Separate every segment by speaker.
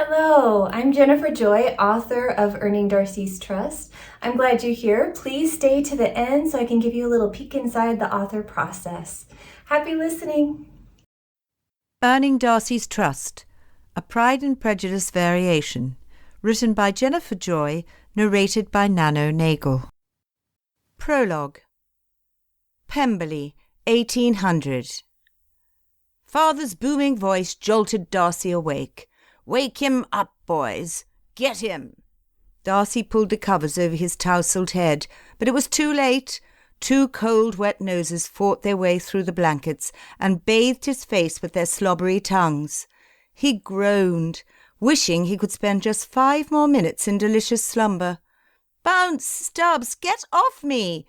Speaker 1: Hello, I'm Jennifer Joy, author of Earning Darcy's Trust. I'm glad you're here. Please stay to the end so I can give you a little peek inside the author process. Happy listening.
Speaker 2: Earning Darcy's Trust, a Pride and Prejudice variation, written by Jennifer Joy, narrated by Nagle. Prologue. Pemberley, 1800. Father's booming voice jolted Darcy awake. "Wake him up, boys! Get him!" Darcy pulled the covers over his tousled head, but it was too late. Two cold, wet noses fought their way through the blankets and bathed his face with their slobbery tongues. He groaned, wishing he could spend just 5 more minutes in delicious slumber. "Bounce, Stubbs, get off me!"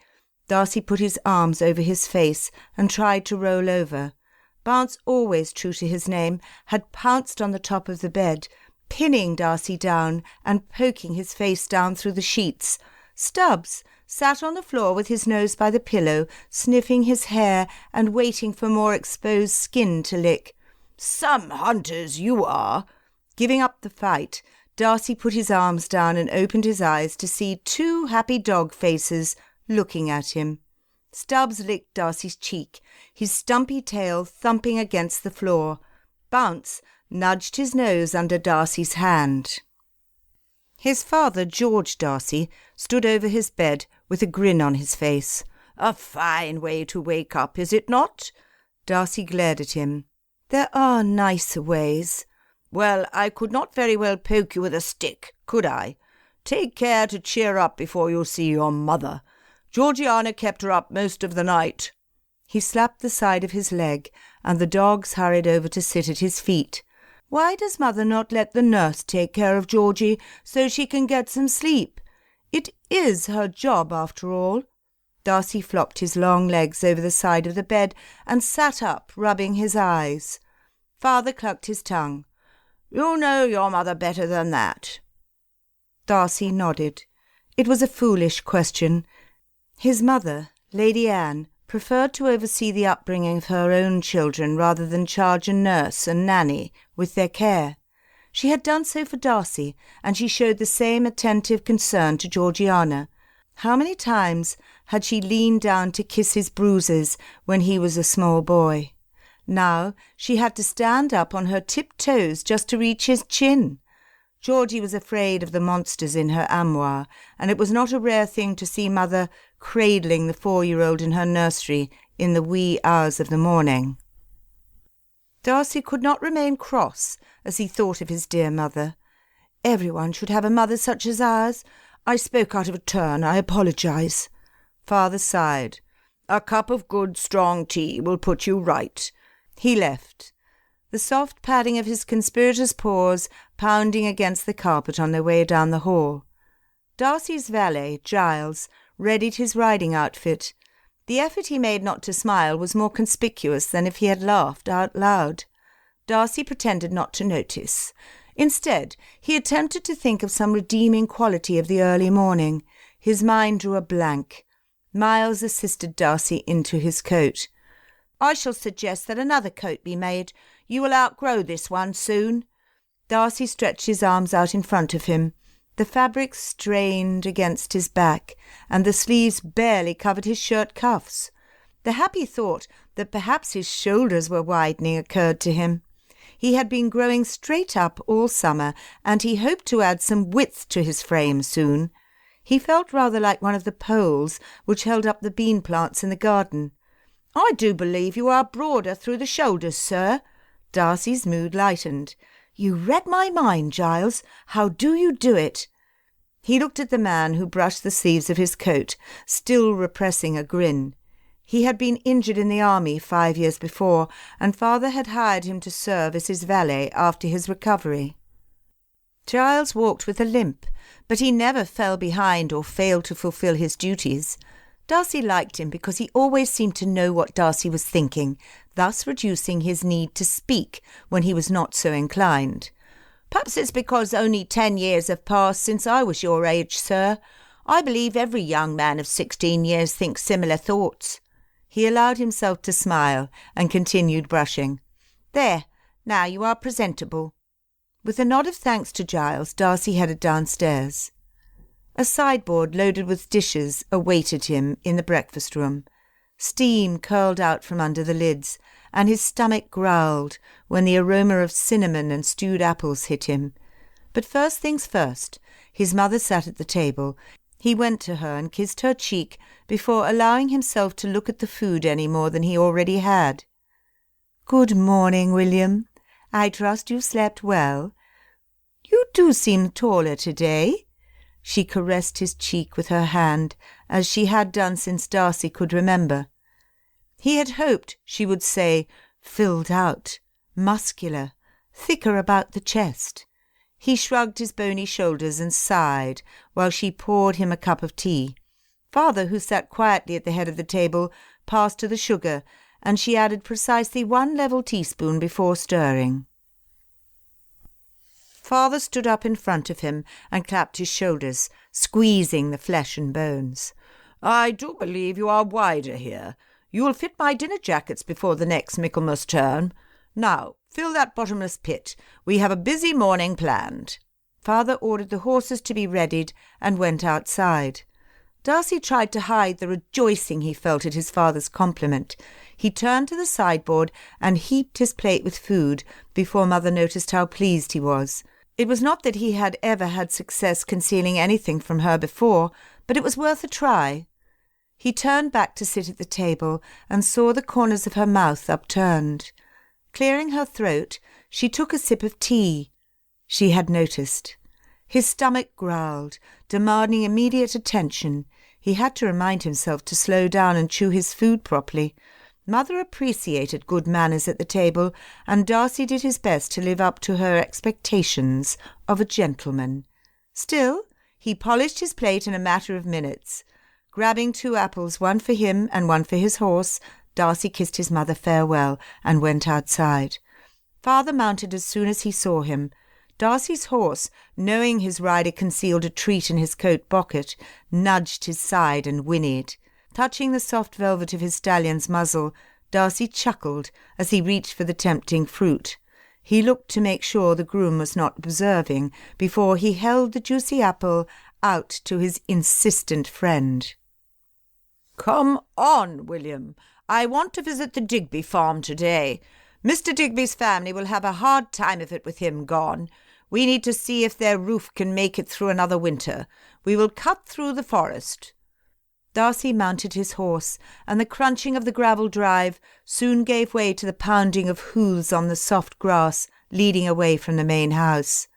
Speaker 2: Darcy put his arms over his face and tried to roll over. Bounce, always true to his name, had pounced on the top of the bed, pinning Darcy down and poking his face down through the sheets. Stubbs sat on the floor with his nose by the pillow, sniffing his hair and waiting for more exposed skin to lick. "Some hunters you are!" Giving up the fight, Darcy put his arms down and opened his eyes to see 2 happy dog faces looking at him. Stubbs licked Darcy's cheek, his stumpy tail thumping against the floor. Bounce nudged his nose under Darcy's hand. His father, George Darcy, stood over his bed with a grin on his face. "A fine way to wake up, is it not?" Darcy glared at him. "There are nicer ways." "Well, I could not very well poke you with a stick, could I? Take care to cheer up before you see your mother. Georgiana kept her up most of the night." He slapped the side of his leg, and the dogs hurried over to sit at his feet. "Why does mother not let the nurse take care of Georgie so she can get some sleep? It is her job, after all." Darcy flopped his long legs over the side of the bed and sat up, rubbing his eyes. Father clucked his tongue. "You know your mother better than that." Darcy nodded. It was a foolish question. His mother, Lady Anne, preferred to oversee the upbringing of her own children rather than charge a nurse and nanny with their care. She had done so for Darcy, and she showed the same attentive concern to Georgiana. How many times had she leaned down to kiss his bruises when he was a small boy? Now she had to stand up on her tiptoes just to reach his chin. Georgie was afraid of the monsters in her armoire, and it was not a rare thing to see mother cradling the 4-year-old in her nursery in the wee hours of the morning. Darcy could not remain cross as he thought of his dear mother. "Everyone should have a mother such as ours. I spoke out of turn. I apologize." Father sighed. "A cup of good strong tea will put you right." He left, the soft padding of his conspirator's paws pounding against the carpet on their way down the hall. Darcy's valet, Giles, readied his riding outfit. The effort he made not to smile was more conspicuous than if he had laughed out loud. Darcy pretended not to notice. Instead, he attempted to think of some redeeming quality of the early morning. His mind drew a blank. Miles assisted Darcy into his coat. "I shall suggest that another coat be made. You will outgrow this one soon." Darcy stretched his arms out in front of him. The fabric strained against his back, and the sleeves barely covered his shirt cuffs. The happy thought that perhaps his shoulders were widening occurred to him. He had been growing straight up all summer, and he hoped to add some width to his frame soon. He felt rather like one of the poles which held up the bean plants in the garden. "I do believe you are broader through the shoulders, sir." Darcy's mood lightened. "You read my mind, Giles. How do you do it?" He looked at the man who brushed the sleeves of his coat, still repressing a grin. He had been injured in the army 5 years before, and father had hired him to serve as his valet after his recovery. Giles walked with a limp, but he never fell behind or failed to fulfill his duties. Darcy liked him because he always seemed to know what Darcy was thinking, thus reducing his need to speak when he was not so inclined. "Perhaps it's because only 10 years have passed since I was your age, sir. I believe every young man of 16 years thinks similar thoughts." He allowed himself to smile and continued brushing. "There, now you are presentable." With a nod of thanks to Giles, Darcy headed downstairs. A sideboard loaded with dishes awaited him in the breakfast room. Steam curled out from under the lids, and his stomach growled when the aroma of cinnamon and stewed apples hit him. But first things first, his mother sat at the table. He went to her and kissed her cheek before allowing himself to look at the food any more than he already had. "Good morning, William. I trust you slept well. You do seem taller today." She caressed his cheek with her hand, as she had done since Darcy could remember. He had hoped she would say filled out, muscular, thicker about the chest. He shrugged his bony shoulders and sighed while she poured him a cup of tea. Father, who sat quietly at the head of the table, passed to the sugar, and she added precisely 1 level teaspoon before stirring. Father stood up in front of him and clapped his shoulders, squeezing the flesh and bones. "I do believe you are wider here. You'll fit my dinner jackets before the next Michaelmas term. Now, fill that bottomless pit. We have a busy morning planned." Father ordered the horses to be readied and went outside. Darcy tried to hide the rejoicing he felt at his father's compliment. He turned to the sideboard and heaped his plate with food before Mother noticed how pleased he was. It was not that he had ever had success concealing anything from her before, but it was worth a try. He turned back to sit at the table and saw the corners of her mouth upturned. Clearing her throat, she took a sip of tea. She had noticed. His stomach growled, demanding immediate attention. He had to remind himself to slow down and chew his food properly. Mother appreciated good manners at the table, and Darcy did his best to live up to her expectations of a gentleman. Still, he polished his plate in a matter of minutes. Grabbing 2 apples, one for him and one for his horse, Darcy kissed his mother farewell and went outside. Father mounted as soon as he saw him. Darcy's horse, knowing his rider concealed a treat in his coat pocket, nudged his side and whinnied. Touching the soft velvet of his stallion's muzzle, Darcy chuckled as he reached for the tempting fruit. He looked to make sure the groom was not observing before he held the juicy apple out to his insistent friend. "Come on, William. I want to visit the Digby farm today. Mr. Digby's family will have a hard time of it with him gone. We need to see if their roof can make it through another winter. We will cut through the forest." Darcy mounted his horse, and the crunching of the gravel drive soon gave way to the pounding of hoofs on the soft grass leading away from the main house.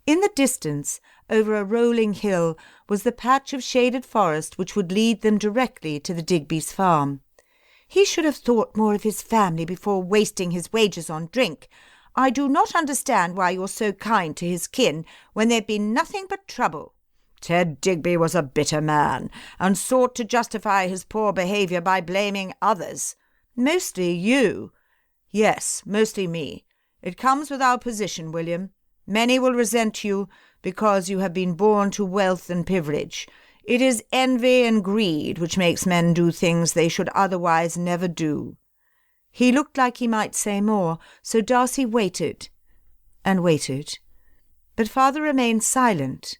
Speaker 2: In the distance, over a rolling hill, was the patch of shaded forest which would lead them directly to the Digby's farm. "He should have thought more of his family before wasting his wages on drink. I do not understand why you're so kind to his kin when they've been nothing but trouble. Ted Digby was a bitter man, and sought to justify his poor behaviour by blaming others. Mostly you." "Yes, mostly me. It comes with our position, William. Many will resent you because you have been born to wealth and privilege. It is envy and greed which makes men do things they should otherwise never do." He looked like he might say more, so Darcy waited and waited. But Father remained silent.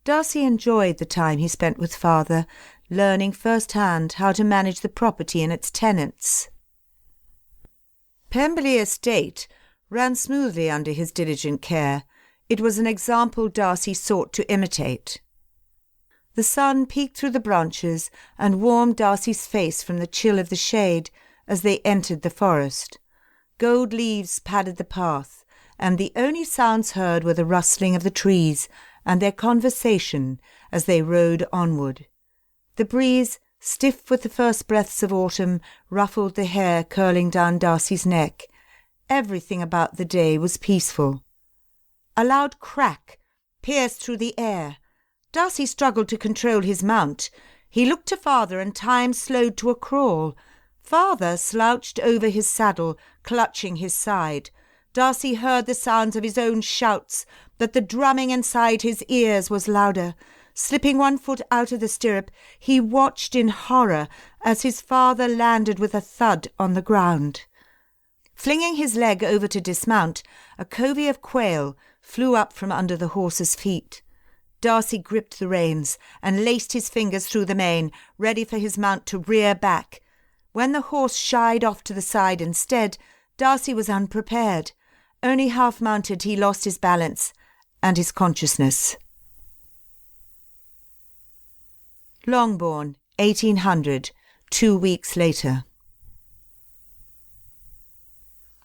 Speaker 2: Darcy enjoyed the time he spent with Father, learning first-hand how to manage the property and its tenants. Pemberley Estate ran smoothly under his diligent care. It was an example Darcy sought to imitate. The sun peeked through the branches and warmed Darcy's face from the chill of the shade as they entered the forest. Gold leaves padded the path, and the only sounds heard were the rustling of the trees and their conversation as they rode onward. The breeze, stiff with the first breaths of autumn, ruffled the hair curling down Darcy's neck. Everything about the day was peaceful. A loud crack pierced through the air. Darcy struggled to control his mount. He looked to Father, and time slowed to a crawl. Father slouched over his saddle, clutching his side. Darcy heard the sounds of his own shouts, but the drumming inside his ears was louder. Slipping one foot out of the stirrup, he watched in horror as his father landed with a thud on the ground. Flinging his leg over to dismount, a covey of quail flew up from under the horse's feet. Darcy gripped the reins and laced his fingers through the mane, ready for his mount to rear back. When the horse shied off to the side instead, Darcy was unprepared. Only half-mounted, he lost his balance and his consciousness. Longbourn, 1800, 2 weeks later.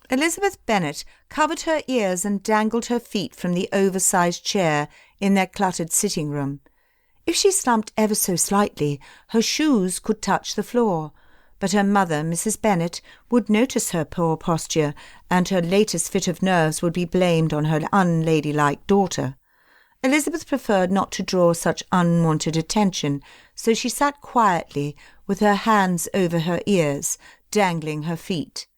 Speaker 2: Elizabeth Bennet covered her ears and dangled her feet from the oversized chair in their cluttered sitting-room. If she slumped ever so slightly, her shoes could touch the floor, but her mother, Mrs. Bennet, would notice her poor posture, and her latest fit of nerves would be blamed on her unladylike daughter. Elizabeth preferred not to draw such unwanted attention, so she sat quietly with her hands over her ears, dangling her feet.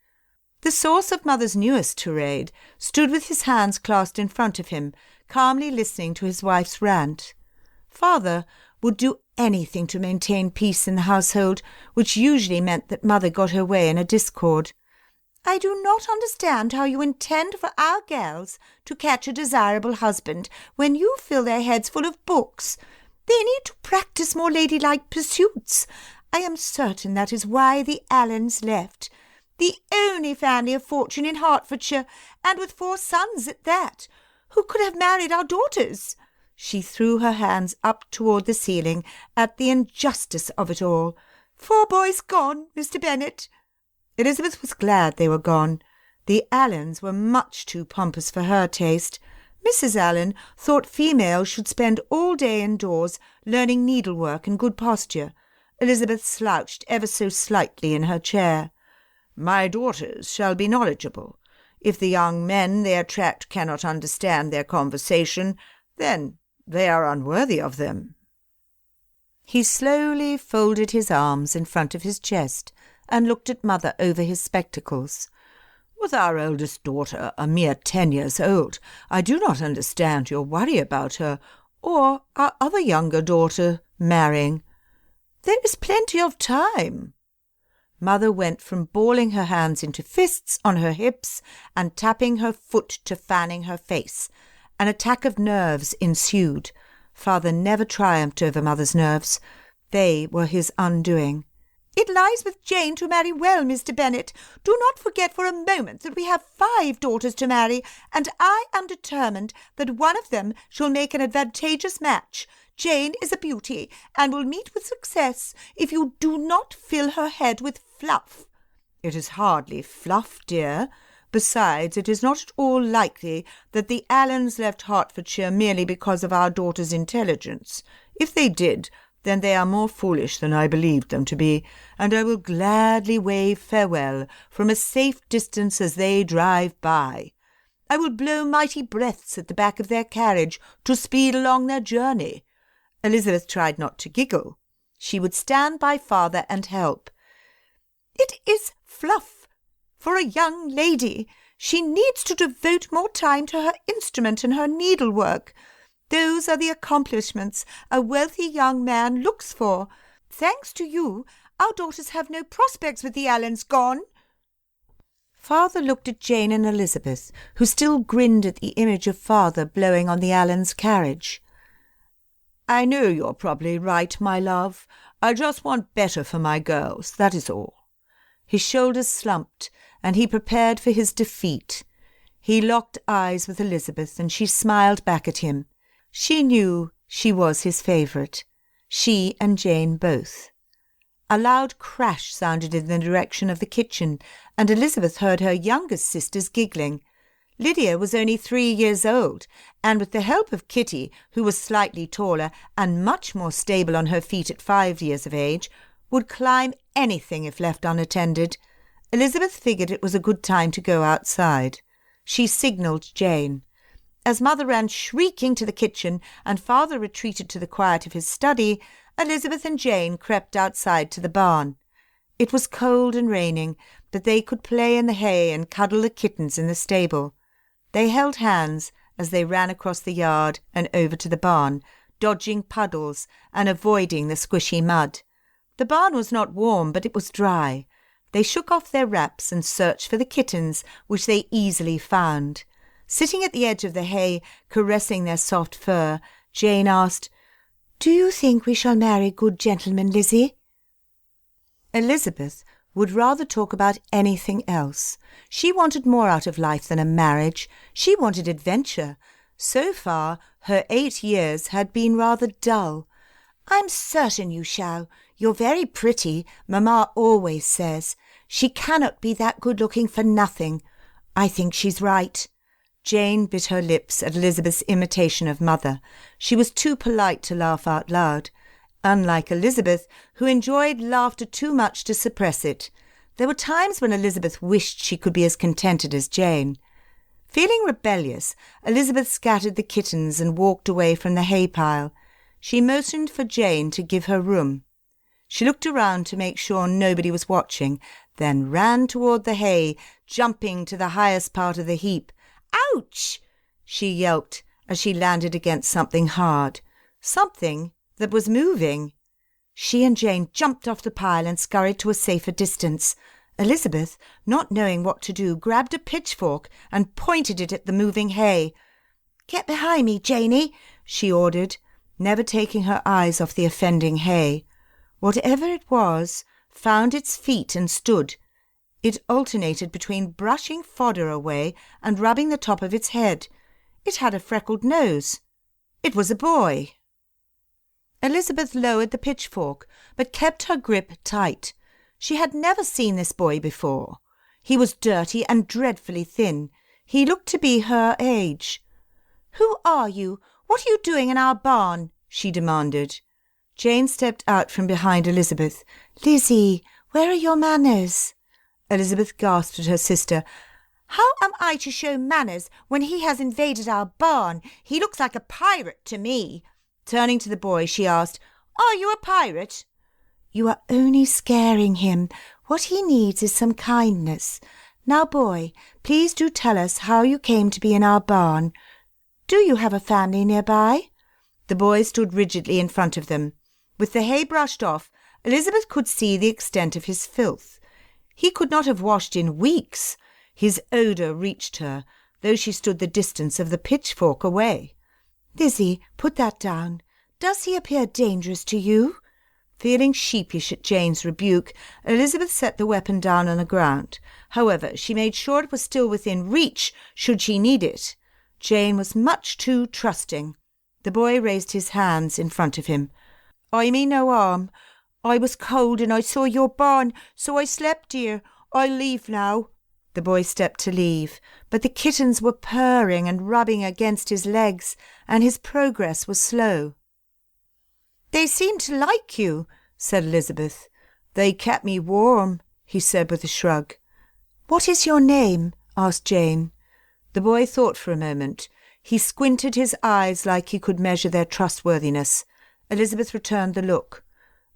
Speaker 2: The source of Mother's newest tirade stood with his hands clasped in front of him, calmly listening to his wife's rant. Father would do anything to maintain peace in the household, which usually meant that Mother got her way in a discord. "I do not understand how you intend for our girls to catch a desirable husband when you fill their heads full of books. They need to practice more ladylike pursuits. I am certain that is why the Allens left. The only family of fortune in Hertfordshire, and with 4 sons at that. Who could have married our daughters?" She threw her hands up toward the ceiling at the injustice of it all. "4 boys gone, Mr. Bennet." Elizabeth was glad they were gone. The Allens were much too pompous for her taste. Mrs. Allen thought females should spend all day indoors learning needlework and good posture. Elizabeth slouched ever so slightly in her chair. "My daughters shall be knowledgeable. If the young men they attract cannot understand their conversation, then they are unworthy of them." He slowly folded his arms in front of his chest and looked at Mother over his spectacles. "With our eldest daughter a mere 10 years old, I do not understand your worry about her, or our other younger daughter marrying. There is plenty of time." Mother went from balling her hands into fists on her hips and tapping her foot to fanning her face. An attack of nerves ensued. Father never triumphed over Mother's nerves. They were his undoing. "It lies with Jane to marry well, Mr. Bennet. Do not forget for a moment that we have 5 daughters to marry, and I am determined that one of them shall make an advantageous match. Jane is a beauty, and will meet with success if you do not fill her head with fluff." "It is hardly fluff, dear. Besides, it is not at all likely that the Allens left Hertfordshire merely because of our daughter's intelligence. If they did, then they are more foolish than I believed them to be, and I will gladly wave farewell from a safe distance as they drive by. I will blow mighty breaths at the back of their carriage to speed along their journey." Elizabeth tried not to giggle. She would stand by Father and help. "It is fluff for a young lady. She needs to devote more time to her instrument and her needlework. Those are the accomplishments a wealthy young man looks for. Thanks to you, our daughters have no prospects with the Allens gone." Father looked at Jane and Elizabeth, who still grinned at the image of Father blowing on the Allens' carriage. "I know you're probably right, my love. I just want better for my girls, that is all." His shoulders slumped, and he prepared for his defeat. He locked eyes with Elizabeth, and she smiled back at him. She knew she was his favourite. She and Jane both. A loud crash sounded in the direction of the kitchen, and Elizabeth heard her youngest sisters giggling. Lydia was only 3 years old, and with the help of Kitty, who was slightly taller and much more stable on her feet at 5 years of age, would climb anything if left unattended. Elizabeth figured it was a good time to go outside. She signalled Jane. As Mother ran shrieking to the kitchen and Father retreated to the quiet of his study, Elizabeth and Jane crept outside to the barn. It was cold and raining, but they could play in the hay and cuddle the kittens in the stable. They held hands as they ran across the yard and over to the barn, dodging puddles and avoiding the squishy mud. The barn was not warm, but it was dry. They shook off their wraps and searched for the kittens, which they easily found. Sitting at the edge of the hay, caressing their soft fur, Jane asked, "Do you think we shall marry good gentlemen, Lizzie?" Elizabeth would rather talk about anything else. She wanted more out of life than a marriage. She wanted adventure. So far, her 8 years had been rather dull. "I'm certain you shall. You're very pretty, Mamma always says. She cannot be that good-looking for nothing. I think she's right." Jane bit her lips at Elizabeth's imitation of mother. She was too polite to laugh out loud. Unlike Elizabeth, who enjoyed laughter too much to suppress it, there were times when Elizabeth wished she could be as contented as Jane. Feeling rebellious, Elizabeth scattered the kittens and walked away from the hay pile. She motioned for Jane to give her room. She looked around to make sure nobody was watching, then ran toward the hay, jumping to the highest part of the heap. "Ouch!" she yelped as she landed against something hard. Something that was moving. She and Jane jumped off the pile and scurried to a safer distance. Elizabeth, not knowing what to do, grabbed a pitchfork and pointed it at the moving hay. "Get behind me, Janey," she ordered, never taking her eyes off the offending hay. Whatever it was found its feet and stood. It alternated between brushing fodder away and rubbing the top of its head. It had a freckled nose. It was a boy. Elizabeth lowered the pitchfork, but kept her grip tight. She had never seen this boy before. He was dirty and dreadfully thin. He looked to be her age. "Who are you? What are you doing in our barn?" she demanded. Jane stepped out from behind Elizabeth. "Lizzie, where are your manners?" Elizabeth gasped at her sister. "How am I to show manners when he has invaded our barn? He looks like a pirate to me." Turning to the boy, she asked, "Are you a pirate?" "You are only scaring him. What he needs is some kindness. Now, boy, please do tell us how you came to be in our barn. Do you have a family nearby?" The boy stood rigidly in front of them. With the hay brushed off, Elizabeth could see the extent of his filth. He could not have washed in weeks. His odour reached her, though she stood the distance of the pitchfork away. "Lizzie, put that down. Does he appear dangerous to you?" Feeling sheepish at Jane's rebuke, Elizabeth set the weapon down on the ground. However, she made sure it was still within reach should she need it. Jane was much too trusting. The boy raised his hands in front of him. "I mean no harm. I was cold and I saw your barn, so I slept here. I'll leave now." The boy stepped to leave, but the kittens were purring and rubbing against his legs, and his progress was slow. "They seem to like you," said Elizabeth. "They kept me warm," he said with a shrug. "What is your name?" asked Jane. The boy thought for a moment. He squinted his eyes like he could measure their trustworthiness. Elizabeth returned the look.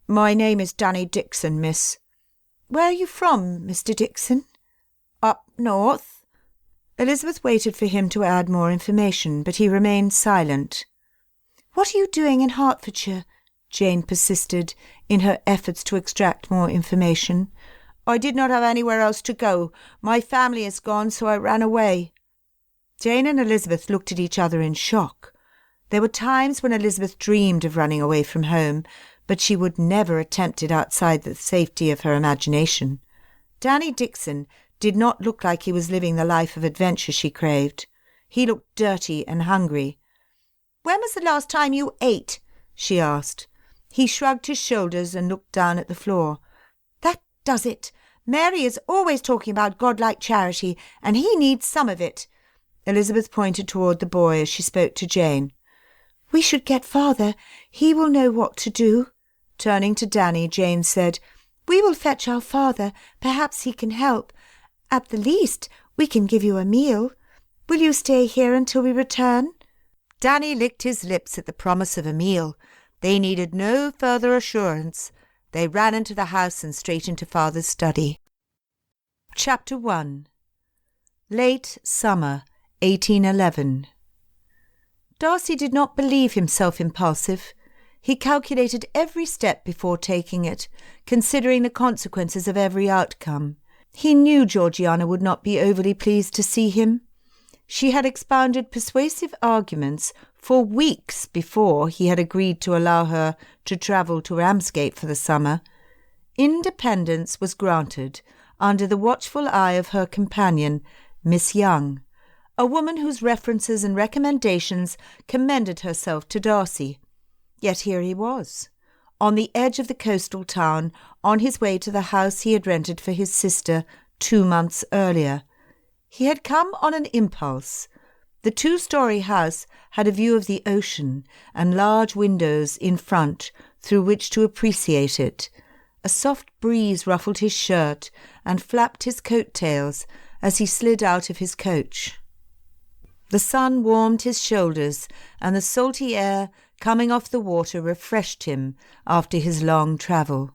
Speaker 2: "My name is Danny Dixon, miss." "Where are you from, Mr. Dixon?" "Up north." Elizabeth waited for him to add more information, but he remained silent. "What are you doing in Hertfordshire?" Jane persisted, in her efforts to extract more information. "I did not have anywhere else to go. My family is gone, so I ran away." Jane and Elizabeth looked at each other in shock. There were times when Elizabeth dreamed of running away from home, but she would never attempt it outside the safety of her imagination. Danny Dixon did not look like he was living the life of adventure she craved. He looked dirty and hungry. "When was the last time you ate?" she asked. He shrugged his shoulders and looked down at the floor. "That does it. Mary is always talking about godlike charity, and he needs some of it." Elizabeth pointed toward the boy as she spoke to Jane. "We should get father. He will know what to do." Turning to Danny, Jane said, "We will fetch our father. Perhaps he can help. At the least, we can give you a meal. Will you stay here until we return?" Danny licked his lips at the promise of a meal. They needed no further assurance. They ran into the house and straight into father's study. Chapter 1. Late Summer, 1811. Darcy did not believe himself impulsive. He calculated every step before taking it, considering the consequences of every outcome. He knew Georgiana would not be overly pleased to see him. She had expounded persuasive arguments for weeks before he had agreed to allow her to travel to Ramsgate for the summer. Independence was granted under the watchful eye of her companion, Miss Young, a woman whose references and recommendations commended herself to Darcy. Yet here he was, on the edge of the coastal town, on his way to the house he had rented for his sister 2 months earlier. He had come on an impulse. The 2-story house had a view of the ocean and large windows in front through which to appreciate it. A soft breeze ruffled his shirt and flapped his coat-tails as he slid out of his coach. The sun warmed his shoulders, and the salty air coming off the water refreshed him after his long travel.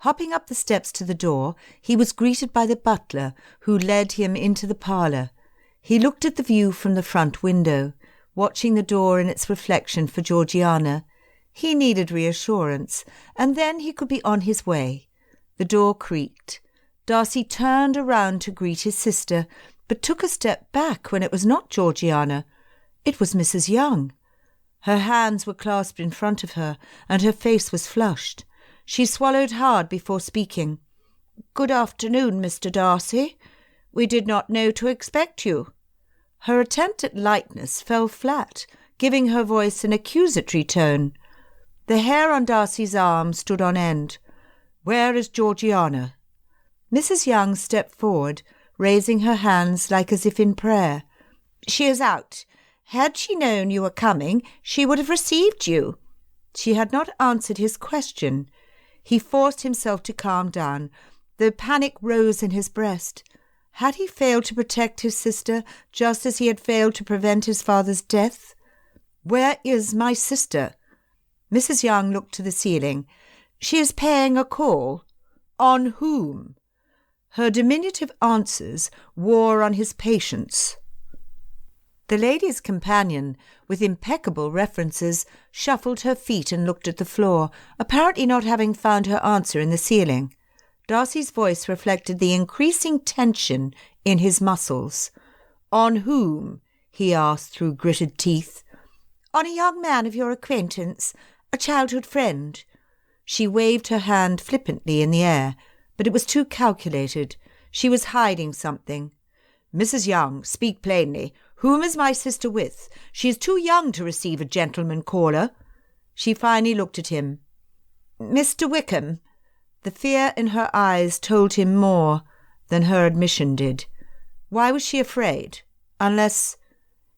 Speaker 2: Hopping up the steps to the door, he was greeted by the butler, who led him into the parlour. He looked at the view from the front window, watching the door in its reflection for Georgiana. He needed reassurance, and then he could be on his way. The door creaked. Darcy turned around to greet his sister, but took a step back when it was not Georgiana. It was Mrs. Young. Her hands were clasped in front of her, and her face was flushed. She swallowed hard before speaking. "Good afternoon, Mr. Darcy. We did not know to expect you." Her attempt at lightness fell flat, giving her voice an accusatory tone. The hair on Darcy's arm stood on end. "Where is Georgiana?" Mrs. Young stepped forward, raising her hands like as if in prayer. "She is out. Had she known you were coming, she would have received you." She had not answered his question. He forced himself to calm down, though panic rose in his breast. Had he failed to protect his sister just as he had failed to prevent his father's death? "Where is my sister?" Mrs. Young looked to the ceiling. "She is paying a call." "On whom?" Her diminutive answers wore on his patience. The lady's companion, with impeccable references, shuffled her feet and looked at the floor, apparently not having found her answer in the ceiling. Darcy's voice reflected the increasing tension in his muscles. "On whom?" he asked through gritted teeth. "On a young man of your acquaintance, a childhood friend." She waved her hand flippantly in the air, but it was too calculated. She was hiding something. "Mrs. Young, speak plainly. Whom is my sister with? She is too young to receive a gentleman caller." She finally looked at him. "Mr. Wickham." The fear in her eyes told him more than her admission did. Why was she afraid? Unless...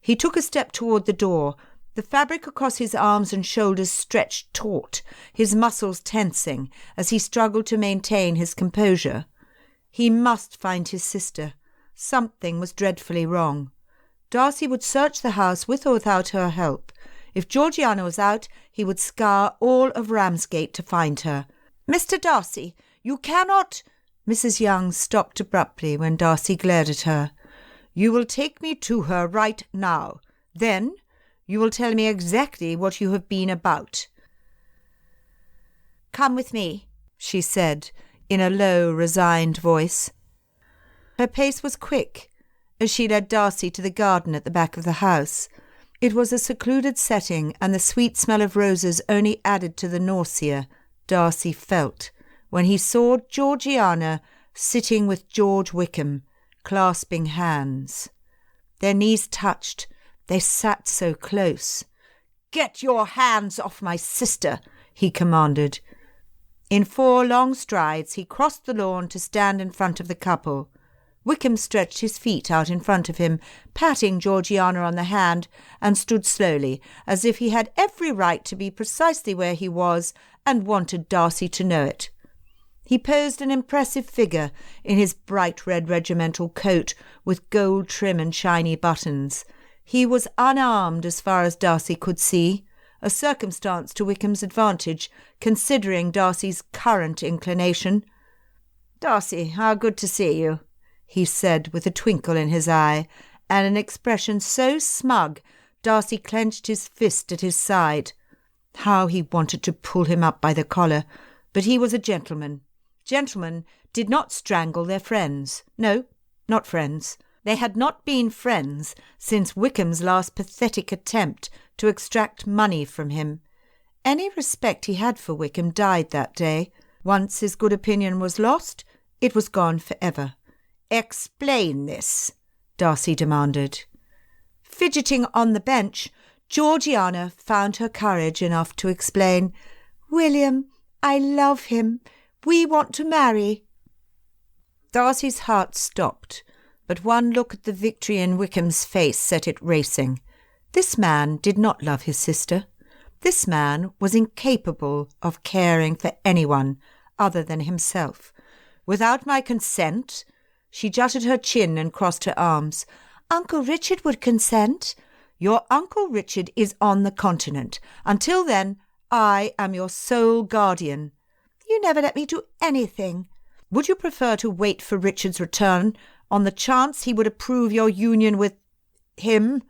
Speaker 2: He took a step toward the door. The fabric across his arms and shoulders stretched taut, his muscles tensing as he struggled to maintain his composure. He must find his sister. Something was dreadfully wrong. Darcy would search the house with or without her help. If Georgiana was out, he would scour all of Ramsgate to find her. "Mr. Darcy, you cannot—" Mrs. Young stopped abruptly when Darcy glared at her. "You will take me to her right now. Then you will tell me exactly what you have been about." "Come with me," she said, in a low, resigned voice. Her pace was quick as she led Darcy to the garden at the back of the house. It was a secluded setting, and the sweet smell of roses only added to the nausea Darcy felt when he saw Georgiana sitting with George Wickham, clasping hands. Their knees touched. They sat so close. "Get your hands off my sister," he commanded. In 4 long strides he crossed the lawn to stand in front of the couple. Wickham stretched his feet out in front of him, patting Georgiana on the hand, and stood slowly, as if he had every right to be precisely where he was and wanted Darcy to know it. He posed an impressive figure in his bright red regimental coat with gold trim and shiny buttons. He was unarmed as far as Darcy could see, a circumstance to Wickham's advantage, considering Darcy's current inclination. "Darcy, how good to see you," he said with a twinkle in his eye, and an expression so smug Darcy clenched his fist at his side. How he wanted to pull him up by the collar, but he was a gentleman. Gentlemen did not strangle their friends. No, not friends. They had not been friends since Wickham's last pathetic attempt to extract money from him. Any respect he had for Wickham died that day. Once his good opinion was lost, it was gone forever. "Explain this," Darcy demanded. Fidgeting on the bench, Georgiana found her courage enough to explain. "William, I love him. We want to marry." Darcy's heart stopped, but one look at the victory in Wickham's face set it racing. This man did not love his sister. This man was incapable of caring for anyone other than himself. "Without my consent?" She jutted her chin and crossed her arms. "Uncle Richard would consent." "Your Uncle Richard is on the continent. Until then, I am your sole guardian." "You never let me do anything." "Would you prefer to wait for Richard's return on the chance he would approve your union with him?"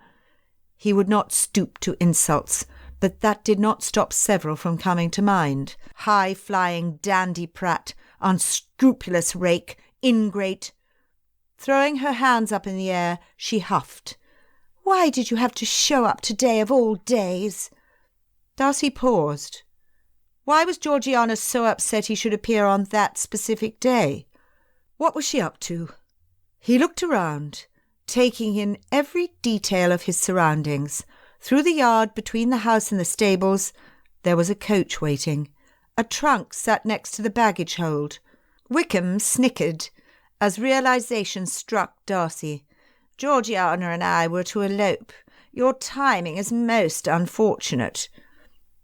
Speaker 2: He would not stoop to insults, but that did not stop several from coming to mind. High-flying dandy prat, unscrupulous rake, ingrate. Throwing her hands up in the air, she huffed. "Why did you have to show up today of all days?" Darcy paused. Why was Georgiana so upset he should appear on that specific day? What was she up to? He looked around, taking in every detail of his surroundings. Through the yard between the house and the stables, there was a coach waiting. A trunk sat next to the baggage hold. Wickham snickered as realization struck Darcy. "Georgiana and I were to elope. Your timing is most unfortunate."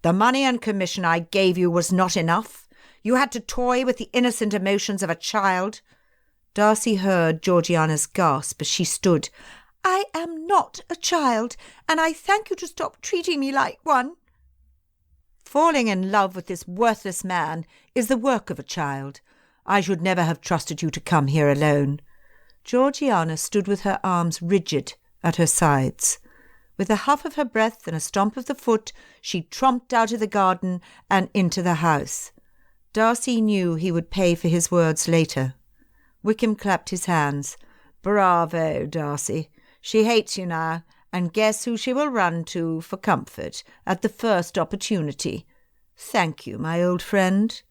Speaker 2: "The money and commission I gave you was not enough. You had to toy with the innocent emotions of a child." Darcy heard Georgiana's gasp as she stood. "I am not a child, and I thank you to stop treating me like one." "Falling in love with this worthless man is the work of a child. I should never have trusted you to come here alone." Georgiana stood with her arms rigid at her sides. With a huff of her breath and a stomp of the foot, she tromped out of the garden and into the house. Darcy knew he would pay for his words later. Wickham clapped his hands. "Bravo, Darcy. She hates you now, and guess who she will run to for comfort at the first opportunity. Thank you, my old friend.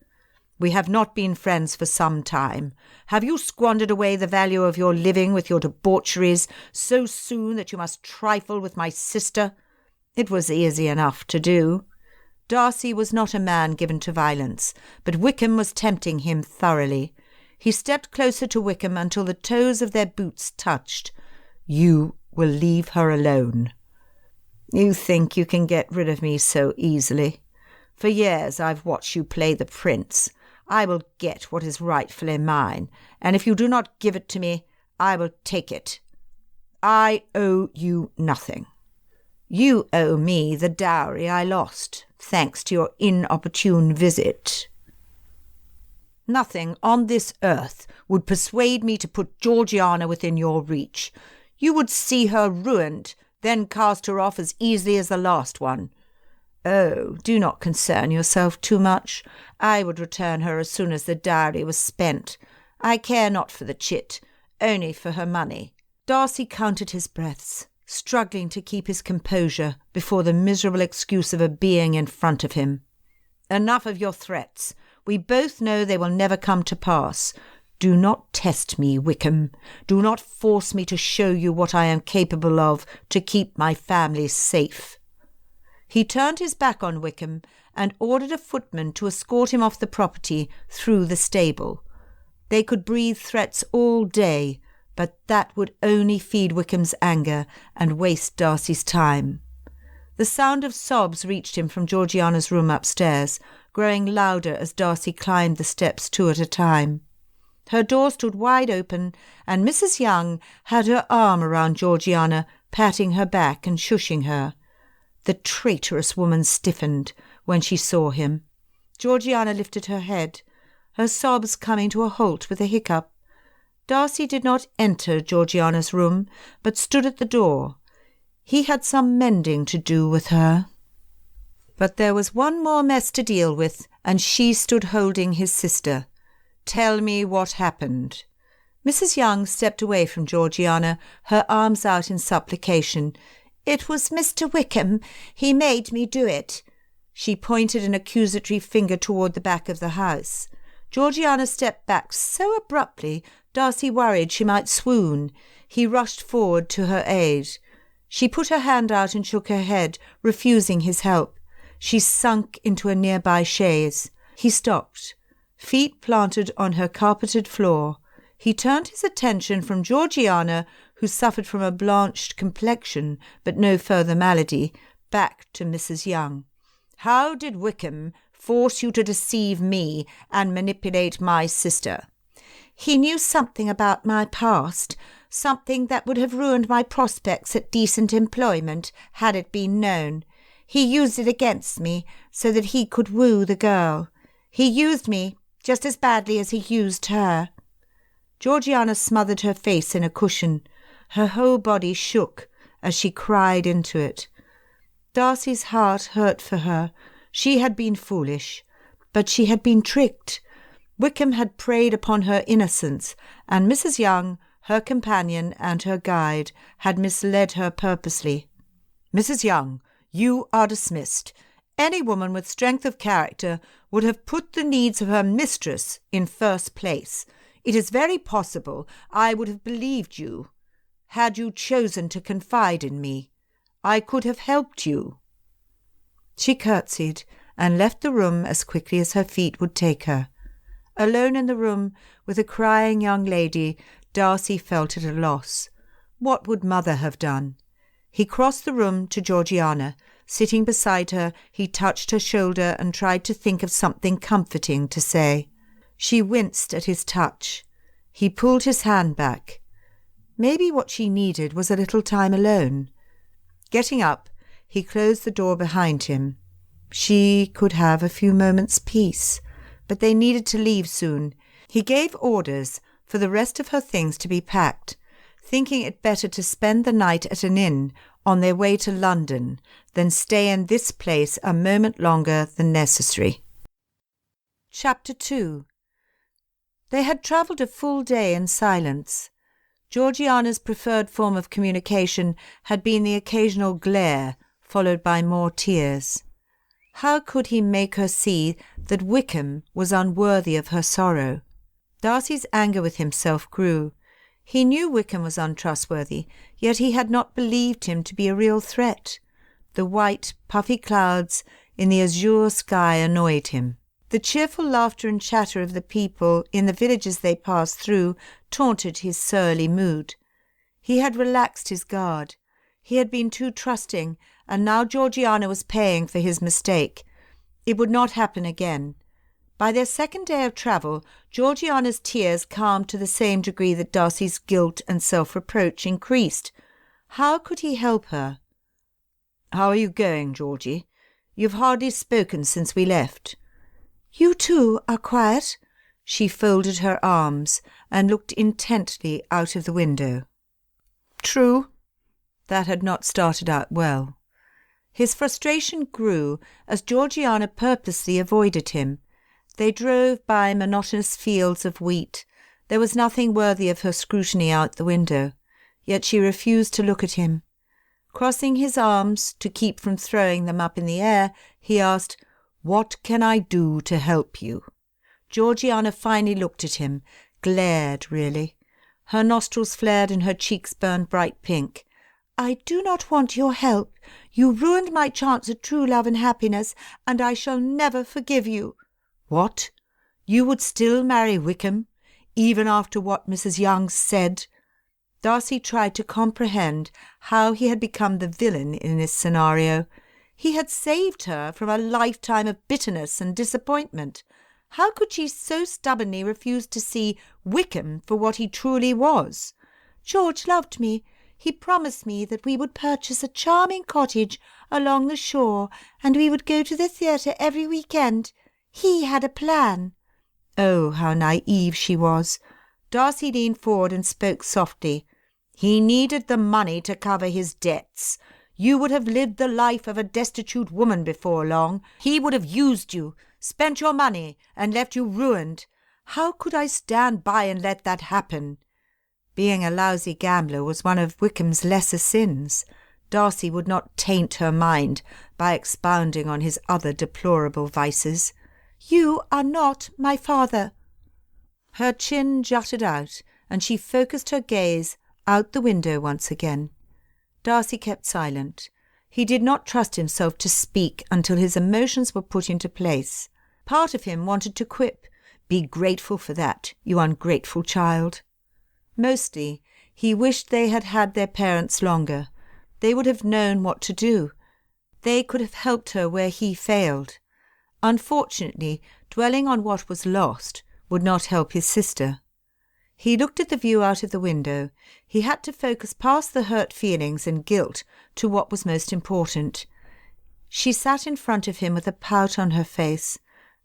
Speaker 2: We have not been friends for some time. Have you squandered away the value of your living with your debaucheries so soon that you must trifle with my sister? It was easy enough to do." Darcy was not a man given to violence, but Wickham was tempting him thoroughly. He stepped closer to Wickham until the toes of their boots touched. "You will leave her alone." "You think you can get rid of me so easily? For years I've watched you play the prince. I will get what is rightfully mine, and if you do not give it to me, I will take it. I owe you nothing. You owe me the dowry I lost, thanks to your inopportune visit. Nothing on this earth would persuade me to put Georgiana within your reach. You would see her ruined, then cast her off as easily as the last one. Oh, do not concern yourself too much. I would return her as soon as the dowry was spent. I care not for the chit, only for her money." Darcy counted his breaths, struggling to keep his composure before the miserable excuse of a being in front of him. "Enough of your threats. We both know they will never come to pass. Do not test me, Wickham. Do not force me to show you what I am capable of to keep my family safe." He turned his back on Wickham and ordered a footman to escort him off the property through the stable. They could breathe threats all day, but that would only feed Wickham's anger and waste Darcy's time. The sound of sobs reached him from Georgiana's room upstairs, growing louder as Darcy climbed the steps two at a time. Her door stood wide open, and Mrs. Young had her arm around Georgiana, patting her back and shushing her. The traitorous woman stiffened when she saw him. Georgiana lifted her head, her sobs coming to a halt with a hiccup. Darcy did not enter Georgiana's room, but stood at the door. He had some mending to do with her. But there was one more mess to deal with, and she stood holding his sister. "Tell me what happened." Mrs. Young stepped away from Georgiana, her arms out in supplication. "It was Mr. Wickham. He made me do it." She pointed an accusatory finger toward the back of the house. Georgiana stepped back so abruptly, Darcy worried she might swoon. He rushed forward to her aid. She put her hand out and shook her head, refusing his help. She sunk into a nearby chaise. He stopped, feet planted on her carpeted floor. He turned his attention from Georgiana, who suffered from a blanched complexion but no further malady, back to Mrs. Young. "How did Wickham force you to deceive me and manipulate my sister?" "He knew something about my past, something that would have ruined my prospects at decent employment had it been known. He used it against me so that he could woo the girl. He used me just as badly as he used her." Georgiana smothered her face in a cushion. Her whole body shook as she cried into it. Darcy's heart hurt for her. She had been foolish, but she had been tricked. Wickham had preyed upon her innocence, and Mrs. Young, her companion and her guide, had misled her purposely. "Mrs. Young, you are dismissed. Any woman with strength of character would have put the needs of her mistress in first place. It is very possible I would have believed you, had you chosen to confide in me. I could have helped you." She curtsied and left the room as quickly as her feet would take her. Alone in the room with a crying young lady, Darcy felt at a loss. What would Mother have done? He crossed the room to Georgiana. Sitting beside her, he touched her shoulder and tried to think of something comforting to say. She winced at his touch. He pulled his hand back. Maybe what she needed was a little time alone. Getting up, he closed the door behind him. She could have a few moments' peace, but they needed to leave soon. He gave orders for the rest of her things to be packed, thinking it better to spend the night at an inn on their way to London than stay in this place a moment longer than necessary. Chapter 2. They had travelled a full day in silence. Georgiana's preferred form of communication had been the occasional glare, followed by more tears. How could he make her see that Wickham was unworthy of her sorrow? Darcy's anger with himself grew. He knew Wickham was untrustworthy, yet he had not believed him to be a real threat. The white, puffy clouds in the azure sky annoyed him. The cheerful laughter and chatter of the people in the villages they passed through taunted his surly mood. He had relaxed his guard. He had been too trusting, and now Georgiana was paying for his mistake. It would not happen again. By their second day of travel, Georgiana's tears calmed to the same degree that Darcy's guilt and self-reproach increased. How could he help her? "How are you going, Georgie? You've hardly spoken since we left." "You too are quiet." She folded her arms and looked intently out of the window. True, that had not started out well. His frustration grew as Georgiana purposely avoided him. They drove by monotonous fields of wheat. There was nothing worthy of her scrutiny out the window, yet she refused to look at him. Crossing his arms to keep from throwing them up in the air, he asked, "What can I do to help you?" Georgiana finally looked at him, glared really. Her nostrils flared and her cheeks burned bright pink. "I do not want your help. You ruined my chance at true love and happiness, and I shall never forgive you." "What? You would still marry Wickham, even after what Mrs. Young said?" Darcy tried to comprehend how he had become the villain in this scenario. He had saved her from a lifetime of bitterness and disappointment. How could she so stubbornly refuse to see Wickham for what he truly was? "George loved me. He promised me that we would purchase a charming cottage along the shore, and we would go to the theatre every weekend. He had a plan." Oh, how naive she was. Darcy leaned forward and spoke softly. "He needed the money to cover his debts. You would have lived the life of a destitute woman before long. He would have used you, spent your money, and left you ruined. How could I stand by and let that happen? Being a lousy gambler was one of Wickham's lesser sins. Darcy would not taint her mind by expounding on his other deplorable vices. You are not my father. Her chin jutted out, and she focused her gaze out the window once again. Darcy kept silent. He did not trust himself to speak until his emotions were put into place. Part of him wanted to quip, "Be grateful for that, you ungrateful child." Mostly, he wished they had had their parents longer. They would have known what to do. They could have helped her where he failed. Unfortunately, dwelling on what was lost would not help his sister. He looked at the view out of the window. He had to focus past the hurt feelings and guilt to what was most important. She sat in front of him with a pout on her face.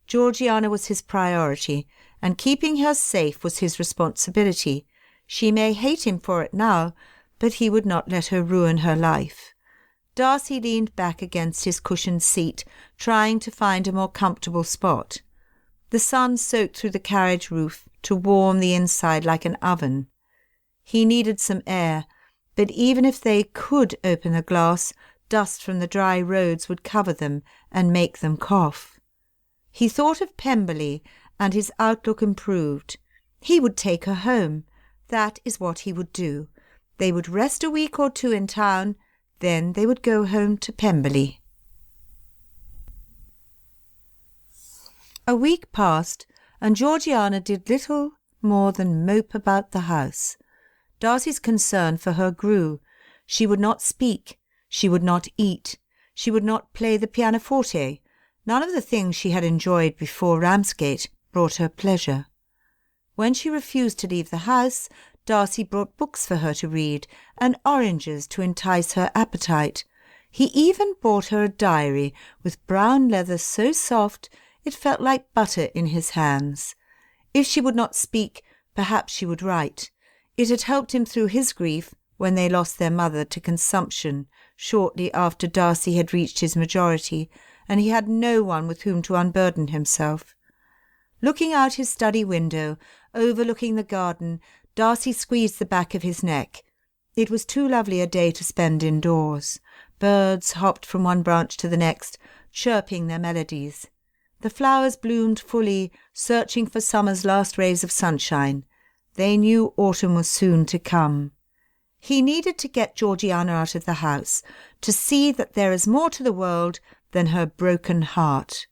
Speaker 2: Georgiana was his priority, and keeping her safe was his responsibility. She may hate him for it now, but he would not let her ruin her life. Darcy leaned back against his cushioned seat, trying to find a more comfortable spot. The sun soaked through the carriage roof to warm the inside like an oven. He needed some air, but even if they could open the glass, dust from the dry roads would cover them and make them cough. He thought of Pemberley, and his outlook improved. He would take her home. That is what he would do. They would rest a week or two in town, then they would go home to Pemberley. A week passed, and Georgiana did little more than mope about the house. Darcy's concern for her grew. She would not speak. She would not eat. She would not play the pianoforte. None of the things she had enjoyed before Ramsgate brought her pleasure. When she refused to leave the house, Darcy brought books for her to read and oranges to entice her appetite. He even bought her a diary with brown leather so soft it felt like butter in his hands. If she would not speak, perhaps she would write. It had helped him through his grief when they lost their mother to consumption shortly after Darcy had reached his majority, and he had no one with whom to unburden himself. Looking out his study window, overlooking the garden, Darcy squeezed the back of his neck. It was too lovely a day to spend indoors. Birds hopped from one branch to the next, chirping their melodies. The flowers bloomed fully, searching for summer's last rays of sunshine. They knew autumn was soon to come. He needed to get Georgiana out of the house, to see that there is more to the world than her broken heart.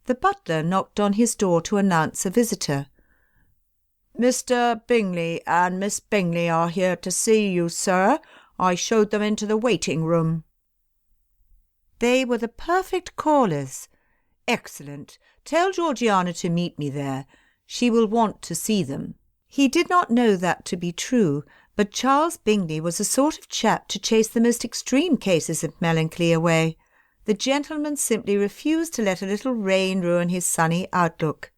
Speaker 2: The butler knocked on his door to announce a visitor. "Mr. Bingley and Miss Bingley are here to see you, sir. I showed them into the waiting-room." They were the perfect callers. "Excellent. Tell Georgiana to meet me there. She will want to see them." He did not know that to be true, but Charles Bingley was the sort of chap to chase the most extreme cases of melancholy away. The gentleman simply refused to let a little rain ruin his sunny outlook.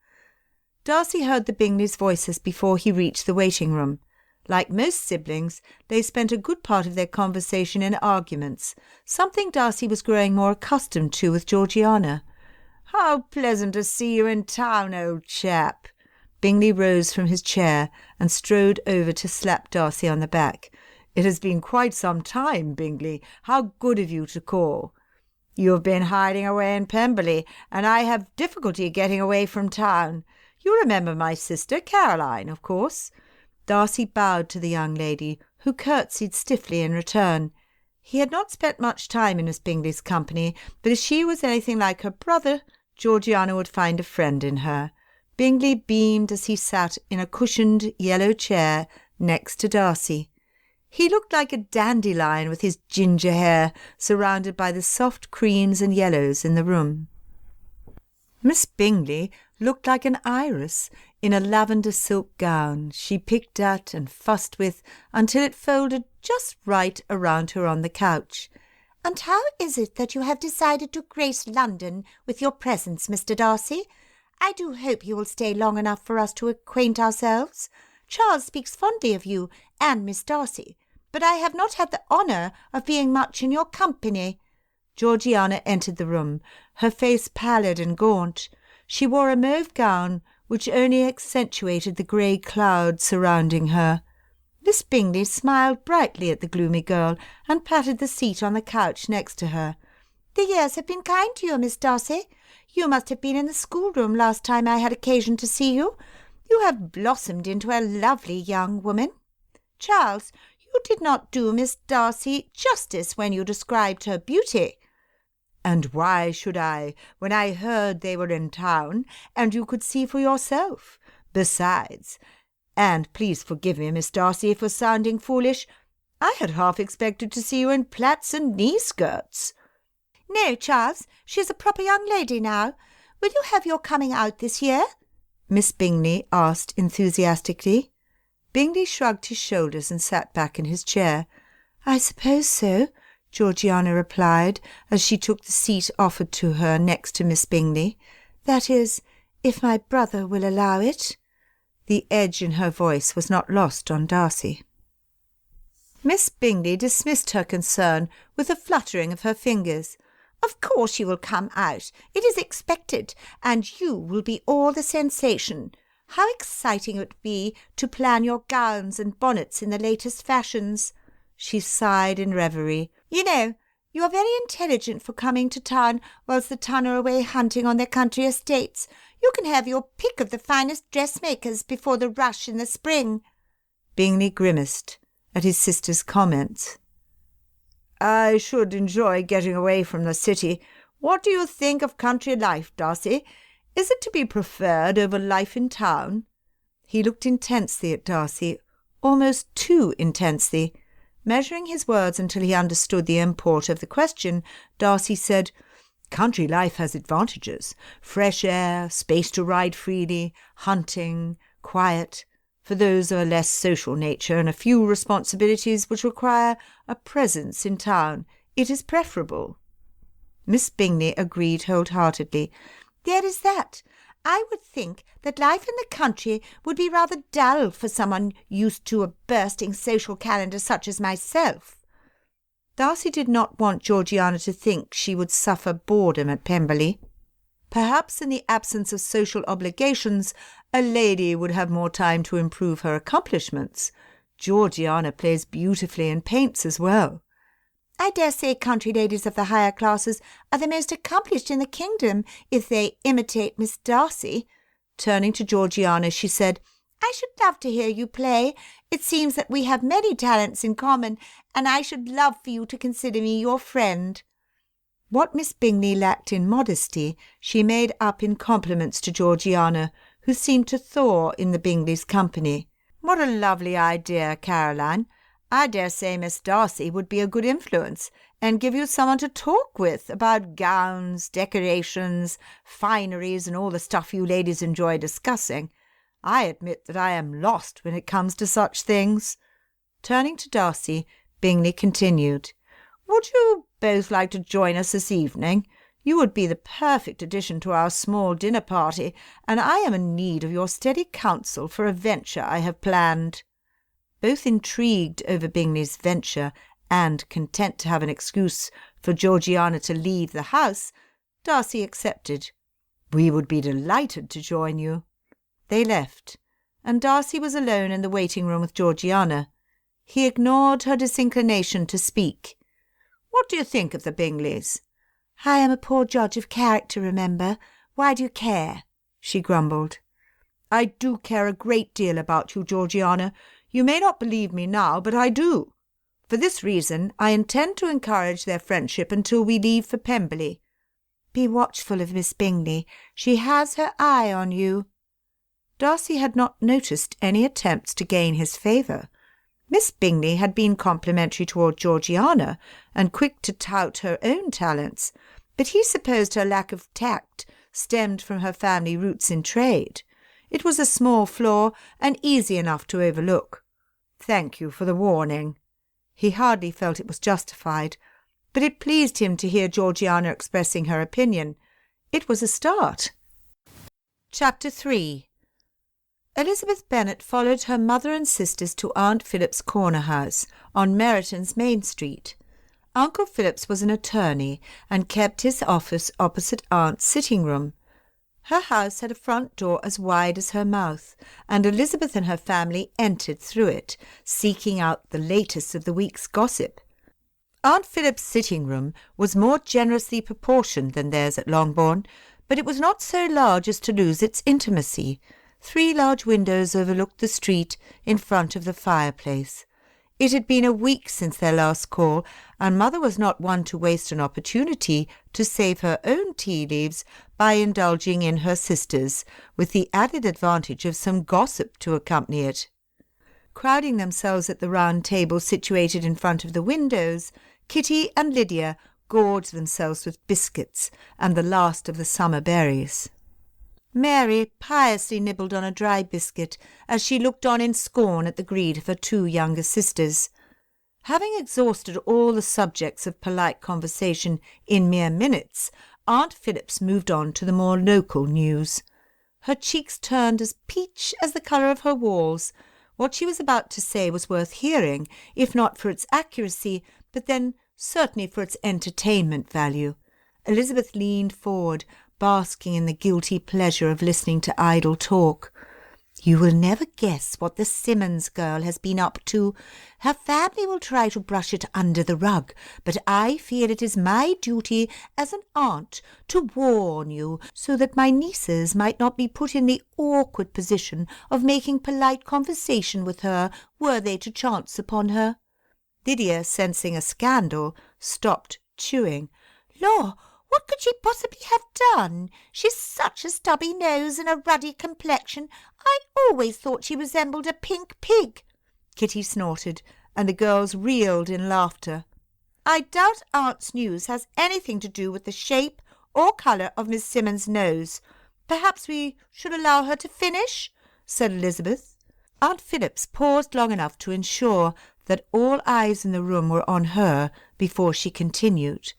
Speaker 2: Darcy heard the Bingleys' voices before he reached the waiting-room. Like most siblings, they spent a good part of their conversation in arguments, something Darcy was growing more accustomed to with Georgiana. "How pleasant to see you in town, old chap." Bingley rose from his chair and strode over to slap Darcy on the back. "It has been quite some time, Bingley. How good of you to call. You have been hiding away in Pemberley, and I have difficulty getting away from town. You remember my sister Caroline, of course." Darcy bowed to the young lady, who curtsied stiffly in return. He had not spent much time in Miss Bingley's company, but if she was anything like her brother, Georgiana would find a friend in her. Bingley beamed as he sat in a cushioned yellow chair next to Darcy. He looked like a dandelion with his ginger hair surrounded by the soft creams and yellows in the room. Miss Bingley looked like an iris in a lavender silk gown she picked at and fussed with until it folded just right around her on the couch.
Speaker 3: "And how is it that you have decided to grace London with your presence, Mr. Darcy? I do hope you will stay long enough for us to acquaint ourselves. Charles speaks fondly of you and Miss Darcy. but I have not had the honour of being much in your company."
Speaker 2: Georgiana entered the room, her face pallid and gaunt. She wore a mauve gown which only accentuated the grey cloud surrounding her. Miss Bingley smiled brightly at the gloomy girl and patted the seat on the couch next to her.
Speaker 3: "The years have been kind to you, Miss Darcy. You must have been in the schoolroom last time I had occasion to see you. You have blossomed into a lovely young woman. Charles, you did not do Miss Darcy justice when you described her beauty."
Speaker 2: "And why should I, when I heard they were in town, and you could see for yourself? Besides, and please forgive me, Miss Darcy, for sounding foolish, I had half expected to see you in plaits and knee-skirts."
Speaker 3: "No, Charles, she is a proper young lady now. Will you have your coming out this year?"
Speaker 2: Miss Bingley asked enthusiastically. Bingley shrugged his shoulders and sat back in his chair. "I suppose so," Georgiana replied, as she took the seat offered to her next to Miss Bingley. "That is, if my brother will allow it." The edge in her voice was not lost on Darcy. Miss Bingley dismissed her concern with a fluttering of her fingers.
Speaker 3: "Of course you will come out. It is expected, and you will be all the sensation. How exciting it would be to plan your gowns and bonnets in the latest fashions."
Speaker 2: She sighed in reverie.
Speaker 3: "You know, you are very intelligent for coming to town whilst the ton are away hunting on their country estates. You can have your pick of the finest dressmakers before the rush in the spring."
Speaker 2: Bingley grimaced at his sister's comments. "I should enjoy getting away from the city. What do you think of country life, Darcy? Is it to be preferred over life in town?" He looked intensely at Darcy, almost too intensely. Measuring his words until he understood the import of the question, Darcy said, "Country life has advantages. Fresh air, space to ride freely, hunting, quiet. For those of a less social nature and a few responsibilities which require a presence in town, it is preferable." Miss Bingley agreed wholeheartedly.
Speaker 3: "There is that. I would think that life in the country would be rather dull for someone used to a bursting social calendar such as myself."
Speaker 2: Darcy did not want Georgiana to think she would suffer boredom at Pemberley. Perhaps in the absence of social obligations, a lady would have more time to improve her accomplishments. Georgiana plays beautifully and paints as well.
Speaker 3: "I dare say country ladies of the higher classes are the most accomplished in the kingdom if they imitate Miss Darcy."
Speaker 2: Turning to Georgiana, she said,
Speaker 3: "I should love to hear you play. It seems that we have many talents in common, and I should love for you to consider me your friend."
Speaker 2: What Miss Bingley lacked in modesty, she made up in compliments to Georgiana, who seemed to thaw in the Bingleys' company. "What a lovely idea, Caroline! I dare say Miss Darcy would be a good influence, and give you someone to talk with about gowns, decorations, fineries, and all the stuff you ladies enjoy discussing. I admit that I am lost when it comes to such things." Turning to Darcy, Bingley continued, "Would you both like to join us this evening? You would be the perfect addition to our small dinner party, and I am in need of your steady counsel for a venture I have planned." Both intrigued over Bingley's venture and content to have an excuse for Georgiana to leave the house, Darcy accepted. "We would be delighted to join you." They left, and Darcy was alone in the waiting-room with Georgiana. He ignored her disinclination to speak. "What do you think of the Bingleys?"
Speaker 3: "I am a poor judge of character, remember. Why do you care?"
Speaker 2: she grumbled. "I do care a great deal about you, Georgiana. You may not believe me now, but I do. For this reason, I intend to encourage their friendship until we leave for Pemberley."
Speaker 3: "Be watchful of Miss Bingley. She has her eye on you."
Speaker 2: Darcy had not noticed any attempts to gain his favour. Miss Bingley had been complimentary toward Georgiana and quick to tout her own talents, but he supposed her lack of tact stemmed from her family roots in trade. It was a small flaw and easy enough to overlook. "Thank you for the warning." He hardly felt it was justified, but it pleased him to hear Georgiana expressing her opinion. It was a start. Chapter 3. Elizabeth Bennet followed her mother and sisters to Aunt Phillips's corner house on Meryton's Main Street. Uncle Phillips was an attorney and kept his office opposite Aunt's sitting room. Her house had a front door as wide as her mouth, and Elizabeth and her family entered through it, seeking out the latest of the week's gossip. Aunt Phillips's sitting room was more generously proportioned than theirs at Longbourn, but it was not so large as to lose its intimacy. 3 large windows overlooked the street in front of the fireplace. It had been a week since their last call, and Mother was not one to waste an opportunity to save her own tea leaves by indulging in her sister's, with the added advantage of some gossip to accompany it. Crowding themselves at the round table situated in front of the windows, Kitty and Lydia gorged themselves with biscuits and the last of the summer berries. Mary piously nibbled on a dry biscuit as she looked on in scorn at the greed of her 2 younger sisters. Having exhausted all the subjects of polite conversation in mere minutes, Aunt Phillips moved on to the more local news. Her cheeks turned as peach as the colour of her walls. What she was about to say was worth hearing, if not for its accuracy, but then certainly for its entertainment value. Elizabeth leaned forward, basking in the guilty pleasure of listening to idle talk. "You will never guess what the Simmons girl has been up to. Her family will try to brush it under the rug, but I feel it is my duty as an aunt to warn you, so that my nieces might not be put in the awkward position of making polite conversation with her were they to chance upon her." Lydia, sensing a scandal, stopped chewing. "Law, what could she possibly have done? She's such a stubby nose and a ruddy complexion. I always thought she resembled a pink pig." Kitty snorted, and the girls reeled in laughter. "I doubt Aunt's news has anything to do with the shape or colour of Miss Simmons' nose. Perhaps we should allow her to finish," said Elizabeth. Aunt Phillips paused long enough to ensure that all eyes in the room were on her before she continued.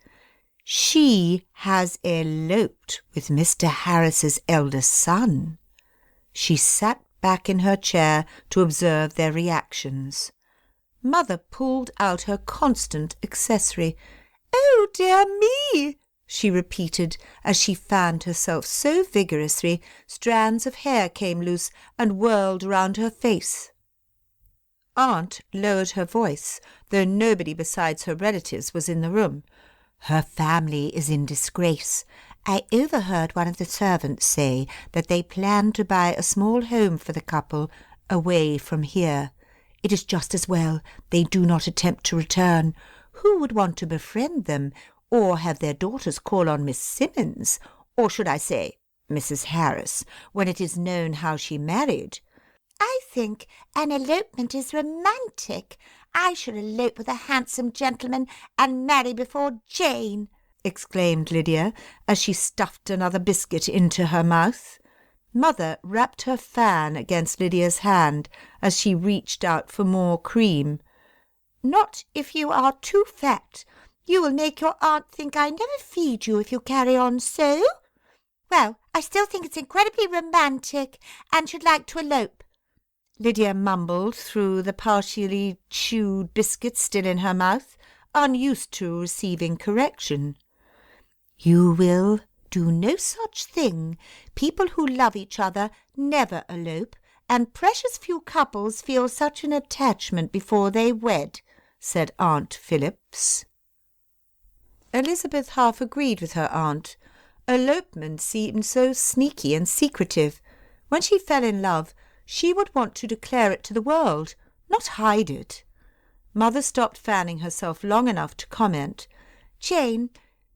Speaker 2: "She has eloped with Mr. Harris's eldest son." She sat back in her chair to observe their reactions. Mother pulled out her constant accessory. "Oh, dear me!" she repeated as she fanned herself so vigorously strands of hair came loose and whirled round her face. Aunt lowered her voice, though nobody besides her relatives was in the room. "Her family is in disgrace. I overheard one of the servants say that they plan to buy a small home for the couple away from here. It is just as well they do not attempt to return. Who would want to befriend them, or have their daughters call on Miss Simmons, or should I say Mrs. Harris, when it is known how she married?" "I think an elopement is romantic. I should elope with a handsome gentleman and marry before Jane," exclaimed Lydia, as she stuffed another biscuit into her mouth. Mother rapped her fan against Lydia's hand as she reached out for more cream. "Not if you are too fat. You will make your aunt think I never feed you if you carry on so. Well, I still think it's incredibly romantic and should like to elope," Lydia mumbled through the partially chewed biscuit still in her mouth, unused to receiving correction. "You will do no such thing. People who love each other never elope, and precious few couples feel such an attachment before they wed," said Aunt Phillips. Elizabeth half agreed with her aunt. Elopement seemed so sneaky and secretive. When she fell in love, she would want to declare it to the world, not hide it. Mother stopped fanning herself long enough to comment. "Jane,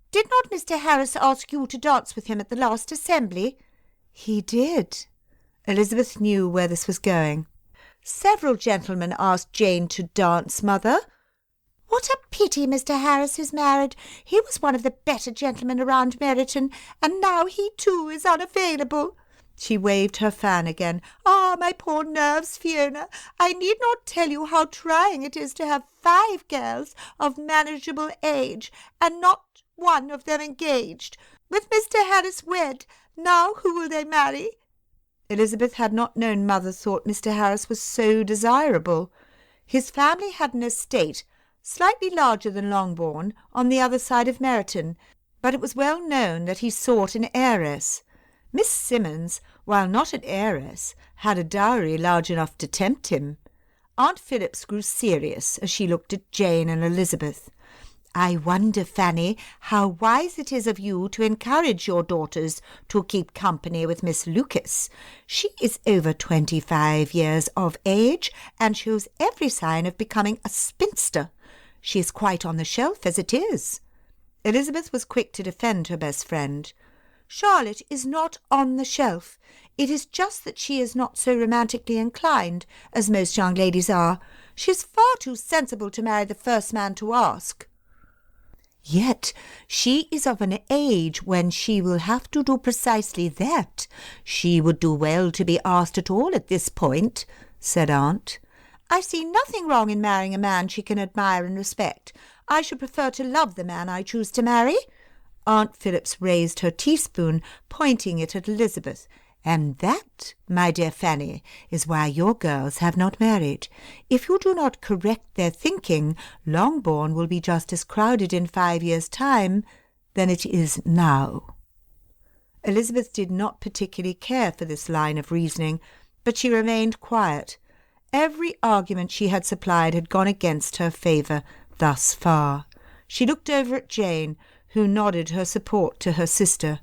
Speaker 2: did not Mr. Harris ask you to dance with him at the last assembly?" "He did." Elizabeth knew where this was going. "Several gentlemen asked Jane to dance, Mother." "What a pity Mr. Harris is married. He was one of the better gentlemen around Meryton, and now he too is unavailable." She waved her fan again. "Ah, my poor nerves, Fiona. I need not tell you how trying it is to have 5 girls of manageable age, and not one of them engaged. With Mr. Harris wed, now who will they marry?" Elizabeth had not known Mother thought Mr. Harris was so desirable. His family had an estate slightly larger than Longbourn on the other side of Meryton, but it was well known that he sought an heiress. Miss Simmons, while not an heiress, had a dowry large enough to tempt him. Aunt Phillips grew serious as she looked at Jane and Elizabeth. "I wonder, Fanny, how wise it is of you to encourage your daughters to keep company with Miss Lucas. She is over 25 years of age and shows every sign of becoming a spinster. She is quite on the shelf as it is." Elizabeth was quick to defend her best friend. "Charlotte is not on the shelf. It is just that she is not so romantically inclined as most young ladies are. She is far too sensible to marry the first man to ask." "Yet she is of an age when she will have to do precisely that. She would do well to be asked at all at this point," said Aunt. "I see nothing wrong in marrying a man she can admire and respect. I should prefer to love the man I choose to marry." Aunt Phillips raised her teaspoon, pointing it at Elizabeth. "And that, my dear Fanny, is why your girls have not married. If you do not correct their thinking, Longbourn will be just as crowded in 5 years' time than it is now." Elizabeth did not particularly care for this line of reasoning, but she remained quiet. Every argument she had supplied had gone against her favour thus far. She looked over at Jane, who nodded her support to her sister.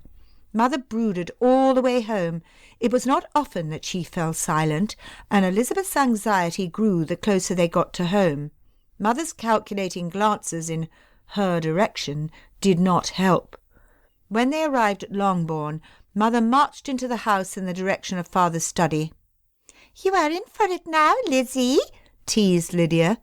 Speaker 2: Mother brooded all the way home. It was not often that she fell silent, and Elizabeth's anxiety grew the closer they got to home. Mother's calculating glances in her direction did not help. When they arrived at Longbourn, Mother marched into the house in the direction of Father's study. "You are in for it now, Lizzie," teased Lydia.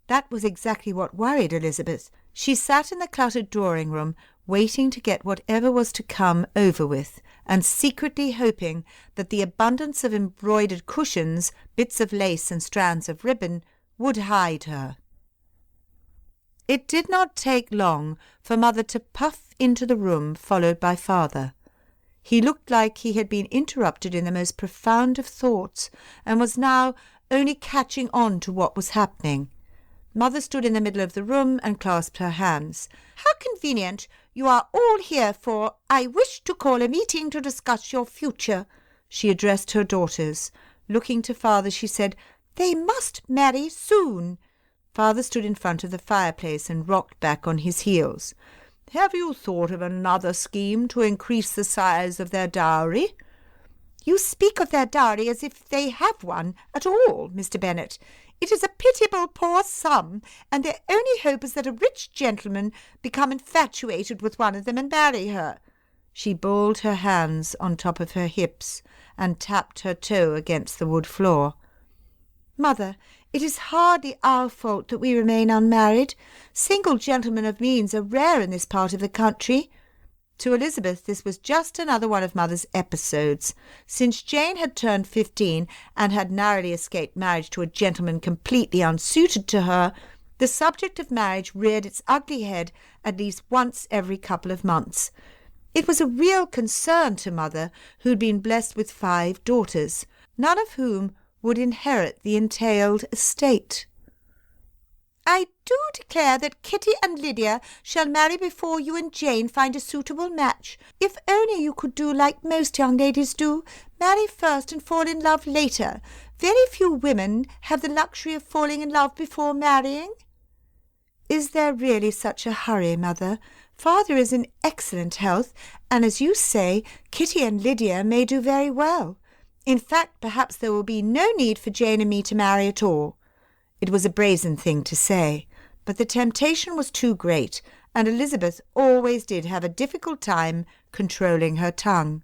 Speaker 2: That was exactly what worried Elizabeth. She sat in the cluttered drawing-room, waiting to get whatever was to come over with, and secretly hoping that the abundance of embroidered cushions, bits of lace and strands of ribbon would hide her. It did not take long for Mother to puff into the room, followed by Father. He looked like he had been interrupted in the most profound of thoughts, and was now only catching on to what was happening. Mother stood in the middle of the room and clasped her hands. "How convenient! You are all here for, I wish to call a meeting to discuss your future." She addressed her daughters. Looking to Father, she said, "They must marry soon." Father stood in front of the fireplace and rocked back on his heels. "Have you thought of another scheme to increase the size of their dowry?" "You speak of their dowry as if they have one at all, Mr. Bennet. It is a pitiable poor sum, and their only hope is that a rich gentleman become infatuated with one of them and marry her." She balled her hands on top of her hips and tapped her toe against the wood floor. "Mother, it is hardly our fault that we remain unmarried. Single gentlemen of means are rare in this part of the country." To Elizabeth this was just another one of Mother's episodes. Since Jane had turned 15 and had narrowly escaped marriage to a gentleman completely unsuited to her, the subject of marriage reared its ugly head at least once every couple of months. It was a real concern to Mother, who'd been blessed with 5 daughters, none of whom would inherit the entailed estate. "I do declare that Kitty and Lydia shall marry before you and Jane find a suitable match. If only you could do like most young ladies do, marry first and fall in love later. Very few women have the luxury of falling in love before marrying." "Is there really such a hurry, Mother? Father is in excellent health, and as you say, Kitty and Lydia may do very well. In fact, perhaps there will be no need for Jane and me to marry at all." It was a brazen thing to say, but the temptation was too great, and Elizabeth always did have a difficult time controlling her tongue.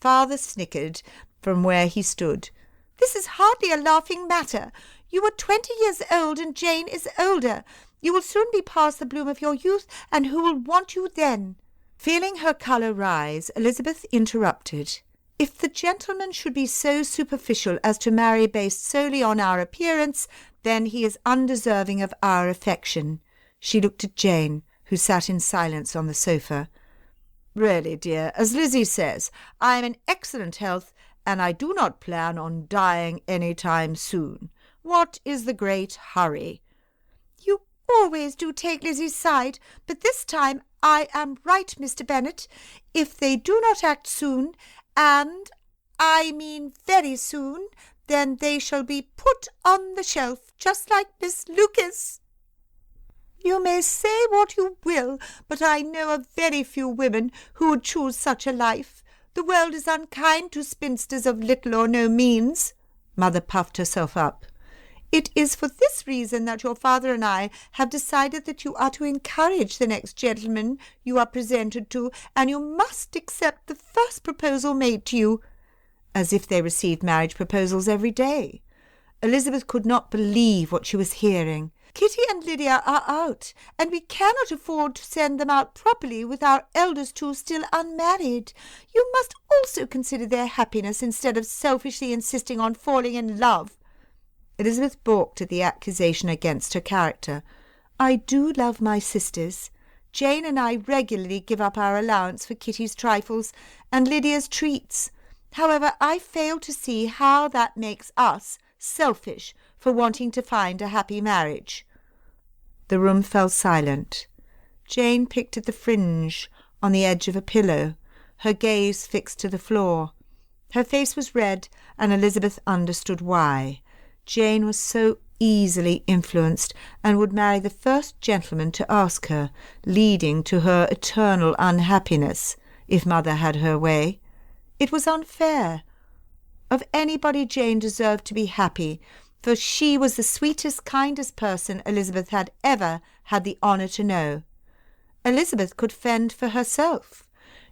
Speaker 2: Father snickered from where he stood. "This is hardly a laughing matter. You are 20 years old, and Jane is older. You will soon be past the bloom of your youth, and who will want you then?" Feeling her colour rise, Elizabeth interrupted. "If the gentleman should be so superficial as to marry based solely on our appearance, then he is undeserving of our affection." She looked at Jane, who sat in silence on the sofa. "Really, dear, as Lizzie says, I am in excellent health, and I do not plan on dying any time soon. What is the great hurry?"
Speaker 3: "You always do take Lizzie's side, but this time I am right, Mr. Bennet. If they do not act soon, and I mean very soon, then they shall be put on the shelf, just like Miss Lucas. You may say what you will, but I know of very few women who would choose such a life. The world is unkind to spinsters of little or no means."
Speaker 2: Mother puffed herself up.
Speaker 3: "It is for this reason that your father and I have decided that you are to encourage the next gentleman you are presented to, and you must accept the first proposal made to you."
Speaker 2: As if they received marriage proposals every day. Elizabeth could not believe what she was hearing.
Speaker 3: "Kitty and Lydia are out, and we cannot afford to send them out properly with our eldest two still unmarried. You must also consider their happiness instead of selfishly insisting on falling in love."
Speaker 2: Elizabeth balked at the accusation against her character.
Speaker 3: "I do love my sisters. Jane and I regularly give up our allowance for Kitty's trifles and Lydia's treats. However, I fail to see how that makes us selfish for wanting to find a happy marriage."
Speaker 2: The room fell silent. Jane picked at the fringe on the edge of a pillow, her gaze fixed to the floor. Her face was red, and Elizabeth understood why. Jane was so easily influenced, and would marry the first gentleman to ask her, leading to her eternal unhappiness, if Mother had her way. It was unfair. Of anybody Jane deserved to be happy, for she was the sweetest, kindest person Elizabeth had ever had the honour to know. Elizabeth could fend for herself.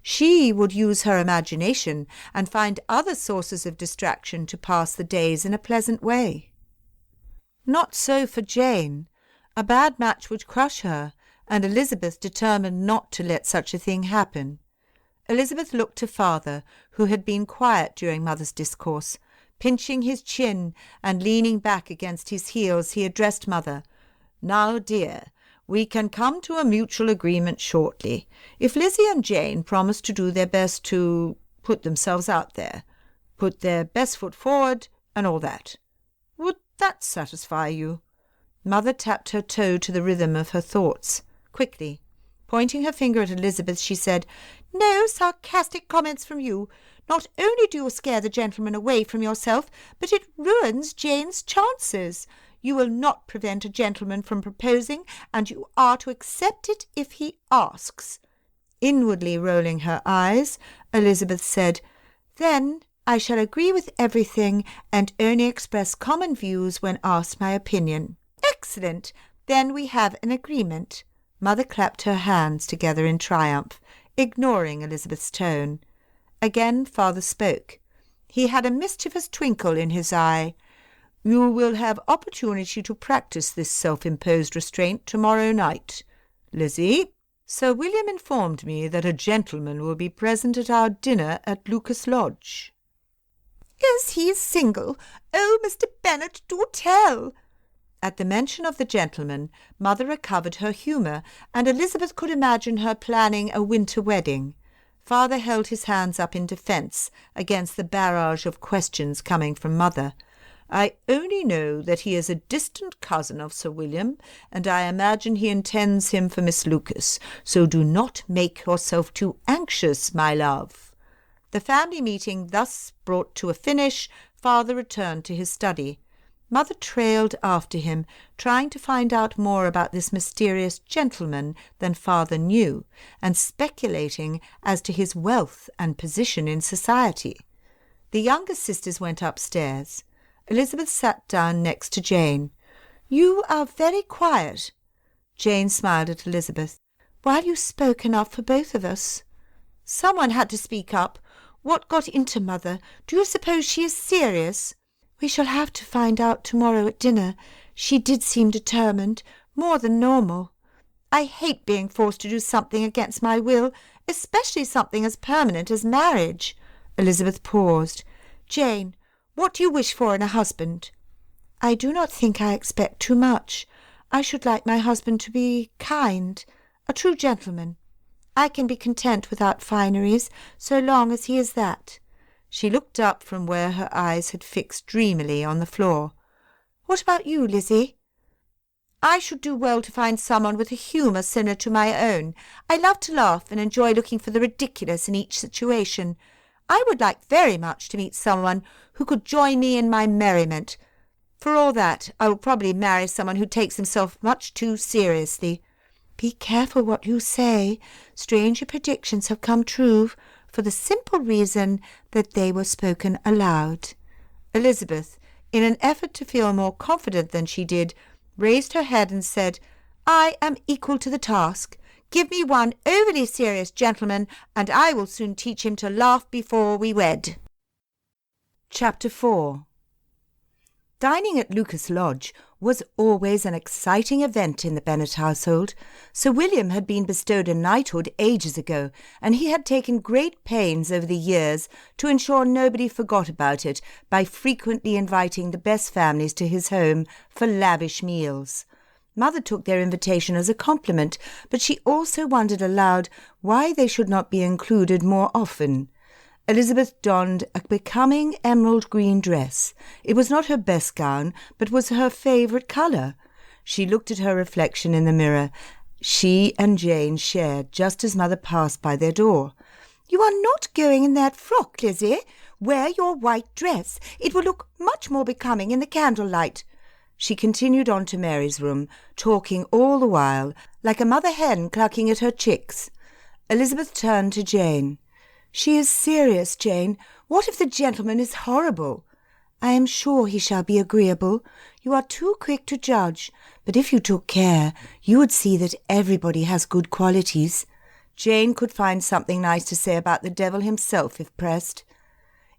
Speaker 2: She would use her imagination and find other sources of distraction to pass the days in a pleasant way. Not so for Jane. A bad match would crush her, and Elizabeth determined not to let such a thing happen. Elizabeth looked to father, who had been quiet during Mother's discourse. Pinching his chin and leaning back against his heels, he addressed Mother. "Now, dear, we can come to a mutual agreement shortly, if Lizzie and Jane promise to do their best to put themselves out there, put their best foot forward, and all that. Would that satisfy you?" Mother tapped her toe to the rhythm of her thoughts. Quickly, pointing her finger at Elizabeth, she said,
Speaker 3: "No sarcastic comments from you. Not only do you scare the gentleman away from yourself, but it ruins Jane's chances. You will not prevent a gentleman from proposing, and you are to accept it if he asks."
Speaker 2: Inwardly rolling her eyes, Elizabeth said, "Then I shall agree with everything and only express common views when asked my opinion."
Speaker 3: "Excellent. Then we have an agreement."
Speaker 2: Mother clapped her hands together in triumph, ignoring Elizabeth's tone. Again father spoke. He had a mischievous twinkle in his eye. "You will have opportunity to practice this self-imposed restraint tomorrow night. Lizzie, Sir William informed me that a gentleman will be present at our dinner at Lucas Lodge."
Speaker 3: "Is he single? Oh, Mr. Bennet, do tell."
Speaker 2: At the mention of the gentleman, Mother recovered her humour, and Elizabeth could imagine her planning a winter wedding. Father held his hands up in defence against the barrage of questions coming from Mother. "I only know that he is a distant cousin of Sir William, and I imagine he intends him for Miss Lucas, so do not make yourself too anxious, my love." The family meeting thus brought to a finish, father returned to his study. Mother trailed after him, trying to find out more about this mysterious gentleman than father knew, and speculating as to his wealth and position in society. The younger sisters went upstairs. Elizabeth sat down next to Jane. "You are very quiet." Jane smiled at Elizabeth.
Speaker 3: "Well, you spoke enough for both of us." "Someone had to speak up. What got into Mother? Do you suppose she is serious?" "We shall have to find out tomorrow at dinner. She did seem determined, more than normal." "I hate being forced to do something against my will, especially something as permanent as marriage." Elizabeth paused. "Jane, what do you wish for in a husband?" "I do not think I expect too much. I should like my husband to be kind, a true gentleman. I can be content without fineries, so long as he is that."
Speaker 2: She looked up from where her eyes had fixed dreamily on the floor.
Speaker 3: "What about you, Lizzie?" "I should do well to find someone with a humour similar to my own. I love to laugh and enjoy looking for the ridiculous in each situation. I would like very much to meet someone who could join me in my merriment. For all that, I will probably marry someone who takes himself much too seriously." "Be careful what you say. Stranger predictions have come true, for the simple reason that they were spoken aloud."
Speaker 2: Elizabeth, in an effort to feel more confident than she did, raised her head and said,
Speaker 3: "I am equal to the task. Give me one overly serious gentleman, and I will soon teach him to laugh before we wed."
Speaker 2: Chapter 4. Dining at Lucas Lodge was always an exciting event in the Bennet household. Sir William had been bestowed a knighthood ages ago, and he had taken great pains over the years to ensure nobody forgot about it by frequently inviting the best families to his home for lavish meals. Mother took their invitation as a compliment, but she also wondered aloud why they should not be included more often. Elizabeth donned a becoming emerald green dress. It was not her best gown, but was her favourite colour. She looked at her reflection in the mirror. She and Jane shared just as Mother passed by their door.
Speaker 3: "You are not going in that frock, Lizzie. Wear your white dress. It will look much more becoming in the candlelight."
Speaker 2: She continued on to Mary's room, talking all the while, like a mother hen clucking at her chicks. Elizabeth turned to Jane. "She is serious, Jane. What if the gentleman is horrible?" "I am sure he shall be agreeable. You are too quick to judge, but if you took care, you would see that everybody has good qualities." Jane could find something nice to say about the devil himself if pressed.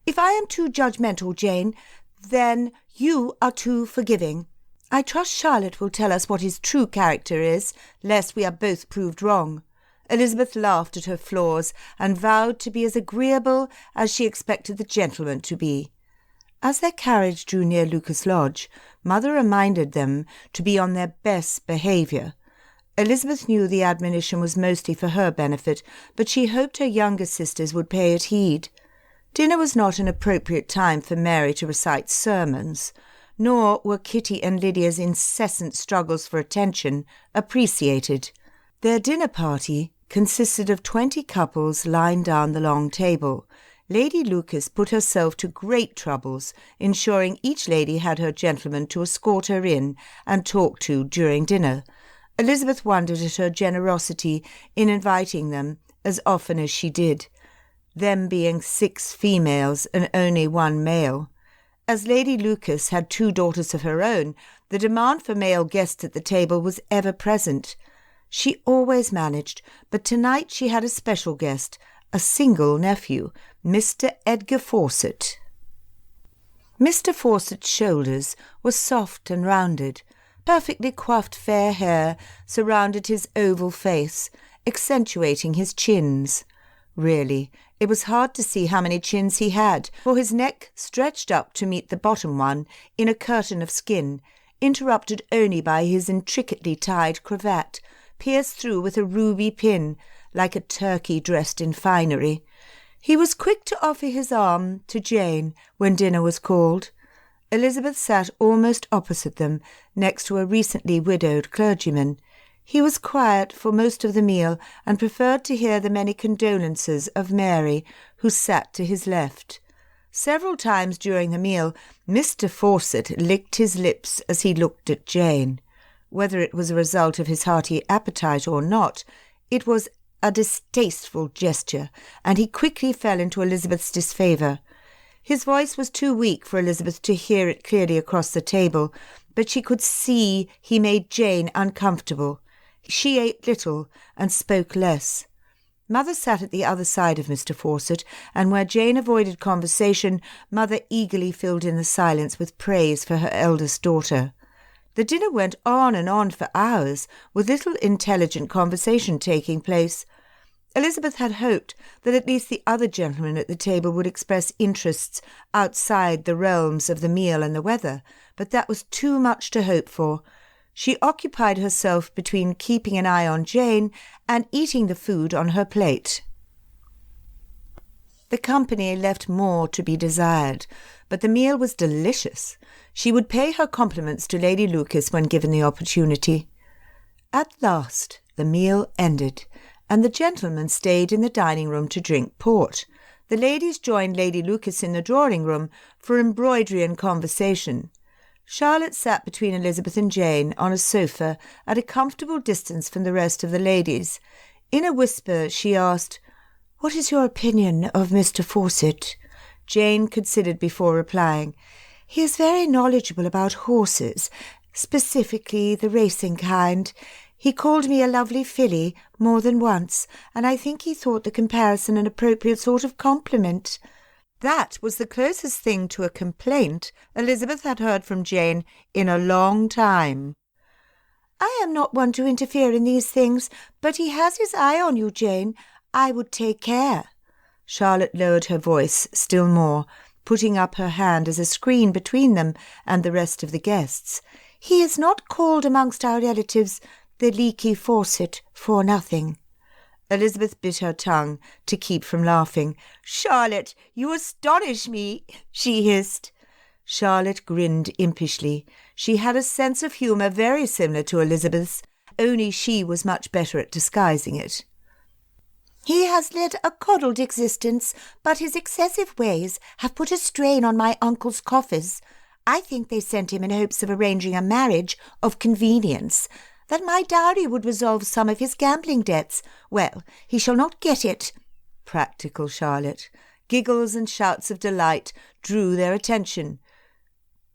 Speaker 3: "If I am too judgmental, Jane, then you are too forgiving.
Speaker 2: I trust Charlotte will tell us what his true character is, lest we are both proved wrong." Elizabeth laughed at her flaws and vowed to be as agreeable as she expected the gentleman to be. As their carriage drew near Lucas Lodge, Mother reminded them to be on their best behaviour. Elizabeth knew the admonition was mostly for her benefit, but she hoped her younger sisters would pay it heed. Dinner was not an appropriate time for Mary to recite sermons, nor were Kitty and Lydia's incessant struggles for attention appreciated. Their dinner party consisted of 20 couples lying down the long table. Lady Lucas put herself to great troubles, ensuring each lady had her gentleman to escort her in and talk to during dinner. Elizabeth wondered at her generosity in inviting them as often as she did, them being 6 females and only 1 male. As Lady Lucas had 2 daughters of her own, the demand for male guests at the table was ever present. She always managed, but tonight she had a special guest, a single nephew, Mr. Edgar Fawcett. Mr. Fawcett's shoulders were soft and rounded. Perfectly coiffed fair hair surrounded his oval face, accentuating his chins. Really, it was hard to see how many chins he had, for his neck stretched up to meet the bottom one in a curtain of skin, interrupted only by his intricately tied cravat, pierced through with a ruby pin, like a turkey dressed in finery. He was quick to offer his arm to Jane when dinner was called. Elizabeth sat almost opposite them, next to a recently widowed clergyman. He was quiet for most of the meal and preferred to hear the many condolences of Mary, who sat to his left. Several times during the meal, Mr. Fawcett licked his lips as he looked at Jane. Whether it was a result of his hearty appetite or not, it was a distasteful gesture, and he quickly fell into Elizabeth's disfavour. His voice was too weak for Elizabeth to hear it clearly across the table, but she could see he made Jane uncomfortable. She ate little and spoke less. Mother sat at the other side of Mr. Fawcett, and where Jane avoided conversation, Mother eagerly filled in the silence with praise for her eldest daughter. The dinner went on and on for hours, with little intelligent conversation taking place. Elizabeth had hoped that at least the other gentlemen at the table would express interests outside the realms of the meal and the weather, but that was too much to hope for. She occupied herself between keeping an eye on Jane and eating the food on her plate. The company left more to be desired, but the meal was delicious. She would pay her compliments to Lady Lucas when given the opportunity. At last the meal ended, and the gentlemen stayed in the dining-room to drink port. The ladies joined Lady Lucas in the drawing-room for embroidery and conversation. Charlotte sat between Elizabeth and Jane on a sofa at a comfortable distance from the rest of the ladies. In a whisper she asked, "What is your opinion of Mr. Fawcett?" Jane considered before replying. "He is very knowledgeable about horses, specifically the racing kind. He called me a lovely filly more than once, and I think he thought the comparison an appropriate sort of compliment." That was the closest thing to a complaint Elizabeth had heard from Jane in a long time. "I am not one to interfere in these things, but he has his eye on you, Jane. I would take care." Charlotte lowered her voice still more, putting up her hand as a screen between them and the rest of the guests. "He is not called amongst our relatives the leaky Fawcett for nothing." Elizabeth bit her tongue to keep from laughing. "Charlotte, you astonish me," she hissed. Charlotte grinned impishly. She had a sense of humour very similar to Elizabeth's, only she was much better at disguising it. "He has led a coddled existence, but his excessive ways have put a strain on my uncle's coffers. I think they sent him in hopes of arranging a marriage of convenience, that my dowry would resolve some of his gambling debts. Well, he shall not get it." Practical Charlotte. Giggles and shouts of delight drew their attention.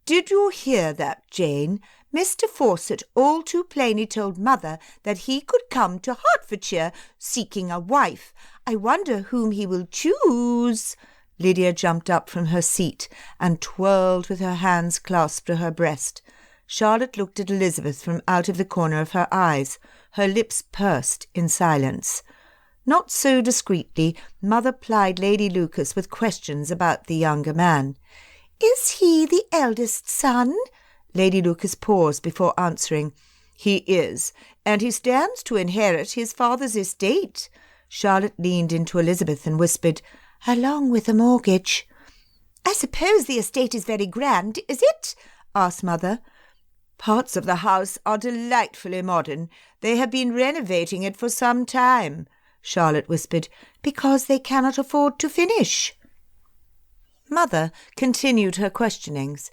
Speaker 2: "Did you hear that, Jane? Mr. Fawcett all too plainly told Mother that he could come to Hertfordshire seeking a wife. I wonder whom he will choose." Lydia jumped up from her seat and twirled with her hands clasped to her breast. Charlotte looked at Elizabeth from out of the corner of her eyes, her lips pursed in silence. Not so discreetly, Mother plied Lady Lucas with questions about the younger man. "Is he the eldest son?" Lady Lucas paused before answering. "He is, and he stands to inherit his father's estate." Charlotte leaned into Elizabeth and whispered, "Along with the mortgage." "I suppose the estate is very grand, is it?" asked Mother. "Parts of the house are delightfully modern. They have been renovating it for some time," Charlotte whispered, "because they cannot afford to finish." Mother continued her questionings.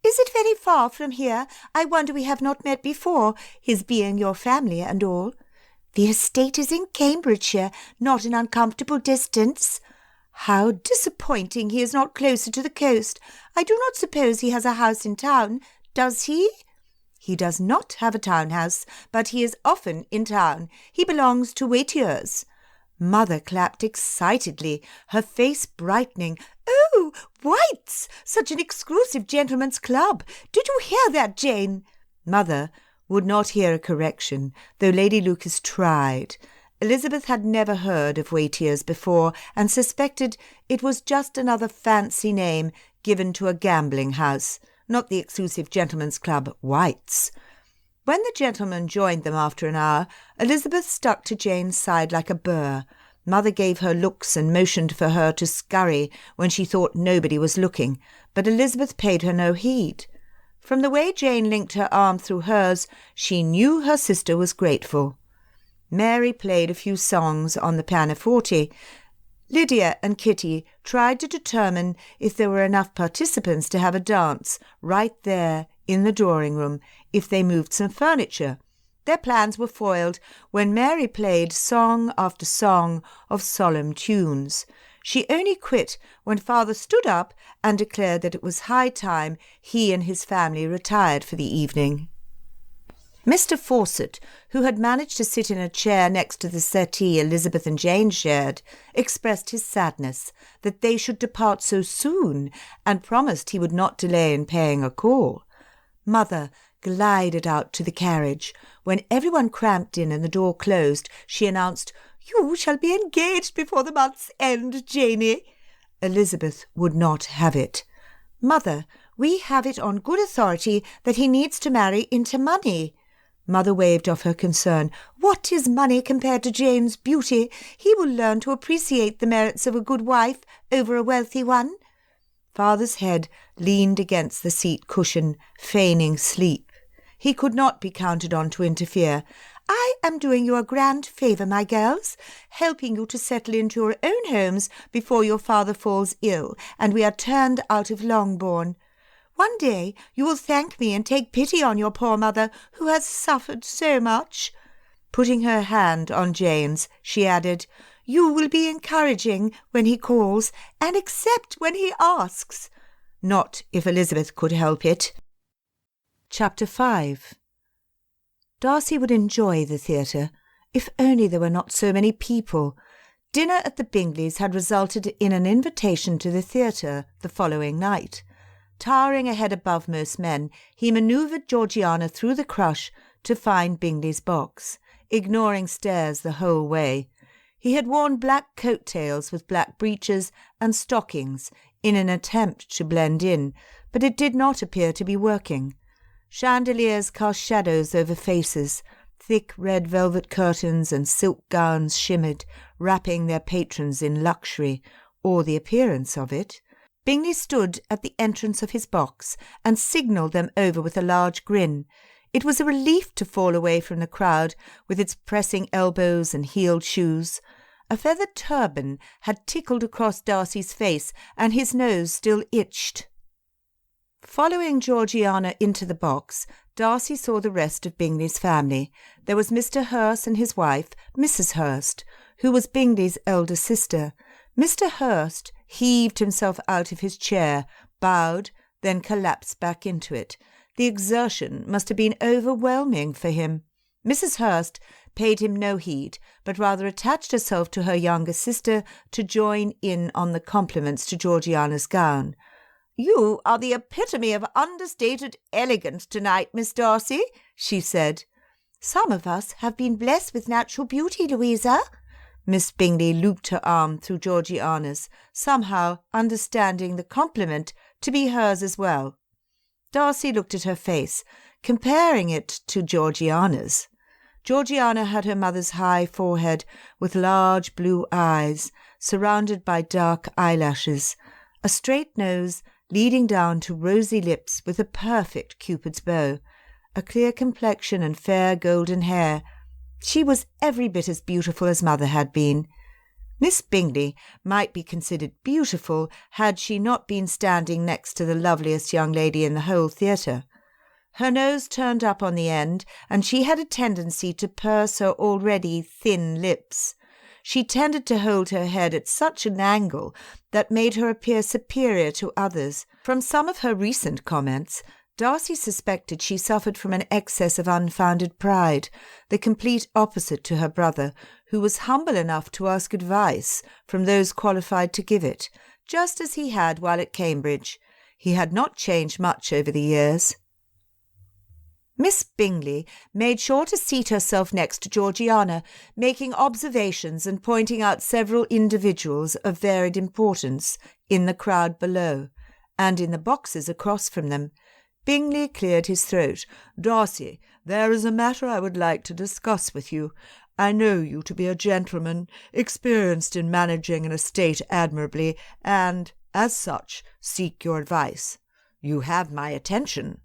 Speaker 2: "Is it very far from here? I wonder we have not met before, his being your family and all." "The estate is in Cambridgeshire, not an uncomfortable distance." "How disappointing he is not closer to the coast. I do not suppose he has a house in town, does he?" "He does not have a townhouse, but he is often in town. He belongs to Waitier's." Mother clapped excitedly, her face brightening. "Oh, White's! Such an exclusive gentleman's club! Did you hear that, Jane?" Mother would not hear a correction, though Lady Lucas tried. Elizabeth had never heard of Waitier's before, and suspected it was just another fancy name given to a gambling house, not the exclusive gentleman's club, White's. When the gentlemen joined them after an hour, Elizabeth stuck to Jane's side like a burr. Mother gave her looks and motioned for her to scurry when she thought nobody was looking, but Elizabeth paid her no heed. From the way Jane linked her arm through hers, she knew her sister was grateful. Mary played a few songs on the pianoforte. Lydia and Kitty tried to determine if there were enough participants to have a dance right there in the drawing-room if they moved some furniture. Their plans were foiled when Mary played song after song of solemn tunes. She only quit when Father stood up and declared that it was high time he and his family retired for the evening. Mr. Fawcett, who had managed to sit in a chair next to the settee Elizabeth and Jane shared, expressed his sadness that they should depart so soon, and promised he would not delay in paying a call. Mother glided out to the carriage. When everyone cramped in and the door closed, she announced, "You shall be engaged before the month's end, Janie." Elizabeth would not have it. "Mother, we have it on good authority that he needs to marry into money."
Speaker 3: Mother waved off her concern. "What is money compared to Jane's beauty? He will learn to appreciate the merits of a good wife over a wealthy one." Father's head leaned against the seat cushion, feigning sleep. He could not be counted on to interfere. "I am doing you a grand favour, my girls, helping you to settle into your own homes before your father falls ill and we are turned out of Longbourn. One day you will thank me and take pity on your poor mother, who has suffered so much." Putting her hand on Jane's, she added, "You will be encouraging when he calls, and accept when he asks." Not if Elizabeth could help it. Chapter 5. Darcy would enjoy the theatre, if only there were not so many people. Dinner at the Bingleys had resulted in an invitation to the theatre the following night. Towering a head above most men, he manoeuvred Georgiana through the crush to find Bingley's box, ignoring stares the whole way. He had worn black coat-tails with black breeches and stockings in an attempt to blend in, but it did not appear to be working. Chandeliers cast shadows over faces. Thick red velvet curtains and silk gowns shimmered, wrapping their patrons in luxury, or the appearance of it. Bingley stood at the entrance of his box and signalled them over with a large grin. It was a relief to fall away from the crowd with its pressing elbows and heeled shoes. A feathered turban had tickled across Darcy's face, and his nose still itched. Following Georgiana into the box, Darcy saw the rest of Bingley's family. There was Mr. Hurst and his wife, Mrs. Hurst, who was Bingley's elder sister. Mr. Hurst heaved himself out of his chair, bowed, then collapsed back into it. The exertion must have been overwhelming for him. Mrs. Hurst paid him no heed, but rather attached herself to her younger sister to join in on the compliments to Georgiana's gown. "You are the epitome of understated elegance tonight, Miss Darcy," she said. "Some of us have been blessed with natural beauty, Louisa." Miss Bingley looped her arm through Georgiana's, somehow understanding the compliment to be hers as well. Darcy looked at her face, comparing it to Georgiana's. Georgiana had her mother's high forehead with large blue eyes, surrounded by dark eyelashes, a straight nose leading down to rosy lips with a perfect Cupid's bow, a clear complexion and fair golden hair. She was every bit as beautiful as mother had been. Miss Bingley might be considered beautiful had she not been standing next to the loveliest young lady in the whole theatre. Her nose turned up on the end, and she had a tendency to purse her already thin lips. She tended to hold her head at such an angle that made her appear superior to others. From some of her recent comments, Darcy suspected she suffered from an excess of unfounded pride, the complete opposite to her brother, who was humble enough to ask advice from those qualified to give it, just as he had while at Cambridge. He had not changed much over the years. Miss Bingley made sure to seat herself next to Georgiana, making observations and pointing out several individuals of varied importance in the crowd below, and in the boxes across from them. Bingley cleared his throat. "Darcy, there is a matter I would like to discuss with you. I know you to be a gentleman, experienced in managing an estate admirably, and, as such, seek your advice. You have my attention.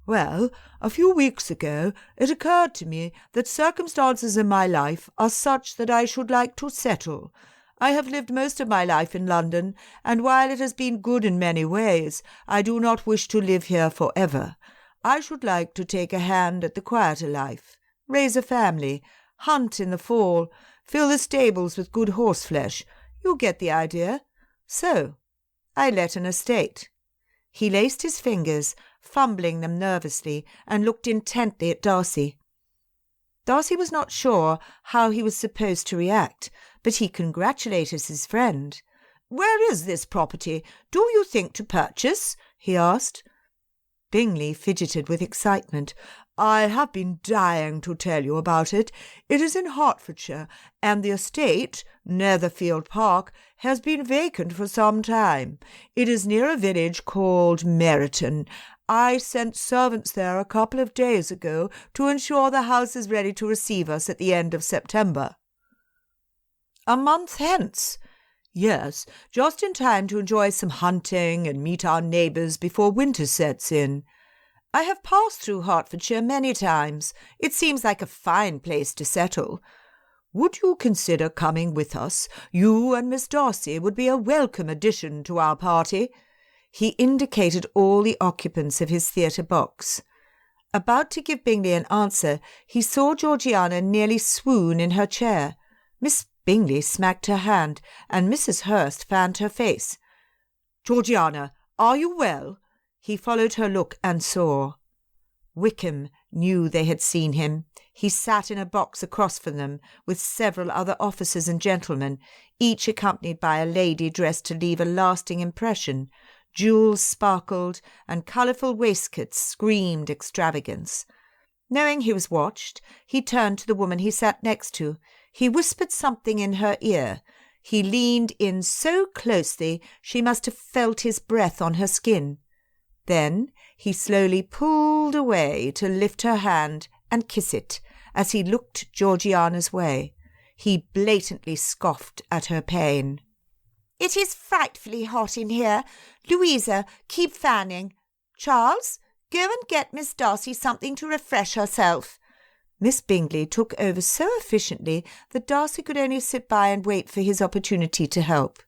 Speaker 3: Well, a few weeks ago it occurred to me that circumstances in my life are such that I should like to settle. I have lived most of my life in London, and while it has been good in many ways, I do not wish to live here for ever. I should like to take a hand at the quieter life, raise a family, hunt in the fall, fill the stables with good horseflesh. You get the idea. So, I let an estate." He laced his fingers, fumbling them nervously, and looked intently at Darcy. Darcy was not sure how he was supposed to react, but he congratulated his friend. "Where is this property? Do you think to purchase?" he asked. Bingley fidgeted with excitement. "I have been dying to tell you about it. It is in Hertfordshire, and the estate, Netherfield Park, has been vacant for some time. It is near a village called Meryton.
Speaker 2: I sent servants there a couple of days ago to ensure the house is ready to receive us at the end of September." "A month hence?" "Yes, just in time to enjoy some hunting and meet our neighbours before winter sets in. I have passed through Hertfordshire many times. It seems like a fine place to settle. Would you consider coming with us? You and Miss Darcy would be a welcome addition to our party." He indicated all the occupants of his theatre box. About to give Bingley an answer, he saw Georgiana nearly swoon in her chair. Miss Bingley smacked her hand, and Mrs. Hurst fanned her face. "Georgiana, are you well?" He followed her look and saw. Wickham knew they had seen him. He sat in a box across from them, with several other officers and gentlemen, each accompanied by a lady dressed to leave a lasting impression. Jewels sparkled, and colourful waistcoats screamed extravagance. Knowing he was watched, he turned to the woman he sat next to. He whispered something in her ear. He leaned in so closely she must have felt his breath on her skin. Then he slowly pulled away to lift her hand and kiss it as he looked Georgiana's way. He blatantly scoffed at her pain.
Speaker 3: "It is frightfully hot in here. Louisa, keep fanning. Charles, go and get Miss Darcy something to refresh herself."
Speaker 2: Miss Bingley took over so efficiently that Darcy could only sit by and wait for his opportunity to help.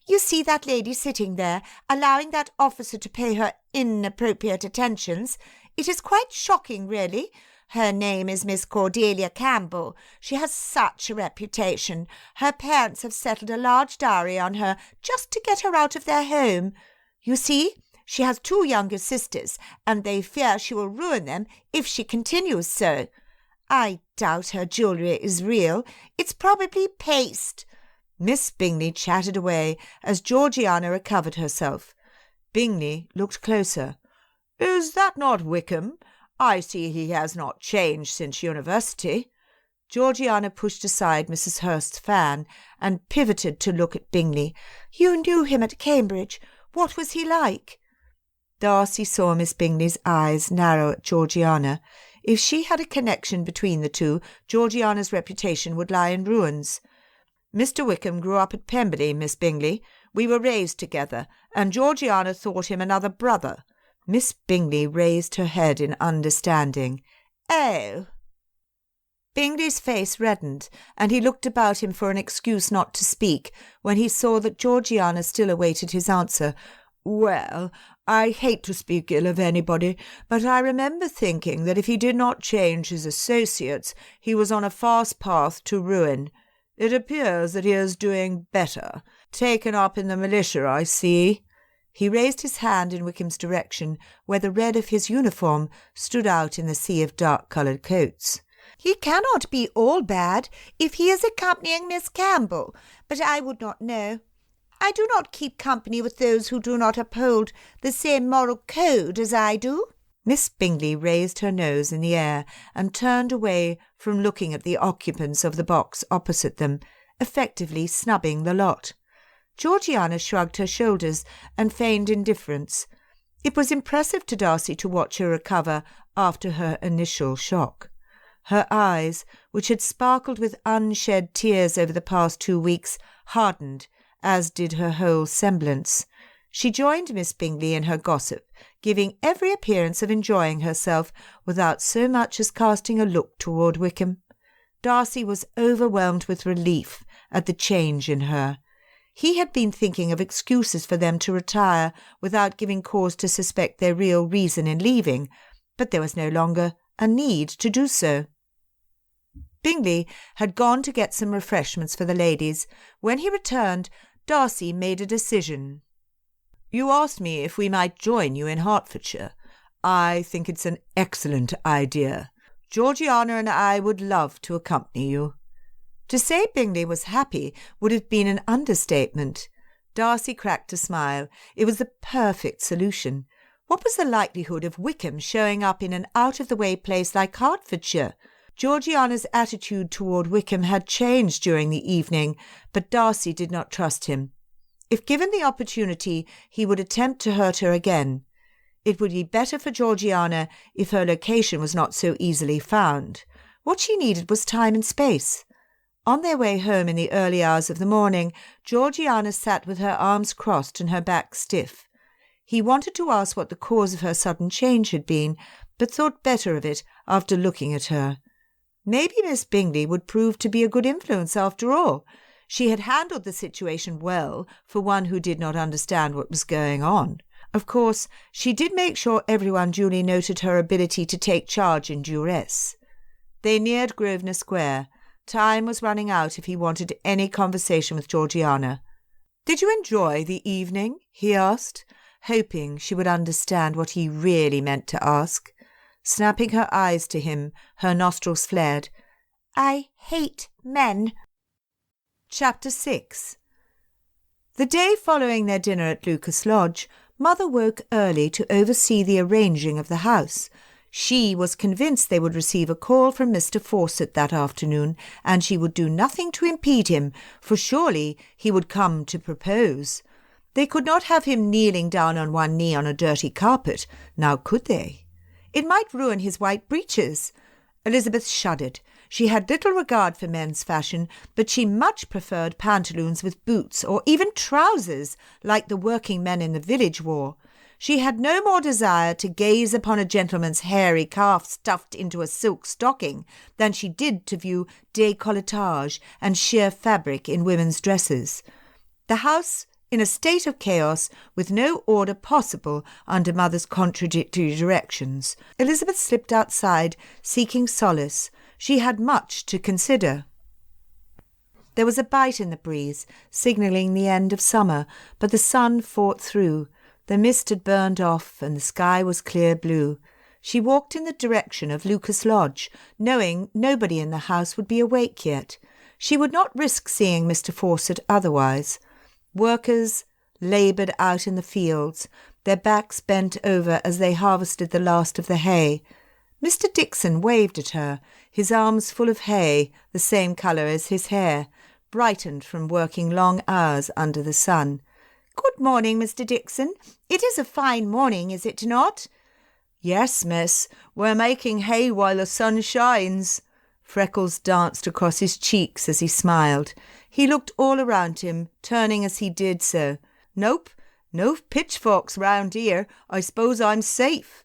Speaker 3: "You see that lady sitting there, allowing that officer to pay her inappropriate attentions? It is quite shocking, really. Her name is Miss Cordelia Campbell. She has such a reputation. Her parents have settled a large dowry on her just to get her out of their home. You see, she has 2 younger sisters, and they fear she will ruin them if she continues so. I doubt her jewellery is real. It's probably paste."
Speaker 2: Miss Bingley chatted away as Georgiana recovered herself. Bingley looked closer. "Is that not Wickham? I see he has not changed since university." Georgiana pushed aside Mrs. Hurst's fan and pivoted to look at Bingley.
Speaker 3: "You knew him at Cambridge. What was he like?"
Speaker 2: Darcy saw Miss Bingley's eyes narrow at Georgiana. If she had a connection between the two, Georgiana's reputation would lie in ruins. "Mr. Wickham grew up at Pemberley, Miss Bingley. We were raised together, and Georgiana thought him another brother." Miss Bingley raised her head in understanding.
Speaker 3: "Oh."
Speaker 2: Bingley's face reddened, and he looked about him for an excuse not to speak when he saw that Georgiana still awaited his answer. "Well, I hate to speak ill of anybody, but I remember thinking that if he did not change his associates, he was on a fast path to ruin. It appears that he is doing better. Taken up in the militia, I see." He raised his hand in Wickham's direction, where the red of his uniform stood out in the sea of dark-coloured coats.
Speaker 3: "He cannot be all bad if he is accompanying Miss Campbell, but I would not know. I do not keep company with those who do not uphold the same moral code as I do."
Speaker 2: Miss Bingley raised her nose in the air and turned away from looking at the occupants of the box opposite them, effectively snubbing the lot. Georgiana shrugged her shoulders and feigned indifference. It was impressive to Darcy to watch her recover after her initial shock. Her eyes, which had sparkled with unshed tears over the past 2 weeks, hardened, as did her whole semblance. She joined Miss Bingley in her gossip, giving every appearance of enjoying herself without so much as casting a look toward Wickham. Darcy was overwhelmed with relief at the change in her. He had been thinking of excuses for them to retire without giving cause to suspect their real reason in leaving, but there was no longer a need to do so. Bingley had gone to get some refreshments for the ladies. When he returned, Darcy made a decision. "You asked me if we might join you in Hertfordshire. I think it's an excellent idea. Georgiana and I would love to accompany you." To say Bingley was happy would have been an understatement. Darcy cracked a smile. It was the perfect solution. What was the likelihood of Wickham showing up in an out-of-the-way place like Hertfordshire? Georgiana's attitude toward Wickham had changed during the evening, but Darcy did not trust him. If given the opportunity, he would attempt to hurt her again. It would be better for Georgiana if her location was not so easily found. What she needed was time and space. On their way home in the early hours of the morning, Georgiana sat with her arms crossed and her back stiff. He wanted to ask what the cause of her sudden change had been, but thought better of it after looking at her. Maybe Miss Bingley would prove to be a good influence after all. She had handled the situation well for one who did not understand what was going on. Of course, she did make sure everyone duly noted her ability to take charge in duress. They neared Grosvenor Square. Time was running out if he wanted any conversation with Georgiana. "Did you enjoy the evening?" he asked, hoping she would understand what he really meant to ask. Snapping her eyes to him, her nostrils flared.
Speaker 3: "I hate men."
Speaker 2: Chapter 6. The day following their dinner at Lucas Lodge, Mother woke early to oversee the arranging of the house. She was convinced they would receive a call from Mr. Fawcett that afternoon, and she would do nothing to impede him, for surely he would come to propose. They could not have him kneeling down on one knee on a dirty carpet, now could they? It might ruin his white breeches. Elizabeth shuddered. She had little regard for men's fashion, but she much preferred pantaloons with boots, or even trousers, like the working men in the village wore. She had no more desire to gaze upon a gentleman's hairy calf stuffed into a silk stocking than she did to view décolletage and sheer fabric in women's dresses. The house, in a state of chaos, with no order possible under Mother's contradictory directions, Elizabeth slipped outside, seeking solace. She had much to consider. There was a bite in the breeze, signalling the end of summer, but the sun fought through. The mist had burned off, and the sky was clear blue. She walked in the direction of Lucas Lodge, knowing nobody in the house would be awake yet. She would not risk seeing Mr. Fawcett otherwise. Workers laboured out in the fields, their backs bent over as they harvested the last of the hay. Mr. Dixon waved at her, his arms full of hay, the same colour as his hair, brightened from working long hours under the sun.
Speaker 3: "Good morning, Mr. Dixon. It is a fine morning, is it not?"
Speaker 2: "Yes, miss. We're making hay while the sun shines." Freckles danced across his cheeks as he smiled. He looked all around him, turning as he did so. "Nope, no pitchforks round here. I suppose I'm safe."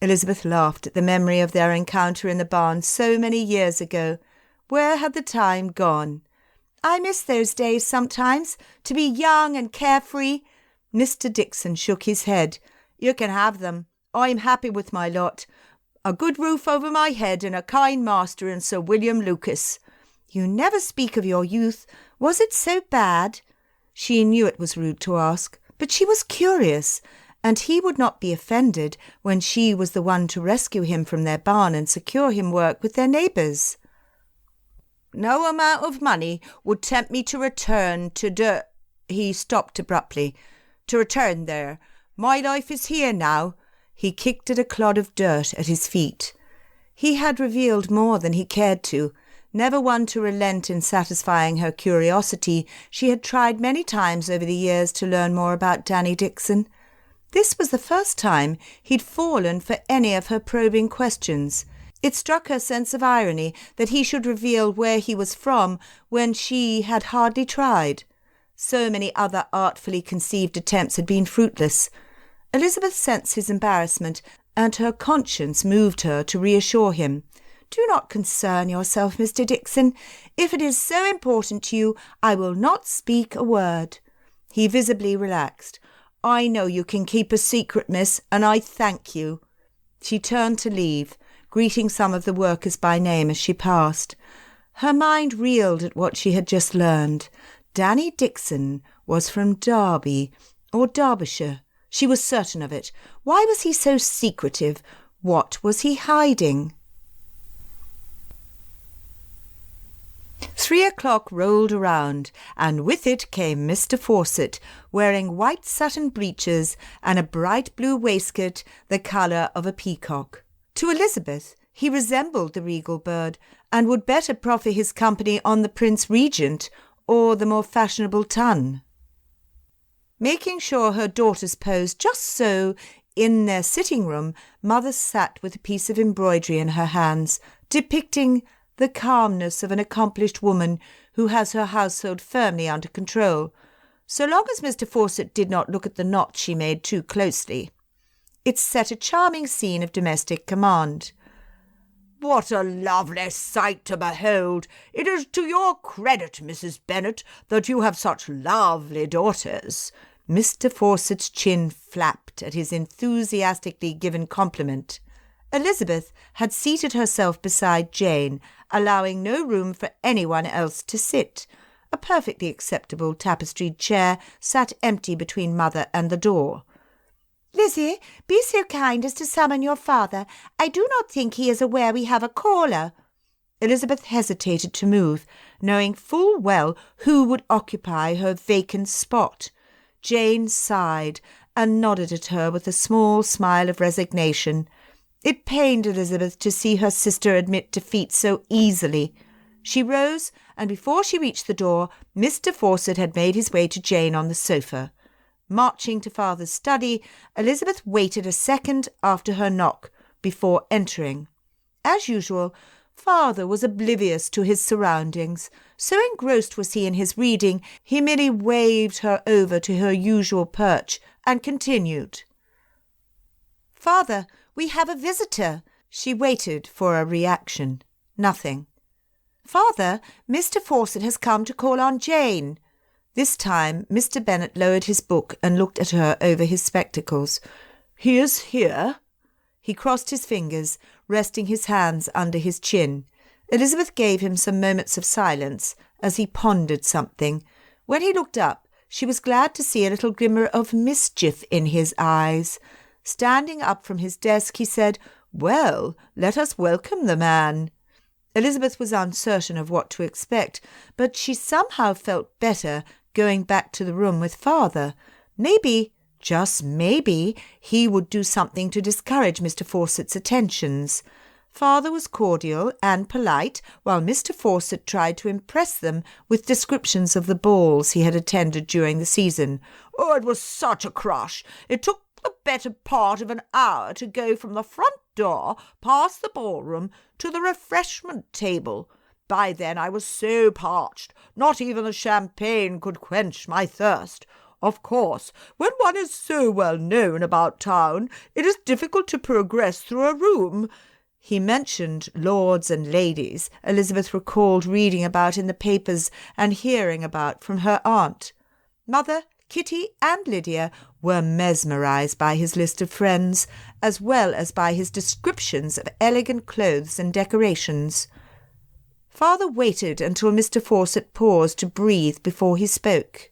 Speaker 2: Elizabeth laughed at the memory of their encounter in the barn so many years ago. Where had the time gone?
Speaker 3: "I miss those days sometimes, to be young and carefree."
Speaker 2: Mr. Dixon shook his head. "You can have them. I'm happy with my lot. A good roof over my head and a kind master in Sir William Lucas."
Speaker 3: "You never speak of your youth. Was it so bad?"
Speaker 2: She knew it was rude to ask, but she was curious, and he would not be offended when she was the one to rescue him from their barn and secure him work with their neighbours. "No amount of money would tempt me to return to He stopped abruptly. "To return there. My life is here now." He kicked at a clod of dirt at his feet. He had revealed more than he cared to. Never one to relent in satisfying her curiosity, she had tried many times over the years to learn more about Danny Dixon. This was the first time he'd fallen for any of her probing questions. It struck her sense of irony that he should reveal where he was from when she had hardly tried. So many other artfully conceived attempts had been fruitless. Elizabeth sensed his embarrassment, and her conscience moved her to reassure him. "Do not concern yourself, Mr. Dixon. If it is so important to you, I will not speak a word." He visibly relaxed. "I know you can keep a secret, miss, and I thank you." She turned to leave, greeting some of the workers by name as she passed. Her mind reeled at what she had just learned. Danny Dixon was from Derby, or Derbyshire. She was certain of it. Why was he so secretive? What was he hiding? 3 o'clock rolled around, and with it came Mr. Fawcett, wearing white satin breeches and a bright blue waistcoat the colour of a peacock. To Elizabeth, he resembled the regal bird, and would better proffer his company on the Prince Regent or the more fashionable Tun. Making sure her daughters posed just so in their sitting-room, Mother sat with a piece of embroidery in her hands, depicting the calmness of an accomplished woman who has her household firmly under control, so long as Mr. Fawcett did not look at the knot she made too closely. It set a charming scene of domestic command. "What a lovely sight to behold! It is to your credit, Mrs. Bennet, that you have such lovely daughters." Mr. Fawcett's chin flapped at his enthusiastically given compliment. Elizabeth had seated herself beside Jane, allowing no room for anyone else to sit. A perfectly acceptable tapestried chair sat empty between Mother and the door.
Speaker 3: "Lizzie, be so kind as to summon your father. I do not think he is aware we have a caller."
Speaker 2: Elizabeth hesitated to move, knowing full well who would occupy her vacant spot. Jane sighed and nodded at her with a small smile of resignation. It pained Elizabeth to see her sister admit defeat so easily. She rose, and before she reached the door, Mr. Fawcett had made his way to Jane on the sofa. Marching to Father's study, Elizabeth waited a second after her knock before entering. As usual, Father was oblivious to his surroundings. So engrossed was he in his reading, he merely waved her over to her usual perch and continued. "Father, we have a visitor." She waited for a reaction. Nothing. "Father, Mr. Fawcett has come to call on Jane." This time Mr. Bennet lowered his book and looked at her over his spectacles. "He is here?" He crossed his fingers, resting his hands under his chin. Elizabeth gave him some moments of silence as he pondered something. When he looked up, she was glad to see a little glimmer of mischief in his eyes. Standing up from his desk, he said, "Well, let us welcome the man." Elizabeth was uncertain of what to expect, but she somehow felt better going back to the room with Father. Maybe, just maybe, he would do something to discourage Mr. Fawcett's attentions. Father was cordial and polite, while Mr. Fawcett tried to impress them with descriptions of the balls he had attended during the season. "Oh, it was such a crush! It took the better part of an hour to go from the front door, past the ballroom, to the refreshment table. By then I was so parched, not even the champagne could quench my thirst. Of course, when one is so well known about town, it is difficult to progress through a room." He mentioned lords and ladies Elizabeth recalled reading about in the papers and hearing about from her aunt. Mother, Kitty and Lydia were mesmerised by his list of friends, as well as by his descriptions of elegant clothes and decorations. Father waited until Mr. Fawcett paused to breathe before he spoke.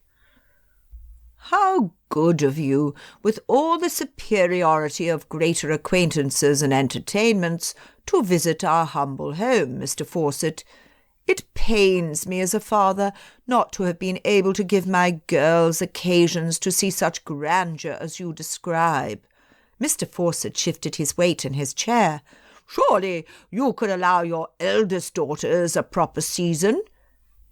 Speaker 2: "How good of you, with all the superiority of greater acquaintances and entertainments, to visit our humble home, Mr. Fawcett. It pains me as a father not to have been able to give my girls occasions to see such grandeur as you describe." Mr. Fawcett shifted his weight in his chair. "Surely you could allow your eldest daughters a proper season?"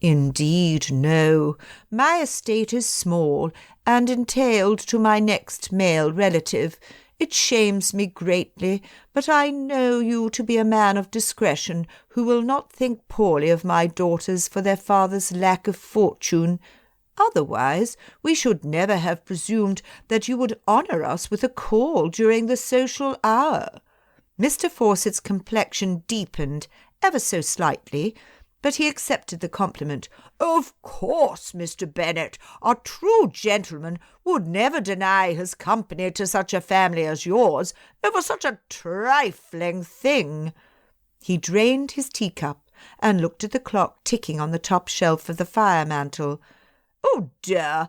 Speaker 2: "Indeed, no. My estate is small and entailed to my next male relative. It shames me greatly, but I know you to be a man of discretion who will not think poorly of my daughters for their father's lack of fortune. Otherwise, we should never have presumed that you would honour us with a call during the social hour." Mr. Fawcett's complexion deepened ever so slightly, but he accepted the compliment. "Of course, Mr. Bennet, a true gentleman would never deny his company to such a family as yours over such a trifling thing." He drained his teacup and looked at the clock ticking on the top shelf of the fire-mantel. Oh dear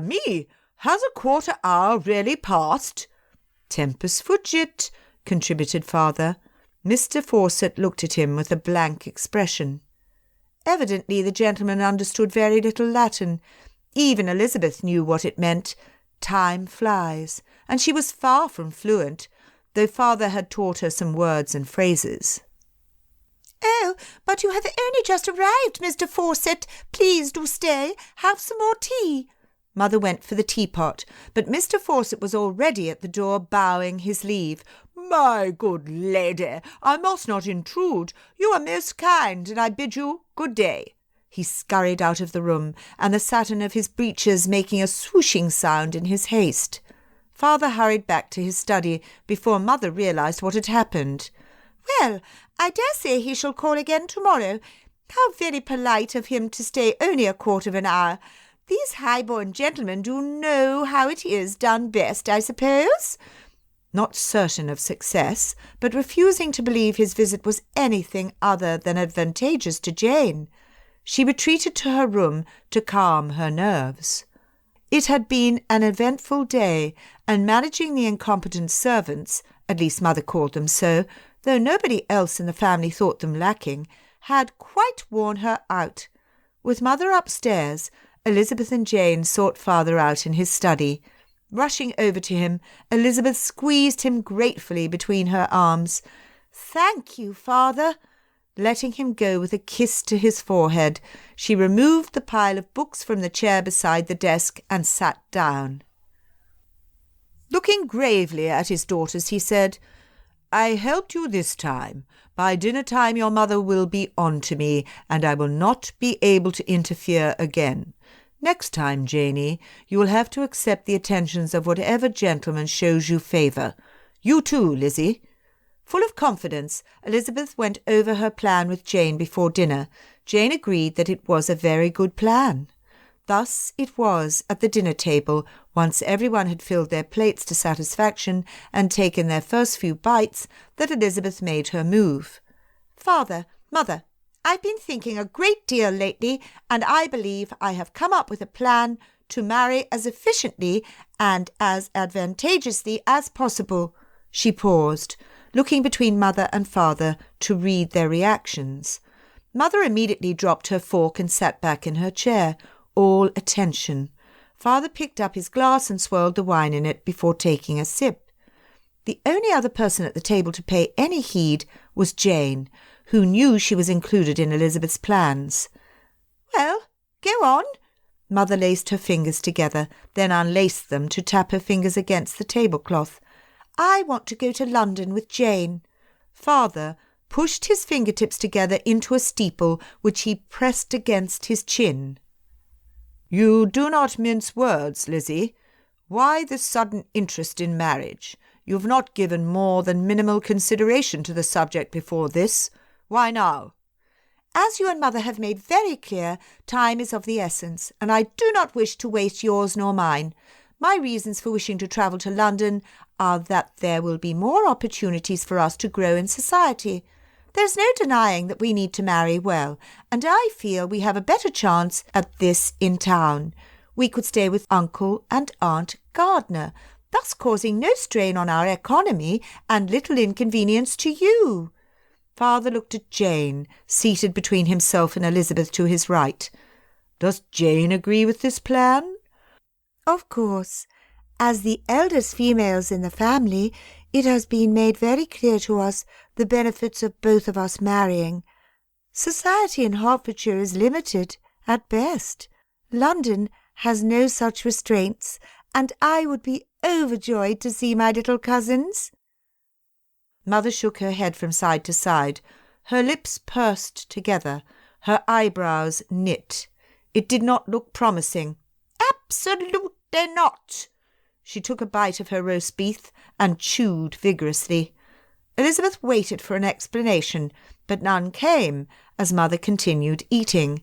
Speaker 2: me, has a quarter hour really passed?" "Tempus fugit," contributed Father. Mr. Fawcett looked at him with a blank expression. Evidently the gentleman understood very little Latin. Even Elizabeth knew what it meant. Time flies, and she was far from fluent, though Father had taught her some words and phrases.
Speaker 3: "Oh, but you have only just arrived, Mr. Fawcett. Please do stay. Have some more tea."
Speaker 2: Mother went for the teapot, but Mr. Fawcett was already at the door bowing his leave. "My good lady, I must not intrude. You are most kind, and I bid you good day." He scurried out of the room, and the satin of his breeches making a swooshing sound in his haste. Father hurried back to his study before Mother realised what had happened.
Speaker 3: "Well, I dare say he shall call again tomorrow. How very polite of him to stay only a quarter of an hour. These high-born gentlemen do know how it is done best, I suppose?"
Speaker 2: Not certain of success, but refusing to believe his visit was anything other than advantageous to Jane. She retreated to her room to calm her nerves. It had been an eventful day, and managing the incompetent servants, at least Mother called them so, though nobody else in the family thought them lacking, had quite worn her out. With Mother upstairs, Elizabeth and Jane sought Father out in his study. Rushing over to him, Elizabeth squeezed him gratefully between her arms.
Speaker 3: "Thank you, Father."
Speaker 2: Letting him go with a kiss to his forehead, she removed the pile of books from the chair beside the desk and sat down. Looking gravely at his daughters, he said, "I helped you this time. By dinner time your mother will be on to me, and I will not be able to interfere again. Next time, Janey, you will have to accept the attentions of whatever gentleman shows you favour. You too, Lizzie." Full of confidence, Elizabeth went over her plan with Jane before dinner. Jane agreed that it was a very good plan. Thus it was at the dinner table, once everyone had filled their plates to satisfaction and taken their first few bites, that Elizabeth made her move.
Speaker 3: "Father, Mother, I've been thinking a great deal lately, and I believe I have come up with a plan to marry as efficiently and as advantageously as possible."
Speaker 2: She paused, looking between Mother and Father to read their reactions. Mother immediately dropped her fork and sat back in her chair, all attention. Father picked up his glass and swirled the wine in it before taking a sip. The only other person at the table to pay any heed was Jane, who knew she was included in Elizabeth's plans.
Speaker 3: "Well, go on."
Speaker 2: Mother laced her fingers together, then unlaced them to tap her fingers against the tablecloth.
Speaker 3: "I want to go to London with Jane."
Speaker 2: Father pushed his fingertips together into a steeple which he pressed against his chin. "You do not mince words, Lizzie. Why this sudden interest in marriage? You have not given more than minimal consideration to the subject before this. Why now?"
Speaker 3: "As you and Mother have made very clear, time is of the essence, and I do not wish to waste yours nor mine. My reasons for wishing to travel to London are that there will be more opportunities for us to grow in society. There's no denying that we need to marry well, and I feel we have a better chance at this in town. We could stay with Uncle and Aunt Gardner, thus causing no strain on our economy and little inconvenience to you."
Speaker 2: Father looked at Jane, seated between himself and Elizabeth to his right. "Does Jane agree with this plan?"
Speaker 3: "Of course. As the eldest females in the family, it has been made very clear to us the benefits of both of us marrying. Society in Hertfordshire is limited, at best. London has no such restraints, and I would be overjoyed to see my little cousins."
Speaker 2: Mother shook her head from side to side, her lips pursed together, her eyebrows knit. It did not look promising.
Speaker 3: "Absolutely not."
Speaker 2: She took a bite of her roast beef and chewed vigorously. Elizabeth waited for an explanation, but none came, as Mother continued eating.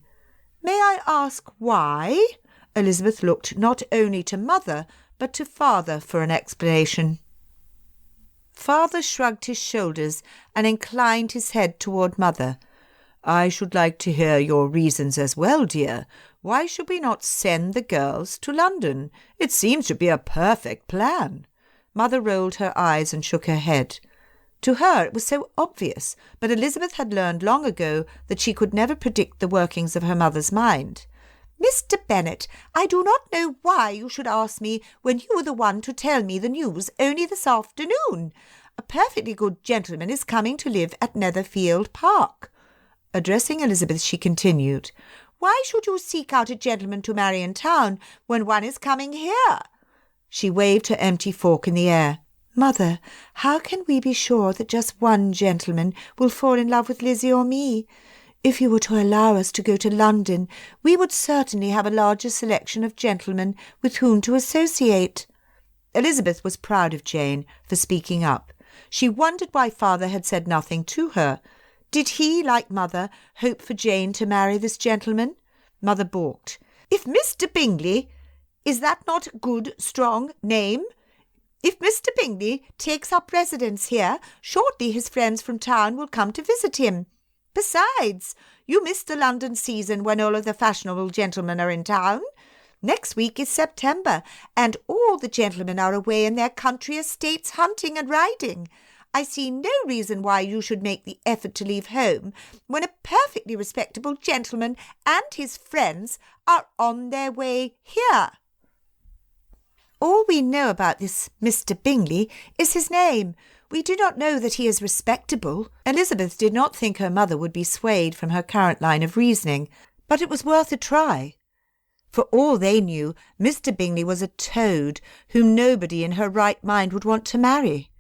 Speaker 2: "May I ask why?" Elizabeth looked not only to Mother, but to Father for an explanation. Father shrugged his shoulders and inclined his head toward Mother. "I should like to hear your reasons as well, dear. Why should we not send the girls to London? It seems to be a perfect plan." Mother rolled her eyes and shook her head. To her it was so obvious, but Elizabeth had learned long ago that she could never predict the workings of her mother's mind.
Speaker 3: "Mr. Bennet, I do not know why you should ask me when you were the one to tell me the news only this afternoon. A perfectly good gentleman is coming to live at Netherfield Park." Addressing Elizabeth, she continued, Why should you seek out a gentleman to marry in town when one is coming here?"
Speaker 2: She waved her empty fork in the air.
Speaker 3: "Mother, how can we be sure that just one gentleman will fall in love with Lizzie or me? If you were to allow us to go to London, we would certainly have a larger selection of gentlemen with whom to associate."
Speaker 2: Elizabeth was proud of Jane for speaking up. She wondered why father had said nothing to her. Did he, like mother, hope for Jane to marry this gentleman? Mother balked.
Speaker 3: "If Mr. Bingley, is that not a good, strong name? If Mr. Bingley takes up residence here, shortly his friends from town will come to visit him. Besides, you miss the London season when all of the fashionable gentlemen are in town. Next week is September, and all the gentlemen are away in their country estates hunting and riding. I see no reason why you should make the effort to leave home when a perfectly respectable gentleman and his friends are on their way here."
Speaker 2: "All we know about this Mr. Bingley is his name. We do not know that he is respectable." Elizabeth did not think her mother would be swayed from her current line of reasoning, but it was worth a try. For all they knew, Mr. Bingley was a toad whom nobody in her right mind would want to marry.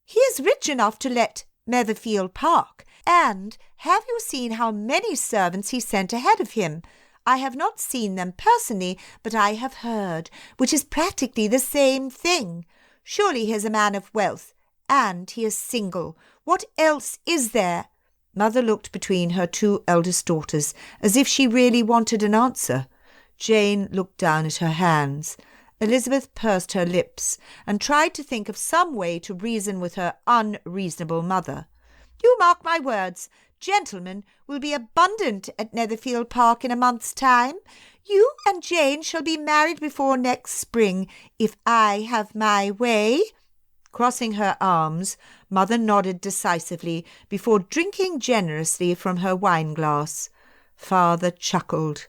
Speaker 3: "He is rich enough to let Netherfield Park, and have you seen how many servants he sent ahead of him? I have not seen them personally, but I have heard, which is practically the same thing. Surely he is a man of wealth, and he is single. What else is there?"
Speaker 2: Mother looked between her two eldest daughters as if she really wanted an answer. Jane looked down at her hands. Elizabeth pursed her lips and tried to think of some way to reason with her unreasonable mother.
Speaker 3: "You mark my words. Gentlemen will be abundant at Netherfield Park in a month's time. You and Jane shall be married before next spring, if I have my way."
Speaker 2: Crossing her arms, Mother nodded decisively before drinking generously from her wine-glass. Father chuckled.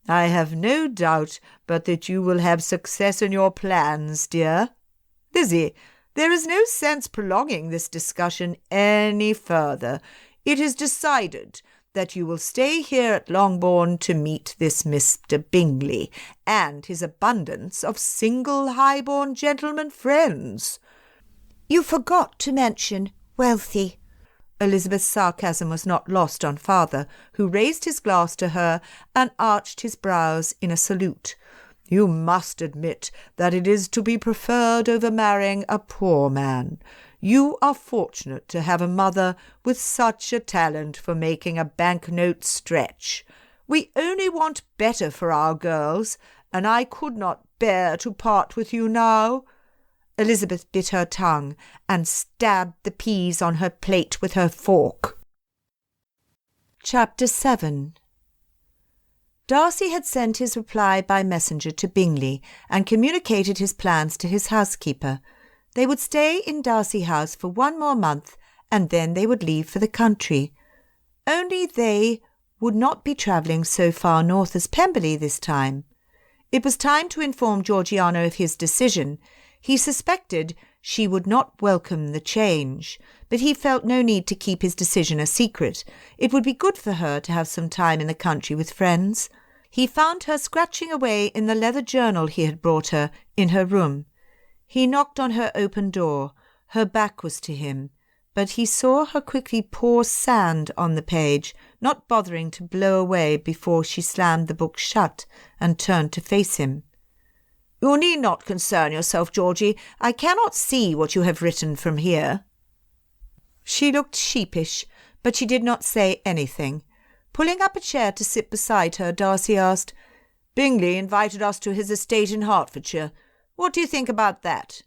Speaker 2: "I have no doubt but that you will have success in your plans, dear. Lizzie, there is no sense prolonging this discussion any further. It is decided that you will stay here at Longbourn to meet this Mr. Bingley and his abundance of single high-born gentlemen friends."
Speaker 3: "You forgot to mention wealthy."
Speaker 2: Elizabeth's sarcasm was not lost on father, who raised his glass to her and arched his brows in a salute. "You must admit that it is to be preferred over marrying a poor man. You are fortunate to have a mother with such a talent for making a banknote stretch. We only want better for our girls, and I could not bear to part with you now." Elizabeth bit her tongue and stabbed the peas on her plate with her fork. Chapter 7. Darcy had sent his reply by messenger to Bingley and communicated his plans to his housekeeper. They would stay in Darcy House for 1 more month, and then they would leave for the country. Only they would not be travelling so far north as Pemberley this time. It was time to inform Georgiana of his decision. He suspected she would not welcome the change, but he felt no need to keep his decision a secret. It would be good for her to have some time in the country with friends. He found her scratching away in the leather journal he had brought her in her room. He knocked on her open door. Her back was to him, but he saw her quickly pour sand on the page, not bothering to blow away before she slammed the book shut and turned to face him. "You need not concern yourself, Georgie. I cannot see what you have written from here." She looked sheepish, but she did not say anything. Pulling up a chair to sit beside her, Darcy asked, "Bingley invited us to his estate in Hertfordshire. What do you think about that?"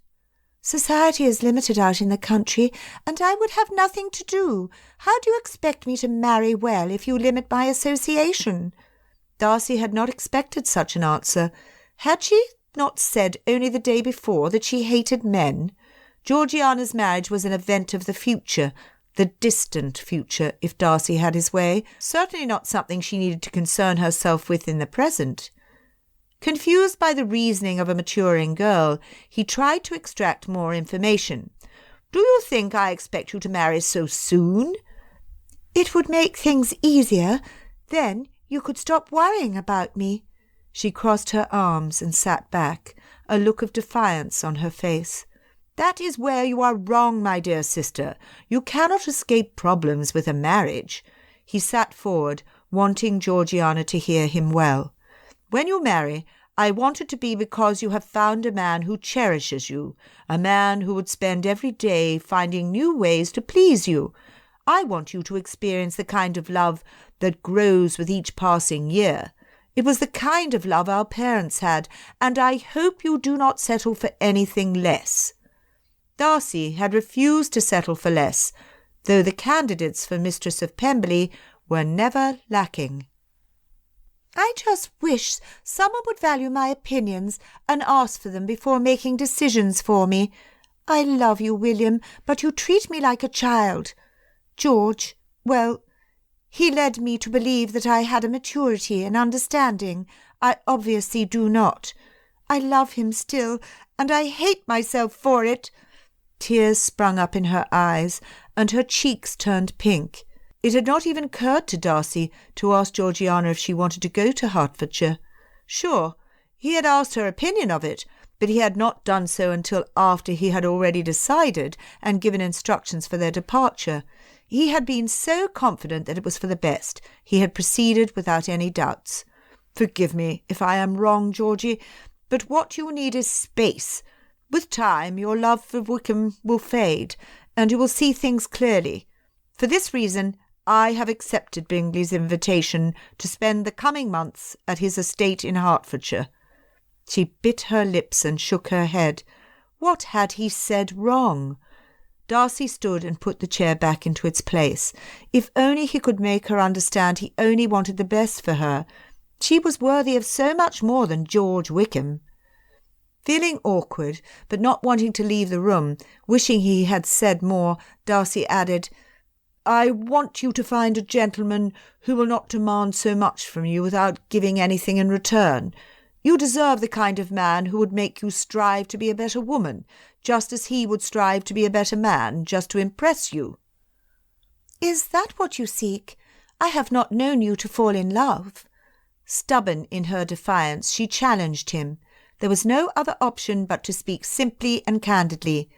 Speaker 3: "Society is limited out in the country, and I would have nothing to do. How do you expect me to marry well if you limit my association?"
Speaker 2: Darcy had not expected such an answer. Had she not said only the day before that she hated men? Georgiana's marriage was an event of the future, the distant future, if Darcy had his way, certainly not something she needed to concern herself with in the present. Confused by the reasoning of a maturing girl, he tried to extract more information. "Do you think I expect you to marry so soon?"
Speaker 3: "It would make things easier. Then you could stop worrying about me."
Speaker 2: She crossed her arms and sat back, a look of defiance on her face. "That is where you are wrong, my dear sister. You cannot escape problems with a marriage." He sat forward, wanting Georgiana to hear him well. "When you marry, I want it to be because you have found a man who cherishes you, a man who would spend every day finding new ways to please you. I want you to experience the kind of love that grows with each passing year. It was the kind of love our parents had, and I hope you do not settle for anything less." Darcy had refused to settle for less, though the candidates for Mistress of Pemberley were never lacking.
Speaker 3: "I just wish someone would value my opinions and ask for them before making decisions for me. I love you, William, but you treat me like a child. George, well, he led me to believe that I had a maturity and understanding. I obviously do not. I love him still, and I hate myself for it."
Speaker 2: Tears sprung up in her eyes, and her cheeks turned pink. It had not even occurred to Darcy to ask Georgiana if she wanted to go to Hertfordshire. Sure, he had asked her opinion of it, but he had not done so until after he had already decided and given instructions for their departure. He had been so confident that it was for the best, he had proceeded without any doubts. "Forgive me if I am wrong, Georgie, but what you need is space. With time, your love for Wickham will fade, and you will see things clearly. For this reason, I have accepted Bingley's invitation to spend the coming months at his estate in Hertfordshire." She bit her lips and shook her head. What had he said wrong? Darcy stood and put the chair back into its place. If only he could make her understand he only wanted the best for her. She was worthy of so much more than George Wickham. Feeling awkward, but not wanting to leave the room, wishing he had said more, Darcy added, "I want you to find a gentleman who will not demand so much from you without giving anything in return. You deserve the kind of man who would make you strive to be a better woman, just as he would strive to be a better man, just to impress you."
Speaker 3: "Is that what you seek? I have not known you to fall in love."
Speaker 2: Stubborn in her defiance, she challenged him. There was no other option but to speak simply and candidly.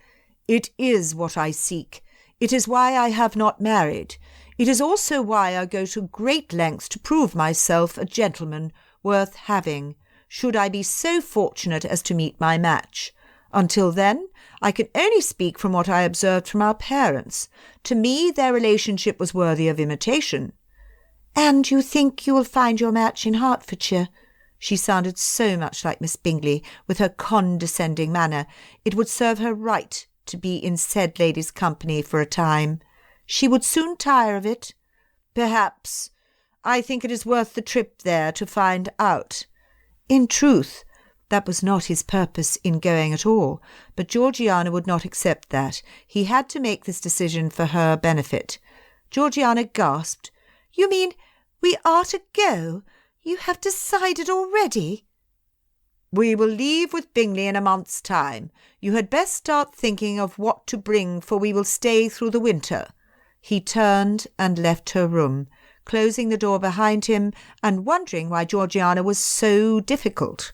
Speaker 2: "It is what I seek. It is why I have not married. It is also why I go to great lengths to prove myself a gentleman worth having, should I be so fortunate as to meet my match. Until then, I can only speak from what I observed from our parents. To me, their relationship was worthy of imitation."
Speaker 3: "And you think you will find your match in Hertfordshire?"
Speaker 2: She sounded so much like Miss Bingley, with her condescending manner. It would serve her right to be in said lady's company for a time. She would soon tire of it. "Perhaps. I think it is worth the trip there to find out." In truth, that was not his purpose in going at all, but Georgiana would not accept that. He had to make this decision for her benefit. Georgiana gasped.
Speaker 3: "You mean we are to go? You have decided already?"
Speaker 2: "We will leave with Bingley in a month's time. You had best start thinking of what to bring, for we will stay through the winter." He turned and left her room, closing the door behind him and wondering why Georgiana was so difficult.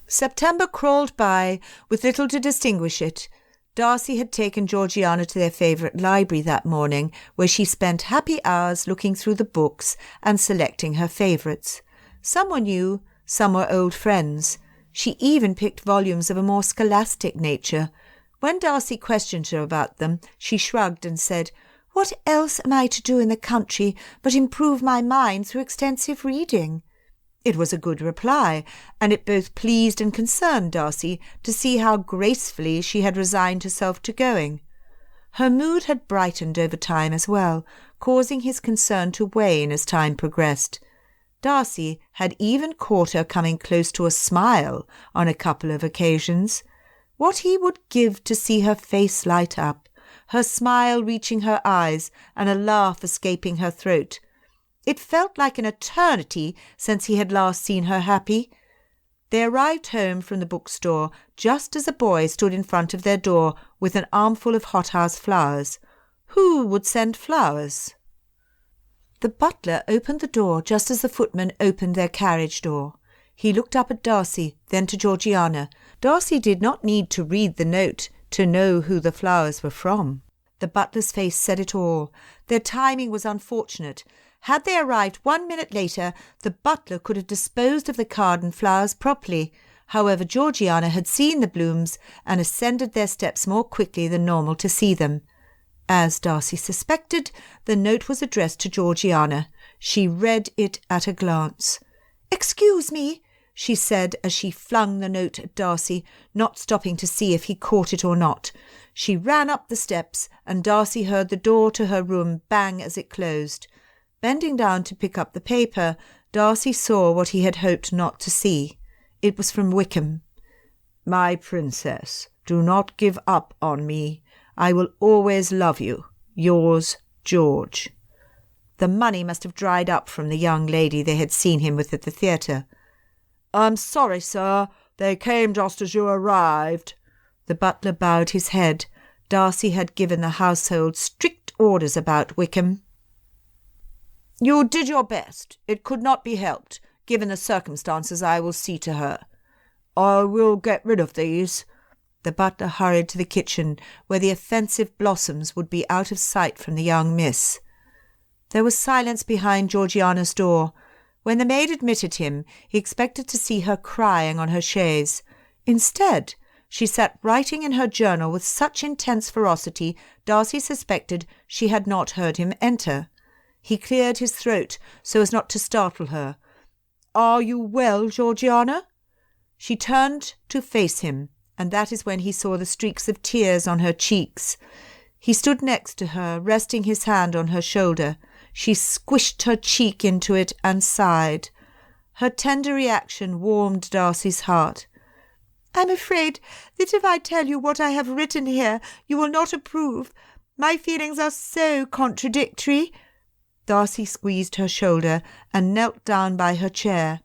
Speaker 2: September crawled by with little to distinguish it. Darcy had taken Georgiana to their favourite library that morning, where she spent happy hours looking through the books and selecting her favourites. Some were new, some were old friends. She even picked volumes of a more scholastic nature. When Darcy questioned her about them, she shrugged and said, "What else am I to do in the country but improve my mind through extensive reading?" It was a good reply, and it both pleased and concerned Darcy to see how gracefully she had resigned herself to going. Her mood had brightened over time as well, causing his concern to wane as time progressed. Darcy had even caught her coming close to a smile on a couple of occasions. What he would give to see her face light up, her smile reaching her eyes and a laugh escaping her throat. It felt like an eternity since he had last seen her happy. They arrived home from the bookstore just as a boy stood in front of their door with an armful of hothouse flowers. Who would send flowers? The butler opened the door just as the footman opened their carriage door. He looked up at Darcy, then to Georgiana. Darcy did not need to read the note to know who the flowers were from. The butler's face said it all. Their timing was unfortunate. Had they arrived 1 minute later, the butler could have disposed of the card and flowers properly. However, Georgiana had seen the blooms and ascended their steps more quickly than normal to see them. As Darcy suspected, the note was addressed to Georgiana. She read it at a glance. "Excuse me," she said as she flung the note at Darcy, not stopping to see if he caught it or not. She ran up the steps, and Darcy heard the door to her room bang as it closed. Bending down to pick up the paper, Darcy saw what he had hoped not to see. It was from Wickham. "My princess, do not give up on me. I will always love you. Yours, George." The money must have dried up from the young lady they had seen him with at the theatre. "I'm sorry, sir. They came just as you arrived." The butler bowed his head. Darcy had given the household strict orders about Wickham. "You did your best. It could not be helped. Given the circumstances, I will see to her. I will get rid of these." The butler hurried to the kitchen, where the offensive blossoms would be out of sight from the young miss. There was silence behind Georgiana's door. When the maid admitted him, he expected to see her crying on her chaise. Instead, she sat writing in her journal with such intense ferocity, Darcy suspected she had not heard him enter. He cleared his throat so as not to startle her. "Are you well, Georgiana?" She turned to face him, and that is when he saw the streaks of tears on her cheeks. He stood next to her, resting his hand on her shoulder. She squished her cheek into it and sighed. Her tender reaction warmed Darcy's heart. "I'm afraid that if I tell you what I have written here, you will not approve. My feelings are so contradictory." Darcy squeezed her shoulder and knelt down by her chair.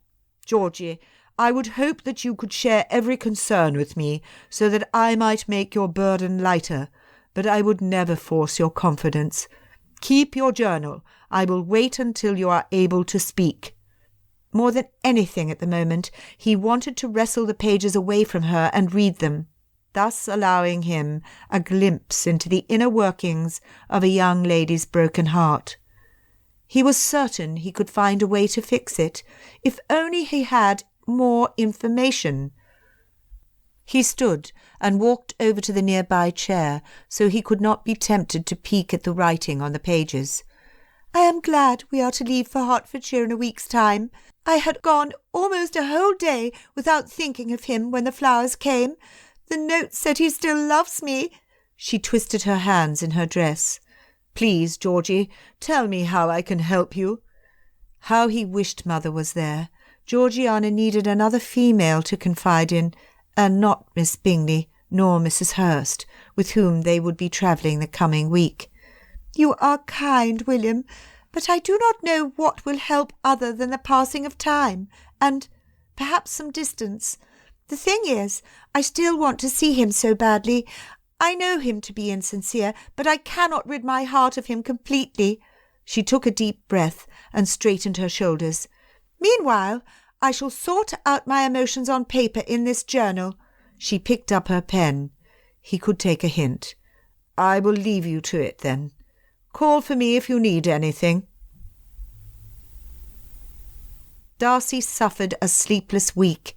Speaker 2: "Georgie, I would hope that you could share every concern with me, so that I might make your burden lighter, but I would never force your confidence. Keep your journal. I will wait until you are able to speak." More than anything at the moment, he wanted to wrestle the pages away from her and read them, thus allowing him a glimpse into the inner workings of a young lady's broken heart. He was certain he could find a way to fix it, if only he had more information. He stood and walked over to the nearby chair, so he could not be tempted to peek at the writing on the pages. "I am glad we are to leave for Hertfordshire in a week's time. I had gone almost a whole day without thinking of him when the flowers came. The note said he still loves me." She twisted her hands in her dress. "Please, Georgie, tell me how I can help you." How he wished Mother was there. Georgiana needed another female to confide in, and not Miss Bingley nor Mrs. Hurst, with whom they would be travelling the coming week. "You are kind, William, but I do not know what will help other than the passing of time, and perhaps some distance. The thing is, I still want to see him so badly. I know him to be insincere, but I cannot rid my heart of him completely." She took a deep breath and straightened her shoulders. "Meanwhile, I shall sort out my emotions on paper in this journal." She picked up her pen. He could take a hint. "I will leave you to it, then. Call for me if you need anything." Darcy suffered a sleepless week.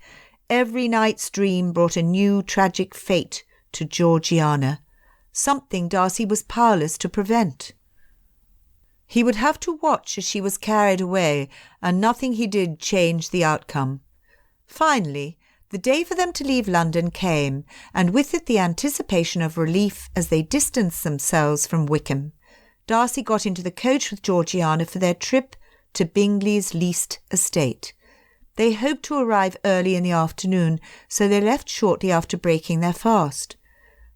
Speaker 2: Every night's dream brought a new tragic fate to Georgiana, something Darcy was powerless to prevent. He would have to watch as she was carried away, and nothing he did changed the outcome. Finally, the day for them to leave London came, and with it the anticipation of relief as they distanced themselves from Wickham. Darcy got into the coach with Georgiana for their trip to Bingley's leased estate. They hoped to arrive early in the afternoon, so they left shortly after breaking their fast.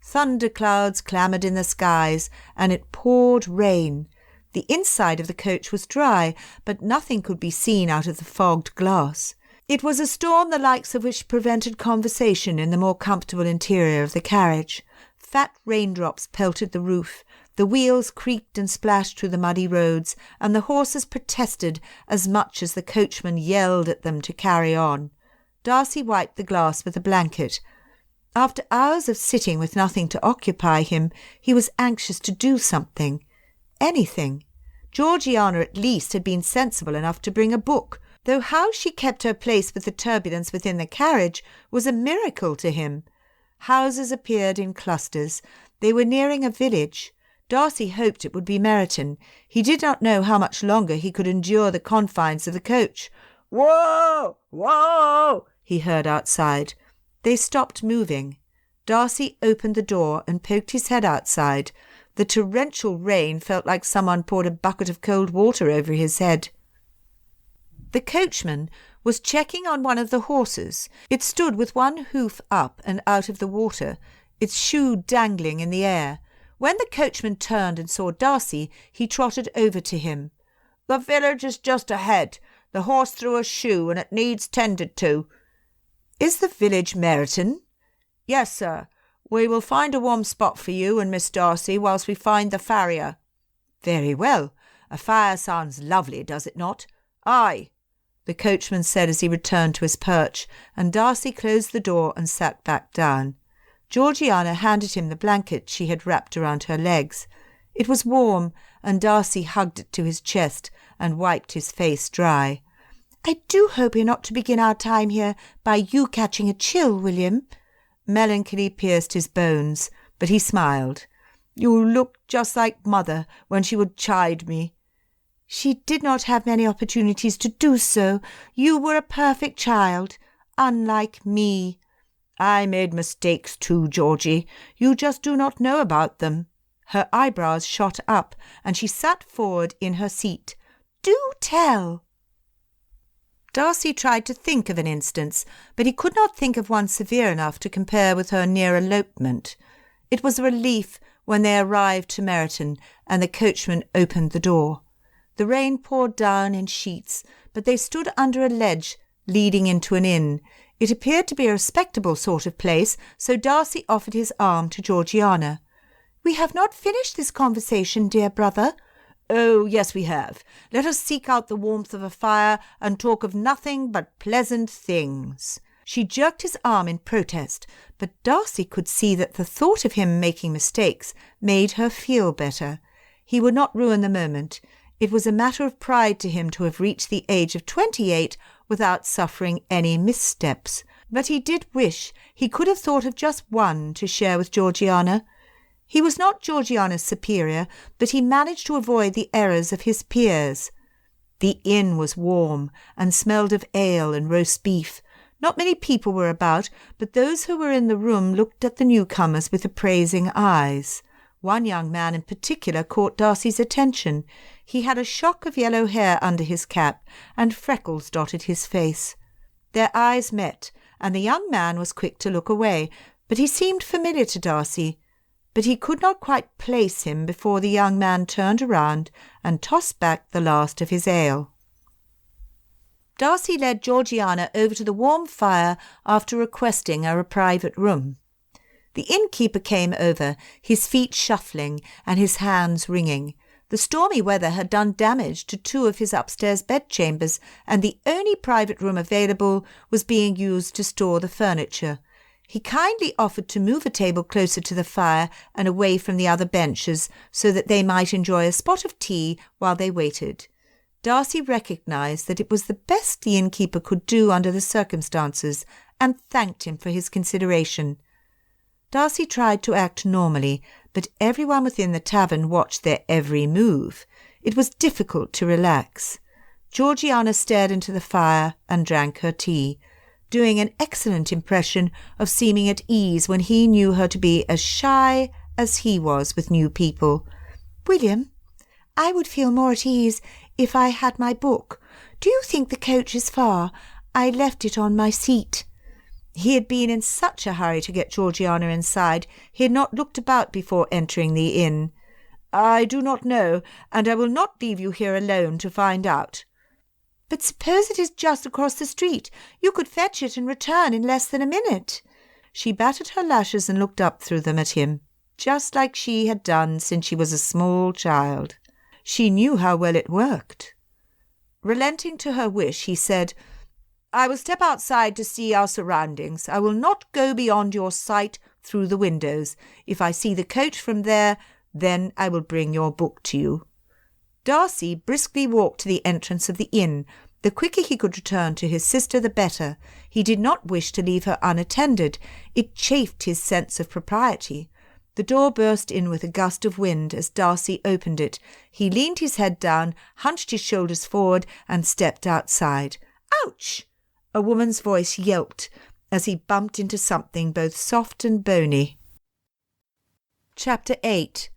Speaker 2: Thunderclouds clamoured in the skies, and it poured rain. The inside of the coach was dry, but nothing could be seen out of the fogged glass. It was a storm the likes of which prevented conversation in the more comfortable interior of the carriage. Fat raindrops pelted the roof. The wheels creaked and splashed through the muddy roads, and the horses protested as much as the coachman yelled at them to carry on. Darcy wiped the glass with a blanket. After hours of sitting with nothing to occupy him, he was anxious to do something. Anything. Georgiana at least had been sensible enough to bring a book, though how she kept her place with the turbulence within the carriage was a miracle to him. Houses appeared in clusters. They were nearing a village. Darcy hoped it would be Meryton. He did not know how much longer he could endure the confines of the coach. "Whoa! Whoa!" he heard outside. They stopped moving. Darcy opened the door and poked his head outside. The torrential rain felt like someone poured a bucket of cold water over his head. The coachman was checking on one of the horses. It stood with one hoof up and out of the water, its shoe dangling in the air. When the coachman turned and saw Darcy, he trotted over to him. "The village is just ahead. The horse threw a shoe and it needs tended to." "Is the village Meryton?" "Yes, sir. We will find a warm spot for you and Miss Darcy whilst we find the farrier." "Very well. A fire sounds lovely, does it not?" "Aye," the coachman said as he returned to his perch, and Darcy closed the door and sat back down. Georgiana handed him the blanket she had wrapped around her legs. It was warm, and Darcy hugged it to his chest and wiped his face dry.
Speaker 3: "I do hope we're not to begin our time here by you catching a chill, William."
Speaker 2: Melancholy pierced his bones, but he smiled. "You look just like mother when she would chide me."
Speaker 3: "She did not have many opportunities to do so. You were a perfect child, unlike me."
Speaker 2: "I made mistakes too, Georgie. You just do not know about them." Her eyebrows shot up, and she sat forward in her seat.
Speaker 3: "Do tell."
Speaker 2: Darcy tried to think of an instance, but he could not think of one severe enough to compare with her near elopement. It was a relief when they arrived to Meryton, and the coachman opened the door. The rain poured down in sheets, but they stood under a ledge leading into an inn. It appeared to be a respectable sort of place, so Darcy offered his arm to Georgiana.
Speaker 3: "We have not finished this conversation, dear brother."
Speaker 2: "Oh, yes, we have. Let us seek out the warmth of a fire and talk of nothing but pleasant things." She jerked his arm in protest, but Darcy could see that the thought of him making mistakes made her feel better. He would not ruin the moment. It was a matter of pride to him to have reached the age of 28 without suffering any missteps. But he did wish he could have thought of just one to share with Georgiana. He was not Georgiana's superior, but he managed to avoid the errors of his peers. The inn was warm and smelled of ale and roast beef. Not many people were about, but those who were in the room looked at the newcomers with appraising eyes. One young man in particular caught Darcy's attention. He had a shock of yellow hair under his cap, and freckles dotted his face. Their eyes met, and the young man was quick to look away, but he seemed familiar to Darcy. But he could not quite place him before the young man turned around and tossed back the last of his ale. Darcy led Georgiana over to the warm fire after requesting a private room. The innkeeper came over, his feet shuffling and his hands wringing. The stormy weather had done damage to 2 of his upstairs bedchambers, and the only private room available was being used to store the furniture. He kindly offered to move a table closer to the fire and away from the other benches so that they might enjoy a spot of tea while they waited. Darcy recognised that it was the best the innkeeper could do under the circumstances, and thanked him for his consideration. Darcy tried to act normally, but everyone within the tavern watched their every move. It was difficult to relax. Georgiana stared into the fire and drank her tea, doing an excellent impression of seeming at ease when he knew her to be as shy as he was with new people.
Speaker 3: "William, I would feel more at ease if I had my book. Do you think the coach is far? I left it on my seat."
Speaker 2: He had been in such a hurry to get Georgiana inside, he had not looked about before entering the inn. "I do not know, and I will not leave you here alone to find out."
Speaker 3: "But suppose it is just across the street? You could fetch it and return in less than a minute."
Speaker 2: She battered her lashes and looked up through them at him. just like she had done since she was a small child. She knew how well it worked. Relenting to her wish, he said, "I will step outside to see our surroundings. I will not go beyond your sight through the windows. If I see the coach from there, then I will bring your book to you." Darcy briskly walked to the entrance of the inn. The quicker he could return to his sister, the better. He did not wish to leave her unattended. It chafed his sense of propriety. The door burst in with a gust of wind as Darcy opened it. He leaned his head down, hunched his shoulders forward, and stepped outside. "Ouch!" A woman's voice yelped as he bumped into something both soft and bony. Chapter 8.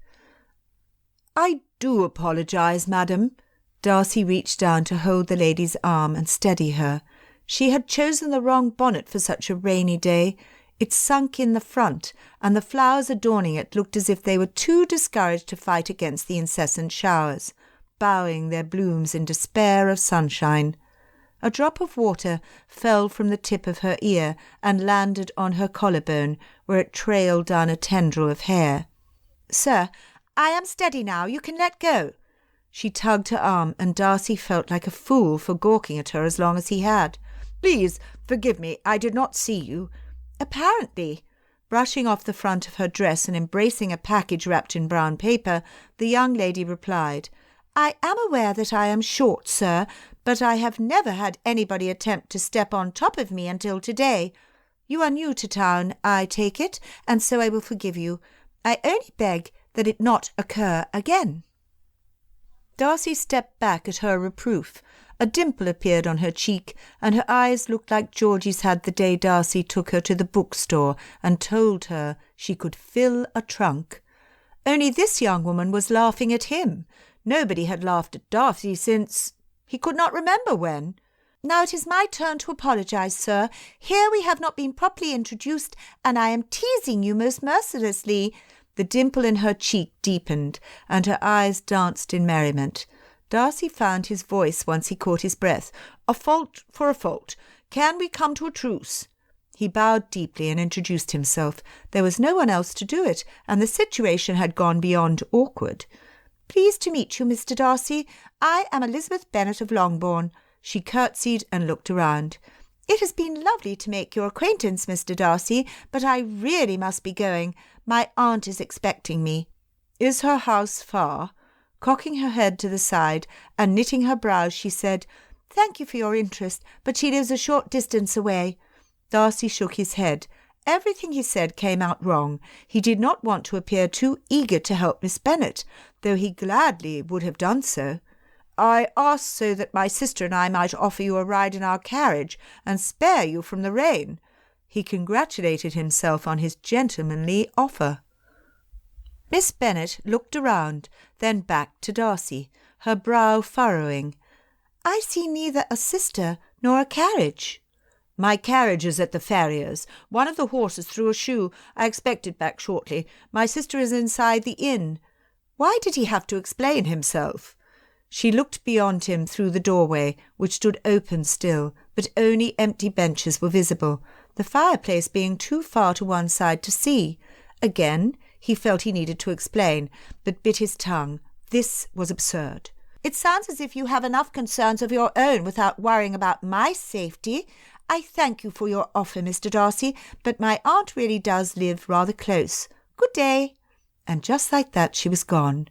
Speaker 2: "I do apologise, madam." Darcy reached down to hold the lady's arm and steady her. She had chosen the wrong bonnet for such a rainy day. It sunk in the front, and the flowers adorning it looked as if they were too discouraged to fight against the incessant showers, bowing their blooms in despair of sunshine. A drop of water fell from the tip of her ear and landed on her collarbone, where it trailed down a tendril of hair. "Sir, I am steady now. You can let go." She tugged her arm, and Darcy felt like a fool for gawking at her as long as he had. "Please forgive me. I did not see you." "Apparently." Brushing off the front of her dress and embracing a package wrapped in brown paper, the young lady replied, "I am aware that I am short, sir, but I have never had anybody attempt to step on top of me until today. You are new to town, I take it, and so I will forgive you. I only beg that it not occur again." Darcy stepped back at her reproof. A dimple appeared on her cheek, and her eyes looked like Georgie's had the day Darcy took her to the bookstore and told her she could fill a trunk. Only this young woman was laughing at him. Nobody had laughed at Darcy since he could not remember when. "Now it is my turn to apologise, sir. Here we have not been properly introduced, and I am teasing you most mercilessly." The dimple in her cheek deepened, and her eyes danced in merriment. Darcy found his voice once he caught his breath. "A fault for a fault. Can we come to a truce?" He bowed deeply and introduced himself. There was no one else to do it, and the situation had gone beyond awkward. "Pleased to meet you, Mr. Darcy. I am Elizabeth Bennet of Longbourn." She curtsied and looked around. "It has been lovely to make your acquaintance, Mr. Darcy, but I really must be going. My aunt is expecting me." "Is her house far?" Cocking her head to the side and knitting her brows, she said, "Thank you for your interest, but she lives a short distance away." Darcy shook his head. Everything he said came out wrong. He did not want to appear too eager to help Miss Bennet, though he gladly would have done so. "I asked so that my sister and I might offer you a ride in our carriage and spare you from the rain." He congratulated himself on his gentlemanly offer. Miss Bennet looked around, then back to Darcy, her brow furrowing. "I see neither a sister nor a carriage." "My carriage is at the farrier's. One of the horses threw a shoe. I expect it back shortly. My sister is inside the inn." Why did he have to explain himself? She looked beyond him through the doorway, which stood open still, but only empty benches were visible, the fireplace being too far to one side to see. Again he felt he needed to explain, but bit his tongue. This was absurd. "It sounds as if you have enough concerns of your own without worrying about my safety. I thank you for your offer, Mr. Darcy, but my aunt really does live rather close. Good day." And just like that she was gone.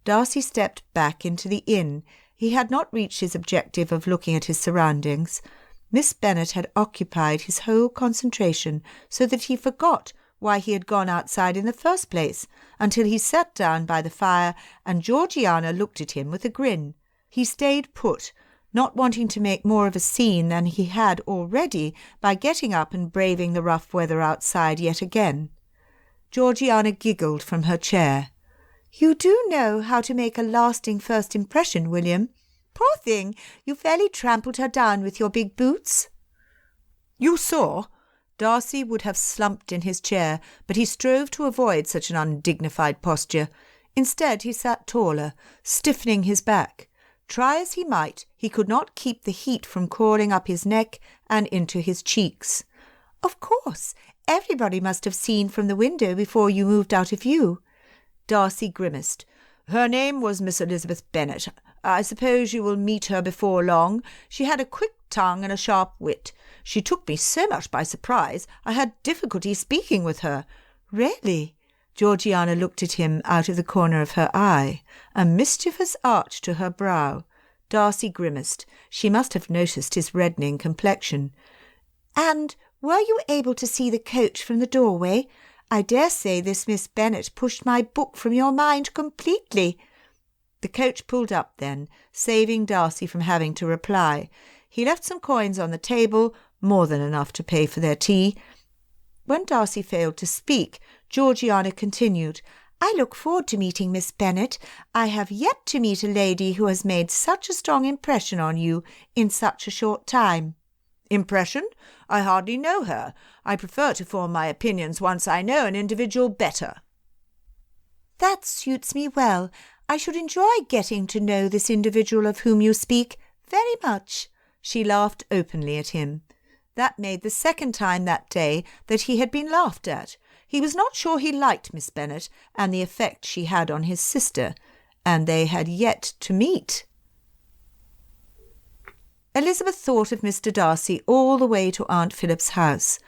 Speaker 2: Darcy stepped back into the inn. He had not reached his objective of looking at his surroundings. Miss Bennet had occupied his whole concentration, so that he forgot why he had gone outside in the first place, until he sat down by the fire and Georgiana looked at him with a grin. He stayed put, not wanting to make more of a scene than he had already by getting up and braving the rough weather outside yet again. Georgiana giggled from her chair. "You do know how to make a lasting first impression, William. Poor thing, you fairly trampled her down with your big boots." "You saw?" Darcy would have slumped in his chair, but he strove to avoid such an undignified posture. Instead, he sat taller, stiffening his back. Try as he might, he could not keep the heat from crawling up his neck and into his cheeks. "Of course,
Speaker 3: Everybody must have seen from the window before you moved out of view."
Speaker 2: Darcy grimaced. "Her name was Miss Elizabeth Bennet. I suppose you will meet her before long. She had a quick tongue and a sharp wit. She took me so much by surprise, I had difficulty speaking with her."
Speaker 3: "Really?"
Speaker 2: Georgiana looked at him out of the corner of her eye, a mischievous arch to her brow. Darcy grimaced. She must have noticed his reddening complexion.
Speaker 3: "And were you able to see the coach from the doorway? I dare say this Miss Bennet pushed my book from your mind completely."
Speaker 2: The coach pulled up then, saving Darcy from having to reply. He left some coins on the table, more than enough to pay for their tea. When Darcy failed to speak, Georgiana continued,
Speaker 3: "I look forward to meeting Miss Bennet. I have yet to meet a lady who has made such a strong impression on you in such a short time."
Speaker 2: "Impression? I hardly know her. I prefer to form my opinions once I know an individual better."
Speaker 3: "That suits me well. I should enjoy getting to know this individual of whom you speak very much."
Speaker 2: She laughed openly at him. That made the second time that day that he had been laughed at. He was not sure he liked Miss Bennet and the effect she had on his sister, and they had yet to meet. Elizabeth thought of Mr. Darcy all the way to Aunt Phillip's house.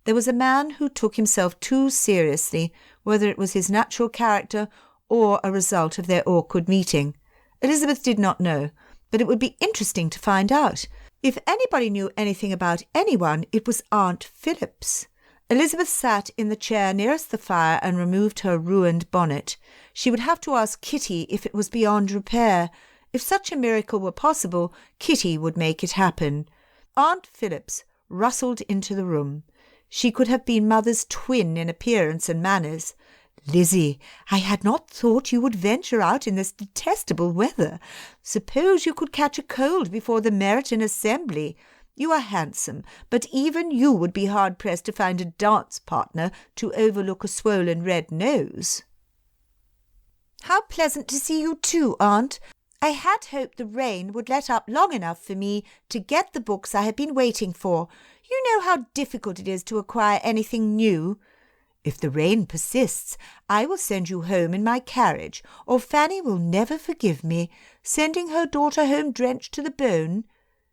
Speaker 2: There was a man who took himself too seriously, whether it was his natural character or a result of their awkward meeting. Elizabeth did not know, but it would be interesting to find out. If anybody knew anything about anyone, it was Aunt Phillips. Elizabeth sat in the chair nearest the fire and removed her ruined bonnet. She would have to ask Kitty if it was beyond repair. If such a miracle were possible, Kitty would make it happen. Aunt Phillips rustled into the room. She could have been Mother's twin in appearance and manners. "Lizzie, I had not thought you would venture out in this detestable weather. Suppose you could catch a cold before the Meryton Assembly. You are handsome, but even you would be hard-pressed to find a dance partner to overlook a swollen red nose."
Speaker 3: "How pleasant to see you too, Aunt. I had hoped the rain would let up long enough for me to get the books I have been waiting for. You know how difficult it is to acquire anything new."
Speaker 2: "If the rain persists, I will send you home in my carriage, or Fanny will never forgive me, sending her daughter home drenched to the bone."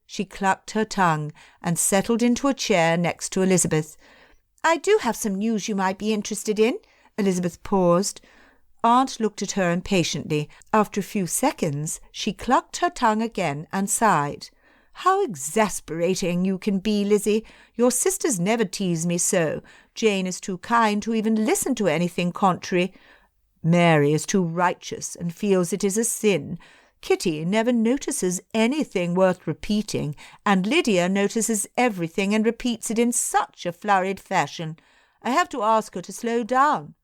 Speaker 2: She clucked her tongue and settled into a chair next to Elizabeth.
Speaker 3: "I do have some news you might be interested in."
Speaker 2: Elizabeth paused. Aunt looked at her impatiently. After a few seconds, she clucked her tongue again and sighed. "How exasperating you can be, Lizzie. Your sisters never tease me so. Jane is too kind to even listen to anything contrary. Mary is too righteous and feels it is a sin. Kitty never notices anything worth repeating, and Lydia notices everything and repeats it in such a flurried fashion. I have to ask her to slow down."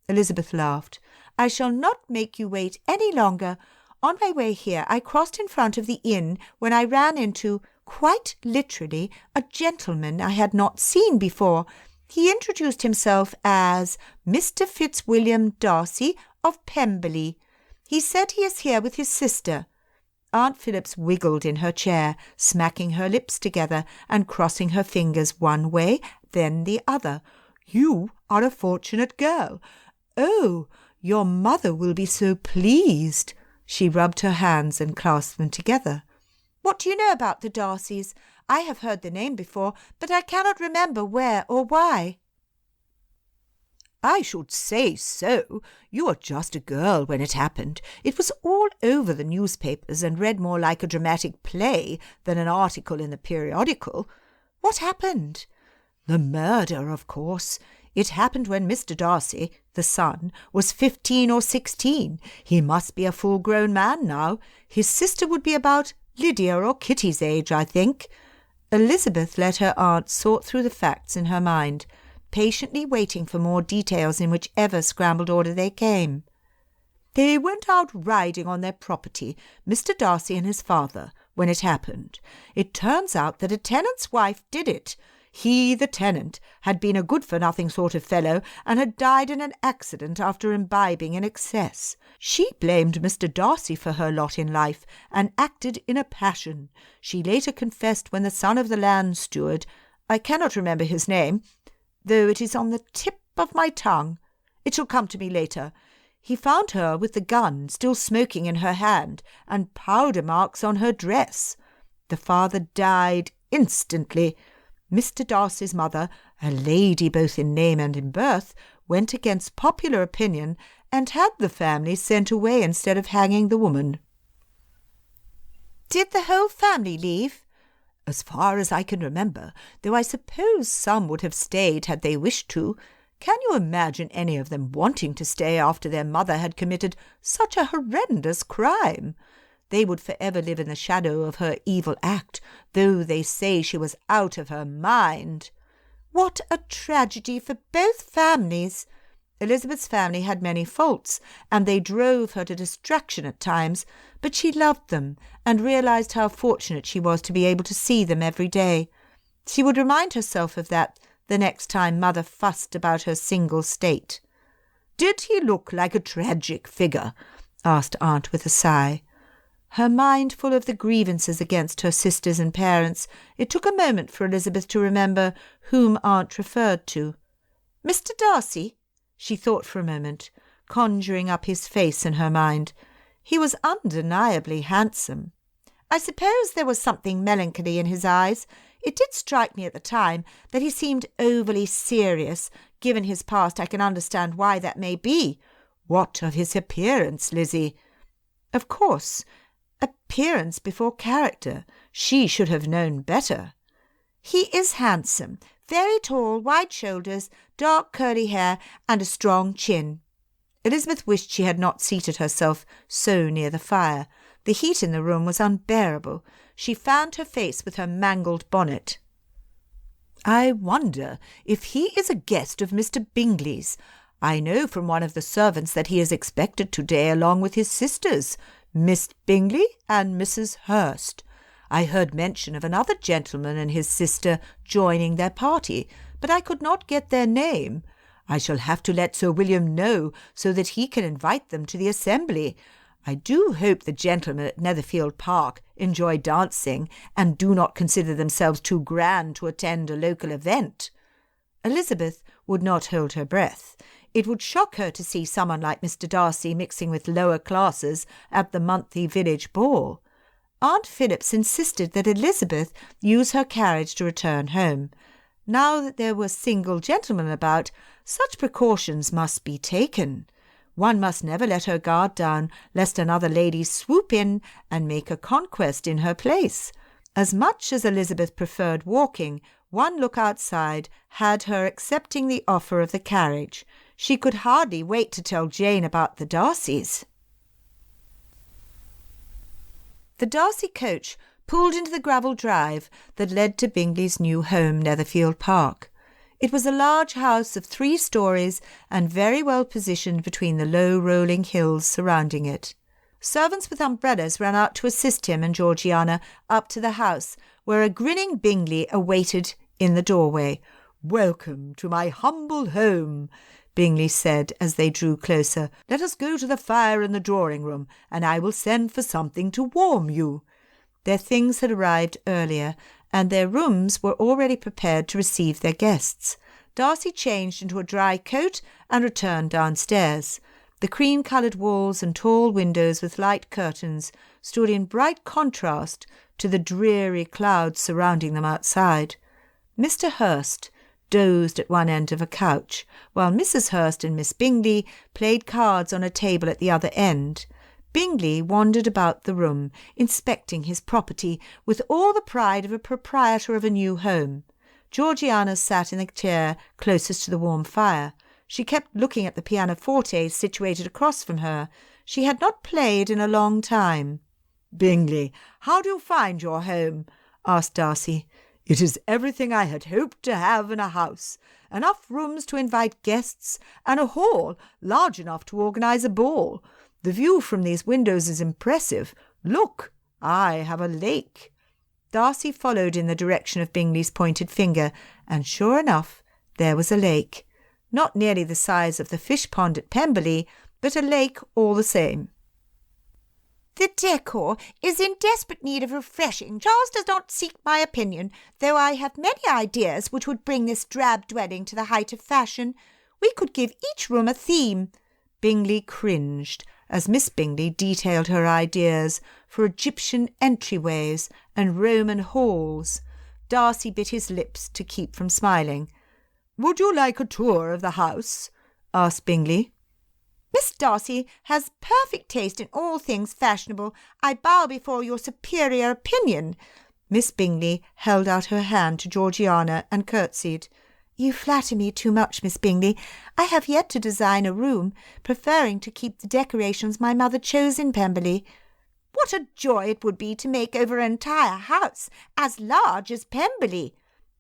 Speaker 2: Elizabeth laughed. "I shall not make you wait any longer. On my way here, I crossed in front of the inn when I ran into, quite literally, a gentleman I had not seen before. He introduced himself as Mr. Fitzwilliam Darcy of Pemberley. He said he is here with his sister." Aunt Phillips wiggled in her chair, smacking her lips together and crossing her fingers one way, then the other. "You are a fortunate girl. Oh, your mother will be so pleased." She rubbed her hands and clasped them together.
Speaker 3: "What do you know about the Darcys? I have heard the name before, but I cannot remember where or why."
Speaker 2: "I should say so. You were just a girl when it happened. It was all over the newspapers and read more like a dramatic play than an article in the periodical."
Speaker 3: "What happened?"
Speaker 2: "The murder, of course. It happened when Mr. Darcy, the son, was 15 or 16. He must be a full-grown man now. His sister would be about Lydia or Kitty's age, I think." Elizabeth let her aunt sort through the facts in her mind, patiently waiting for more details in whichever scrambled order they came. "They went out riding on their property, Mr. Darcy and his father, when it happened. It turns out that a tenant's wife did it. He, the tenant, had been a good-for-nothing sort of fellow and had died in an accident after imbibing in excess. She blamed Mr. Darcy for her lot in life and acted in a passion. She later confessed when the son of the land steward, I cannot remember his name,
Speaker 3: though it is on the tip of my tongue. It shall come to me later. He found her with the gun still smoking in her hand, and powder marks on her dress. The father died instantly. Mr. Darcy's mother, a lady both in name and in birth, went against popular opinion and had the family sent away instead of hanging the woman."
Speaker 2: "Did the whole family leave?"
Speaker 3: "As far as I can remember, though I suppose some would have stayed had they wished to. Can you imagine any of them wanting to stay after their mother had committed such a horrendous crime? They would forever live in the shadow of her evil act, though they say she was out of her mind."
Speaker 2: "What a tragedy for both families!"
Speaker 3: Elizabeth's family had many faults, and they drove her to distraction at times, but she loved them and realized how fortunate she was to be able to see them every day. She would remind herself of that the next time Mother fussed about her single state. "Did he look like a tragic figure?" asked Aunt with a sigh. Her mind full of the grievances against her sisters and parents, it took a moment for Elizabeth to remember whom Aunt referred to. "Mr. Darcy?" She thought for a moment, conjuring up his face in her mind. He was undeniably handsome. I suppose there was something melancholy in his eyes. It did strike me at the time that he seemed overly serious. Given his past, I can understand why that may be. What of his appearance, Lizzie? Of course, appearance before character. She should have known better.
Speaker 2: "He is handsome, very tall, wide shoulders, dark curly hair, and a strong chin."
Speaker 3: Elizabeth wished she had not seated herself so near the fire. The heat in the room was unbearable. She fanned her face with her mangled bonnet. "I wonder if he is a guest of Mr. Bingley's. I know from one of the servants that he is expected to-day along with his sisters, Miss Bingley and Mrs. Hurst. I heard mention of another gentleman and his sister joining their party, but I could not get their name. I shall have to let Sir William know so that he can invite them to the assembly. I do hope the gentlemen at Netherfield Park enjoy dancing and do not consider themselves too grand to attend a local event." Elizabeth would not hold her breath. It would shock her to see someone like Mr. Darcy mixing with lower classes at the monthly village ball. Aunt Phillips insisted that Elizabeth use her carriage to return home. Now that there were single gentlemen about, such precautions must be taken. One must never let her guard down, lest another lady swoop in and make a conquest in her place. As much as Elizabeth preferred walking, one look outside had her accepting the offer of the carriage. She could hardly wait to tell Jane about the Darcys. The Darcy coach pulled into the gravel drive that led to Bingley's new home, Netherfield Park. It was a large house of 3 stories and very well positioned between the low rolling hills surrounding it. Servants with umbrellas ran out to assist him and Georgiana up to the house, where a grinning Bingley awaited in the doorway. "Welcome to my humble home," Bingley said as they drew closer. "Let us go to the fire in the drawing-room, and I will send for something to warm you." Their things had arrived earlier, and their rooms were already prepared to receive their guests. Darcy changed into a dry coat and returned downstairs. The cream-coloured walls and tall windows with light curtains stood in bright contrast to the dreary clouds surrounding them outside. Mr. Hurst dozed at one end of a couch, while Mrs. Hurst and Miss Bingley played cards on a table at the other end. Bingley wandered about the room, inspecting his property with all the pride of a proprietor of a new home. Georgiana sat in the chair closest to the warm fire. She kept looking at the pianoforte situated across from her. She had not played in a long time. "Bingley, how do you find your home?" asked Darcy. "It is everything I had hoped to have in a house. Enough rooms to invite guests, and a hall large enough to organize a ball. The view from these windows is impressive. Look, I have a lake." Darcy followed in the direction of Bingley's pointed finger, and sure enough, there was a lake. Not nearly the size of the fish pond at Pemberley, but a lake all the same. The decor is in desperate need of refreshing. Charles does not seek my opinion, though I have many ideas which would bring this drab dwelling to the height of fashion. We could give each room a theme."
Speaker 2: Bingley cringed as Miss Bingley detailed her ideas for Egyptian entryways and Roman halls. Darcy bit his lips to keep from smiling. "Would you like a tour of the house?" asked Bingley.
Speaker 3: "Miss Darcy has perfect taste in all things fashionable. I bow before your superior opinion."
Speaker 2: Miss Bingley held out her hand to Georgiana and curtsied.
Speaker 3: "You flatter me too much, Miss Bingley. I have yet to design a room, preferring to keep the decorations my mother chose in Pemberley." "What a joy it would be to make over an entire house as large as Pemberley!"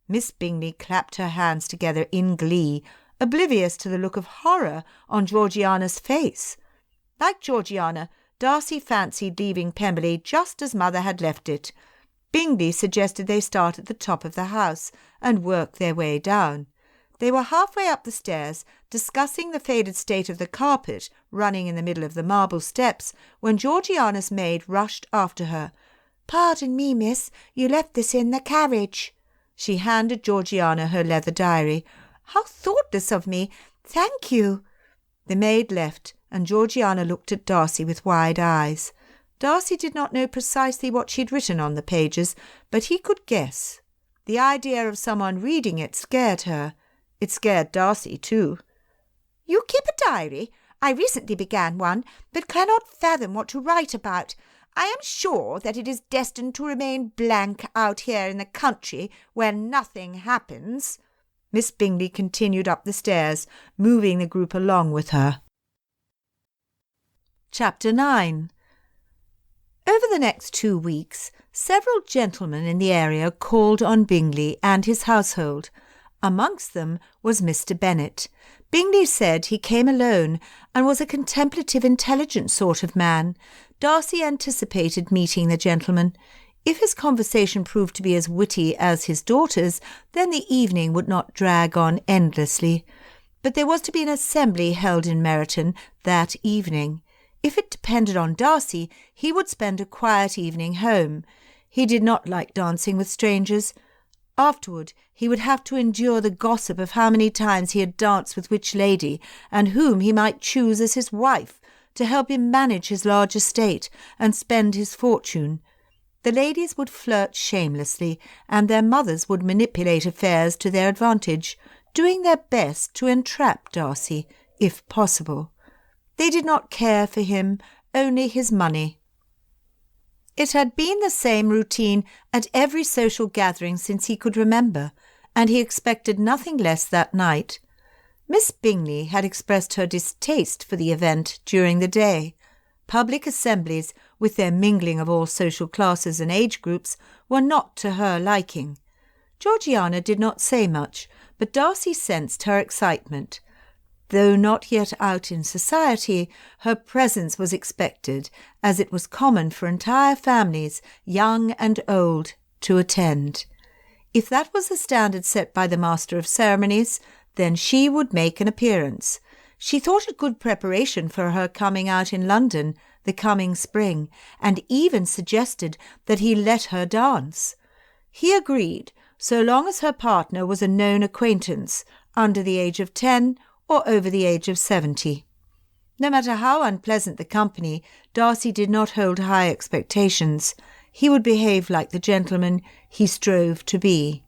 Speaker 2: Miss Bingley clapped her hands together in glee, oblivious to the look of horror on Georgiana's face. Like Georgiana, Darcy fancied leaving Pemberley just as Mother had left it. Bingley suggested they start at the top of the house and work their way down. They were halfway up the stairs, discussing the faded state of the carpet running in the middle of the marble steps, when Georgiana's maid rushed after her.
Speaker 3: "Pardon me, miss, you left this in the carriage."
Speaker 2: She handed Georgiana her leather diary.
Speaker 3: "How thoughtless of me! Thank you."
Speaker 2: The maid left, and Georgiana looked at Darcy with wide eyes. Darcy did not know precisely what she'd written on the pages, but he could guess. The idea of someone reading it scared her. It scared Darcy too.
Speaker 3: "You keep a diary? I recently began one, but cannot fathom what to write about. I am sure that it is destined to remain blank out here in the country where nothing happens."
Speaker 2: Miss Bingley continued up the stairs, moving the group along with her. Chapter 9. Over the next 2 weeks, several gentlemen in the area called on Bingley and his household. Amongst them was Mr. Bennet. Bingley said he came alone and was a contemplative, intelligent sort of man. Darcy anticipated meeting the gentleman. If his conversation proved to be as witty as his daughter's, then the evening would not drag on endlessly. But there was to be an assembly held in Meryton that evening. If it depended on Darcy, he would spend a quiet evening home. He did not like dancing with strangers. Afterward, he would have to endure the gossip of how many times he had danced with which lady, and whom he might choose as his wife, to help him manage his large estate and spend his fortune. The ladies would flirt shamelessly, and their mothers would manipulate affairs to their advantage, doing their best to entrap Darcy, if possible. They did not care for him, only his money. It had been the same routine at every social gathering since he could remember, and he expected nothing less that night. Miss Bingley had expressed her distaste for the event during the day. Public assemblies, with their mingling of all social classes and age groups, were not to her liking. Georgiana did not say much, but Darcy sensed her excitement. Though not yet out in society, her presence was expected, as it was common for entire families, young and old, to attend. If that was the standard set by the Master of Ceremonies, then she would make an appearance. She thought it good preparation for her coming out in London the coming spring, and even suggested that he let her dance. He agreed, so long as her partner was a known acquaintance, under the age of 10 or over the age of 70. No matter how unpleasant the company, Darcy did not hold high expectations. He would behave like the gentleman he strove to be.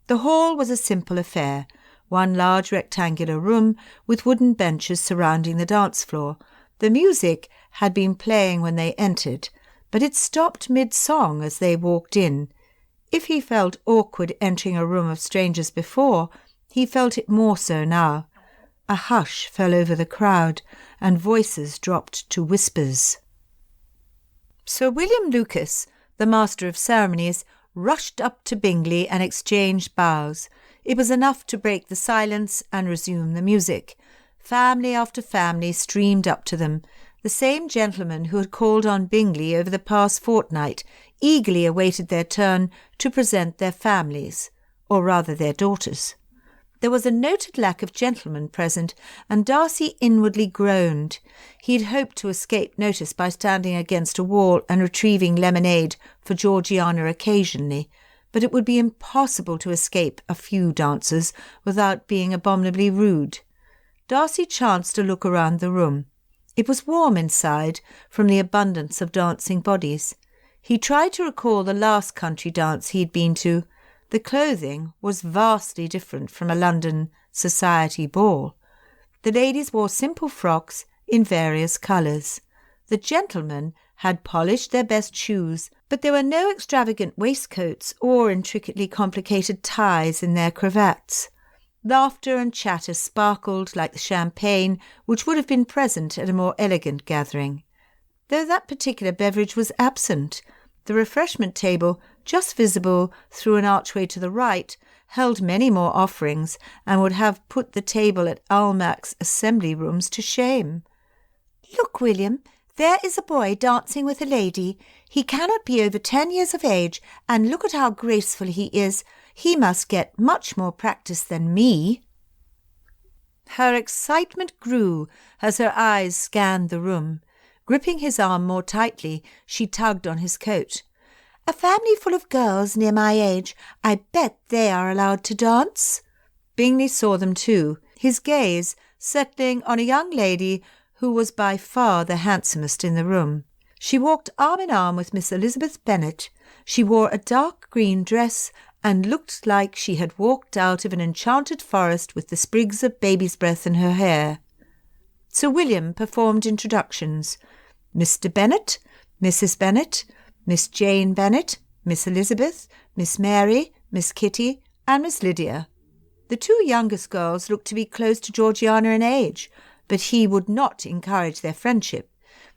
Speaker 2: The hall was a simple affair, one large rectangular room with wooden benches surrounding the dance floor. The music had been playing when they entered, but it stopped mid-song as they walked in. If he felt awkward entering a room of strangers before, he felt it more so now. A hush fell over the crowd, and voices dropped to whispers. Sir William Lucas, the Master of Ceremonies, rushed up to Bingley and exchanged bows. It was enough to break the silence and resume the music. Family after family streamed up to them. The same gentlemen who had called on Bingley over the past fortnight eagerly awaited their turn to present their families, or rather their daughters. There was a noted lack of gentlemen present, and Darcy inwardly groaned. He had hoped to escape notice by standing against a wall and retrieving lemonade for Georgiana occasionally, but it would be impossible to escape a few dancers without being abominably rude. Darcy chanced to look around the room. It was warm inside from the abundance of dancing bodies. He tried to recall the last country dance he had been to. The clothing was vastly different from a London society ball. The ladies wore simple frocks in various colours. The gentlemen had polished their best shoes, but there were no extravagant waistcoats or intricately complicated ties in their cravats. Laughter and chatter sparkled like the champagne which would have been present at a more elegant gathering. Though that particular beverage was absent, the refreshment table, just visible through an archway to the right, held many more offerings and would have put the table at Almack's assembly rooms to shame.
Speaker 3: "Look, William, there is a boy dancing with a lady. He cannot be over 10 years of age, and look at how graceful he is. He must get much more practice than me."
Speaker 2: Her excitement grew as her eyes scanned the room. Gripping his arm more tightly, she tugged on his coat.
Speaker 3: "A family full of girls near my age. I bet they are allowed to dance."
Speaker 2: Bingley saw them too, his gaze settling on a young lady who was by far the handsomest in the room. She walked arm in arm with Miss Elizabeth Bennet. She wore a dark green dress and looked like she had walked out of an enchanted forest with the sprigs of baby's breath in her hair. Sir William performed introductions. Mr. Bennet, Mrs. Bennet, Miss Jane Bennet, Miss Elizabeth, Miss Mary, Miss Kitty, and Miss Lydia. The two youngest girls looked to be close to Georgiana in age, but he would not encourage their friendship.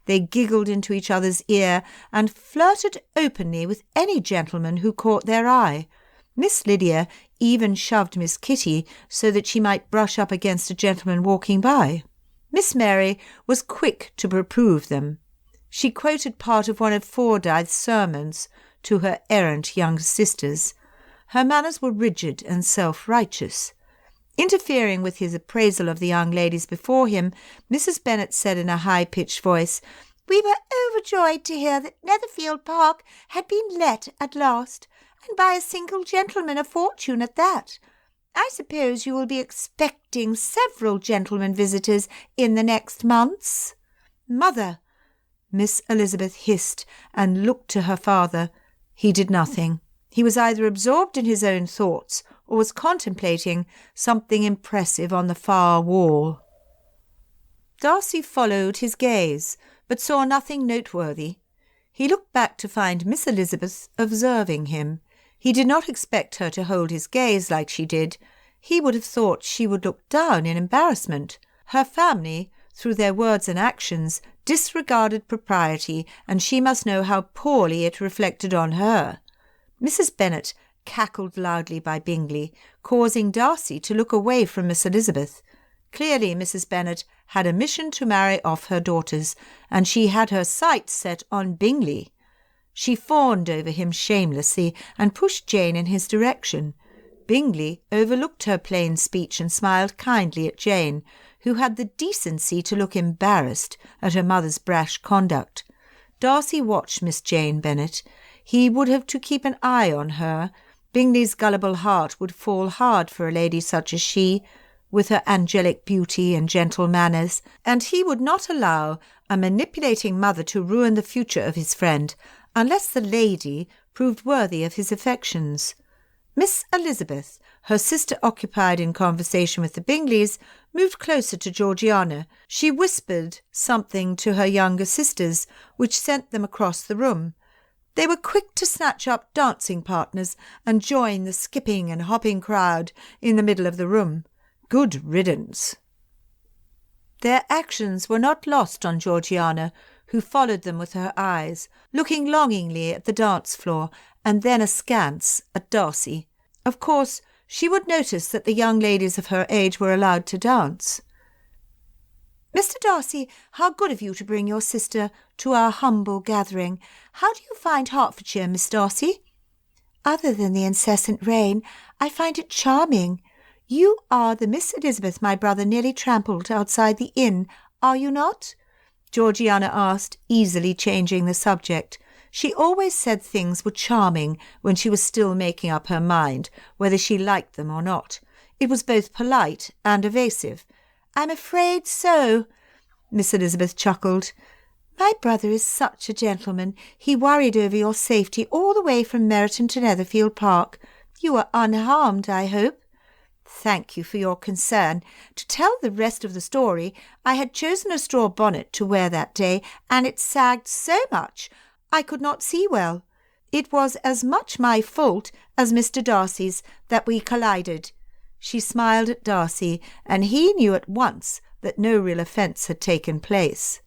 Speaker 2: They giggled into each other's ear and flirted openly with any gentleman who caught their eye. Miss Lydia even shoved Miss Kitty so that she might brush up against a gentleman walking by. Miss Mary was quick to reprove them. She quoted part of one of Fordyce's sermons to her errant younger sisters. Her manners were rigid and self-righteous. Interfering with his appraisal of the young ladies before him, Mrs. Bennet said in a high-pitched voice,
Speaker 3: "We were overjoyed to hear that Netherfield Park had been let at last, and by a single gentleman of fortune at that. I suppose you will be expecting several gentlemen visitors in the next months."
Speaker 2: "Mother!" Miss Elizabeth hissed and looked to her father. He did nothing. He was either absorbed in his own thoughts or was contemplating something impressive on the far wall. Darcy followed his gaze, but saw nothing noteworthy. He looked back to find Miss Elizabeth observing him. He did not expect her to hold his gaze like she did. He would have thought she would look down in embarrassment. Her family, through their words and actions, disregarded propriety, and she must know how poorly it reflected on her. Mrs. Bennet cackled loudly by Bingley, causing Darcy to look away from Miss Elizabeth. Clearly Mrs. Bennet had a mission to marry off her daughters, and she had her sights set on Bingley. She fawned over him shamelessly and pushed Jane in his direction. Bingley overlooked her plain speech and smiled kindly at Jane, who had the decency to look embarrassed at her mother's brash conduct. Darcy watched Miss Jane Bennet. He would have to keep an eye on her. Bingley's gullible heart would fall hard for a lady such as she, with her angelic beauty and gentle manners, and he would not allow a manipulating mother to ruin the future of his friend, unless the lady proved worthy of his affections. Miss Elizabeth, her sister occupied in conversation with the Bingleys, moved closer to Georgiana. She whispered something to her younger sisters, which sent them across the room. They were quick to snatch up dancing partners and join the skipping and hopping crowd in the middle of the room. Good riddance. Their actions were not lost on Georgiana, who followed them with her eyes, looking longingly at the dance floor and then askance at Darcy. Of course, she would notice that the young ladies of her age were allowed to dance.
Speaker 3: "Mr. Darcy, how good of you to bring your sister to our humble gathering. How do you find Hertfordshire, Miss Darcy?" "Other than the incessant rain, I find it charming. You are the Miss Elizabeth my brother nearly trampled outside the inn, are you not?" Georgiana asked, easily changing the subject. She always said things were charming when she was still making up her mind whether she liked them or not. It was both polite and evasive. "I'm afraid so." Miss Elizabeth chuckled. "My brother is such a gentleman. He worried over your safety all the way from Meryton to Netherfield Park. You are unharmed, I hope?" "Thank you for your concern. To tell the rest of the story, I had chosen a straw bonnet to wear that day, and it sagged so much I could not see well. It was as much my fault as Mr. Darcy's that we collided." She smiled at Darcy, and he knew at once that no real offence had taken place.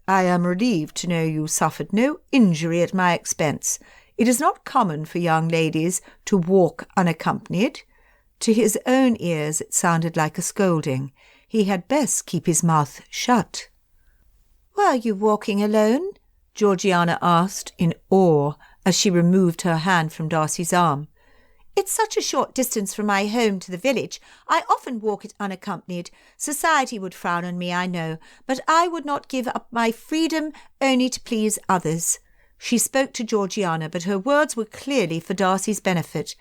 Speaker 3: "I am relieved to know you suffered no injury at my expense. It is not common for young ladies to walk unaccompanied." To his own ears it sounded like a scolding. He had best keep his mouth shut. "Were you walking alone?" Georgiana asked in awe as she removed her hand from Darcy's arm. "It's such a short distance from my home to the village. I often walk it unaccompanied. Society would frown on me, I know, but I would not give up my freedom only to please others." She spoke to Georgiana, but her words were clearly for Darcy's benefit.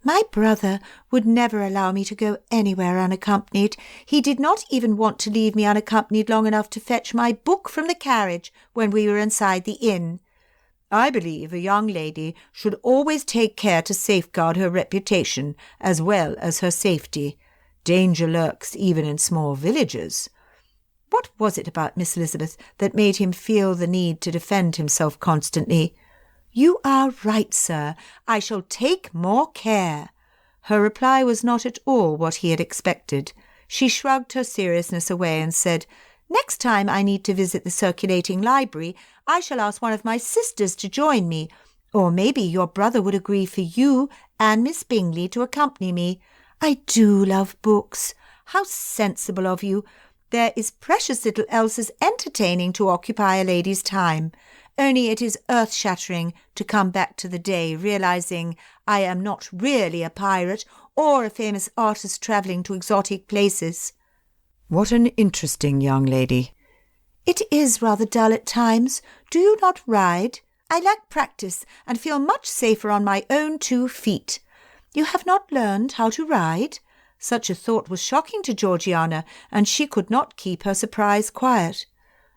Speaker 3: "My brother would never allow me to go anywhere unaccompanied. He did not even want to leave me unaccompanied long enough to fetch my book from the carriage when we were inside the inn." "I believe a young lady should always take care to safeguard her reputation as well as her safety. Danger lurks even in small villages." What was it about Miss Elizabeth that made him feel the need to defend himself constantly? "You are right, sir. I shall take more care." Her reply was not at all what he had expected. She shrugged her seriousness away and said, "Next time I need to visit the circulating library, I shall ask one of my sisters to join me, or maybe your brother would agree for you and Miss Bingley to accompany me. I do love books. How sensible of you. There is precious little else as entertaining to occupy a lady's time. Only it is earth-shattering to come back to the day realizing I am not really a pirate or a famous artist travelling to exotic places."
Speaker 2: "What an interesting young lady."
Speaker 3: "It is rather dull at times. Do you not ride? I lack practice and feel much safer on my own 2 feet. You have not learned how to ride?" Such a thought was shocking to Georgiana, and she could not keep her surprise quiet.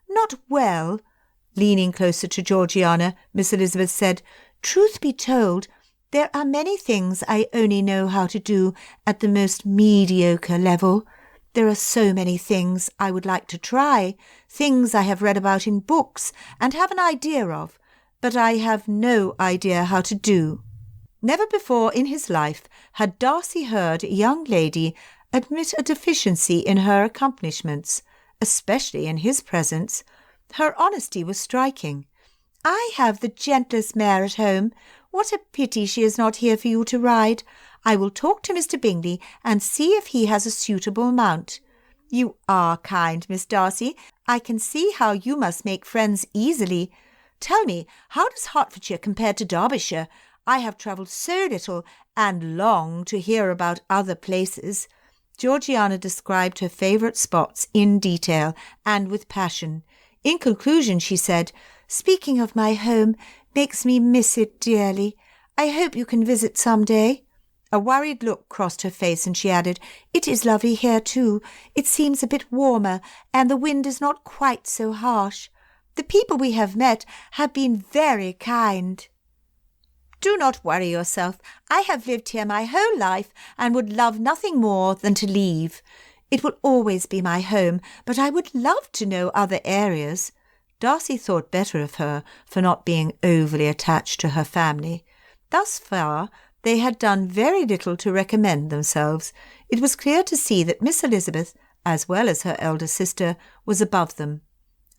Speaker 3: "Not well." Leaning closer to Georgiana, Miss Elizabeth said, "Truth be told, there are many things I only know how to do at the most mediocre level. There are so many things I would like to try, things I have read about in books and have an idea of, but I have no idea how to do." Never before in his life had Darcy heard a young lady admit a deficiency in her accomplishments, especially in his presence. Her honesty was striking. "I have the gentlest mare at home. What a pity she is not here for you to ride. I will talk to Mr. Bingley and see if he has a suitable mount." "You are kind, Miss Darcy. I can see how you must make friends easily. Tell me, how does Hertfordshire compare to Derbyshire? I have travelled so little and long to hear about other places." Georgiana described her favourite spots in detail and with passion. In conclusion, she said, "Speaking of my home makes me miss it dearly. I hope you can visit some day." A worried look crossed her face, and she added, "It is lovely here too. It seems a bit warmer, and the wind is not quite so harsh. The people we have met have been very kind." "Do not worry yourself. I have lived here my whole life and would love nothing more than to leave. It will always be my home, but I would love to know other areas." Darcy thought better of her for not being overly attached to her family. Thus far, they had done very little to recommend themselves. It was clear to see that Miss Elizabeth, as well as her elder sister, was above them.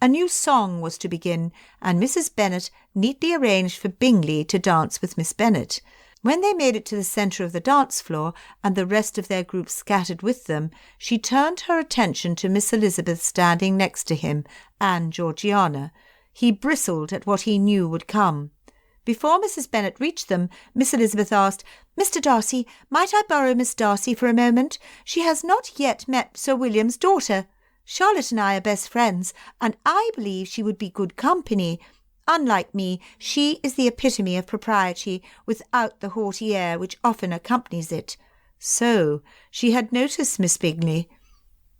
Speaker 3: A new song was to begin, and Mrs. Bennet neatly arranged for Bingley to dance with Miss Bennet. When they made it to the centre of the dance floor, and the rest of their group scattered with them, she turned her attention to Miss Elizabeth standing next to him and Georgiana. He bristled at what he knew would come. Before Mrs. Bennet reached them, Miss Elizabeth asked, "Mr. Darcy, might I borrow Miss Darcy for a moment? She has not yet met Sir William's daughter. Charlotte and I are best friends, and I believe she would be good company. Unlike me, she is the epitome of propriety, without the haughty air which often accompanies it." So she had noticed Miss Bingley.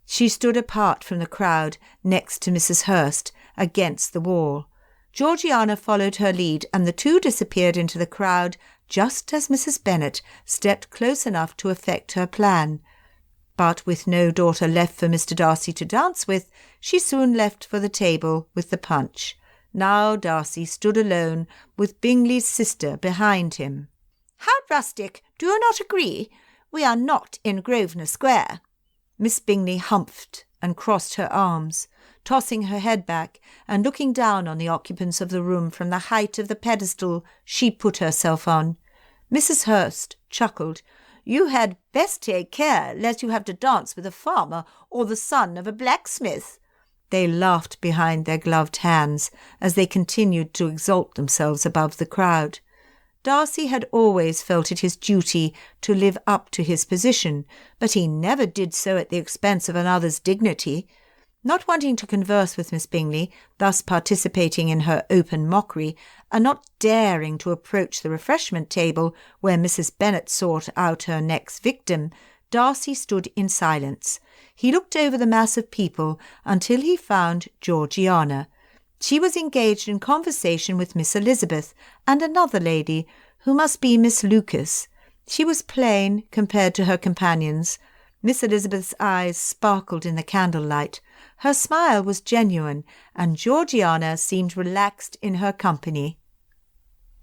Speaker 3: She stood apart from the crowd, next to Mrs. Hurst, against the wall. Georgiana followed her lead, and the two disappeared into the crowd just as Mrs. Bennet stepped close enough to effect her plan. But with no daughter left for Mr. Darcy to dance with, she soon left for the table with the punch. Now Darcy stood alone, with Bingley's sister behind him. "How rustic! Do you not agree? We are not in Grosvenor Square." Miss Bingley humphed and crossed her arms, tossing her head back and looking down on the occupants of the room from the height of the pedestal she put herself on. Mrs. Hurst chuckled. "You had best take care lest you have to dance with a farmer or the son of a blacksmith." They laughed behind their gloved hands as they continued to exalt themselves above the crowd. Darcy had always felt it his duty to live up to his position, but he never did so at the expense of another's dignity. Not wanting to converse with Miss Bingley, thus participating in her open mockery, and not daring to approach the refreshment table where Mrs. Bennet sought out her next victim, Darcy stood in silence. He looked over the mass of people until he found Georgiana. She was engaged in conversation with Miss Elizabeth and another lady, who must be Miss Lucas. She was plain compared to her companions. Miss Elizabeth's eyes sparkled in the candlelight. Her smile was genuine, and Georgiana seemed relaxed in her company.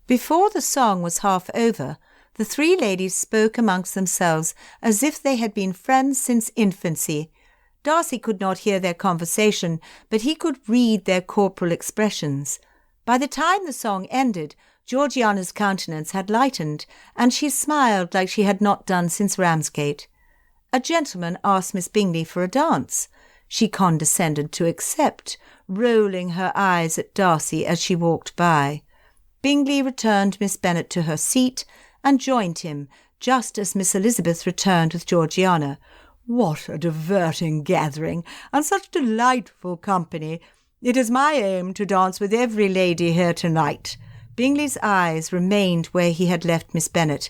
Speaker 3: Before the song was half over, the three ladies spoke amongst themselves as if they had been friends since infancy. Darcy could not hear their conversation, but he could read their corporal expressions. By the time the song ended, Georgiana's countenance had lightened, and she smiled like she had not done since Ramsgate. A gentleman asked Miss Bingley for a dance. She condescended to accept, rolling her eyes at Darcy as she walked by. Bingley returned Miss Bennet to her seat and joined him, just as Miss Elizabeth returned with Georgiana. "What a diverting gathering, and such delightful company! It is my aim to dance with every lady here tonight." Bingley's eyes remained where he had left Miss Bennet.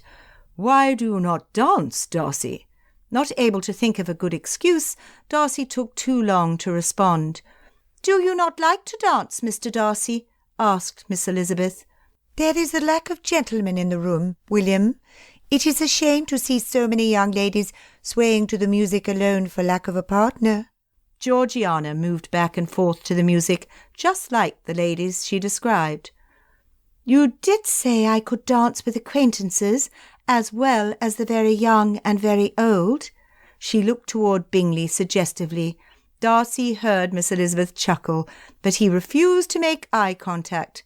Speaker 3: "Why do you not dance, Darcy?" Not able to think of a good excuse, Darcy took too long to respond. "Do you not like to dance, Mr. Darcy?" asked Miss Elizabeth. "There is a lack of gentlemen in the room, William. It is a shame to see so many young ladies swaying to the music alone for lack of a partner." Georgiana moved back and forth to the music, just like the ladies she described. "You did say I could dance with acquaintances, as well as the very young and very old." She looked toward Bingley suggestively. Darcy heard Miss Elizabeth chuckle, but he refused to make eye contact.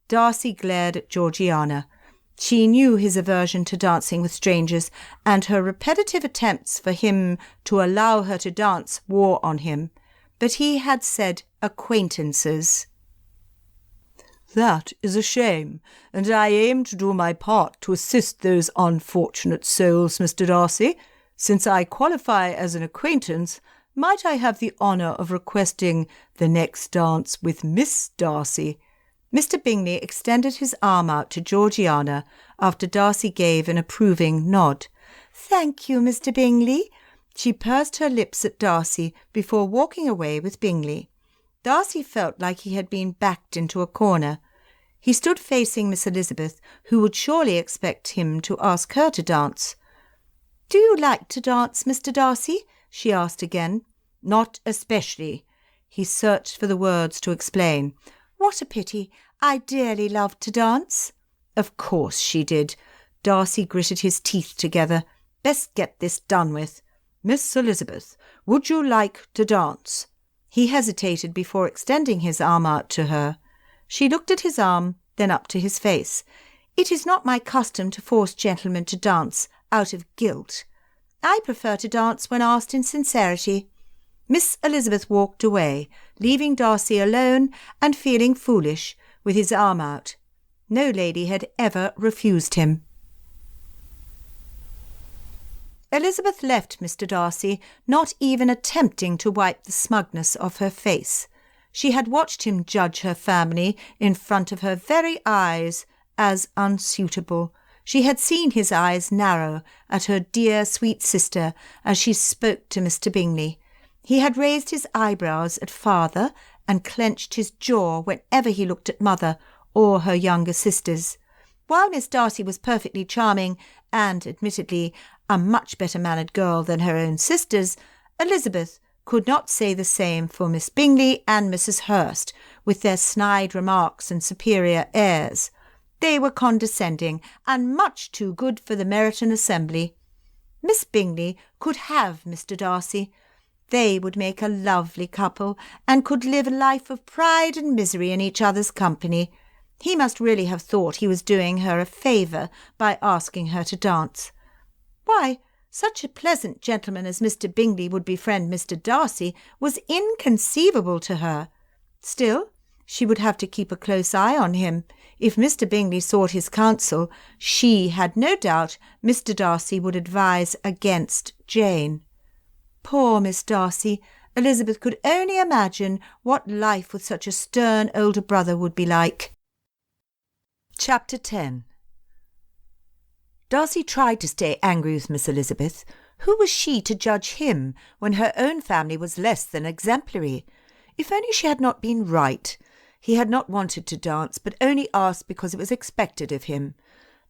Speaker 3: Darcy glared at Georgiana. She knew his aversion to dancing with strangers, and her repetitive attempts for him to allow her to dance wore on him. But he had said acquaintances. "That is a shame, and I aim to do my part to assist those unfortunate souls, Mr. Darcy. Since I qualify as an acquaintance, might I have the honour of requesting the next dance with Miss Darcy?" Mr. Bingley extended his arm out to Georgiana after Darcy gave an approving nod. "Thank you, Mr. Bingley." She pursed her lips at Darcy before walking away with Bingley. Darcy felt like he had been backed into a corner. He stood facing Miss Elizabeth, who would surely expect him to ask her to dance. "Do you like to dance, Mr. Darcy?" she asked again. "Not especially." He searched for the words to explain. "What a pity. I dearly loved to dance." Of course she did. Darcy gritted his teeth together. Best get this done with. "Miss Elizabeth, would you like to dance?" He hesitated before extending his arm out to her. She looked at his arm, then up to his face. "It is not my custom to force gentlemen to dance out of guilt. I prefer to dance when asked in sincerity." Miss Elizabeth walked away, leaving Darcy alone and feeling foolish, with his arm out.
Speaker 2: No lady had ever refused him. Elizabeth left Mr. Darcy, not even attempting to wipe the smugness off her face. She had watched him judge her family in front of her very eyes as unsuitable. She had seen his eyes narrow at her dear sweet sister as she spoke to Mr. Bingley. He had raised his eyebrows at father and clenched his jaw whenever he looked at mother or her younger sisters. While Miss Darcy was perfectly charming and, admittedly, a much better-mannered girl than her own sisters, Elizabeth could not say the same for Miss Bingley and Mrs. Hurst, with their snide remarks and superior airs. They were condescending and much too good for the Meryton assembly. Miss Bingley could have Mr. Darcy. They would make a lovely couple and could live a life of pride and misery in each other's company. He must really have thought he was doing her a favour by asking her to dance. Why, such a pleasant gentleman as Mr. Bingley would befriend Mr. Darcy was inconceivable to her. Still, she would have to keep a close eye on him. If Mr. Bingley sought his counsel, she had no doubt Mr. Darcy would advise against Jane. Poor Miss Darcy! Elizabeth could only imagine what life with such a stern older brother would be like. Chapter 10. Darcy tried to stay angry with Miss Elizabeth. Who was she to judge him when her own family was less than exemplary? If only she had not been right. He had not wanted to dance, but only asked because it was expected of him.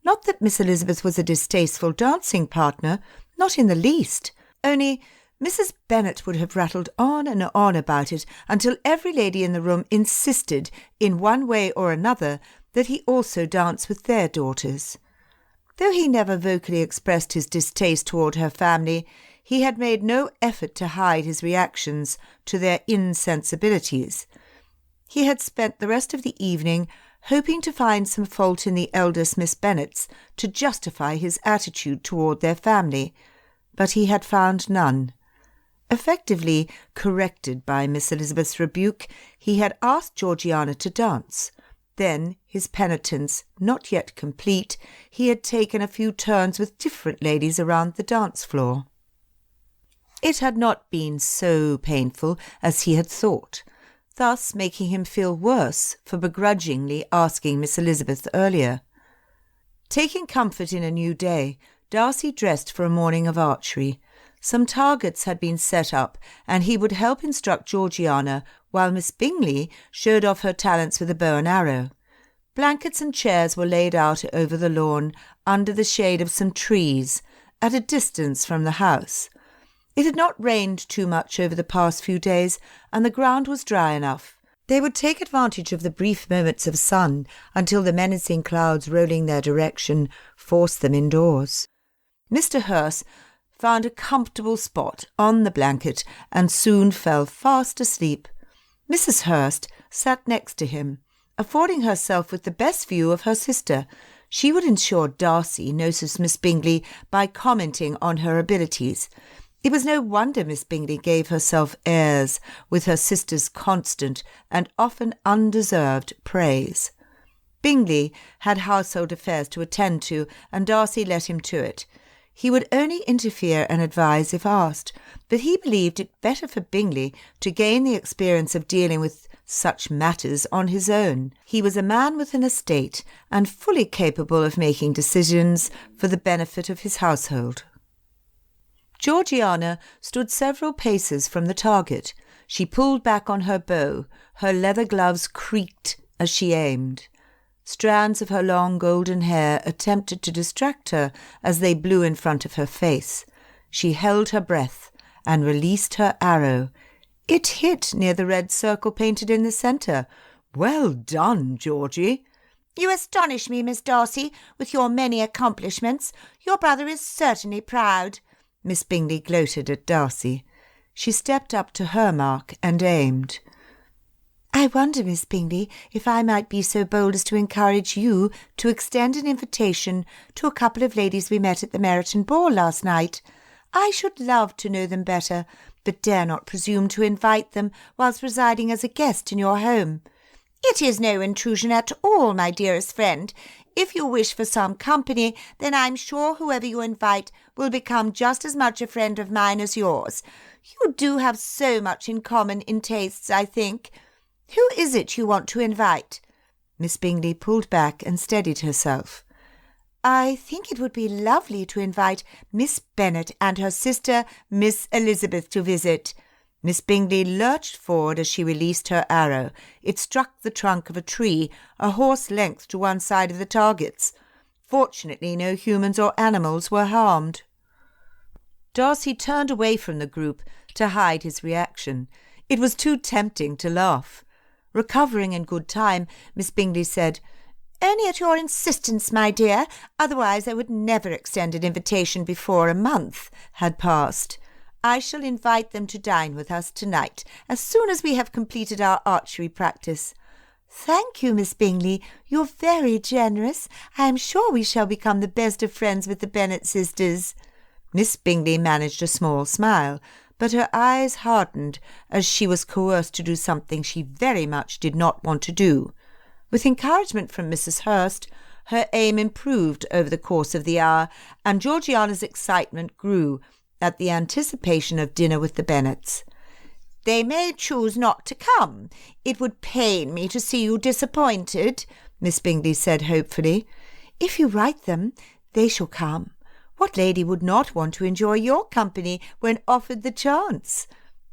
Speaker 2: Not that Miss Elizabeth was a distasteful dancing partner, not in the least. Only Mrs. Bennet would have rattled on and on about it until every lady in the room insisted, in one way or another, that he also dance with their daughters. Though he never vocally expressed his distaste toward her family, he had made no effort to hide his reactions to their insensibilities. He had spent the rest of the evening hoping to find some fault in the eldest Miss Bennets to justify his attitude toward their family, but he had found none. Effectively corrected by Miss Elizabeth's rebuke, he had asked Georgiana to dance. Then, his penitence not yet complete, he had taken a few turns with different ladies around the dance-floor. It had not been so painful as he had thought, thus making him feel worse for begrudgingly asking Miss Elizabeth earlier. Taking comfort in a new day, Darcy dressed for a morning of archery. Some targets had been set up, and he would help instruct Georgiana while Miss Bingley showed off her talents with a bow and arrow. Blankets and chairs were laid out over the lawn under the shade of some trees, at a distance from the house. It had not rained too much over the past few days, and the ground was dry enough. They would take advantage of the brief moments of sun until the menacing clouds rolling their direction forced them indoors. Mr. Hurst found a comfortable spot on the blanket and soon fell fast asleep. Mrs. Hurst sat next to him, affording herself with the best view of her sister. She would ensure Darcy noticed Miss Bingley by commenting on her abilities. It was no wonder Miss Bingley gave herself airs with her sister's constant and often undeserved praise. Bingley had household affairs to attend to, and Darcy let him to it. He would only interfere and advise if asked, but he believed it better for Bingley to gain the experience of dealing with such matters on his own. He was a man with an estate and fully capable of making decisions for the benefit of his household. Georgiana stood several paces from the target. She pulled back on her bow. Her leather gloves creaked as she aimed. Strands of her long golden hair attempted to distract her as they blew in front of her face. She held her breath and released her arrow. It hit near the red circle painted in the centre. "Well done, Georgie."
Speaker 3: "You astonish me, Miss Darcy, with your many accomplishments. Your brother is certainly proud."
Speaker 2: Miss Bingley gloated at Darcy. She stepped up to her mark and aimed. "I wonder, Miss Bingley, if I might be so bold as to encourage you to extend an invitation to a couple of ladies we met at the Meryton ball last night. I should love to know them better, but dare not presume to invite them whilst residing as a guest in your home.
Speaker 3: "It is no intrusion at all, my dearest friend. If you wish for some company, then I'm sure whoever you invite will become just as much a friend of mine as yours. You do have so much in common in tastes, I think. Who is it you want to invite?" Miss Bingley pulled back and steadied herself. "I think it would be lovely to invite Miss Bennet and her sister, Miss Elizabeth, to visit." Miss Bingley lurched forward as she released her arrow. It struck the trunk of a tree, a horse length to one side of the targets. Fortunately, no humans or animals were harmed. Darcy turned away from the group to hide his reaction. It was too tempting to laugh. Recovering in good time, Miss Bingley said, "Only at your insistence, my dear. Otherwise I would never extend an invitation before a month had passed. I shall invite them to dine with us tonight, as soon as we have completed our archery practice." "Thank you, Miss Bingley. You're very generous. I am sure we shall become the best of friends with the Bennet sisters." Miss Bingley managed a small smile, but her eyes hardened as she was coerced to do something she very much did not want to do. With encouragement from Mrs. Hurst, her aim improved over the course of the hour, and Georgiana's excitement grew at the anticipation of dinner with the Bennets. "They may choose not to come. It would pain me to see you disappointed," Miss Bingley said hopefully. "If you write them, they shall come. What lady would not want to enjoy your company when offered the chance?"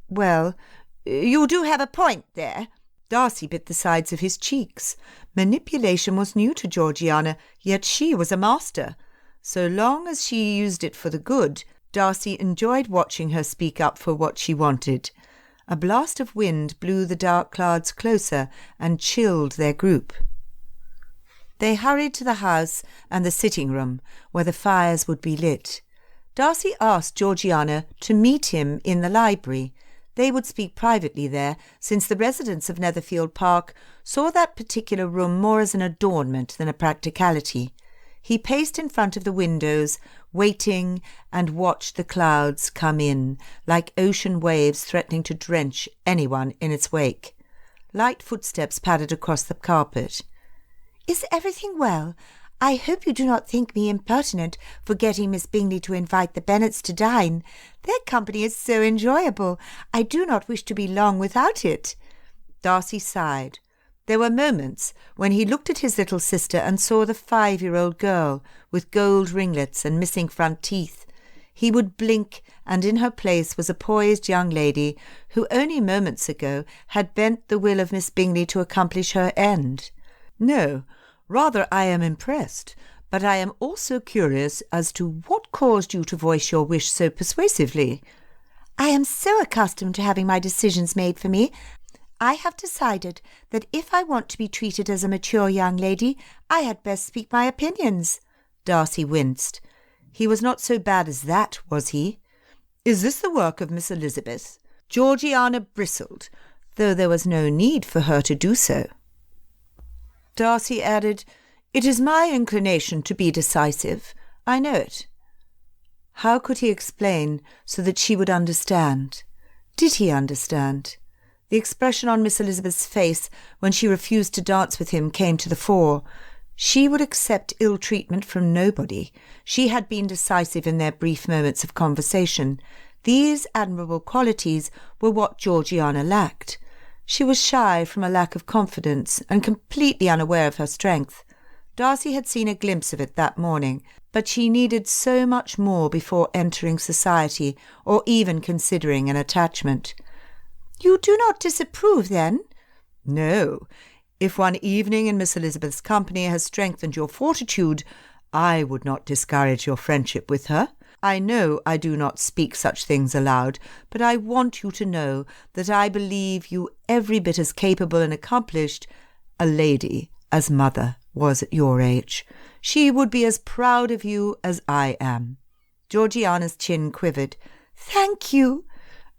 Speaker 3: "Well, you do have a point there." Darcy bit the sides of his cheeks. Manipulation was new to Georgiana, yet she was a master. So long as she used it for the good, Darcy enjoyed watching her speak up for what she wanted. A blast of wind blew the dark clouds closer and chilled their group. They hurried to the house and the sitting-room, where the fires would be lit. Darcy asked Georgiana to meet him in the library. They would speak privately there, since the residents of Netherfield Park saw that particular room more as an adornment than a practicality. He paced in front of the windows, waiting, and watched the clouds come in, like ocean waves threatening to drench anyone in its wake. Light footsteps padded across the carpet. "Is everything well? I hope you do not think me impertinent for getting Miss Bingley to invite the Bennets to dine. Their company is so enjoyable. I do not wish to be long without it." Darcy sighed. There were moments when he looked at his little sister and saw the 5-year-old girl with gold ringlets and missing front teeth. He would blink, and in her place was a poised young lady who only moments ago had bent the will of Miss Bingley to accomplish her end. "No, rather I am impressed, but I am also curious as to what caused you to voice your wish so persuasively." "I am so accustomed to having my decisions made for me. I have decided that if I want to be treated as a mature young lady, I had best speak my opinions." Darcy winced. He was not so bad as that, was he? "Is this the work of Miss Elizabeth?" Georgiana bristled, though there was no need for her to do so. Darcy added, "It is my inclination to be decisive. I know it." How could he explain so that she would understand? Did he understand? The expression on Miss Elizabeth's face when she refused to dance with him came to the fore. She would accept ill treatment from nobody. She had been decisive in their brief moments of conversation. These admirable qualities were what Georgiana lacked. She was shy from a lack of confidence and completely unaware of her strength. Darcy had seen a glimpse of it that morning, but she needed so much more before entering society or even considering an attachment. "You do not disapprove, then?" "No. If one evening in Miss Elizabeth's company has strengthened your fortitude, I would not discourage your friendship with her. I know I do not speak such things aloud, but I want you to know that I believe you every bit as capable and accomplished a lady as Mother was at your age. She would be as proud of you as I am." Georgiana's chin quivered. "Thank you."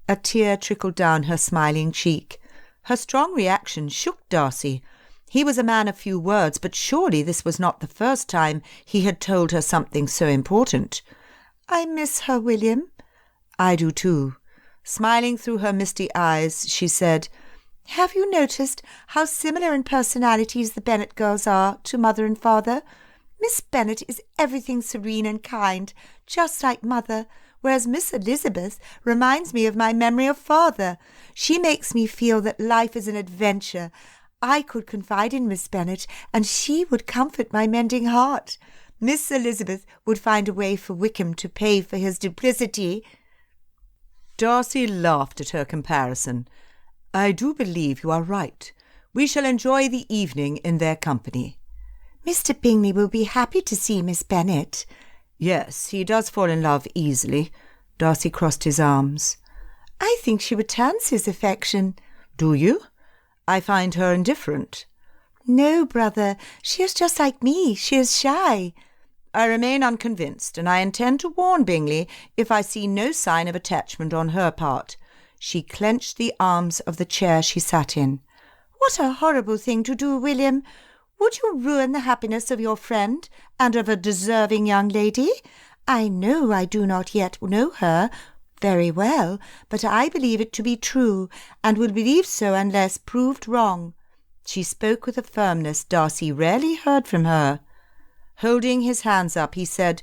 Speaker 3: A tear trickled down her smiling cheek. Her strong reaction shook Darcy. He was a man of few words, but surely this was not the first time he had told her something so important. "I miss her, William." "I do too." Smiling through her misty eyes, she said, Have you noticed how similar in personalities the Bennet girls are to mother and father? Miss Bennet is everything serene and kind, just like mother, whereas Miss Elizabeth reminds me of my memory of father. She makes me feel that life is an adventure. I could confide in Miss Bennet, and she would comfort my mending heart. Miss Elizabeth would find a way for Wickham to pay for his duplicity."
Speaker 2: Darcy laughed at her comparison. "I do believe you are right. We shall enjoy the evening in their company."
Speaker 3: "Mr. Bingley will be happy to see Miss Bennet."
Speaker 2: "Yes, he does fall in love easily." Darcy crossed his arms.
Speaker 3: "I think she returns his affection."
Speaker 2: "Do you? I find her indifferent."
Speaker 3: "No, brother, she is just like me. She is shy."
Speaker 2: "I remain unconvinced, and I intend to warn Bingley if I see no sign of attachment on her part." She clenched the arms of the chair she sat in.
Speaker 3: "What a horrible thing to do, William! Would you ruin the happiness of your friend and of a deserving young lady? I know I do not yet know her very well, but I believe it to be true, and will believe so unless proved wrong."
Speaker 2: She spoke with a firmness Darcy rarely heard from her. Holding his hands up, he said,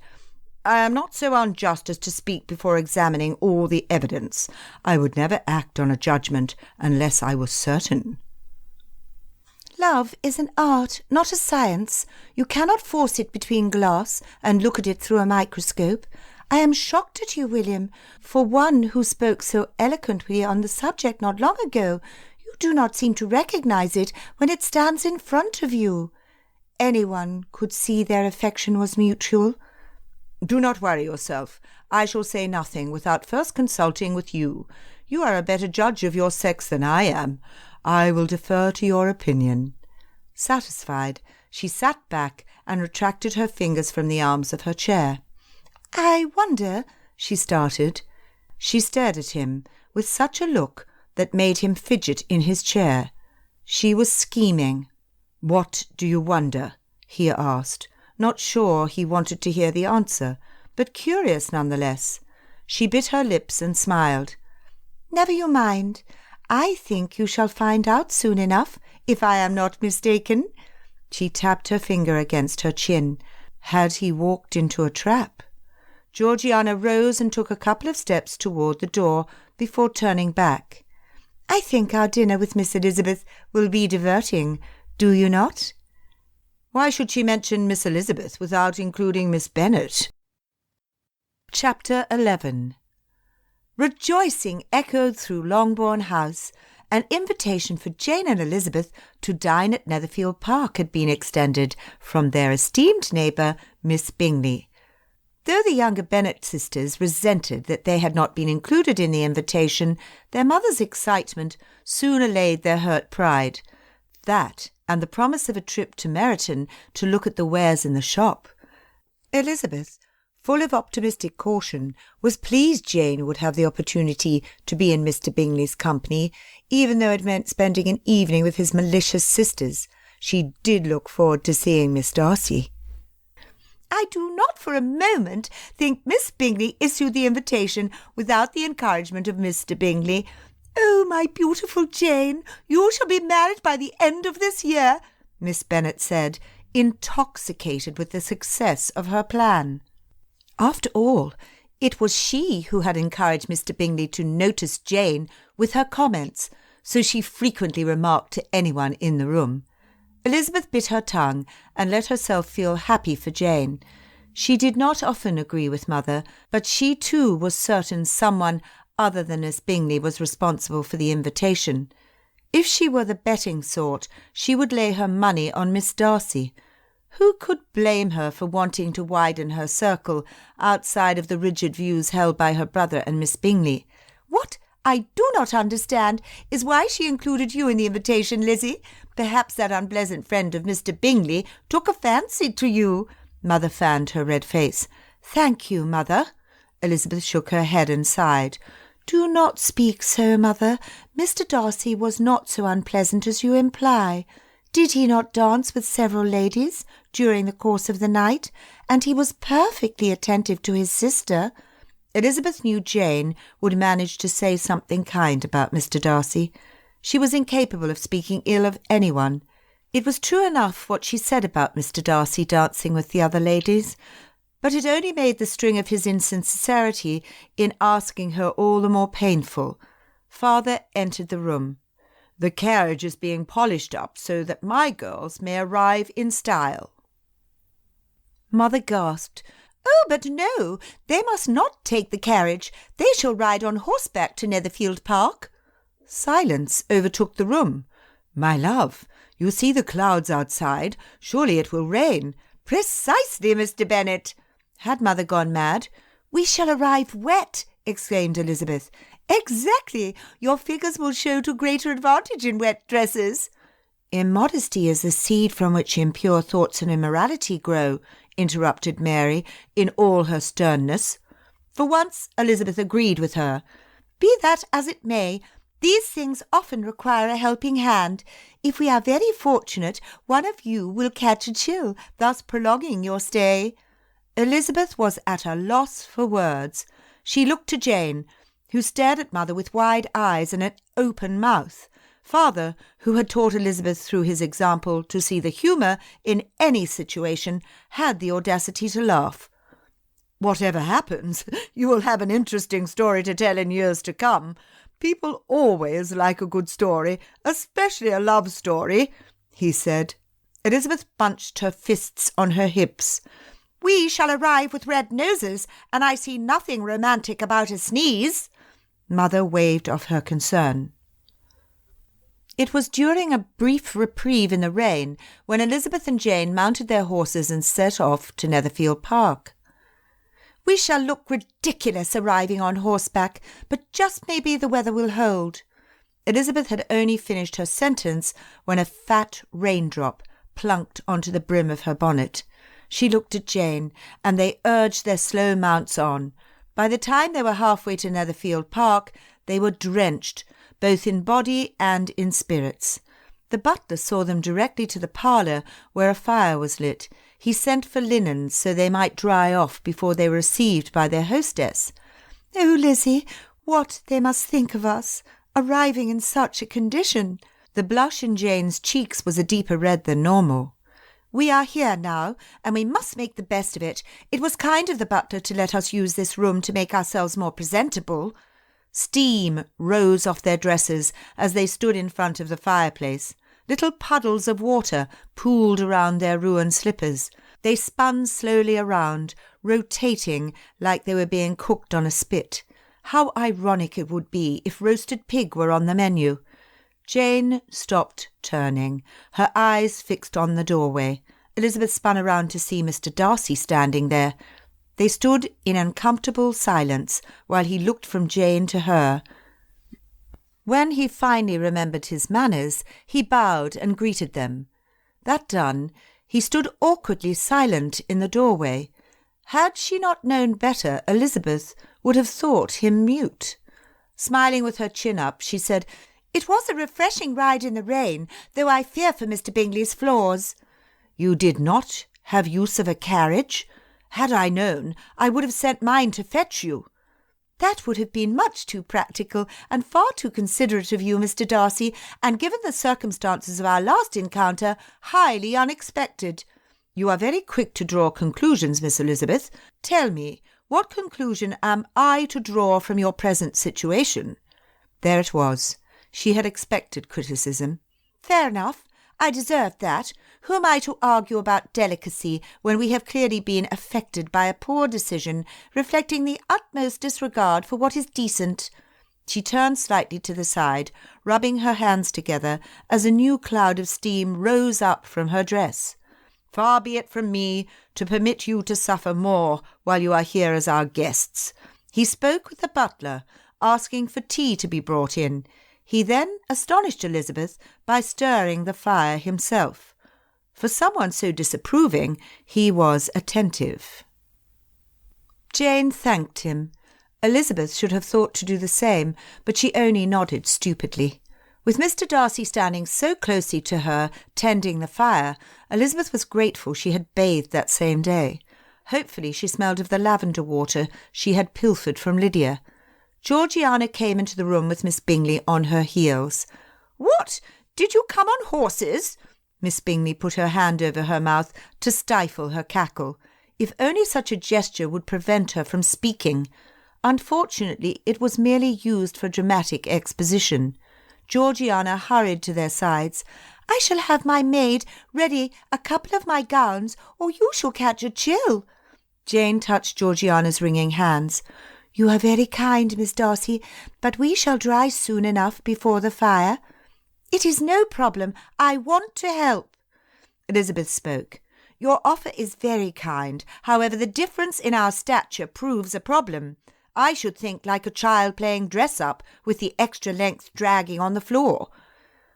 Speaker 2: "I am not so unjust as to speak before examining all the evidence. I would never act on a judgment unless I was certain."
Speaker 3: "Love is an art, not a science. You cannot force it between glass and look at it through a microscope. I am shocked at you, William. For one who spoke so eloquently on the subject not long ago, you do not seem to recognize it when it stands in front of you. Anyone could see their affection was mutual."
Speaker 2: "Do not worry yourself. I shall say nothing without first consulting with you. You are a better judge of your sex than I am. I will defer to your opinion." Satisfied, she sat back and retracted her fingers from the arms of her chair.
Speaker 3: "I wonder,"
Speaker 2: she started. She stared at him with such a look that made him fidget in his chair. She was scheming. "What do you wonder?" he asked, not sure he wanted to hear the answer, but curious nonetheless. She bit her lips and smiled.
Speaker 3: "Never you mind. I think you shall find out soon enough, if I am not mistaken."
Speaker 2: She tapped her finger against her chin. Had he walked into a trap? Georgiana rose and took a couple of steps toward the door before turning back.
Speaker 3: "I think our dinner with Miss Elizabeth will be diverting, do you not?"
Speaker 2: Why should she mention Miss Elizabeth without including Miss Bennet? Chapter 11. Rejoicing echoed through Longbourn House. An invitation for Jane and Elizabeth to dine at Netherfield Park had been extended from their esteemed neighbour, Miss Bingley. Though the younger Bennet sisters resented that they had not been included in the invitation, their mother's excitement soon allayed their hurt pride. That, and the promise of a trip to Meryton to look at the wares in the shop. Elizabeth, full of optimistic caution, was pleased Jane would have the opportunity to be in Mr. Bingley's company, even though it meant spending an evening with his malicious sisters. She did look forward to seeing Miss Darcy.
Speaker 3: "I do not for a moment think Miss Bingley issued the invitation without the encouragement of Mr. Bingley. Oh, my beautiful Jane, you shall be married by the end of this year,"
Speaker 2: Miss Bennet said, intoxicated with the success of her plan. After all, it was she who had encouraged Mr. Bingley to notice Jane with her comments, so she frequently remarked to anyone in the room. Elizabeth bit her tongue and let herself feel happy for Jane. She did not often agree with Mother, but she too was certain someone other than Miss Bingley was responsible for the invitation. If she were the betting sort, she would lay her money on Miss Darcy. Who could blame her for wanting to widen her circle outside of the rigid views held by her brother and Miss Bingley?
Speaker 3: "What I do not understand is why she included you in the invitation, Lizzie. Perhaps that unpleasant friend of Mr. Bingley took a fancy to you."
Speaker 2: Mother fanned her red face.
Speaker 3: "Thank you, Mother."
Speaker 2: Elizabeth shook her head and sighed.
Speaker 3: "Do not speak so, Mother. Mr. Darcy was not so unpleasant as you imply. Did he not dance with several ladies during the course of the night? And he was perfectly attentive to his sister."
Speaker 2: Elizabeth knew Jane would manage to say something kind about Mr. Darcy. She was incapable of speaking ill of anyone. It was true enough what she said about Mr. Darcy dancing with the other ladies, but it only made the sting of his insincerity in asking her all the more painful. Father entered the room. "The carriage is being polished up so that my girls may arrive in style." Mother gasped.
Speaker 3: "Oh, but no, they must not take the carriage. They shall ride on horseback to Netherfield Park."
Speaker 2: Silence overtook the room. "My love, you see the clouds outside. Surely it will rain."
Speaker 3: "Precisely, Mr. Bennet."
Speaker 2: Had Mother gone mad?
Speaker 3: "We shall arrive wet," exclaimed Elizabeth. "Exactly. Your figures will show to greater advantage in wet dresses."
Speaker 2: "Immodesty is the seed from which impure thoughts and immorality grow," interrupted Mary, in all her sternness.
Speaker 3: For once Elizabeth agreed with her. "Be that as it may, these things often require a helping hand. If we are very fortunate, one of you will catch a chill, thus prolonging your stay."
Speaker 2: Elizabeth was at a loss for words. She looked to Jane, who stared at Mother with wide eyes and an open mouth. Father, who had taught Elizabeth through his example to see the humour in any situation, had the audacity to laugh. "Whatever happens, you will have an interesting story to tell in years to come. People always like a good story, especially a love story," he said. Elizabeth bunched her fists on her hips.
Speaker 3: "We shall arrive with red noses, and I see nothing romantic about a sneeze."
Speaker 2: Mother waved off her concern. It was during a brief reprieve in the rain when Elizabeth and Jane mounted their horses and set off to Netherfield Park.
Speaker 3: "We shall look ridiculous arriving on horseback, but just maybe the weather will hold."
Speaker 2: Elizabeth had only finished her sentence when a fat raindrop plunked onto the brim of her bonnet. She looked at Jane, and they urged their slow mounts on. By the time they were halfway to Netherfield Park, they were drenched, both in body and in spirits. The butler saw them directly to the parlour, where a fire was lit. He sent for linens so they might dry off before they were received by their hostess.
Speaker 3: "Oh, Lizzie, what they must think of us, arriving in such a condition."
Speaker 2: The blush in Jane's cheeks was a deeper red than normal.
Speaker 3: "We are here now, and we must make the best of it. It was kind of the butler to let us use this room to make ourselves more presentable."
Speaker 2: Steam rose off their dresses as they stood in front of the fireplace. Little puddles of water pooled around their ruined slippers. They spun slowly around, rotating like they were being cooked on a spit. How ironic it would be if roasted pig were on the menu. Jane stopped turning, her eyes fixed on the doorway. Elizabeth spun around to see Mr. Darcy standing there. They stood in uncomfortable silence while he looked from Jane to her. When he finally remembered his manners, he bowed and greeted them. That done, he stood awkwardly silent in the doorway. Had she not known better, Elizabeth would have thought him mute. Smiling with her chin up, she said,
Speaker 3: "It was a refreshing ride in the rain, though I fear for Mr. Bingley's floors."
Speaker 2: "You did not have use of a carriage? Had I known, I would have sent mine to fetch you."
Speaker 3: "That would have been much too practical and far too considerate of you, Mr. Darcy, and given the circumstances of our last encounter, highly unexpected."
Speaker 2: "You are very quick to draw conclusions, Miss Elizabeth. Tell me, what conclusion am I to draw from your present situation?" There it was. She had expected criticism.
Speaker 3: "Fair enough. I deserved that. Who am I to argue about delicacy when we have clearly been affected by a poor decision, reflecting the utmost disregard for what is decent?"
Speaker 2: She turned slightly to the side, rubbing her hands together as a new cloud of steam rose up from her dress. "Far be it from me to permit you to suffer more while you are here as our guests." He spoke with the butler, asking for tea to be brought in. He then astonished Elizabeth by stirring the fire himself. For someone so disapproving, he was attentive. Jane thanked him. Elizabeth should have thought to do the same, but she only nodded stupidly. With Mr. Darcy standing so closely to her, tending the fire, Elizabeth was grateful she had bathed that same day. Hopefully she smelled of the lavender water she had pilfered from Lydia. Georgiana came into the room with Miss Bingley on her heels. "What? Did you come on horses?" Miss Bingley put her hand over her mouth to stifle her cackle. If only such a gesture would prevent her from speaking. Unfortunately, it was merely used for dramatic exposition. Georgiana hurried to their sides. "I shall have my maid ready a couple of my gowns, or you shall catch a chill." Jane touched Georgiana's wringing hands. "You are very kind, Miss Darcy, but we shall dry soon enough before the fire." "It is no problem. I want to help." Elizabeth spoke. "Your offer is very kind. However, the difference in our stature proves a problem. I should think like a child playing dress-up with the extra length dragging on the floor."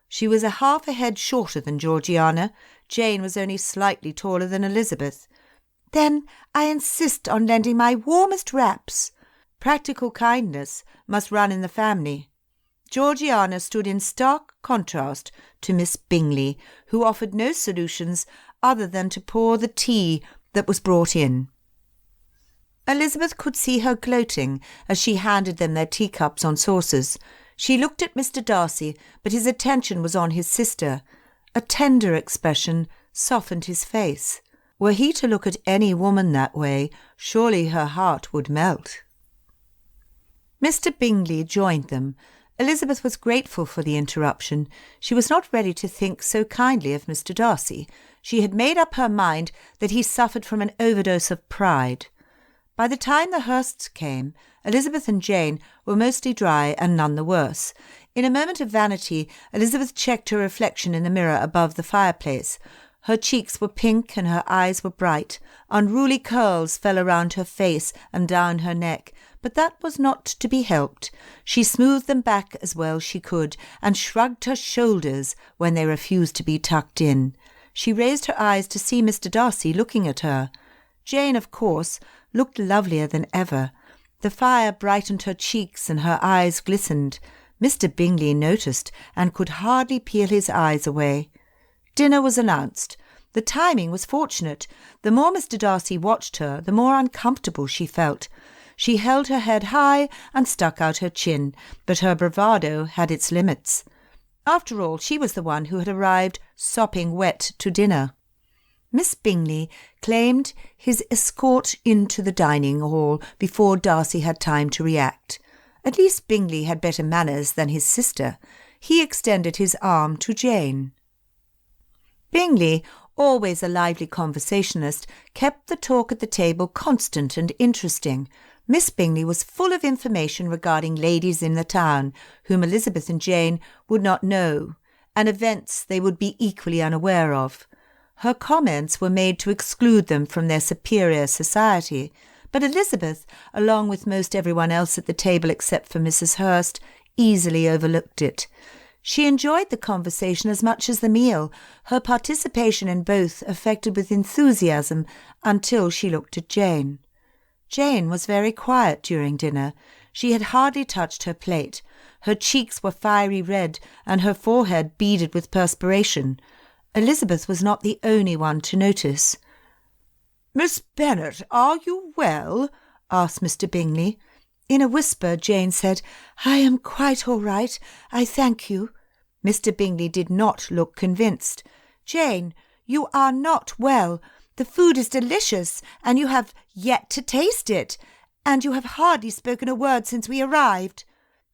Speaker 2: She was a half a head shorter than Georgiana. Jane was only slightly taller than Elizabeth. "Then I insist on lending my warmest wraps." Practical kindness must run in the family. Georgiana stood in stark contrast to Miss Bingley, who offered no solutions other than to pour the tea that was brought in. Elizabeth could see her gloating as she handed them their teacups on saucers. She looked at Mr. Darcy, but his attention was on his sister. A tender expression softened his face. Were he to look at any woman that way, surely her heart would melt. Mr. Bingley joined them. Elizabeth was grateful for the interruption. She was not ready to think so kindly of Mr. Darcy. She had made up her mind that he suffered from an overdose of pride. By the time the Hursts came, Elizabeth and Jane were mostly dry and none the worse. In a moment of vanity, Elizabeth checked her reflection in the mirror above the fireplace. Her cheeks were pink and her eyes were bright. Unruly curls fell around her face and down her neck, but that was not to be helped. She smoothed them back as well she could and shrugged her shoulders when they refused to be tucked in. She raised her eyes to see Mr. Darcy looking at her. Jane, of course, looked lovelier than ever. The fire brightened her cheeks and her eyes glistened. Mr. Bingley noticed and could hardly peel his eyes away. Dinner was announced. The timing was fortunate. The more Mr. Darcy watched her, the more uncomfortable she felt. She held her head high and stuck out her chin, but her bravado had its limits. After all, she was the one who had arrived sopping wet to dinner. Miss Bingley claimed his escort into the dining hall before Darcy had time to react. At least Bingley had better manners than his sister. He extended his arm to Jane. Bingley, always a lively conversationalist, kept the talk at the table constant and interesting. Miss Bingley was full of information regarding ladies in the town, whom Elizabeth and Jane would not know, and events they would be equally unaware of. Her comments were made to exclude them from their superior society, but Elizabeth, along with most everyone else at the table except for Mrs. Hurst, easily overlooked it. She enjoyed the conversation as much as the meal. Her participation in both affected with enthusiasm until she looked at Jane. Jane was very quiet during dinner. She had hardly touched her plate. Her cheeks were fiery red and her forehead beaded with perspiration. Elizabeth was not the only one to notice. "Miss Bennet, are you well?" asked Mr. Bingley. In a whisper, Jane said, "I am quite all right, I thank you." Mr. Bingley did not look convinced. "Jane, you are not well. The food is delicious, and you have yet to taste it, and you have hardly spoken a word since we arrived."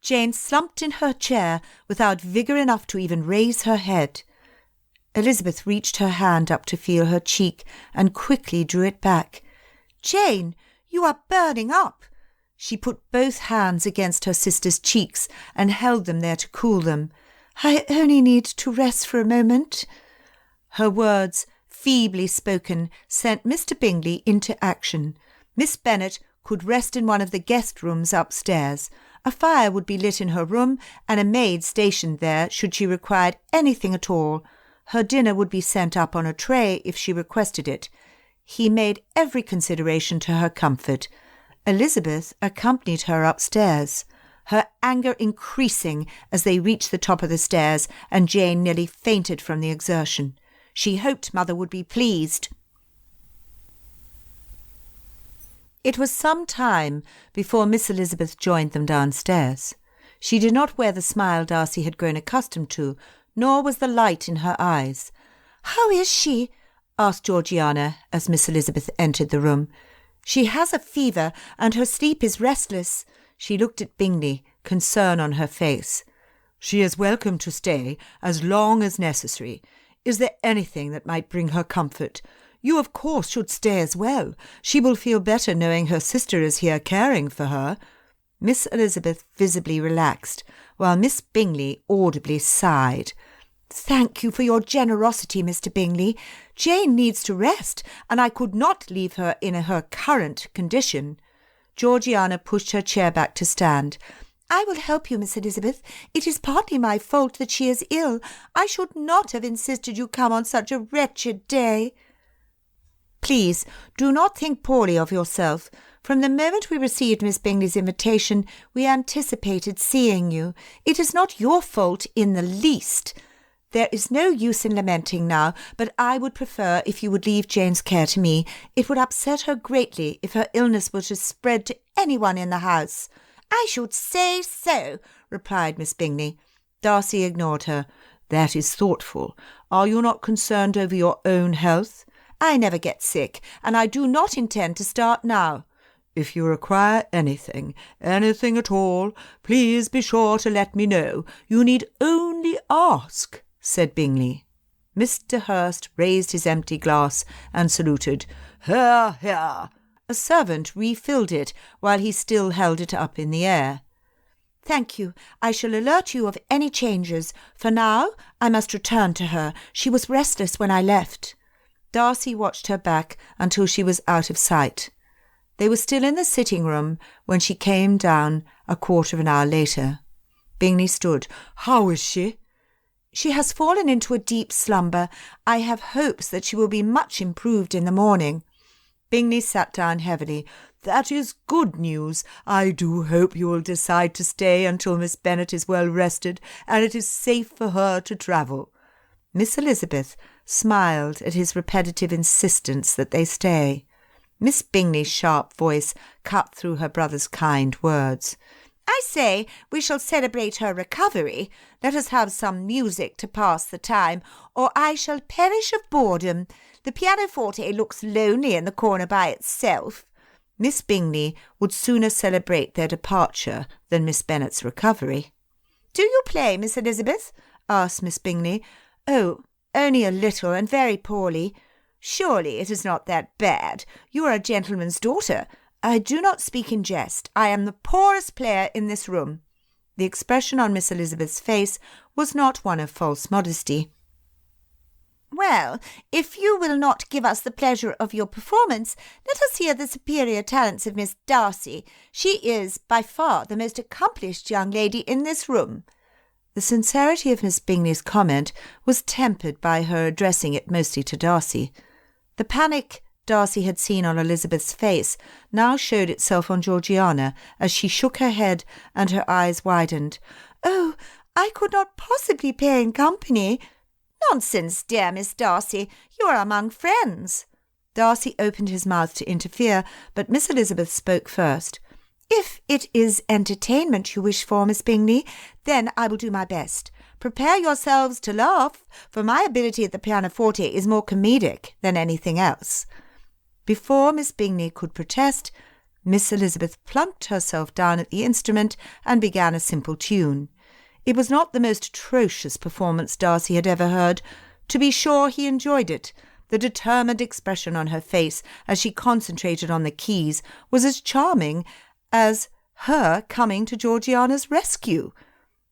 Speaker 2: Jane slumped in her chair without vigour enough to even raise her head. Elizabeth reached her hand up to feel her cheek and quickly drew it back. "Jane, you are burning up." She put both hands against her sister's cheeks and held them there to cool them. "I only need to rest for a moment." Her words, feebly spoken, sent Mr. Bingley into action. Miss Bennet could rest in one of the guest rooms upstairs. A fire would be lit in her room and a maid stationed there should she require anything at all. Her dinner would be sent up on a tray if she requested it. He made every consideration to her comfort. Elizabeth accompanied her upstairs, her anger increasing as they reached the top of the stairs, and Jane nearly fainted from the exertion. She hoped Mother would be pleased. It was some time before Miss Elizabeth joined them downstairs. She did not wear the smile Darcy had grown accustomed to, nor was the light in her eyes.
Speaker 3: "How is she?"
Speaker 2: asked Georgiana as Miss Elizabeth entered the room.
Speaker 3: "She has a fever, and her sleep is restless."
Speaker 2: She looked at Bingley, concern on her face. "She is welcome to stay as long as necessary. Is there anything that might bring her comfort? You, of course, should stay as well. She will feel better knowing her sister is here caring for her." Miss Elizabeth visibly relaxed, while Miss Bingley audibly sighed.
Speaker 3: "Thank you for your generosity, Mr. Bingley. Jane needs to rest, and I could not leave her in her current condition."
Speaker 2: Georgiana pushed her chair back to stand.
Speaker 3: "I will help you, Miss Elizabeth. It is partly my fault that she is ill. I should not have insisted you come on such a wretched day."
Speaker 2: "Please do not think poorly of yourself. From the moment we received Miss Bingley's invitation, we anticipated seeing you. It is not your fault in the least. There is no use in lamenting now, but I would prefer if you would leave Jane's care to me. It would upset her greatly if her illness were to spread to anyone in the house."
Speaker 3: "I should say so,"
Speaker 2: replied Miss Bingley. Darcy ignored her. "That is thoughtful. Are you not concerned over your own health?"
Speaker 3: "I never get sick, and I do not intend to start now."
Speaker 2: "If you require anything at all, please be sure to let me know. You need only ask," said Bingley. Mr. Hurst raised his empty glass and saluted. "Hear, hear." A servant refilled it while he still held it up in the air.
Speaker 3: "Thank you. I shall alert you of any changes. For now, I must return to her. She was restless when I left."
Speaker 2: Darcy watched her back until she was out of sight. They were still in the sitting-room when she came down a quarter of an hour later. Bingley stood. "How is she?"
Speaker 3: "She has fallen into a deep slumber. I have hopes that she will be much improved in the morning."
Speaker 2: Bingley sat down heavily. "That is good news. I do hope you will decide to stay until Miss Bennet is well rested and it is safe for her to travel." Miss Elizabeth smiled at his repetitive insistence that they stay. Miss Bingley's sharp voice cut through her brother's kind words.
Speaker 3: "I say we shall celebrate her recovery. Let us have some music to pass the time, or I shall perish of boredom. The pianoforte looks lonely in the corner by itself."
Speaker 2: Miss Bingley would sooner celebrate their departure than Miss Bennet's recovery.
Speaker 3: "Do you play, Miss Elizabeth?"
Speaker 2: asked Miss Bingley.
Speaker 3: "Oh, only a little, and very poorly." "Surely it is not that bad. You are a gentleman's daughter. I do not speak in jest. I am the poorest player in this room."
Speaker 2: The expression on Miss Elizabeth's face was not one of false modesty.
Speaker 3: "Well, if you will not give us the pleasure of your performance, let us hear the superior talents of Miss Darcy. She is by far the most accomplished young lady in this room."
Speaker 2: The sincerity of Miss Bingley's comment was tempered by her addressing it mostly to Darcy. The panic Darcy had seen on Elizabeth's face now showed itself on Georgiana as she shook her head and her eyes widened.
Speaker 3: "Oh, I could not possibly play in company." "Nonsense, dear Miss Darcy. You are among friends."
Speaker 2: Darcy opened his mouth to interfere, but Miss Elizabeth spoke first.
Speaker 3: "If it is entertainment you wish for, Miss Bingley, then I will do my best. Prepare yourselves to laugh, for my ability at the pianoforte is more comedic than anything else."
Speaker 2: Before Miss Bingley could protest, Miss Elizabeth plunked herself down at the instrument and began a simple tune. It was not the most atrocious performance Darcy had ever heard. To be sure, he enjoyed it. The determined expression on her face as she concentrated on the keys was as charming as her coming to Georgiana's rescue.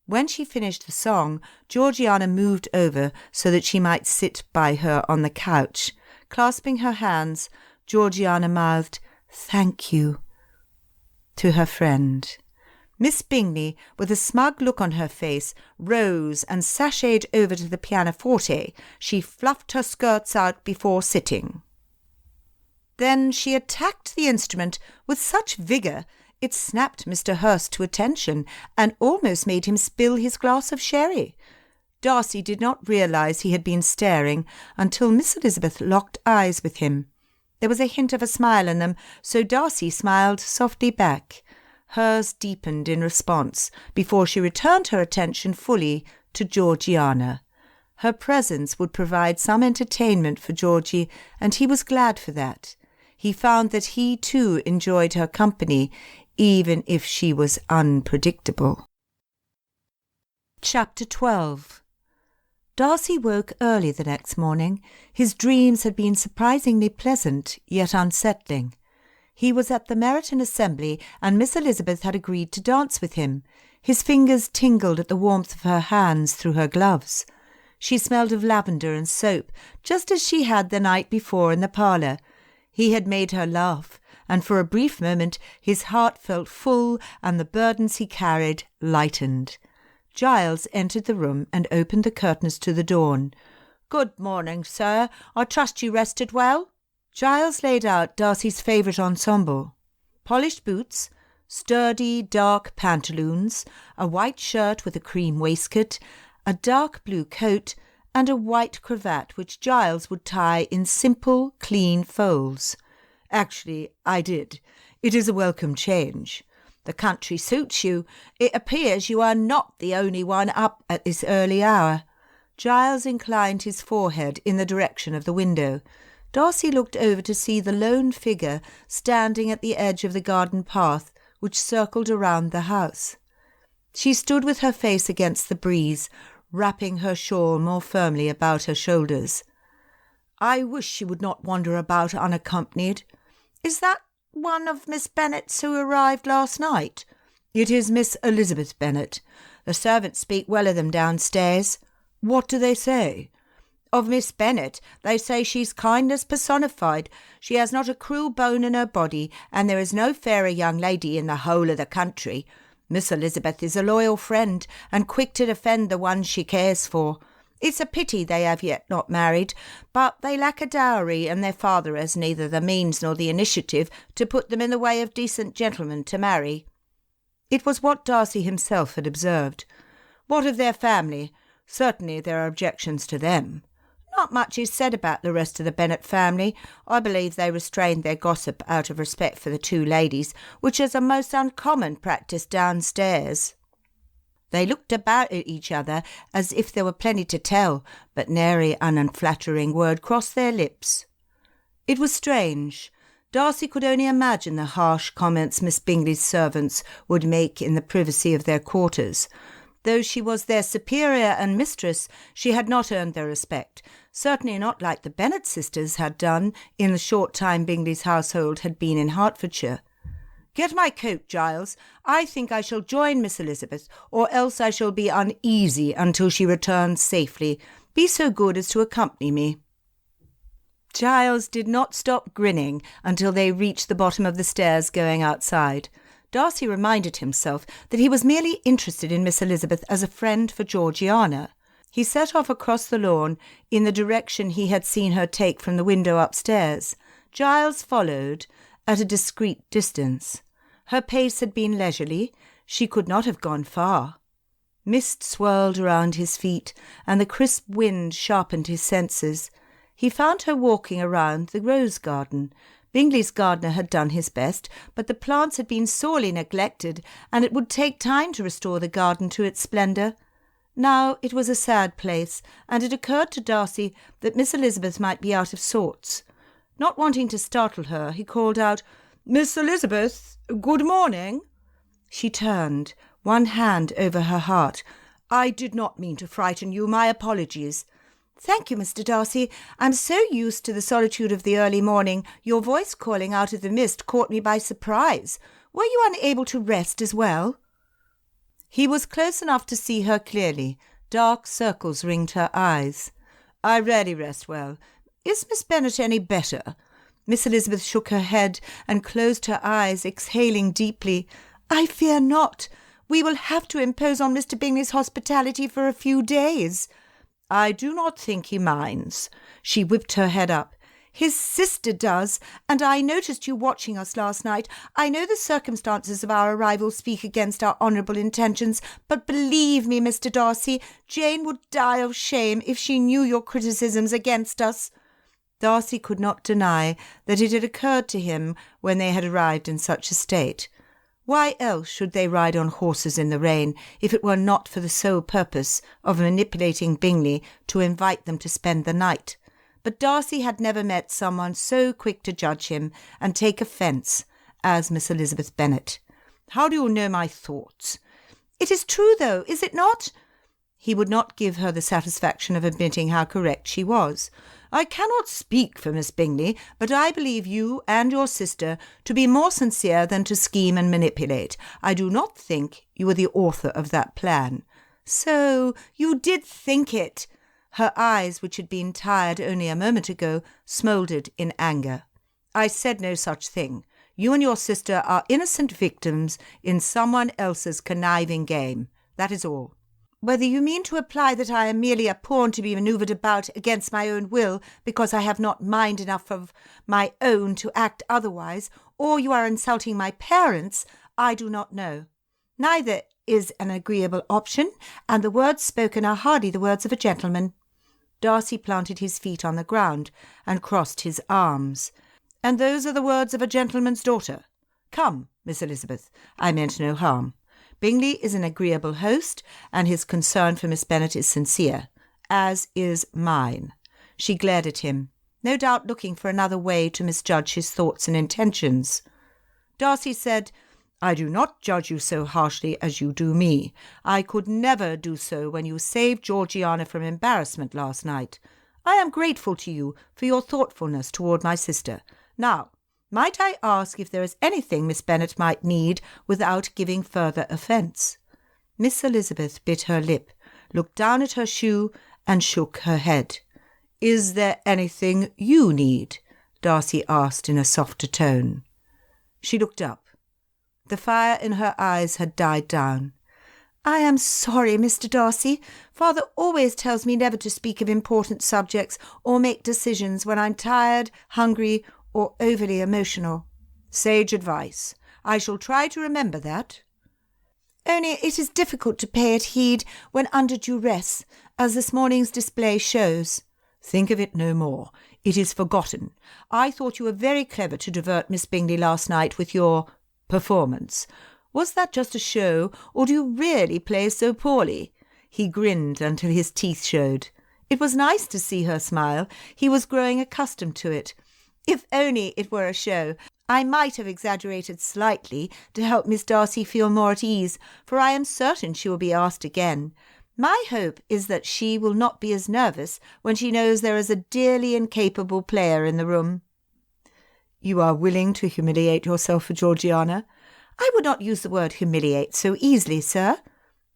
Speaker 2: When she finished the song, Georgiana moved over so that she might sit by her on the couch. Clasping her hands, Georgiana mouthed, "Thank you," to her friend. Miss Bingley, with a smug look on her face, rose and sashayed over to the pianoforte. She fluffed her skirts out before sitting. Then she attacked the instrument with such vigour it snapped Mr. Hurst to attention and almost made him spill his glass of sherry. Darcy did not realise he had been staring until Miss Elizabeth locked eyes with him. There was a hint of a smile in them, so Darcy smiled softly back. Hers deepened in response before she returned her attention fully to Georgiana. Her presence would provide some entertainment for Georgie, and he was glad for that. He found that he too enjoyed her company, even if she was unpredictable. Chapter 12. Darcy woke early the next morning. His dreams had been surprisingly pleasant, yet unsettling. He was at the Meryton Assembly, and Miss Elizabeth had agreed to dance with him. His fingers tingled at the warmth of her hands through her gloves. She smelled of lavender and soap, just as she had the night before in the parlour. He had made her laugh, and for a brief moment his heart felt full and the burdens he carried lightened. Giles entered the room and opened the curtains to the dawn. "Good morning, sir. I trust you rested well?" Giles laid out Darcy's favourite ensemble: polished boots, sturdy dark pantaloons, a white shirt with a cream waistcoat, a dark blue coat, and a white cravat which Giles would tie in simple, clean folds. "Actually, I did. It is a welcome change. The country suits you. It appears you are not the only one up at this early hour." Giles inclined his forehead in the direction of the window. Darcy looked over to see the lone figure standing at the edge of the garden path which circled around the house. She stood with her face against the breeze, wrapping her shawl more firmly about her shoulders. "I wish she would not wander about unaccompanied." "Is that one of Miss Bennet's who arrived last night?" "It is Miss Elizabeth Bennet. The servants speak well of them downstairs." "What do they say?" "Of Miss Bennet, they say she's kindness personified. She has not a cruel bone in her body, and there is no fairer young lady in the whole of the country. Miss Elizabeth is a loyal friend, and quick to defend the ones she cares for. It's a pity they have yet not married, but they lack a dowry, and their father has neither the means nor the initiative to put them in the way of decent gentlemen to marry." It was what Darcy himself had observed. "What of their family? Certainly there are objections to them." "Not much is said about the rest of the Bennet family. I believe they restrained their gossip out of respect for the two ladies, which is a most uncommon practice downstairs." They looked about at each other as if there were plenty to tell, but nary an unflattering word crossed their lips. It was strange. Darcy could only imagine the harsh comments Miss Bingley's servants would make in the privacy of their quarters. Though she was their superior and mistress, she had not earned their respect, certainly not like the Bennet sisters had done in the short time Bingley's household had been in Hertfordshire. "Get my coat, Giles. I think I shall join Miss Elizabeth, or else I shall be uneasy until she returns safely. Be so good as to accompany me." Giles did not stop grinning until they reached the bottom of the stairs going outside. Darcy reminded himself that he was merely interested in Miss Elizabeth as a friend for Georgiana. He set off across the lawn in the direction he had seen her take from the window upstairs. Giles followed at a discreet distance. Her pace had been leisurely. She could not have gone far. Mist swirled around his feet, and the crisp wind sharpened his senses. He found her walking around the rose garden. Bingley's gardener had done his best, but the plants had been sorely neglected, and it would take time to restore the garden to its splendour. Now it was a sad place, and it occurred to Darcy that Miss Elizabeth might be out of sorts. Not wanting to startle her, he called out, "Miss Elizabeth, good morning." She turned, one hand over her heart. "I did not mean to frighten you. My apologies." "Thank you, Mr. Darcy. I'm so used to the solitude of the early morning, your voice calling out of the mist caught me by surprise. Were you unable to rest as well?" He was close enough to see her clearly. Dark circles ringed her eyes. "I rarely rest well. Is Miss Bennet any better?" Miss Elizabeth shook her head and closed her eyes, exhaling deeply. "I fear not. We will have to impose on Mr. Bingley's hospitality for a few days." "I do not think he minds." She whipped her head up. "His sister does, and I noticed you watching us last night. I know the circumstances of our arrival speak against our honourable intentions, but believe me, Mr. Darcy, Jane would die of shame if she knew your criticisms against us." Darcy could not deny that it had occurred to him when they had arrived in such a state. Why else should they ride on horses in the rain if it were not for the sole purpose of manipulating Bingley to invite them to spend the night? But Darcy had never met someone so quick to judge him and take offence as Miss Elizabeth Bennet. "How do you know my thoughts?" "It is true, though, is it not?" He would not give her the satisfaction of admitting how correct she was. "I cannot speak for Miss Bingley, but I believe you and your sister to be more sincere than to scheme and manipulate. I do not think you were the author of that plan." "So you did think it!" Her eyes, which had been tired only a moment ago, smouldered in anger. "I said no such thing. You and your sister are innocent victims in someone else's conniving game. That is all." "Whether you mean to imply that I am merely a pawn to be manoeuvred about against my own will because I have not mind enough of my own to act otherwise, or you are insulting my parents, I do not know. Neither is an agreeable option, and the words spoken are hardly the words of a gentleman." Darcy planted his feet on the ground and crossed his arms. "And those are the words of a gentleman's daughter. Come, Miss Elizabeth, I meant no harm. Bingley is an agreeable host, and his concern for Miss Bennet is sincere, as is mine." She glared at him, no doubt looking for another way to misjudge his thoughts and intentions. Darcy said, "I do not judge you so harshly as you do me. I could never do so when you saved Georgiana from embarrassment last night. I am grateful to you for your thoughtfulness toward my sister. Now, might I ask if there is anything Miss Bennet might need without giving further offence?" Miss Elizabeth bit her lip, looked down at her shoe, and shook her head. "Is there anything you need?" Darcy asked in a softer tone. She looked up. The fire in her eyes had died down. "I am sorry, Mr. Darcy. Father always tells me never to speak of important subjects or make decisions when I'm tired, hungry, or overly emotional." "Sage advice. I shall try to remember that." "Only it is difficult to pay it heed when under duress, as this morning's display shows." "Think of it no more. It is forgotten. I thought you were very clever to divert Miss Bingley last night with your performance. Was that just a show, or do you really play so poorly?" He grinned until his teeth showed. It was nice to see her smile. He was growing accustomed to it. "If only it were a show. I might have exaggerated slightly to help Miss Darcy feel more at ease, for I am certain she will be asked again. My hope is that she will not be as nervous when she knows there is a dearly incapable player in the room." "You are willing to humiliate yourself for Georgiana?" "I would not use the word humiliate so easily, sir."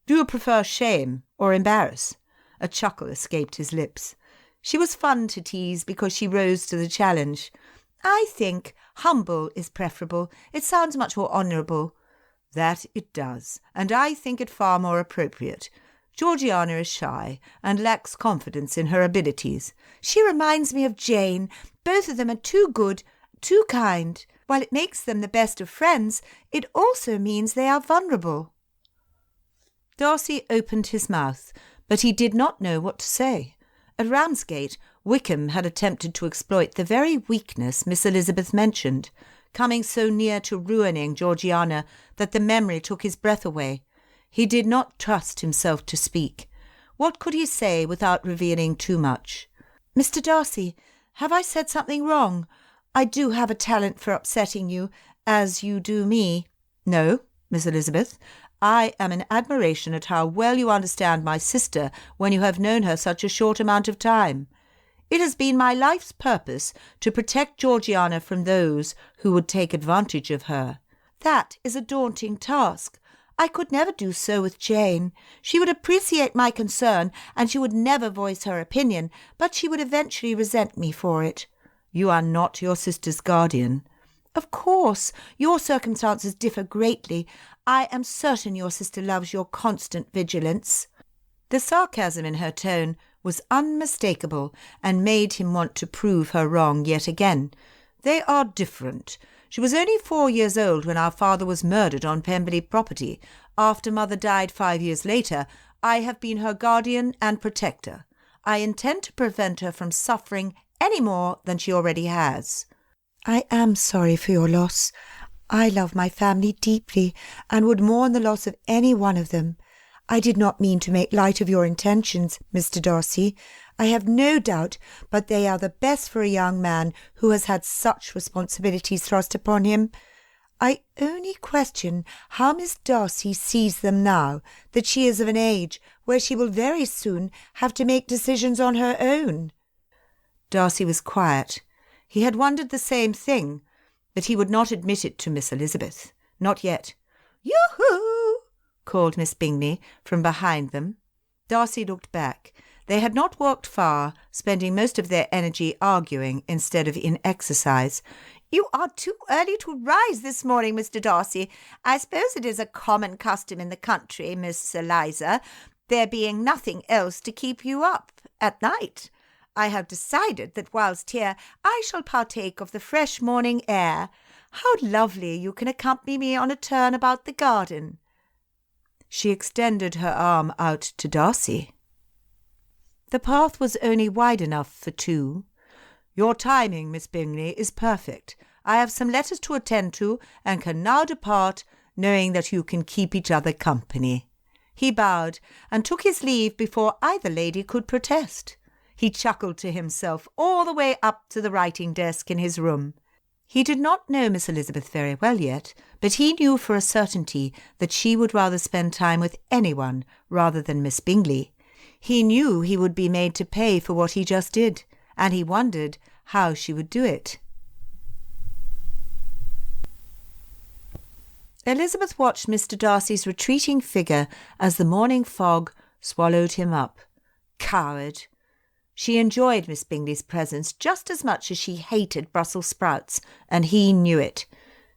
Speaker 2: "Do you prefer shame or embarrass?" A chuckle escaped his lips. She was fun to tease because she rose to the challenge. "I think humble is preferable. It sounds much more honourable." "That it does, and I think it far more appropriate. Georgiana is shy and lacks confidence in her abilities." "She reminds me of Jane. Both of them are too good, too kind. While it makes them the best of friends, it also means they are vulnerable." Darcy opened his mouth, but he did not know what to say. At Ramsgate, Wickham had attempted to exploit the very weakness Miss Elizabeth mentioned, coming so near to ruining Georgiana that the memory took his breath away. He did not trust himself to speak. What could he say without revealing too much? "Mr. Darcy, have I said something wrong? I do have a talent for upsetting you, as you do me." "No, Miss Elizabeth. I am in admiration at how well you understand my sister when you have known her such a short amount of time. It has been my life's purpose to protect Georgiana from those who would take advantage of her." "That is a daunting task. I could never do so with Jane. She would appreciate my concern, and she would never voice her opinion, but she would eventually resent me for it." "You are not your sister's guardian." "Of course, your circumstances differ greatly. I am certain your sister loves your constant vigilance." The sarcasm in her tone was unmistakable and made him want to prove her wrong yet again. "They are different. She was only 4 years old when our father was murdered on Pemberley property. After mother died 5 years later, I have been her guardian and protector. I intend to prevent her from suffering any more than she already has." "I am sorry for your loss.
Speaker 3: I love my family deeply and would mourn the loss of any one of them. I did not mean to make light of your intentions, Mr. Darcy. I have no doubt but they are the best for a young man who has had such responsibilities thrust upon him. I only question how Miss Darcy sees them now that she is of an age where she will very soon have to make decisions on her own.
Speaker 2: Darcy was quiet. He had wondered the same thing, but he would not admit it to Miss Elizabeth. Not yet. "Yoo-hoo!" called Miss Bingley from behind them. Darcy looked back. They had not walked far, spending most of their energy arguing instead of in exercise. "You are too early to rise this morning, Mr. Darcy. I suppose it is a common custom in the country, Miss Eliza, there being nothing else to keep you up at night. I have decided that whilst here I shall partake of the fresh morning air. How lovely you can accompany me on a turn about the garden." She extended her arm out to Darcy. The path was only wide enough for two. "Your timing, Miss Bingley, is perfect. I have some letters to attend to and can now depart, knowing that you can keep each other company." He bowed and took his leave before either lady could protest. He chuckled to himself all the way up to the writing desk in his room. He did not know Miss Elizabeth very well yet, but he knew for a certainty that she would rather spend time with anyone rather than Miss Bingley. He knew he would be made to pay for what he just did, and he wondered how she would do it. Elizabeth watched Mr. Darcy's retreating figure as the morning fog swallowed him up. Coward! She enjoyed Miss Bingley's presence just as much as she hated Brussels sprouts, and he knew it.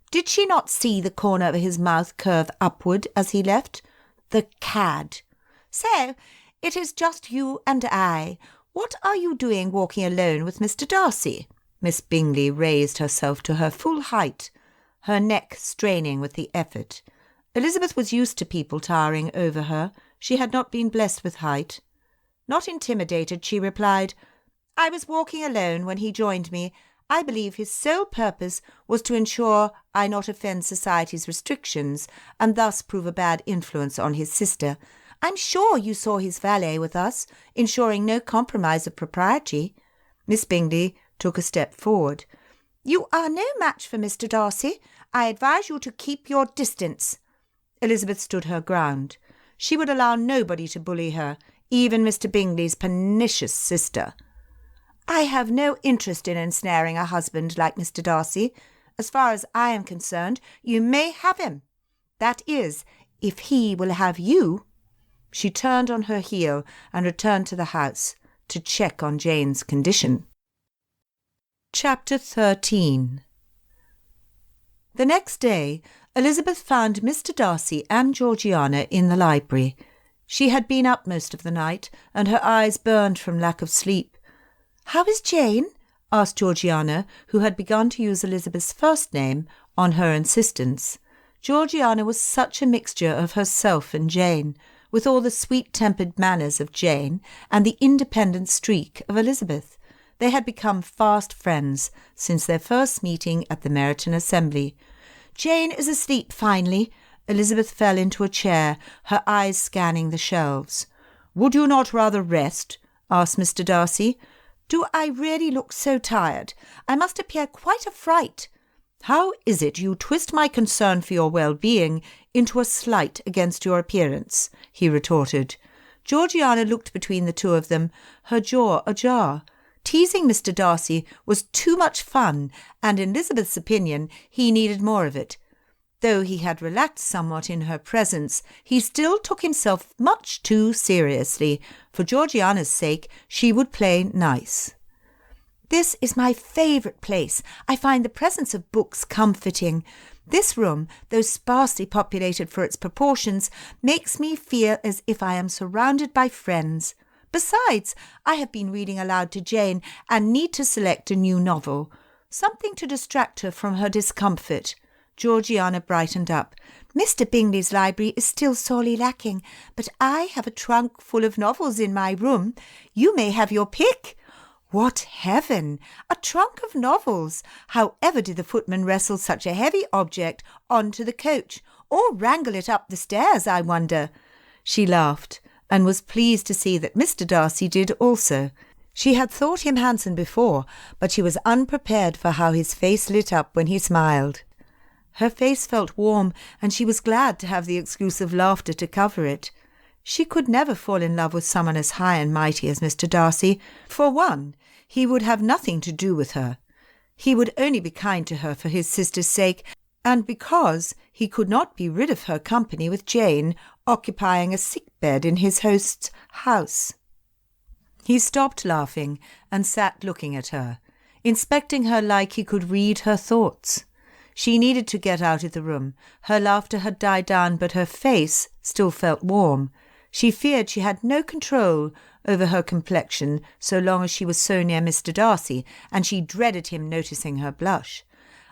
Speaker 2: Did she not see the corner of his mouth curve upward as he left? The cad! "So, it is just you and I. What are you doing walking alone with Mr. Darcy?" Miss Bingley raised herself to her full height, her neck straining with the effort. Elizabeth was used to people towering over her. She had not been blessed with height. Not intimidated, she replied, "I was walking alone when he joined me. I believe his sole purpose was to ensure I not offend society's restrictions and thus prove a bad influence on his sister. I'm sure you saw his valet with us, ensuring no compromise of propriety." Miss Bingley took a step forward. "You are no match for Mr. Darcy. I advise you to keep your distance." Elizabeth stood her ground. She would allow nobody to bully her, even Mr. Bingley's pernicious sister. "I have no interest in ensnaring a husband like Mr. Darcy. As far as I am concerned, you may have him. That is, if he will have you." She turned on her heel and returned to the house to check on Jane's condition. Chapter 13. The next day, Elizabeth found Mr. Darcy and Georgiana in the library. She had been up most of the night, and her eyes burned from lack of sleep. "How is Jane?" asked Georgiana, who had begun to use Elizabeth's first name on her insistence. Georgiana was such a mixture of herself and Jane, with all the sweet-tempered manners of Jane and the independent streak of Elizabeth. They had become fast friends since their first meeting at the Meryton Assembly. "Jane is asleep finally." Elizabeth fell into a chair, her eyes scanning the shelves. "Would you not rather rest?" asked Mr. Darcy. "Do I really look so tired? I must appear quite a fright." "How is it you twist my concern for your well-being into a slight against your appearance?" he retorted. Georgiana looked between the two of them, her jaw ajar. Teasing Mr. Darcy was too much fun, and in Elizabeth's opinion he needed more of it. Though he had relaxed somewhat in her presence, he still took himself much too seriously. For Georgiana's sake, she would play nice. "This is my favourite place. I find the presence of books comforting. This room, though sparsely populated for its proportions, makes me feel as if I am surrounded by friends. Besides, I have been reading aloud to Jane and need to select a new novel, something to distract her from her discomfort." Georgiana brightened up. "Mr. Bingley's library is still sorely lacking, but I have a trunk full of novels in my room. You may have your pick."
Speaker 3: What heaven! A trunk of novels! However did the footman wrestle such a heavy object onto the coach, or wrangle it up the stairs, I wonder? She laughed, and was pleased to see that Mr. Darcy did also. She had thought him handsome before, but she was unprepared for how his face lit up when he smiled. Her face felt warm, and she was glad to have the excuse of laughter to cover it. She could never fall in love with someone as high and mighty as Mr. Darcy. For one, he would have nothing to do with her. He would only be kind to her for his sister's sake, and because he could not be rid of her company with Jane occupying a sick-bed in his host's house. He stopped laughing and sat looking at her, inspecting her like he could read her thoughts. She needed to get out of the room. Her laughter had died down, but her face still felt warm. She feared she had no control over her complexion so long as she was so near Mr. Darcy, and she dreaded him noticing her blush.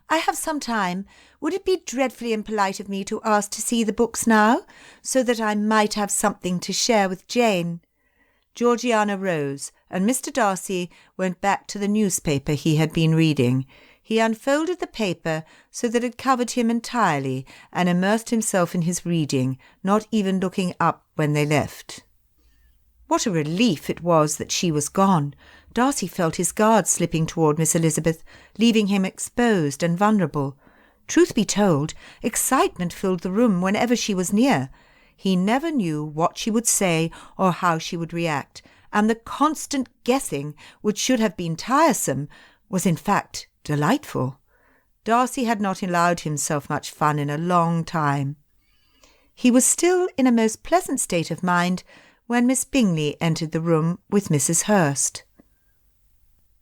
Speaker 3: "I have some time. Would it be dreadfully impolite of me to ask to see the books now, so that I might have something to share with Jane?" Georgiana rose, and Mr. Darcy went back to the newspaper he had been reading. He unfolded the paper so that it covered him entirely, and immersed himself in his reading, not even looking up when they left. What a relief it was that she was gone! Darcy felt his guard slipping toward Miss Elizabeth, leaving him exposed and vulnerable. Truth be told, excitement filled the room whenever she was near. He never knew what she would say or how she would react, and the constant guessing, which should have been tiresome, was in fact delightful. Darcy had not allowed himself much fun in a long time. He was still in a most pleasant state of mind when Miss Bingley entered the room with Mrs. Hurst.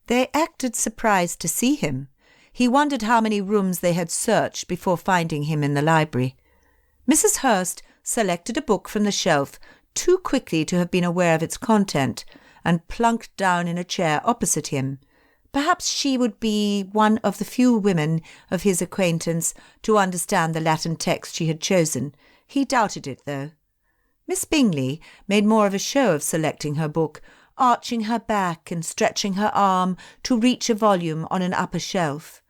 Speaker 3: They acted surprised to see him. He wondered how many rooms they had searched before finding him in the library. Mrs. Hurst selected a book from the shelf too quickly to have been aware of its content, and plunked down in a chair opposite him. Perhaps she would be one of the few women of his acquaintance to understand the Latin text she had chosen. He doubted it, though. Miss Bingley made more of a show of selecting her book, arching her back and stretching her arm to reach a volume on an upper shelf.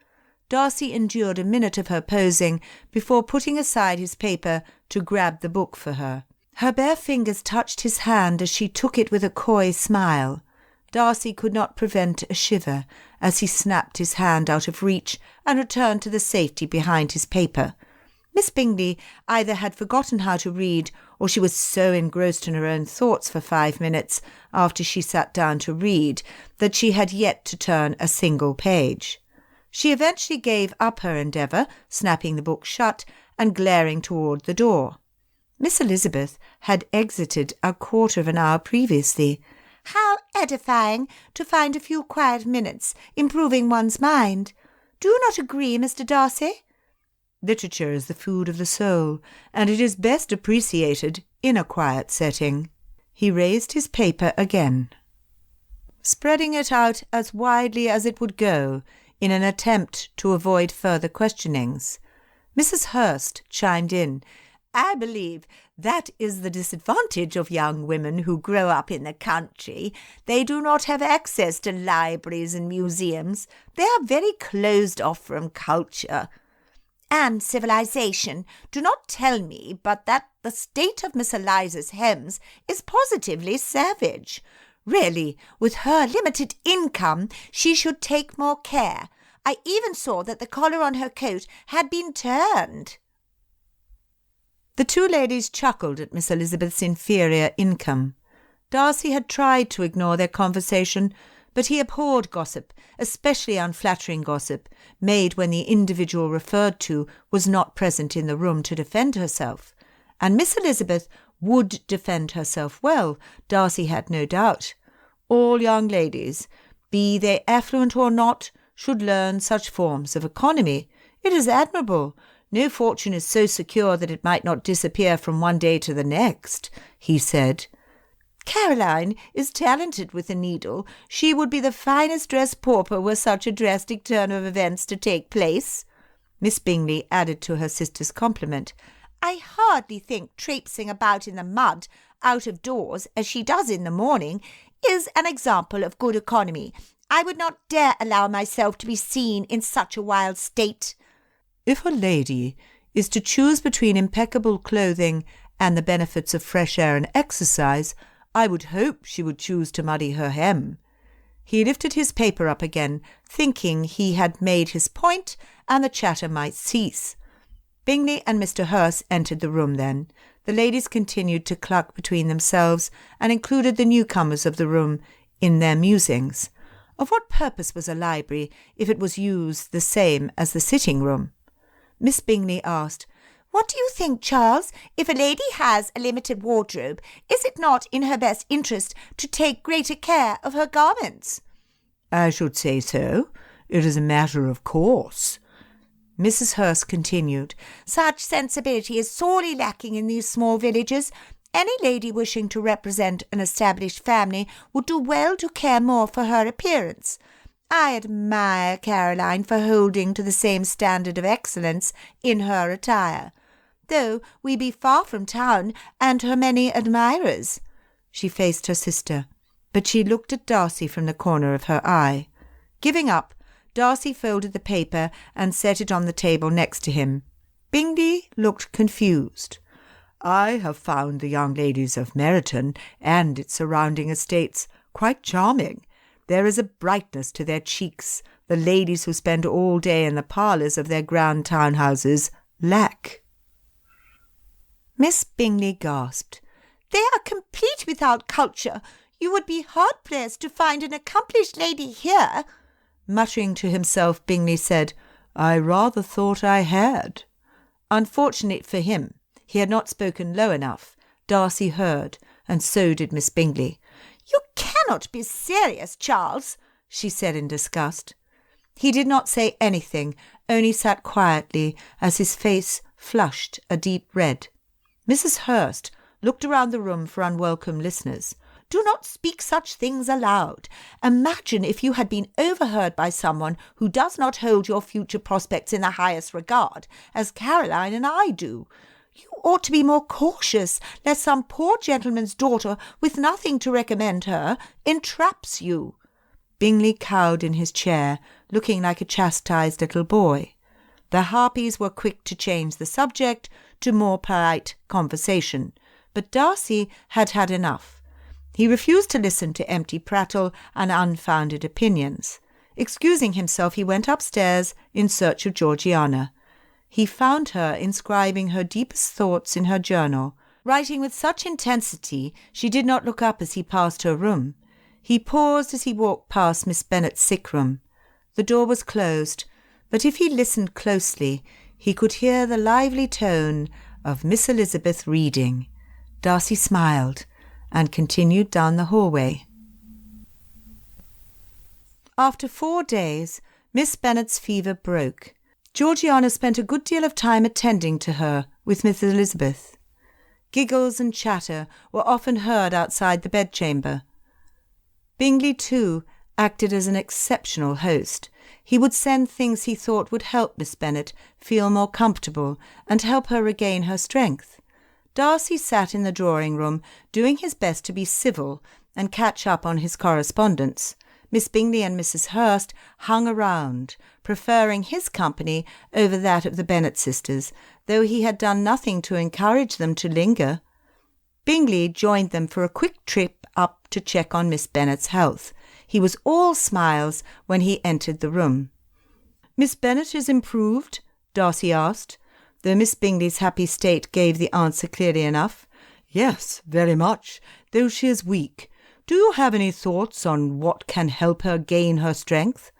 Speaker 3: Darcy endured a minute of her posing before putting aside his paper to grab the book for her. Her bare fingers touched his hand as she took it with a coy smile. Darcy could not prevent a shiver as he snapped his hand out of reach and returned to the safety behind his paper. Miss Bingley either had forgotten how to read, or she was so engrossed in her own thoughts for 5 minutes after she sat down to read that she had yet to turn a single page. She eventually gave up her endeavour, snapping the book shut and glaring toward the door. Miss Elizabeth had exited a quarter of an hour previously. "How edifying to find a few quiet minutes improving one's mind. Do you not agree, Mr. Darcy?"
Speaker 2: Literature is the food of the soul, and it is best appreciated in a quiet setting. He raised his paper again, spreading it out as widely as it would go in an attempt to avoid further questionings. Mrs. Hurst chimed in. "I believe that is the disadvantage of young women who grow up in the country. They do not have access to libraries and museums. They are very closed off from culture
Speaker 3: and civilization. Do not tell me but that the state of Miss Eliza's hems is positively savage. Really, with her limited income, she should take more care. I even saw that the collar on her coat had been turned."
Speaker 2: The two ladies chuckled at Miss Elizabeth's inferior income. Darcy had tried to ignore their conversation, but he abhorred gossip, especially unflattering gossip, made when the individual referred to was not present in the room to defend herself. And Miss Elizabeth would defend herself well, Darcy had no doubt. All young ladies, be they affluent or not, should learn such forms of economy. It is admirable. No fortune is so secure that it might not disappear from one day to the next, he said. "Caroline is talented with a needle. She would be the finest dressed pauper were such a drastic turn of events to take place." Miss Bingley added to her sister's compliment.
Speaker 3: "I hardly think traipsing about in the mud out of doors, as she does in the morning, is an example of good economy. I would not dare allow myself to be seen in such a wild state.
Speaker 2: If a lady is to choose between impeccable clothing and the benefits of fresh air and exercise, I would hope she would choose to muddy her hem. He lifted his paper up again, thinking he had made his point and the chatter might cease. Bingley and Mr. Hurst entered the room then. The ladies continued to cluck between themselves and included the newcomers of the room in their musings. Of what purpose was a library if it was used the same as the sitting-room? Miss Bingley asked,
Speaker 3: "What do you think, Charles? If a lady has a limited wardrobe, is it not in her best interest to take greater care of her garments?"
Speaker 2: "I should say so. It is a matter of course." Mrs. Hurst continued,
Speaker 3: "Such sensibility is sorely lacking in these small villages. Any lady wishing to represent an established family would do well to care more for her appearance. I admire Caroline for holding to the same standard of excellence in her attire, though we be far from town and her many admirers." She faced her sister, but she looked at Darcy from the corner of her eye. Giving up, Darcy folded the paper and set it on the table next to him. Bingley looked confused. "I have found the young ladies of Meryton and its surrounding estates quite charming. There is a brightness to their cheeks the ladies who spend all day in the parlours of their grand town-houses lack." Miss Bingley gasped. "They are complete without culture. You would be hard-pressed to find an accomplished lady here."
Speaker 2: Muttering to himself, Bingley said, "I rather thought I had." Unfortunate for him, he had not spoken low enough. Darcy heard, and so did Miss Bingley.
Speaker 3: "You cannot be serious, Charles," she said in disgust.
Speaker 2: He did not say anything, only sat quietly as his face flushed a deep red. Mrs. Hurst looked around the room for unwelcome listeners.
Speaker 3: "Do not speak such things aloud. Imagine if you had been overheard by someone who does not hold your future prospects in the highest regard, as Caroline and I do. You ought to be more cautious, lest some poor gentleman's daughter, with nothing to recommend her, entraps you."
Speaker 2: Bingley cowed in his chair, looking like a chastised little boy. The harpies were quick to change the subject to more polite conversation, but Darcy had had enough. He refused to listen to empty prattle and unfounded opinions. Excusing himself, he went upstairs in search of Georgiana. He found her inscribing her deepest thoughts in her journal, writing with such intensity she did not look up as he passed her room. He paused as he walked past Miss Bennet's sick room. The door was closed, but if he listened closely, he could hear the lively tone of Miss Elizabeth reading. Darcy smiled and continued down the hallway. After 4 days, Miss Bennet's fever broke. Georgiana spent a good deal of time attending to her with Miss Elizabeth. Giggles and chatter were often heard outside the bedchamber. Bingley, too, acted as an exceptional host. He would send things he thought would help Miss Bennet feel more comfortable and help her regain her strength. Darcy sat in the drawing-room, doing his best to be civil and catch up on his correspondence. Miss Bingley and Mrs. Hurst hung around, preferring his company over that of the Bennet sisters, though he had done nothing to encourage them to linger. Bingley joined them for a quick trip up to check on Miss Bennet's health. He was all smiles when he entered the room. "Miss Bennet is improved?" Darcy asked, though Miss Bingley's happy state gave the answer clearly enough. "Yes, very much, though she is weak. Do you have any thoughts on what can help her gain her strength?"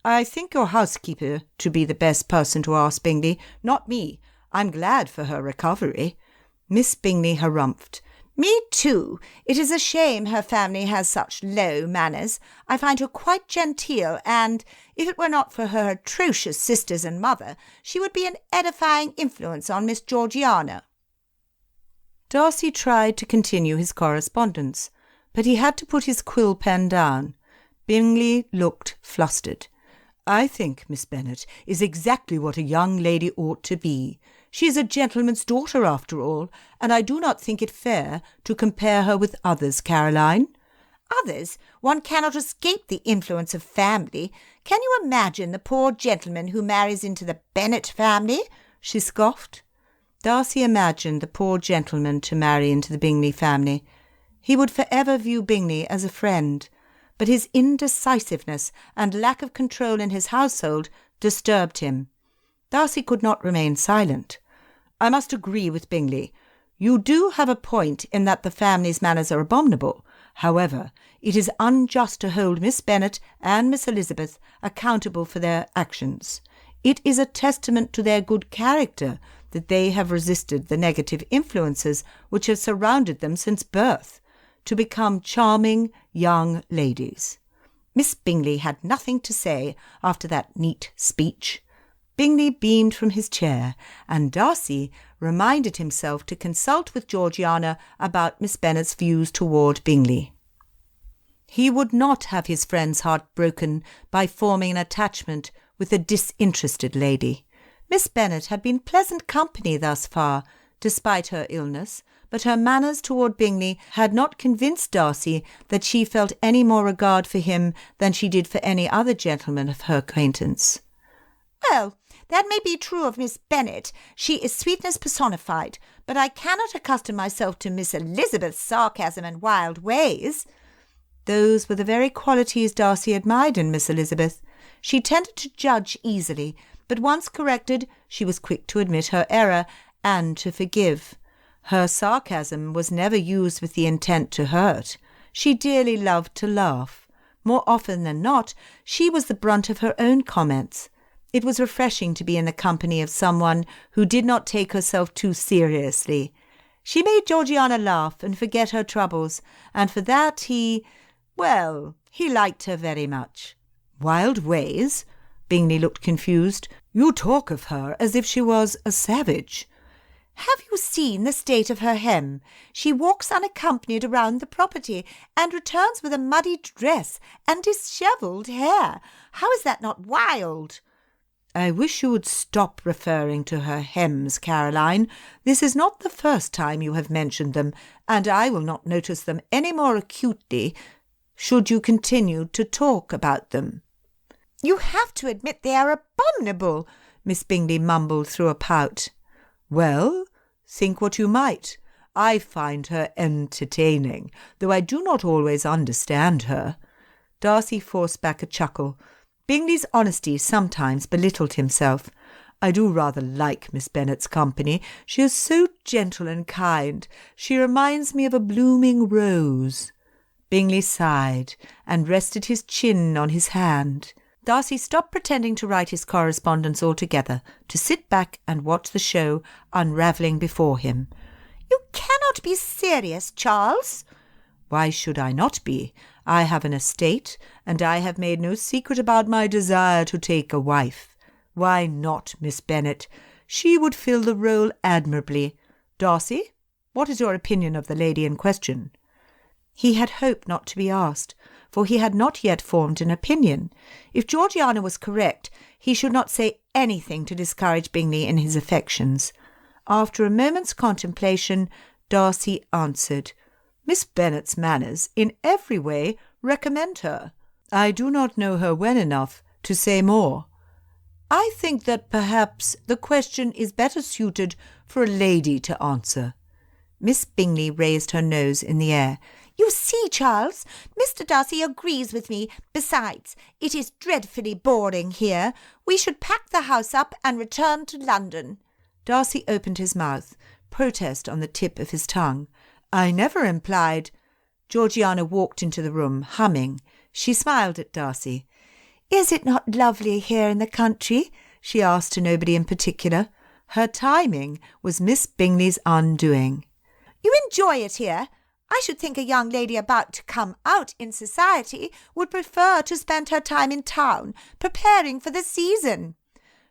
Speaker 2: "I think your housekeeper to be the best person to ask, Bingley, not me. I'm glad for her recovery." Miss Bingley harumphed.
Speaker 3: "Me too. It is a shame her family has such low manners. I find her quite genteel, and, if it were not for her atrocious sisters and mother, she would be an edifying influence on Miss Georgiana." Darcy tried to continue his correspondence, but he had to put his quill pen down. Bingley looked flustered. "I think Miss Bennet is exactly what a young lady ought to be. She is a gentleman's daughter, after all, and I do not think it fair to compare her with others, Caroline." others, one cannot escape the influence of family. Can you imagine the poor gentleman who marries into the Bennet family?" she scoffed. Darcy imagined the poor gentleman to marry into the Bingley family. He would forever view Bingley as a friend, but his indecisiveness and lack of control in his household disturbed him. Darcy could not remain silent. "I must agree with Bingley. You do have a point in that the family's manners are abominable. However, it is unjust to hold Miss Bennet and Miss Elizabeth accountable for their actions. It is a testament to their good character that they have resisted the negative influences which have surrounded them since birth, to become charming young ladies." Miss Bingley had nothing to say after that neat speech. Bingley beamed from his chair, and Darcy reminded himself to consult with Georgiana about Miss Bennet's views toward Bingley. He would not have his friend's heart broken by forming an attachment with a disinterested lady. Miss Bennet had been pleasant company thus far, despite her illness, but her manners toward Bingley had not convinced Darcy that she felt any more regard for him than she did for any other gentleman of her acquaintance. "Well, that may be true of Miss Bennet. She is sweetness personified, but I cannot accustom myself to Miss Elizabeth's sarcasm and wild ways." Those were the very qualities Darcy admired in Miss Elizabeth. She tended to judge easily, but once corrected, she was quick to admit her error and to forgive. Her sarcasm was never used with the intent to hurt. She dearly loved to laugh. More often than not, she was the brunt of her own comments. It was refreshing to be in the company of someone who did not take herself too seriously. She made Georgiana laugh and forget her troubles, and for that he liked her very much. "Wild ways?" Bingley looked confused. "You talk of her as if she was a savage." "Have you seen the state of her hem? She walks unaccompanied around the property, and returns with a muddy dress and dishevelled hair. How is that not wild?"
Speaker 2: "I wish you would stop referring to her hems, Caroline. This is not the first time you have mentioned them, and I will not notice them any more acutely should you continue to talk about them."
Speaker 3: "You have to admit they are abominable,"
Speaker 2: Miss Bingley mumbled through a pout. "Well, think what you might. I find her entertaining, though I do not always understand her." Darcy forced back a chuckle. Bingley's honesty sometimes belittled himself. "I do rather like Miss Bennet's company. She is so gentle and kind. She reminds me of a blooming rose." Bingley sighed and rested his chin on his hand. Darcy stopped pretending to write his correspondence altogether, to sit back and watch the show unravelling before him.
Speaker 3: "You cannot be serious, Charles."
Speaker 2: "Why should I not be? I have an estate, and I have made no secret about my desire to take a wife. Why not Miss Bennet? She would fill the role admirably. Darcy, what is your opinion of the lady in question?" He had hoped not to be asked, for he had not yet formed an opinion. If Georgiana was correct, he should not say anything to discourage Bingley in his affections. After a moment's contemplation, Darcy answered, "Miss Bennet's manners in every way recommend her. I do not know her well enough to say more. I think that perhaps the question is better suited for a lady to answer." Miss Bingley raised her nose in the air.
Speaker 3: "You see, Charles, Mr. Darcy agrees with me. Besides, it is dreadfully boring here. We should pack the house up and return to London."
Speaker 2: Darcy opened his mouth, protest on the tip of his tongue. "I never implied—" Georgiana walked into the room, humming. She smiled at Darcy.
Speaker 3: "Is it not lovely here in the country?"
Speaker 2: she asked to nobody in particular. Her timing was Miss Bingley's undoing.
Speaker 3: "You enjoy it here? I should think a young lady about to come out in society would prefer to spend her time in town, preparing for the season."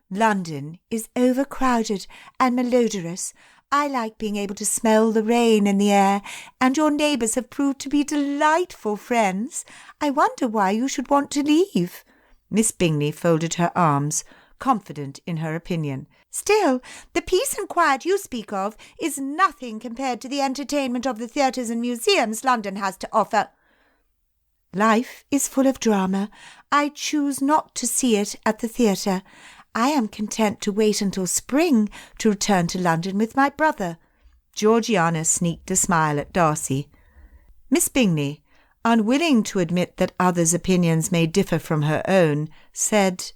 Speaker 2: "London
Speaker 3: is overcrowded and malodorous. I like being able to smell the rain in the air, and your neighbours have proved to be delightful friends. I wonder why you should want to leave."
Speaker 2: Miss Bingley folded her arms, confident in her opinion.
Speaker 3: "Still, the peace and quiet you speak of is nothing compared to the entertainment of the theatres and museums London has to offer." Life is full of drama. I choose not to see it at the theatre. I am content to wait until spring to return to London with my brother." Georgiana sneaked a smile at Darcy. Miss Bingley, unwilling to admit that others' opinions may differ from her own, said,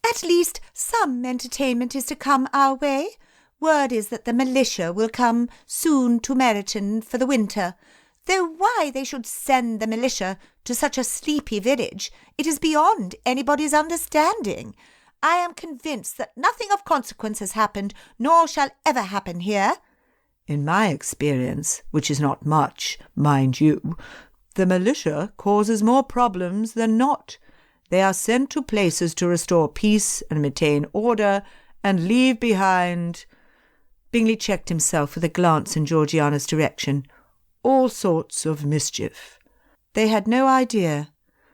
Speaker 3: "At least some entertainment is to come our way. Word is that the militia will come soon to Meryton for the winter, though why they should send the militia to such a sleepy village, it is beyond anybody's understanding. I am convinced that nothing of consequence has happened, nor shall ever happen here."
Speaker 2: "In my experience, which is not much, mind you, the militia causes more problems than not. They are sent to places to restore peace and maintain order, and leave behind—" Bingley checked himself with a glance in Georgiana's direction. "All sorts of mischief." They had no idea.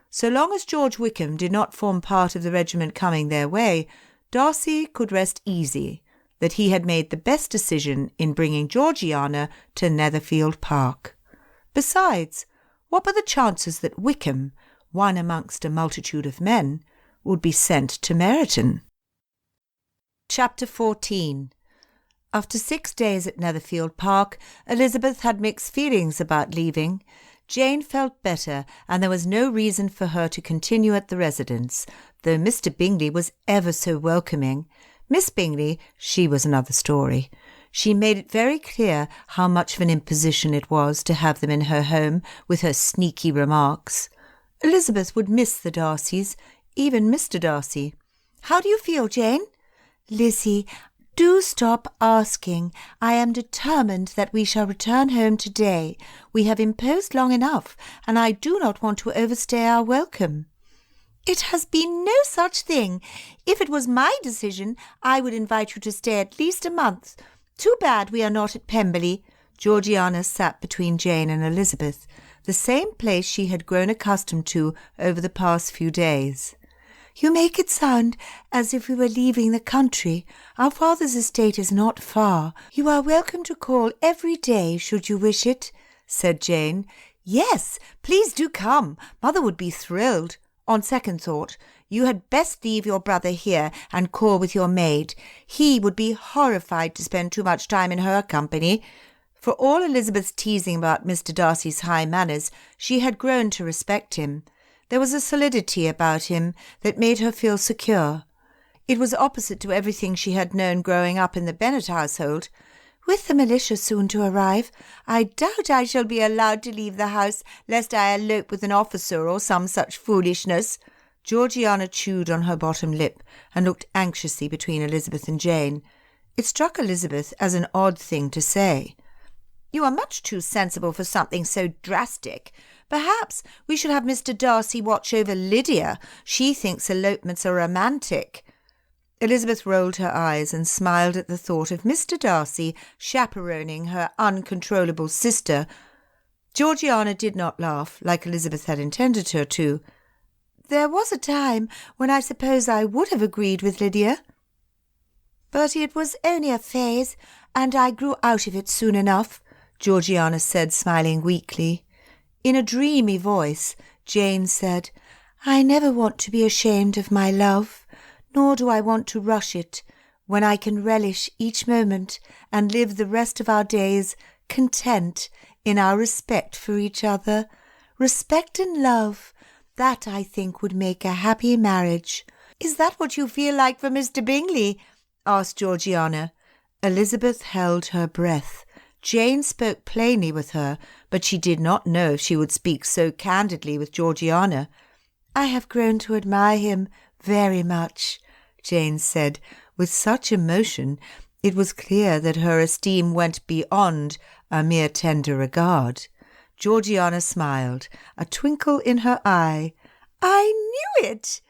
Speaker 2: So long as George Wickham did not form part of the regiment coming their way, Darcy could rest easy that he had made the best decision in bringing Georgiana to Netherfield Park. Besides, what were the chances that Wickham, one amongst a multitude of men, would be sent to Meryton? Chapter 14. After 6 days at Netherfield Park, Elizabeth had mixed feelings about leaving. Jane felt better, and there was no reason for her to continue at the residence, though Mr. Bingley was ever so welcoming. Miss Bingley, she was another story. She made it very clear how much of an imposition it was to have them in her home with her sneaky remarks. Elizabeth would miss the Darcys, even Mr. Darcy. "How do you feel, Jane?" "Lizzie, do stop asking. I am determined that we shall return home today. We have imposed long enough, and I do not want to overstay our welcome." "It has been no such thing. If it was my decision, I would invite you to stay at least a month. Too bad we are not at Pemberley." Georgiana sat between Jane and Elizabeth, the same place she had grown accustomed to over the past few days. "You make it sound as if we were leaving the country. Our father's estate is not far. You are welcome to call every day, should you wish it," said Jane. "Yes, please do come. Mother would be thrilled. On second thought, you had best leave your brother here and call with your maid. He would be horrified to spend too much time in her company." For all Elizabeth's teasing about Mr. Darcy's high manners, she had grown to respect him. There was a solidity about him that made her feel secure. It was opposite to everything she had known growing up in the Bennet household. "With the militia soon to arrive, I doubt I shall be allowed to leave the house, lest I elope with an officer or some such foolishness." Georgiana chewed on her bottom lip and looked anxiously between Elizabeth and Jane. It struck Elizabeth as an odd thing to say. "You are much too sensible for something so drastic. Perhaps we should have Mr. Darcy watch over Lydia. She thinks elopements are romantic." Elizabeth rolled her eyes and smiled at the thought of Mr. Darcy chaperoning her uncontrollable sister. Georgiana did not laugh, like Elizabeth had intended her to. "There was a time when I suppose I would have agreed with Lydia. But it was only a phase, and I grew out of it soon enough," Georgiana said, smiling weakly. In a dreamy voice, Jane said, "I never want to be ashamed of my love, nor do I want to rush it, when I can relish each moment and live the rest of our days content in our respect for each other. Respect and love, that I think would make a happy marriage." "Is that what you feel like for Mr. Bingley?" asked Georgiana. Elizabeth held her breath. Jane spoke plainly with her, but she did not know if she would speak so candidly with Georgiana. "I have grown to admire him very much," Jane said, with such emotion it was clear that her esteem went beyond a mere tender regard. Georgiana smiled, a twinkle in her eye. "I knew it!"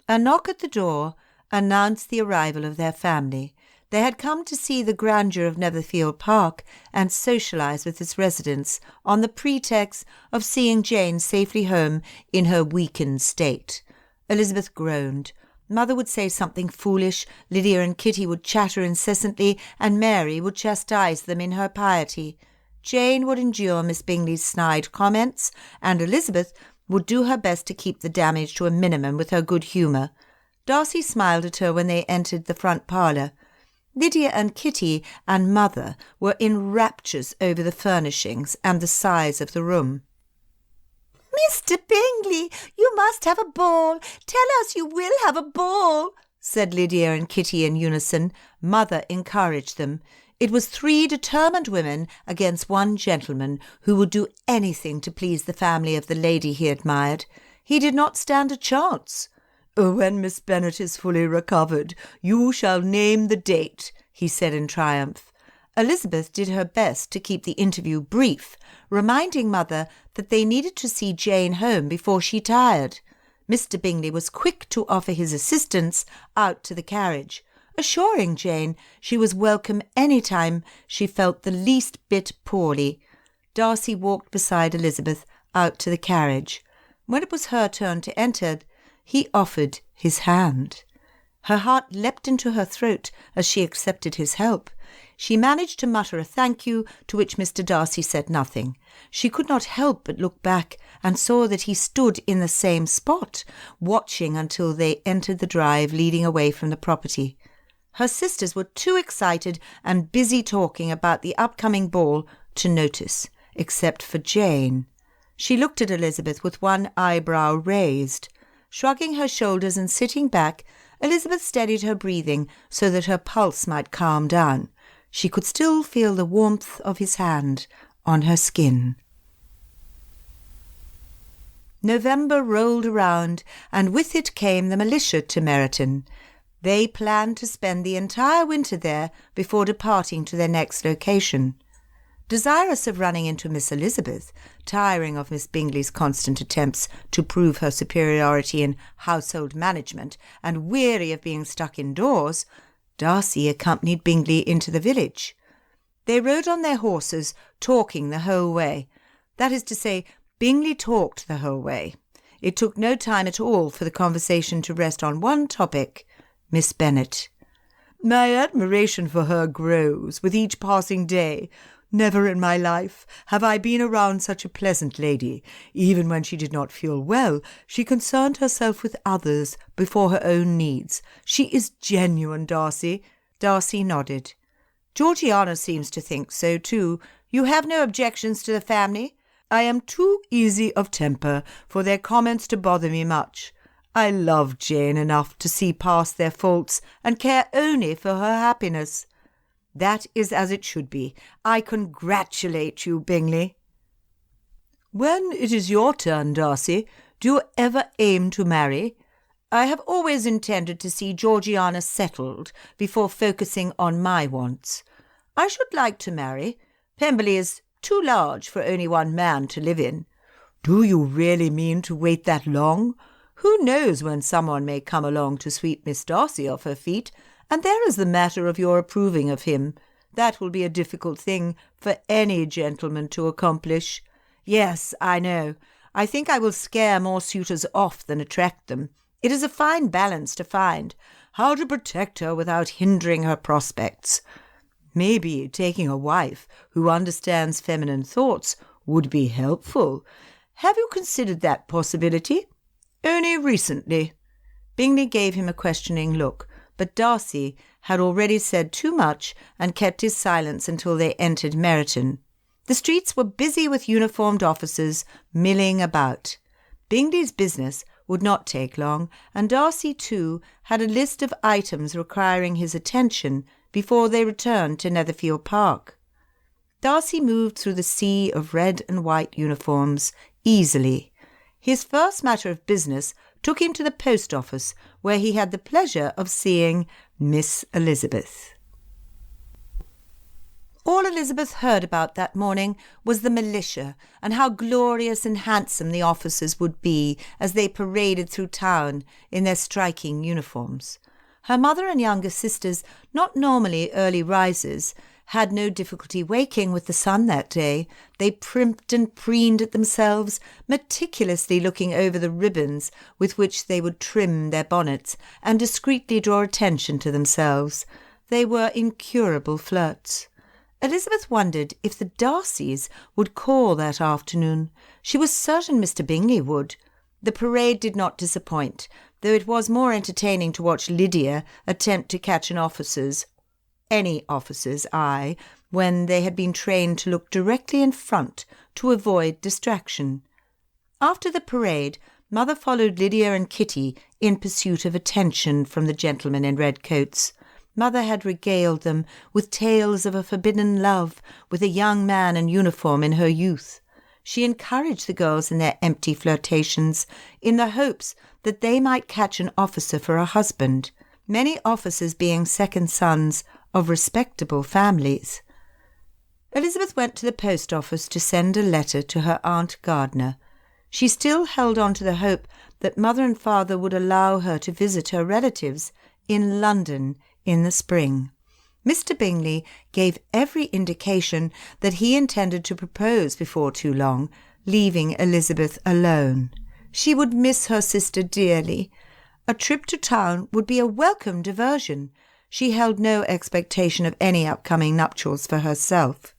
Speaker 2: A knock at the door announced the arrival of their family. They had come to see the grandeur of Netherfield Park and socialise with its residents on the pretext of seeing Jane safely home in her weakened state. Elizabeth groaned. Mother would say something foolish, Lydia and Kitty would chatter incessantly, and Mary would chastise them in her piety. Jane would endure Miss Bingley's snide comments, and Elizabeth would do her best to keep the damage to a minimum with her good humour. Darcy smiled at her when they entered the front parlour. Lydia and Kitty and Mother were in raptures over the furnishings and the size of the room.
Speaker 3: "Mr. Bingley, you must have a ball. Tell us you will have a ball,"
Speaker 2: said Lydia and Kitty in unison. Mother encouraged them. It was 3 determined women against 1 gentleman who would do anything to please the family of the lady he admired. He did not stand a chance. "When Miss Bennet is fully recovered, you shall name the date," he said in triumph. Elizabeth did her best to keep the interview brief, reminding Mother that they needed to see Jane home before she tired. Mr. Bingley was quick to offer his assistance out to the carriage, assuring Jane she was welcome any time she felt the least bit poorly. Darcy walked beside Elizabeth out to the carriage. When it was her turn to enter, he offered his hand. Her heart leapt into her throat as she accepted his help. She managed to mutter a thank you, to which Mr. Darcy said nothing. She could not help but look back and saw that he stood in the same spot, watching until they entered the drive leading away from the property. Her sisters were too excited and busy talking about the upcoming ball to notice, except for Jane. She looked at Elizabeth with one eyebrow raised. Shrugging her shoulders and sitting back, Elizabeth steadied her breathing so that her pulse might calm down. She could still feel the warmth of his hand on her skin. November rolled around, and with it came the militia to Meryton. They planned to spend the entire winter there before departing to their next location. Desirous of running into Miss Elizabeth, tiring of Miss Bingley's constant attempts to prove her superiority in household management, and weary of being stuck indoors, Darcy accompanied Bingley into the village. They rode on their horses, talking the whole way. That is to say, Bingley talked the whole way. It took no time at all for the conversation to rest on one topic, Miss Bennet. "My admiration for her grows with each passing day. Never in my life have I been around such a pleasant lady. Even when she did not feel well, she concerned herself with others before her own needs. She is genuine, Darcy." Darcy nodded. "Georgiana seems to think so too. You have no objections to the family?" "I am too easy of temper for their comments to bother me much. I love Jane enough to see past their faults and care only for her happiness." "That is as it should be. I congratulate you, Bingley." "When it is your turn, Darcy, do you ever aim to marry?" "I have always intended to see Georgiana settled before focusing on my wants. I should like to marry. Pemberley is too large for only one man to live in." "Do you really mean to wait that long? Who knows when someone may come along to sweep Miss Darcy off her feet? And there is the matter of your approving of him. That will be a difficult thing for any gentleman to accomplish." "Yes, I know. I think I will scare more suitors off than attract them. It is a fine balance to find, how to protect her without hindering her prospects. Maybe taking a wife who understands feminine thoughts would be helpful. Have you considered that possibility?" "Only recently." Bingley gave him a questioning look, but Darcy had already said too much and kept his silence until they entered Meryton. The streets were busy with uniformed officers milling about. Bingley's business would not take long, and Darcy, too, had a list of items requiring his attention before they returned to Netherfield Park. Darcy moved through the sea of red and white uniforms easily. His first matter of business took him to the post office, where he had the pleasure of seeing Miss Elizabeth. All Elizabeth heard about that morning was the militia, and how glorious and handsome the officers would be as they paraded through town in their striking uniforms. Her mother and younger sisters, not normally early risers, had no difficulty waking with the sun that day. They primped and preened at themselves, meticulously looking over the ribbons with which they would trim their bonnets and discreetly draw attention to themselves. They were incurable flirts. Elizabeth wondered if the Darcys would call that afternoon. She was certain Mr. Bingley would. The parade did not disappoint, though it was more entertaining to watch Lydia attempt to catch any officer's eye, when they had been trained to look directly in front to avoid distraction. After the parade, Mother followed Lydia and Kitty in pursuit of attention from the gentlemen in red coats. Mother had regaled them with tales of a forbidden love with a young man in uniform in her youth. She encouraged the girls in their empty flirtations in the hopes that they might catch an officer for a husband, many officers being second sons of respectable families. Elizabeth went to the post office to send a letter to her Aunt Gardiner. She still held on to the hope that Mother and Father would allow her to visit her relatives in London in the spring. Mr. Bingley gave every indication that he intended to propose before too long, leaving Elizabeth alone. She would miss her sister dearly. A trip to town would be a welcome diversion. She held no expectation of any upcoming nuptials for herself.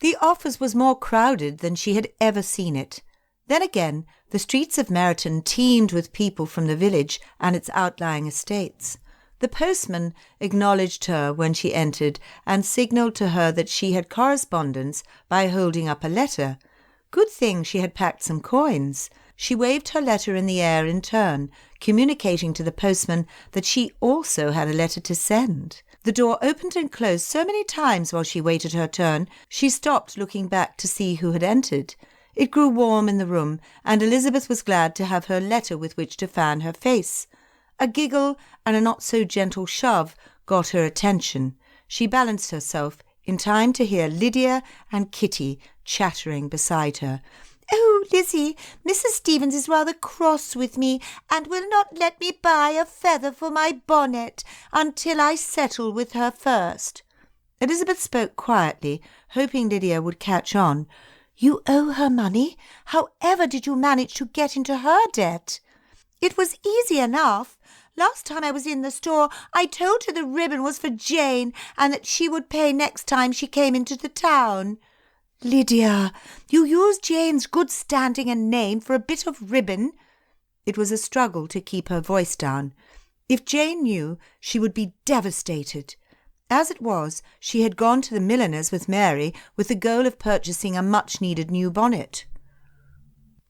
Speaker 2: The office was more crowded than she had ever seen it. Then again, the streets of Meryton teemed with people from the village and its outlying estates. The postman acknowledged her when she entered and signalled to her that she had correspondence by holding up a letter. Good thing she had packed some coins. She waved her letter in the air in turn, communicating to the postman that she also had a letter to send. The door opened and closed so many times while she waited her turn, she stopped looking back to see who had entered. It grew warm in the room, and Elizabeth was glad to have her letter with which to fan her face. A giggle and a not-so-gentle shove got her attention. She balanced herself in time to hear Lydia and Kitty chattering beside her.
Speaker 3: "Oh, Lizzie, Mrs. Stevens is rather cross with me and will not let me buy a feather for my bonnet until I settle with her first."
Speaker 2: Elizabeth spoke quietly, hoping Lydia would catch on.
Speaker 3: "You owe her money? However did you manage to get into her debt?" "It was easy enough. Last time I was in the store, I told her the ribbon was for Jane and that she would pay next time she came into the town." "Lydia, you used Jane's good standing and name for a bit of ribbon." It was a struggle to keep her voice down. If Jane knew, she would be devastated. As it was, she had gone to the milliner's with Mary with the goal of purchasing a much-needed new bonnet.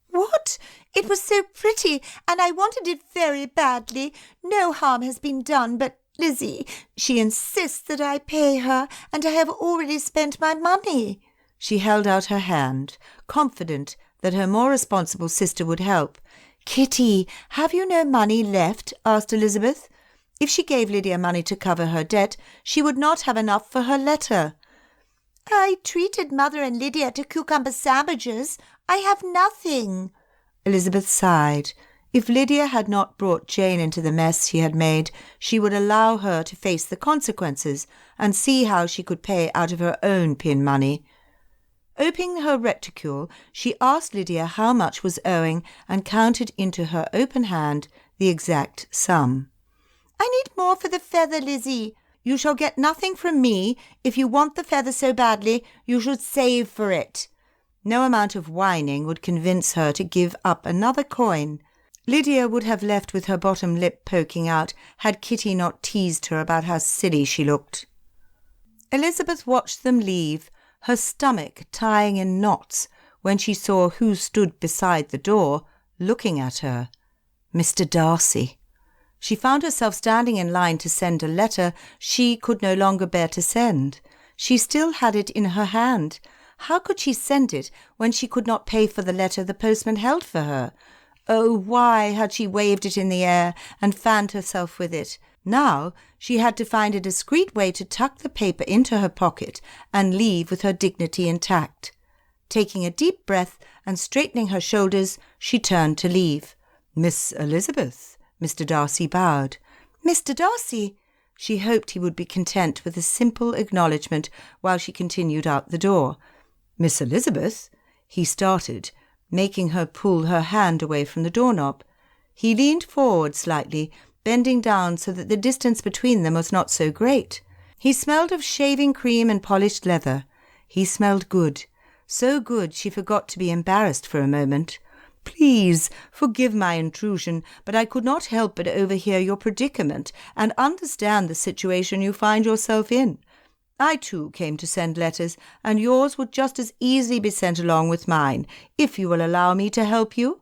Speaker 3: "What? It was so pretty, and I wanted it very badly. No harm has been done, but Lizzie, she insists that I pay her, and I have already spent my money."
Speaker 2: She held out her hand, confident that her more responsible sister would help. "Kitty, have you no money left?" asked Elizabeth. If she gave Lydia money to cover her debt, she would not have enough for her letter.
Speaker 3: "I treated Mother and Lydia to cucumber sandwiches. I have nothing."
Speaker 2: Elizabeth sighed. If Lydia had not brought Jane into the mess she had made, she would allow her to face the consequences and see how she could pay out of her own pin money. Opening her reticule, she asked Lydia how much was owing and counted into her open hand the exact sum.
Speaker 3: "I need more for the feather, Lizzie."
Speaker 2: "You shall get nothing from me. If you want the feather so badly, you should save for it." No amount of whining would convince her to give up another coin. Lydia would have left with her bottom lip poking out had Kitty not teased her about how silly she looked. Elizabeth watched them leave, her stomach tying in knots when she saw who stood beside the door, looking at her. Mr. Darcy. She found herself standing in line to send a letter she could no longer bear to send. She still had it in her hand. How could she send it when she could not pay for the letter the postman held for her? Oh, why had she waved it in the air and fanned herself with it? Now she had to find a discreet way to tuck the paper into her pocket and leave with her dignity intact. Taking a deep breath and straightening her shoulders, she turned to leave. "Miss Elizabeth." Mr. Darcy bowed. "Mr. Darcy." She hoped he would be content with a simple acknowledgement while she continued out the door. "Miss Elizabeth." He started, making her pull her hand away from the doorknob. He leaned forward slightly, bending down so that the distance between them was not so great. He smelled of shaving cream and polished leather. He smelled good, so good she forgot to be embarrassed for a moment. "Please forgive my intrusion, but I could not help but overhear your predicament and understand the situation you find yourself in. I too came to send letters, and yours would just as easily be sent along with mine, if you will allow me to help you."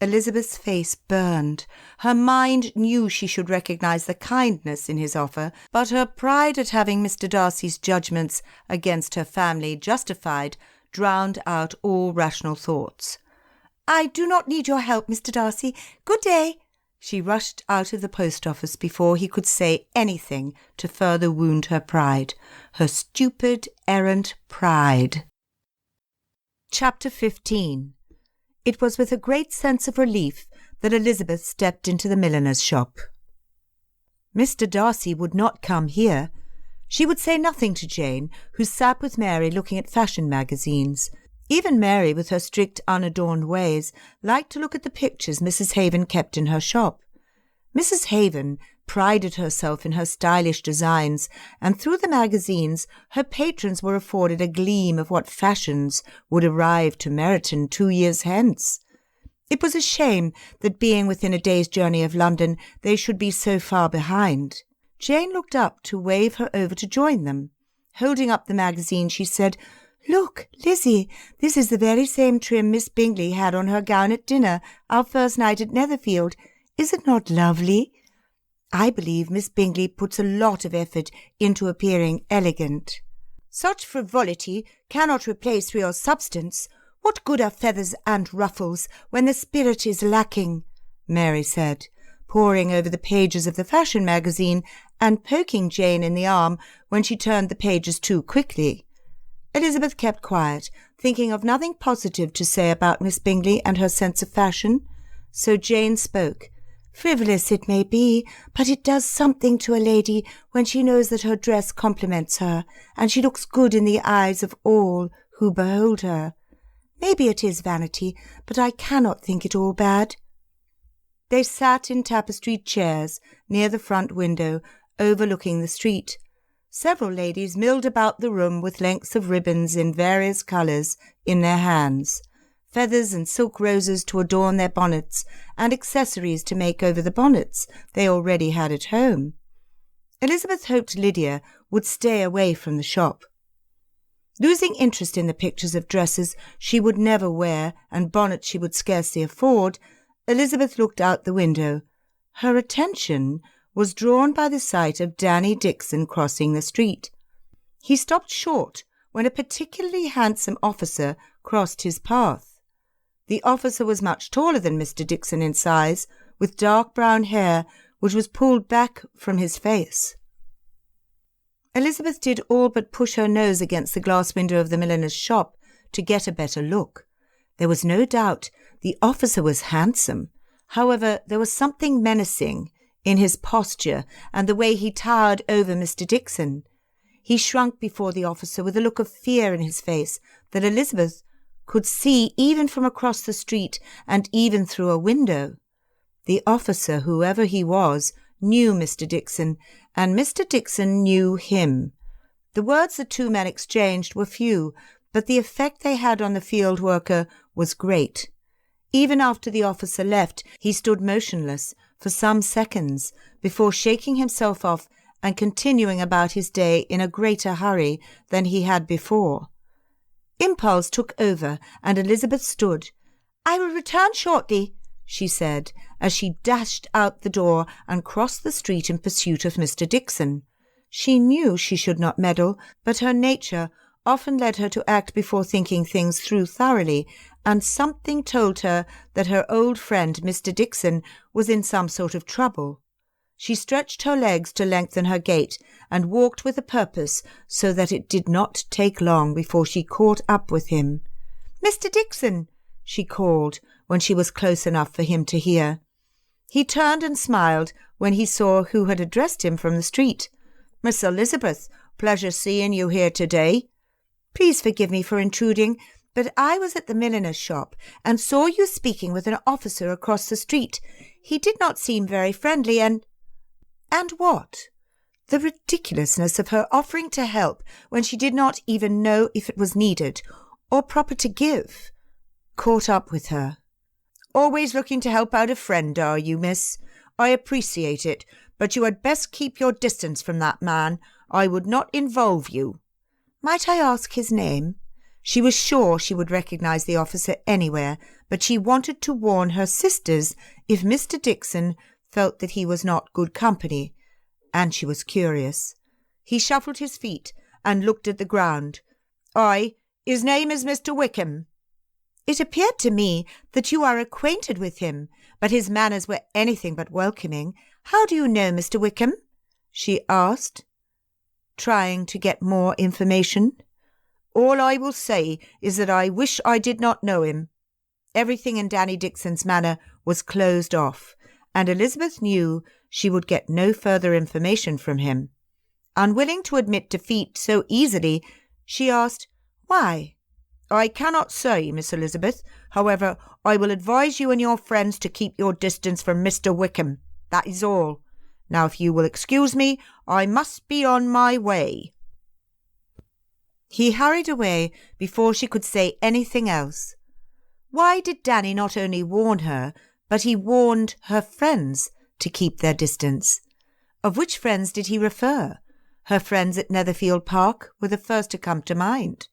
Speaker 2: Elizabeth's face burned. Her mind knew she should recognize the kindness in his offer, but her pride at having Mr. Darcy's judgments against her family justified drowned out all rational thoughts.
Speaker 3: "I do not need your help, Mr. Darcy. Good day."
Speaker 2: She rushed out of the post office before he could say anything to further wound her pride, her stupid, errant pride. Chapter 15. It was with a great sense of relief that Elizabeth stepped into the milliner's shop. Mr. Darcy would not come here. She would say nothing to Jane, who sat with Mary looking at fashion magazines. Even Mary, with her strict, unadorned ways, liked to look at the pictures Mrs. Haven kept in her shop. Mrs. Haven prided herself in her stylish designs, and through the magazines her patrons were afforded a gleam of what fashions would arrive to Meryton 2 years hence. It was a shame that, being within a day's journey of London, they should be so far behind. Jane looked up to wave her over to join them. Holding up the magazine, she said, "Look, Lizzie, this is the very same trim Miss Bingley had on her gown at dinner, our first night at Netherfield. Is it not lovely? I believe Miss Bingley puts a lot of effort into appearing elegant."
Speaker 3: "Such frivolity cannot replace real substance. What good are feathers and ruffles when the spirit is lacking?"
Speaker 2: Mary said, poring over the pages of the fashion magazine and poking Jane in the arm when she turned the pages too quickly. Elizabeth kept quiet, thinking of nothing positive to say about Miss Bingley and her sense of fashion. So Jane spoke.
Speaker 3: "Frivolous it may be, but it does something to a lady when she knows that her dress compliments her, and she looks good in the eyes of all who behold her. Maybe it is vanity, but I cannot think it all bad." They sat in tapestried chairs near the front window, overlooking the street. Several ladies milled about the room with lengths of ribbons in various colours in their hands, feathers and silk roses to adorn their bonnets, and accessories to make over the bonnets they already had at home. Elizabeth hoped Lydia would stay away from the shop. Losing interest in the pictures of dresses she would never wear and bonnets she would scarcely afford, Elizabeth looked out the window. Her attention was drawn by the sight of Danny Dixon crossing the street. He stopped short when a particularly handsome officer crossed his path. The officer was much taller than Mr. Dixon in size, with dark brown hair which was pulled back from his face. Elizabeth did all but push her nose against the glass window of the milliner's shop to get a better look. There was no doubt the officer was handsome. However, there was something menacing in his posture and the way he towered over Mr. Dixon. He shrunk before the officer with a look of fear in his face that Elizabeth could see even from across the street and even through a window. The officer, whoever he was, knew Mr. Dixon, and Mr. Dixon knew him. The words the two men exchanged were few, but the effect they had on the field worker was great. Even after the officer left, he stood motionless for some seconds before shaking himself off and continuing about his day in a greater hurry than he had before. Impulse took over, and Elizabeth stood. "I will return shortly," she said, as she dashed out the door and crossed the street in pursuit of Mr. Dixon. She knew she should not meddle, but her nature often led her to act before thinking things through thoroughly, and something told her that her old friend Mr. Dixon was in some sort of trouble. She stretched her legs to lengthen her gait and walked with a purpose, so that it did not take long before she caught up with him. "Mr. Dixon," she called when she was close enough for him to hear. He turned and smiled when he saw who had addressed him from the street. "Miss Elizabeth, pleasure seeing you here today." "Please forgive me for intruding, but I was at the milliner's shop and saw you speaking with an officer across the street. He did not seem very friendly and—" "And what?"
Speaker 2: The ridiculousness of her offering to help when she did not even know if it was needed or proper to give caught up with her. "Always looking to help out a friend, are you, miss? I appreciate it, but you had best keep your distance from that man. I would not involve you." Might I ask his name? She was sure she would recognise the officer anywhere, but she wanted to warn her sisters if Mr. Dixon felt that he was not good company, and she was curious. He shuffled his feet and looked at the ground. "Aye, his name is Mr. Wickham." "It appeared to me that you are acquainted with him, but his manners were anything but welcoming. How do you know Mr. Wickham?" she asked, trying to get more information. "All I will say is that I wish I did not know him." Everything in Danny Dixon's manner was closed off, and Elizabeth knew she would get no further information from him. Unwilling to admit defeat so easily, she asked, "Why?" "I cannot say, Miss Elizabeth. However, I will advise you and your friends to keep your distance from Mr. Wickham. That is all. Now, if you will excuse me, I must be on my way." He hurried away before she could say anything else. Why did Danny not only warn her, but he warned her friends to keep their distance? Of which friends did he refer? Her friends at Netherfield Park were the first to come to mind.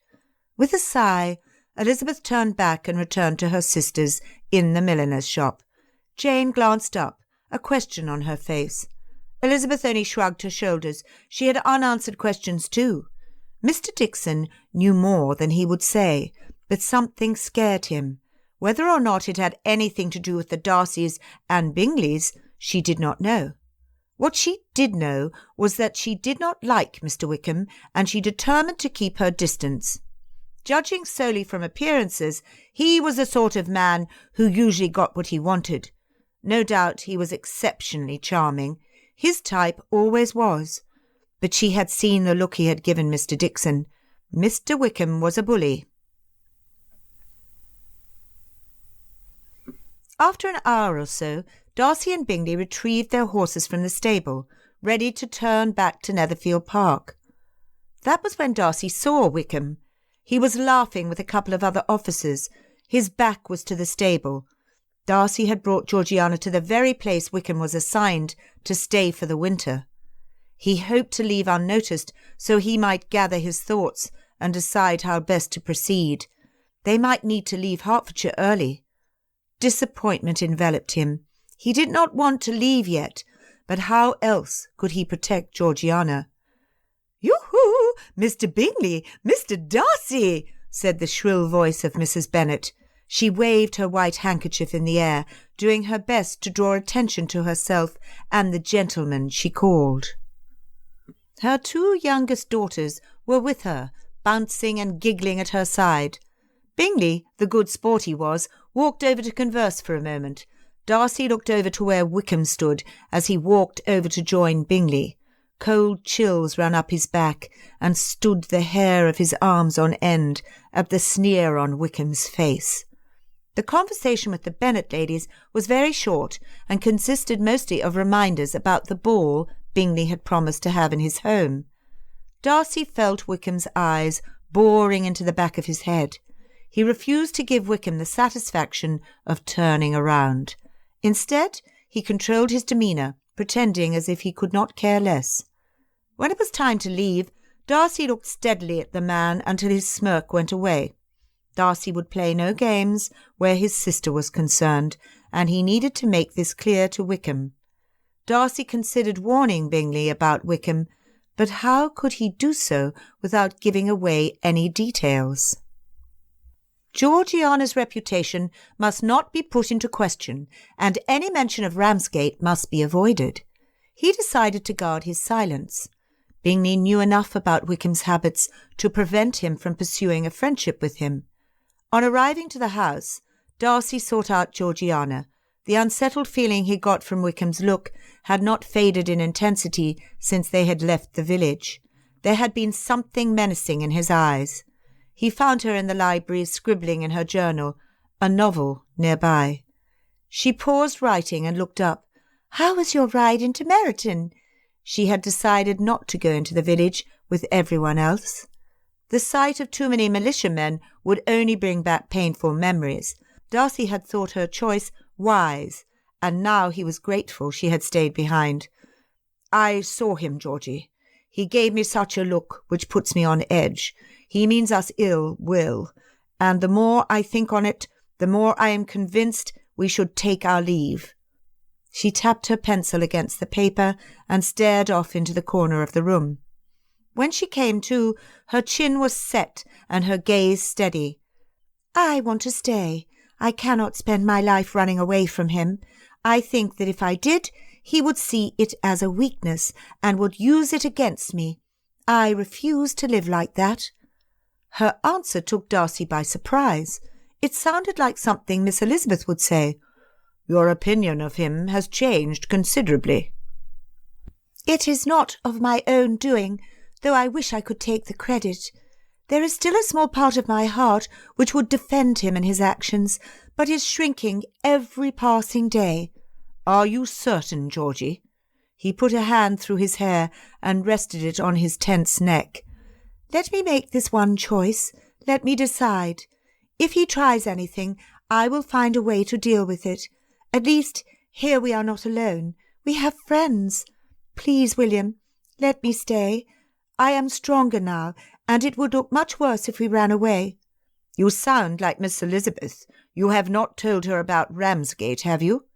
Speaker 2: With a sigh, Elizabeth turned back and returned to her sisters in the milliner's shop. Jane glanced up, a question on her face. Elizabeth only shrugged her shoulders. She had unanswered questions too. Mr. Dixon knew more than he would say, but something scared him. Whether or not it had anything to do with the Darcys and Bingleys, she did not know. What she did know was that she did not like Mr. Wickham, and she determined to keep her distance. Judging solely from appearances, he was the sort of man who usually got what he wanted. No doubt he was exceptionally charming. His type always was. But she had seen the look he had given Mr. Dixon. Mr. Wickham was a bully. After an hour or so, Darcy and Bingley retrieved their horses from the stable, ready to turn back to Netherfield Park. That was when Darcy saw Wickham. He was laughing with a couple of other officers. His back was to the stable. Darcy had brought Georgiana to the very place Wickham was assigned to stay for the winter. He hoped to leave unnoticed so he might gather his thoughts and decide how best to proceed. They might need to leave Hertfordshire early. Disappointment enveloped him. He did not want to leave yet, but how else could he protect Georgiana? "Yoo-hoo! Mr. Bingley! Mr. Darcy!" said the shrill voice of Mrs. Bennet. She waved her white handkerchief in the air, doing her best to draw attention to herself and the gentleman she called. Her two youngest daughters were with her, bouncing and giggling at her side. Bingley, the good sport he was, walked over to converse for a moment. Darcy looked over to where Wickham stood as he walked over to join Bingley. Cold chills ran up his back and stood the hair of his arms on end at the sneer on Wickham's face. The conversation with the Bennet ladies was very short and consisted mostly of reminders about the ball Bingley had promised to have in his home. Darcy felt Wickham's eyes boring into the back of his head. He refused to give Wickham the satisfaction of turning around. Instead, he controlled his demeanour, pretending as if he could not care less. When it was time to leave, Darcy looked steadily at the man until his smirk went away. Darcy would play no games where his sister was concerned, and he needed to make this clear to Wickham. Darcy considered warning Bingley about Wickham, but how could he do so without giving away any details? Georgiana's reputation must not be put into question, and any mention of Ramsgate must be avoided. He decided to guard his silence. Bingley knew enough about Wickham's habits to prevent him from pursuing a friendship with him. On arriving to the house, Darcy sought out Georgiana. The unsettled feeling he got from Wickham's look had not faded in intensity since they had left the village. There had been something menacing in his eyes. He found her in the library scribbling in her journal, a novel nearby. She paused writing and looked up. "How was your ride into Meryton?" She had decided not to go into the village with everyone else. The sight of too many militiamen would only bring back painful memories. Darcy had thought her choice wise, and now he was grateful she had stayed behind. "I saw him, Georgie. He gave me such a look which puts me on edge. He means us ill will, and the more I think on it, the more I am convinced we should take our leave." She tapped her pencil against the paper and stared off into the corner of the room. When she came to, her chin was set and her gaze steady. "I want to stay. I cannot spend my life running away from him. I think that if I did, he would see it as a weakness and would use it against me. I refuse to live like that." Her answer took Darcy by surprise. It sounded like something Miss Elizabeth would say. "Your opinion of him has changed considerably."
Speaker 3: "It is not of my own doing, though I wish I could take the credit. There is still a small part of my heart which would defend him in his actions, but is shrinking every passing day."
Speaker 2: "Are you certain, Georgie?" He put a hand through his hair and rested it on his tense neck.
Speaker 3: "Let me make this one choice. Let me decide. If he tries anything, I will find a way to deal with it. At least, here we are not alone. We have friends. Please, William, let me stay. I am stronger now, and it would look much worse if we ran away."
Speaker 2: "You sound like Miss Elizabeth. You have not told her about Ramsgate, have you?"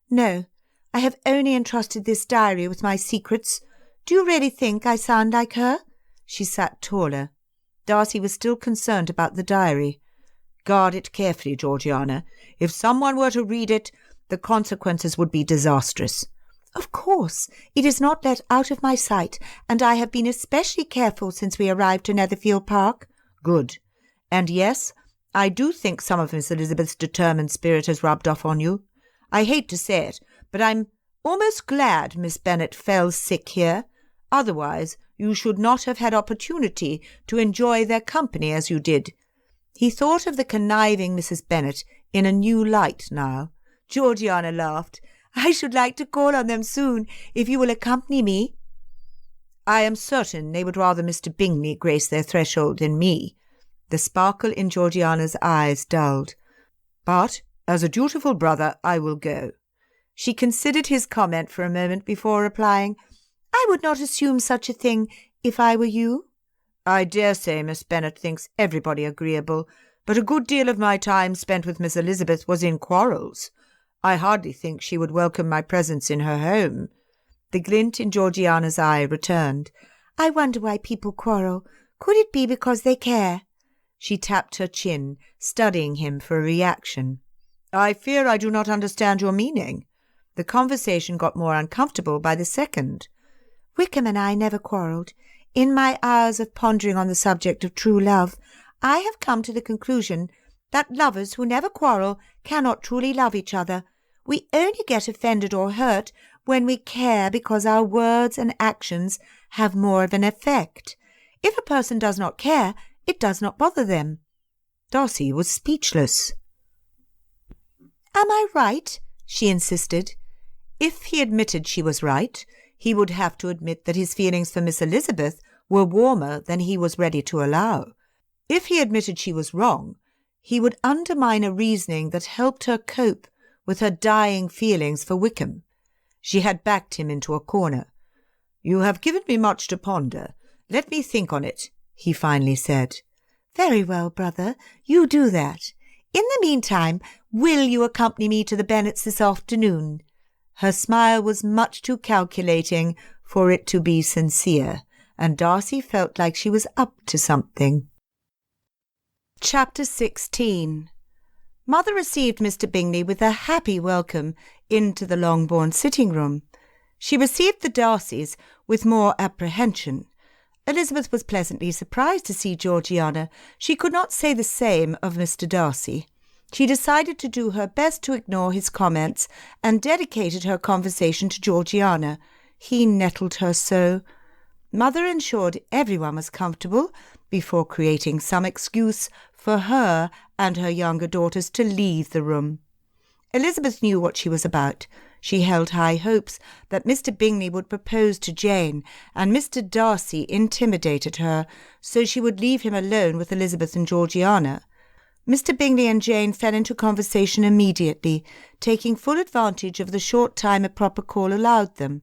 Speaker 3: "No, I have only entrusted this diary with my secrets. Do you really think I sound like her?"
Speaker 2: She sat taller. Darcy was still concerned about the diary. "Guard it carefully, Georgiana. If someone were to read it, the consequences would be disastrous."
Speaker 3: "Of course. It is not let out of my sight, and I have been especially careful since we arrived to Netherfield Park."
Speaker 2: "Good. And yes, I do think some of Miss Elizabeth's determined spirit has rubbed off on you. I hate to say it, but I'm almost glad Miss Bennet fell sick here. Otherwise, you should not have had opportunity to enjoy their company as you did." He thought of the conniving Mrs. Bennet in a new light now.
Speaker 3: Georgiana laughed. "I should like to call on them soon, if you will accompany me."
Speaker 2: "I am certain they would rather Mr. Bingley grace their threshold than me." The sparkle in Georgiana's eyes dulled. "But as a dutiful brother, I will go." She considered his comment for a moment before replying,
Speaker 3: "I would not assume such a thing if I were you."
Speaker 2: "I dare say Miss Bennet thinks everybody agreeable, but a good deal of my time spent with Miss Elizabeth was in quarrels. I hardly think she would welcome my presence in her home." The glint in Georgiana's eye returned.
Speaker 3: "I wonder why people quarrel. Could it be because they care?"
Speaker 2: She tapped her chin, studying him for a reaction. "I fear I do not understand your meaning." The conversation got more uncomfortable by the second.
Speaker 3: "Wickham and I never quarrelled. In my hours of pondering on the subject of true love, I have come to the conclusion that lovers who never quarrel cannot truly love each other. We only get offended or hurt when we care because our words and actions have more of an effect. If a person does not care, it does not bother them."
Speaker 2: Darcy was speechless.
Speaker 3: "Am I right?"
Speaker 2: she insisted. If he admitted she was right, he would have to admit that his feelings for Miss Elizabeth were warmer than he was ready to allow. If he admitted she was wrong, he would undermine a reasoning that helped her cope with her dying feelings for Wickham. She had backed him into a corner. "You have given me much to ponder. Let me think on it," he finally said.
Speaker 3: "Very well, brother, you do that. In the meantime, will you accompany me to the Bennets this afternoon?"
Speaker 2: Her smile was much too calculating for it to be sincere, and Darcy felt like she was up to something. Chapter 16. Mother received Mr. Bingley with a happy welcome into the Longbourn sitting-room. She received the Darcys with more apprehension. Elizabeth was pleasantly surprised to see Georgiana. She could not say the same of Mr. Darcy. She decided to do her best to ignore his comments and dedicated her conversation to Georgiana. He nettled her so. Mother ensured everyone was comfortable before creating some excuse for her and her younger daughters to leave the room. Elizabeth knew what she was about. She held high hopes that Mr. Bingley would propose to Jane, and Mr. Darcy intimidated her, so she would leave him alone with Elizabeth and Georgiana. Mr. Bingley and Jane fell into conversation immediately, taking full advantage of the short time a proper call allowed them.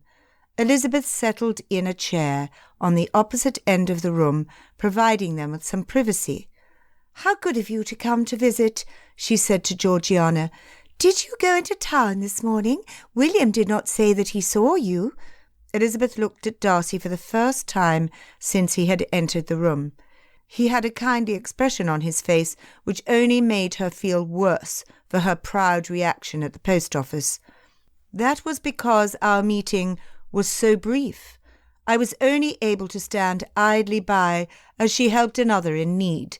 Speaker 2: Elizabeth settled in a chair on the opposite end of the room, providing them with some privacy. "How good of you to come to visit," she said to Georgiana. "Did you go into town this morning? William did not say that he saw you." Elizabeth looked at Darcy for the first time since he had entered the room. He had a kindly expression on his face, which only made her feel worse for her proud reaction at the post office. "That was because our meeting was so brief. I was only able to stand idly by as she helped another in need.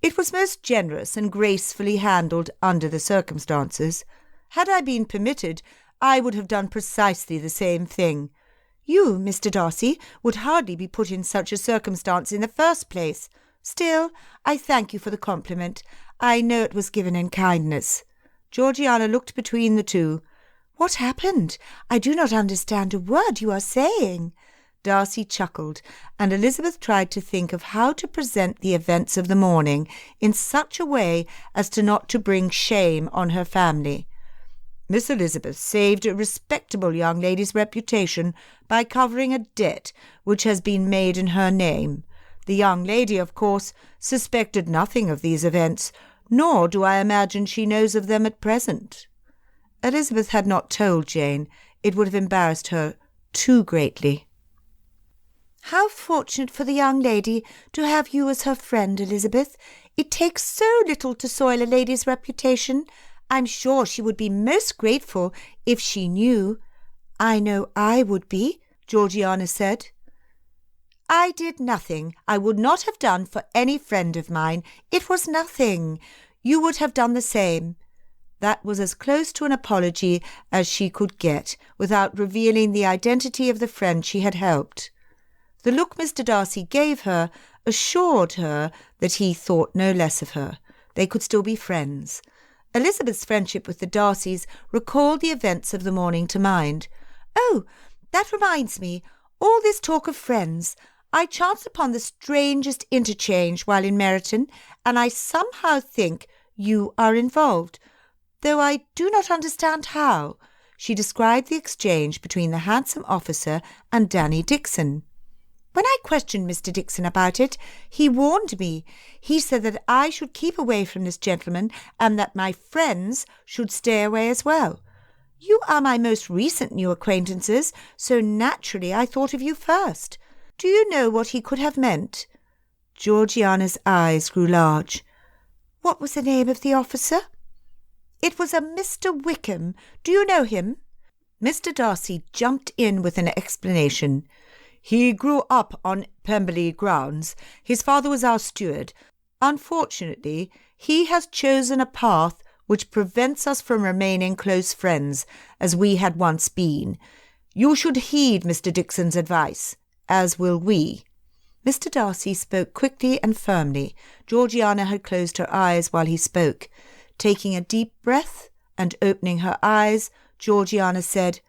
Speaker 2: It was most generous and gracefully handled under the circumstances. Had I been permitted, I would have done precisely the same thing. You, Mr. Darcy, would hardly be put in such a circumstance in the first place. Still, I thank you for the compliment. I know it was given in kindness." Georgiana looked between the two. "What happened? I do not understand a word you are saying." Darcy chuckled, and Elizabeth tried to think of how to present the events of the morning in such a way as not to bring shame on her family. "Miss Elizabeth saved a respectable young lady's reputation by covering a debt which has been made in her name. The young lady, of course, suspected nothing of these events, nor do I imagine she knows of them at present." Elizabeth had not told Jane. It would have embarrassed her too greatly. "How fortunate for the young lady to have you as her friend, Elizabeth. It takes so little to soil a lady's reputation. I'm sure she would be most grateful if she knew." "I know I would be," Georgiana said. "I did nothing I would not have done for any friend of mine. It was nothing. You would have done the same." That was as close to an apology as she could get, without revealing the identity of the friend she had helped. The look Mr. Darcy gave her assured her that he thought no less of her. They could still be friends. Elizabeth's friendship with the Darcys recalled the events of the morning to mind. "Oh, that reminds me, all this talk of friends. I chanced upon the strangest interchange while in Meryton, and I somehow think you are involved, though I do not understand how." She described the exchange between the handsome officer and Danny Dickson. "When I questioned Mr. Dickson about it, he warned me. He said that I should keep away from this gentleman and that my friends should stay away as well. You are my most recent new acquaintances, so naturally I thought of you first. Do you know what he could have meant?" Georgiana's eyes grew large. "What was the name of the officer?" "It was a Mr. Wickham. Do you know him?" Mr. Darcy jumped in with an explanation. "He grew up on Pemberley grounds. His father was our steward. Unfortunately, he has chosen a path which prevents us from remaining close friends, as we had once been. You should heed Mr. Dickson's advice, as will we." Mr. Darcy spoke quickly and firmly. Georgiana had closed her eyes while he spoke. Taking a deep breath and opening her eyes, Georgiana said,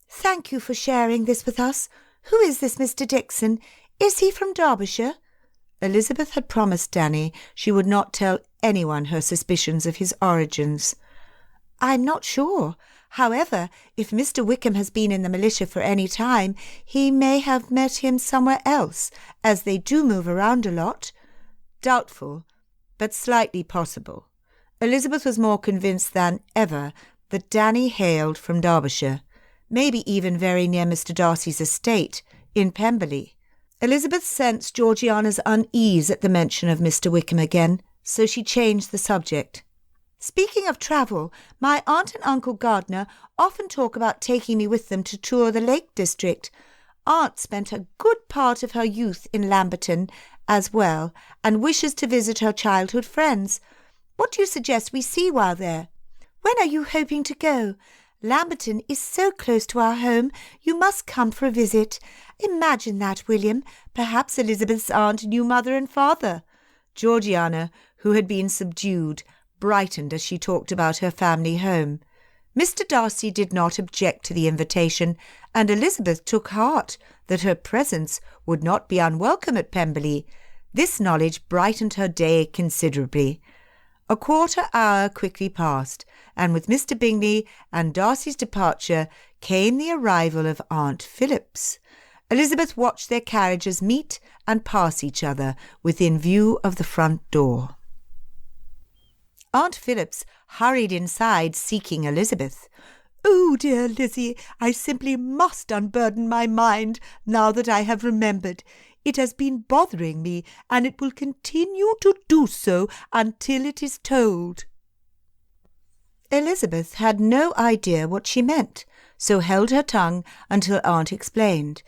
Speaker 2: "Thank you for sharing this with us. Who is this Mr. Dickson? Is he from Derbyshire?" Elizabeth had promised Danny she would not tell anyone her suspicions of his origins. "I'm not sure. However, if Mr. Wickham has been in the militia for any time, he may have met him somewhere else, as they do move around a lot." Doubtful, but slightly possible. Elizabeth was more convinced than ever that Danny hailed from Derbyshire, maybe even very near Mr. Darcy's estate in Pemberley. Elizabeth sensed Georgiana's unease at the mention of Mr. Wickham again, so she changed the subject. "Speaking of travel, my aunt and Uncle Gardner often talk about taking me with them to tour the Lake District. Aunt spent a good part of her youth in Lamberton as well, and wishes to visit her childhood friends. What do you suggest we see while there?" "When are you hoping to go? Lamberton is so close to our home. You must come for a visit. Imagine that, William. Perhaps Elizabeth's aunt knew mother and father." Georgiana, who had been subdued, brightened as she talked about her family home. Mr. Darcy did not object to the invitation, and Elizabeth took heart that her presence would not be unwelcome at Pemberley. This knowledge brightened her day considerably. A quarter hour quickly passed, and with Mr. Bingley and Darcy's departure came the arrival of Aunt Phillips. Elizabeth watched their carriages meet and pass each other within view of the front door. Aunt Phillips hurried inside, seeking Elizabeth. "Oh, dear Lizzie, I simply must unburden my mind now that I have remembered. It has been bothering me, and it will continue to do so until it is told." Elizabeth had no idea what she meant, so held her tongue until Aunt explained.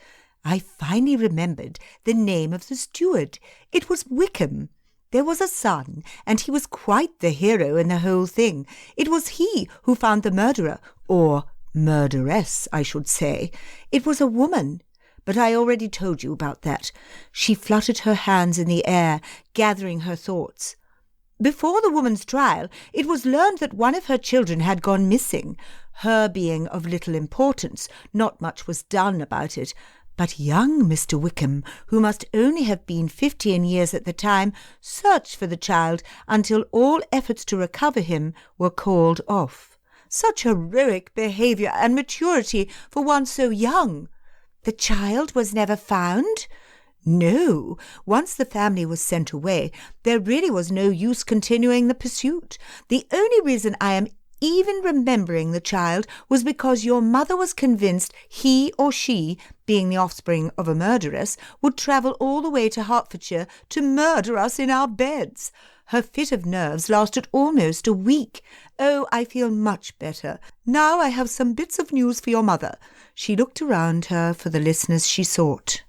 Speaker 2: "I finally remembered the name of the steward. It was Wickham. There was a son, and he was quite the hero in the whole thing. It was he who found the murderer, or murderess, I should say. It was a woman, but I already told you about that." She fluttered her hands in the air, gathering her thoughts. "Before the woman's trial, it was learned that one of her children had gone missing. Her being of little importance, not much was done about it. But young Mr. Wickham, who must only have been 15 years at the time, searched for the child until all efforts to recover him were called off. Such heroic behaviour and maturity for one so young." "The child was never found?" "No. Once the family was sent away, there really was no use continuing the pursuit. The only reason I am even remembering the child was because your mother was convinced he or she, being the offspring of a murderess, would travel all the way to Hertfordshire to murder us in our beds. Her fit of nerves lasted almost a week. Oh, I feel much better. Now I have some bits of news for your mother." She looked around her for the listeners she sought.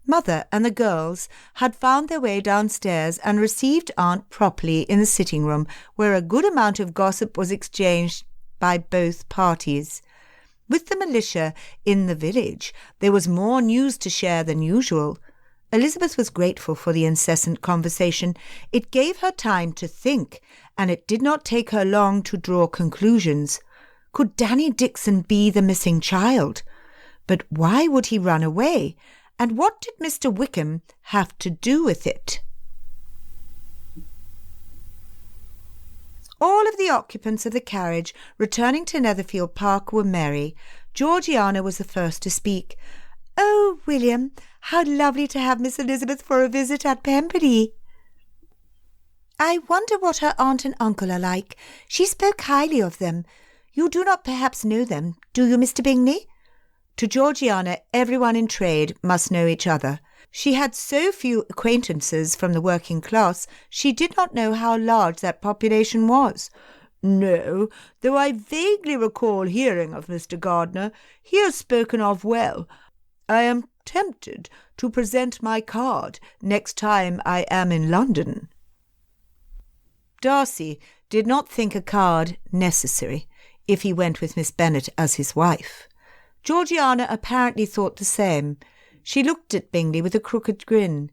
Speaker 2: Mother and the girls had found their way downstairs and received Aunt properly in the sitting-room, where a good amount of gossip was exchanged by both parties. With the militia in the village, there was more news to share than usual. Elizabeth was grateful for the incessant conversation. It gave her time to think, and it did not take her long to draw conclusions. Could Danny Dixon be the missing child? But why would he run away? And what did Mr. Wickham have to do with it? All of the occupants of the carriage returning to Netherfield Park were merry. Georgiana was the first to speak. "Oh, William, how lovely to have Miss Elizabeth for a visit at Pemberley." "I wonder what her aunt and uncle are like. She spoke highly of them. You do not perhaps know them, do you, Mr. Bingley?" To Georgiana, everyone in trade must know each other. She had so few acquaintances from the working class, she did not know how large that population was. "No, though I vaguely recall hearing of Mr. Gardiner. He is spoken of well. I am tempted to present my card next time I am in London." Darcy did not think a card necessary if he went with Miss Bennet as his wife. Georgiana apparently thought the same. She looked at Bingley with a crooked grin.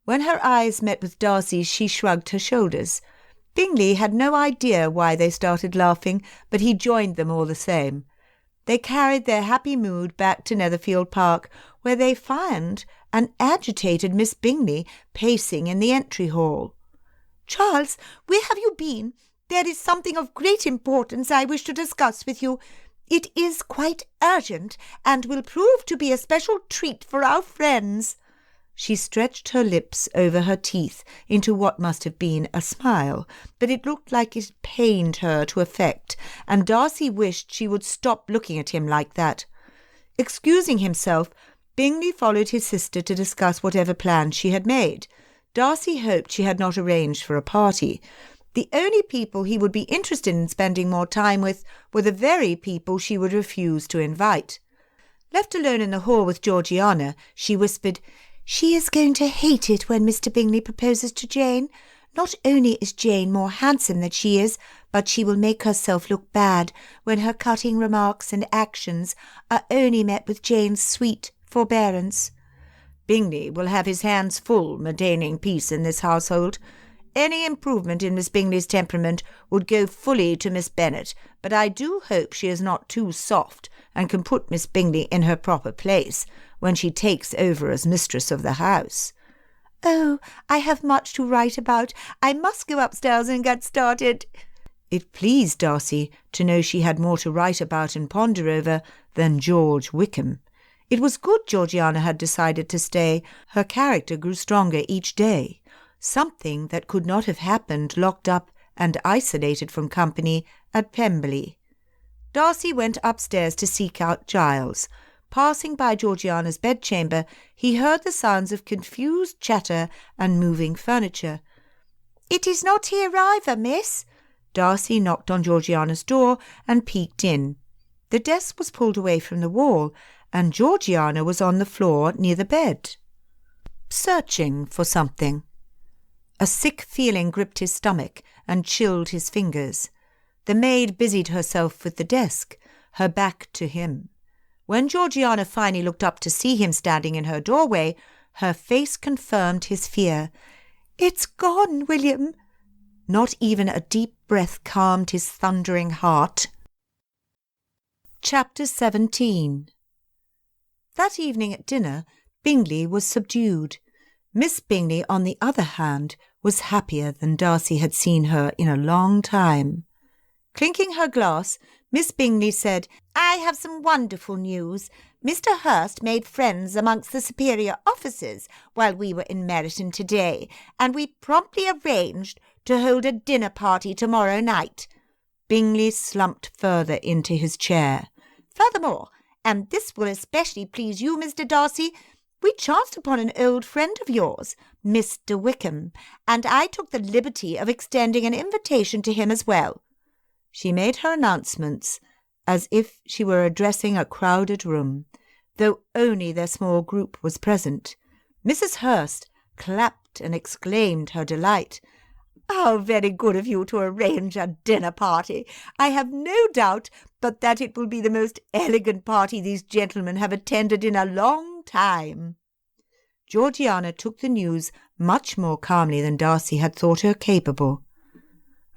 Speaker 2: When her eyes met with Darcy's, she shrugged her shoulders. Bingley had no idea why they started laughing, but he joined them all the same. They carried their happy mood back to Netherfield Park, where they found an agitated Miss Bingley pacing in the entry hall. "Charles, where have you been? There is something of great importance I wish to discuss with you. It is quite urgent, and will prove to be a special treat for our friends." She stretched her lips over her teeth into what must have been a smile, but it looked like it pained her to affect, and Darcy wished she would stop looking at him like that. Excusing himself, Bingley followed his sister to discuss whatever plans she had made. Darcy hoped she had not arranged for a party. The only people he would be interested in spending more time with were the very people she would refuse to invite. Left alone in the hall with Georgiana, she whispered, "She is going to hate it when Mr. Bingley proposes to Jane. Not only is Jane more handsome than she is, but she will make herself look bad when her cutting remarks and actions are only met with Jane's sweet forbearance. Bingley will have his hands full maintaining peace in this household.
Speaker 3: Any improvement in Miss Bingley's temperament would go fully to Miss Bennet, but I do hope she is not too soft and can put Miss Bingley in her proper place when she takes over as mistress of the house." "Oh, I have much to write about. I must go upstairs and get started." It pleased Darcy to know she had more to write about and ponder over than George Wickham. It was good Georgiana had decided to stay. Her character grew stronger each day. Something that could not have happened locked up and isolated from company at Pemberley. Darcy went upstairs to seek out Giles. Passing by Georgiana's bedchamber, he heard the sounds of confused chatter and moving furniture. "It is not here either, miss."
Speaker 2: Darcy knocked on Georgiana's door and peeked in. The desk was pulled away from the wall, and Georgiana was on the floor near the bed, searching for something. A sick feeling gripped his stomach and chilled his fingers. The maid busied herself with the desk, her back to him. When Georgiana finally looked up to see him standing in her doorway, her face confirmed his fear.
Speaker 3: "It's gone, William."
Speaker 2: Not even a deep breath calmed his thundering heart. Chapter 17. That evening at dinner, Bingley was subdued. Miss Bingley, on the other hand, was happier than Darcy had seen her in a long time. Clinking her glass, Miss Bingley said,
Speaker 3: "I have some wonderful news. Mr. Hurst made friends amongst the superior officers while we were in Meryton today, and we promptly arranged to hold a dinner party tomorrow night."
Speaker 2: Bingley slumped further into his chair.
Speaker 3: "Furthermore, and this will especially please you, Mr. Darcy, we chanced upon an old friend of yours, Mr. Wickham, and I took the liberty of extending an invitation to him as well."
Speaker 2: She made her announcements as if she were addressing a crowded room, though only their small group was present. Mrs. Hurst clapped and exclaimed her delight.
Speaker 3: "How very good of you to arrange a dinner party. I have no doubt but that it will be the most elegant party these gentlemen have attended in a long time."
Speaker 2: Georgiana took the news much more calmly than Darcy had thought her capable.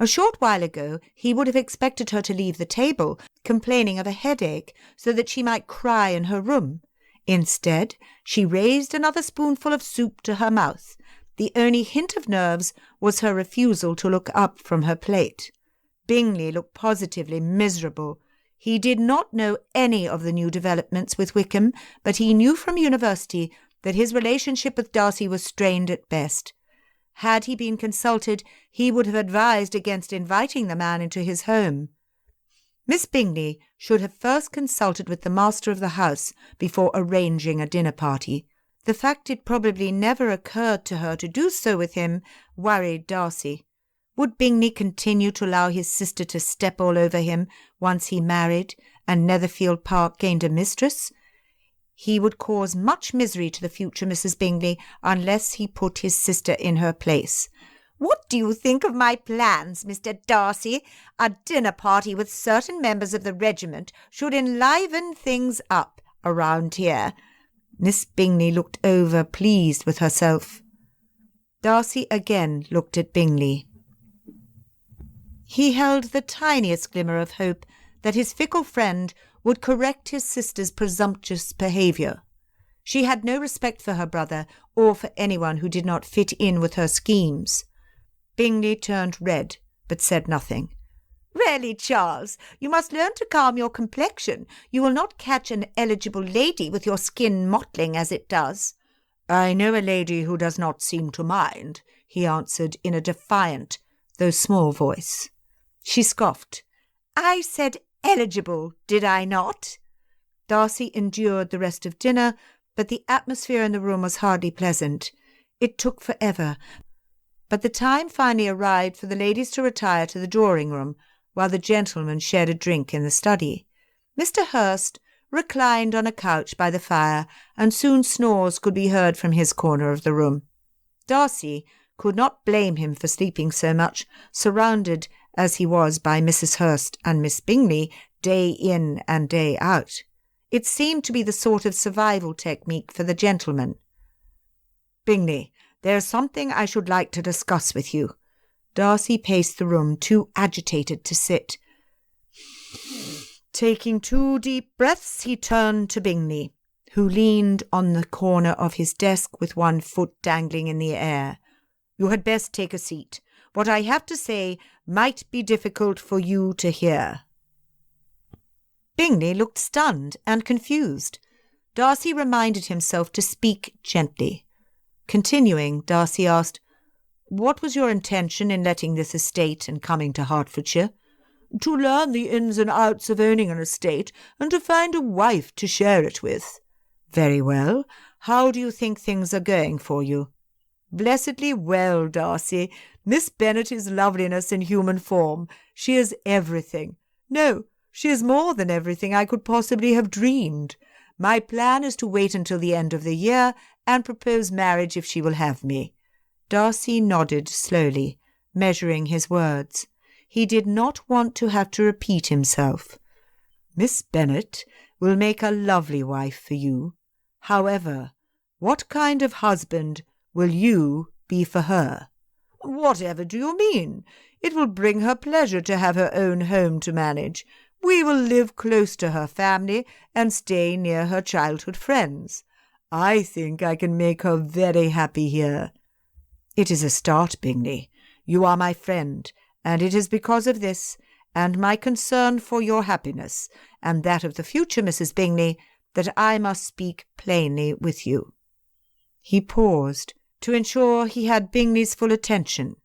Speaker 2: A short while ago he would have expected her to leave the table, complaining of a headache, so that she might cry in her room. Instead, she raised another spoonful of soup to her mouth. The only hint of nerves was her refusal to look up from her plate. Bingley looked positively miserable. He did not know any of the new developments with Wickham, but he knew from university that his relationship with Darcy was strained at best. Had he been consulted, he would have advised against inviting the man into his home. Miss Bingley should have first consulted with the master of the house before arranging a dinner party. The fact it probably never occurred to her to do so with him worried Darcy. Would Bingley continue to allow his sister to step all over him once he married and Netherfield Park gained a mistress? He would cause much misery to the future Mrs. Bingley unless he put his sister in her place.
Speaker 3: "What do you think of my plans, Mr. Darcy? A dinner party with certain members of the regiment should enliven things up around here."
Speaker 2: Miss Bingley looked over, pleased with herself. Darcy again looked at Bingley. He held the tiniest glimmer of hope that his fickle friend would correct his sister's presumptuous behaviour. She had no respect for her brother or for anyone who did not fit in with her schemes. Bingley turned red, but said nothing.
Speaker 3: "Really, Charles, you must learn to calm your complexion. You will not catch an eligible lady with your skin mottling as it does."
Speaker 2: "I know a lady who does not seem to mind," he answered in a defiant, though small voice. She scoffed.
Speaker 3: "I said eligible, did I not?"
Speaker 2: Darcy endured the rest of dinner, but the atmosphere in the room was hardly pleasant. It took forever, but the time finally arrived for the ladies to retire to the drawing-room, while the gentlemen shared a drink in the study. Mr. Hurst reclined on a couch by the fire, and soon snores could be heard from his corner of the room. Darcy could not blame him for sleeping so much, surrounded as he was by Mrs. Hurst and Miss Bingley day in and day out. It seemed to be the sort of survival technique for the gentlemen. "Bingley, there is something I should like to discuss with you," Darcy paced the room, too agitated to sit. Taking 2 deep breaths, he turned to Bingley, who leaned on the corner of his desk with one foot dangling in the air. "You had best take a seat. What I have to say might be difficult for you to hear." Bingley looked stunned and confused. Darcy reminded himself to speak gently. Continuing, Darcy asked, "What was your intention in letting this estate and coming to Hertfordshire?" "To learn the ins and outs of owning an estate, and to find a wife to share it with." "Very well. How do you think things are going for you?" "Blessedly well, Darcy. Miss Bennet is loveliness in human form. She is everything. No, she is more than everything I could possibly have dreamed. My plan is to wait until the end of the year and propose marriage if she will have me." Darcy nodded slowly, measuring his words. He did not want to have to repeat himself. "Miss Bennet will make a lovely wife for you. However, what kind of husband will you be for her?" "Whatever do you mean? It will bring her pleasure to have her own home to manage. We will live close to her family and stay near her childhood friends. I think I can make her very happy here." "It is a start, Bingley. You are my friend, and it is because of this, and my concern for your happiness, and that of the future Mrs. Bingley, that I must speak plainly with you." He paused to ensure he had Bingley's full attention.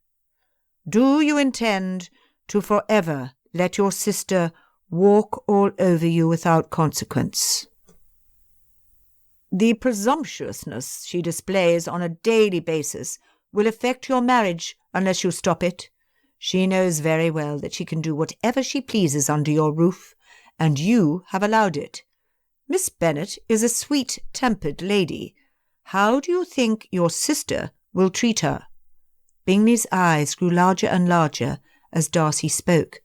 Speaker 2: "Do you intend to forever let your sister walk all over you without consequence?" "The presumptuousness she displays on a daily basis will affect your marriage unless you stop it. She knows very well that she can do whatever she pleases under your roof, and you have allowed it. Miss Bennet is a sweet-tempered lady. How do you think your sister will treat her?" Bingley's eyes grew larger and larger as Darcy spoke.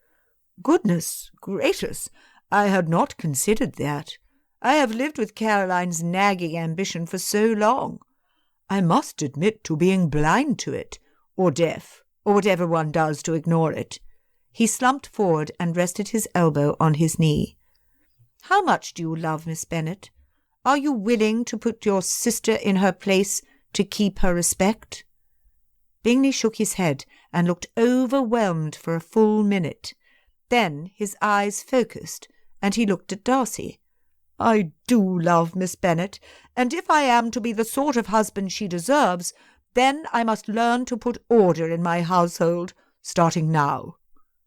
Speaker 2: "Goodness gracious, I had not considered that. I have lived with Caroline's nagging ambition for so long. I must admit to being blind to it, or deaf, or whatever one does to ignore it." He slumped forward and rested his elbow on his knee. "How much do you love Miss Bennet? Are you willing to put your sister in her place to keep her respect?" Bingley shook his head and looked overwhelmed for a full minute. Then his eyes focused, and he looked at Darcy. "I do love Miss Bennet, and if I am to be the sort of husband she deserves, then I must learn to put order in my household, starting now."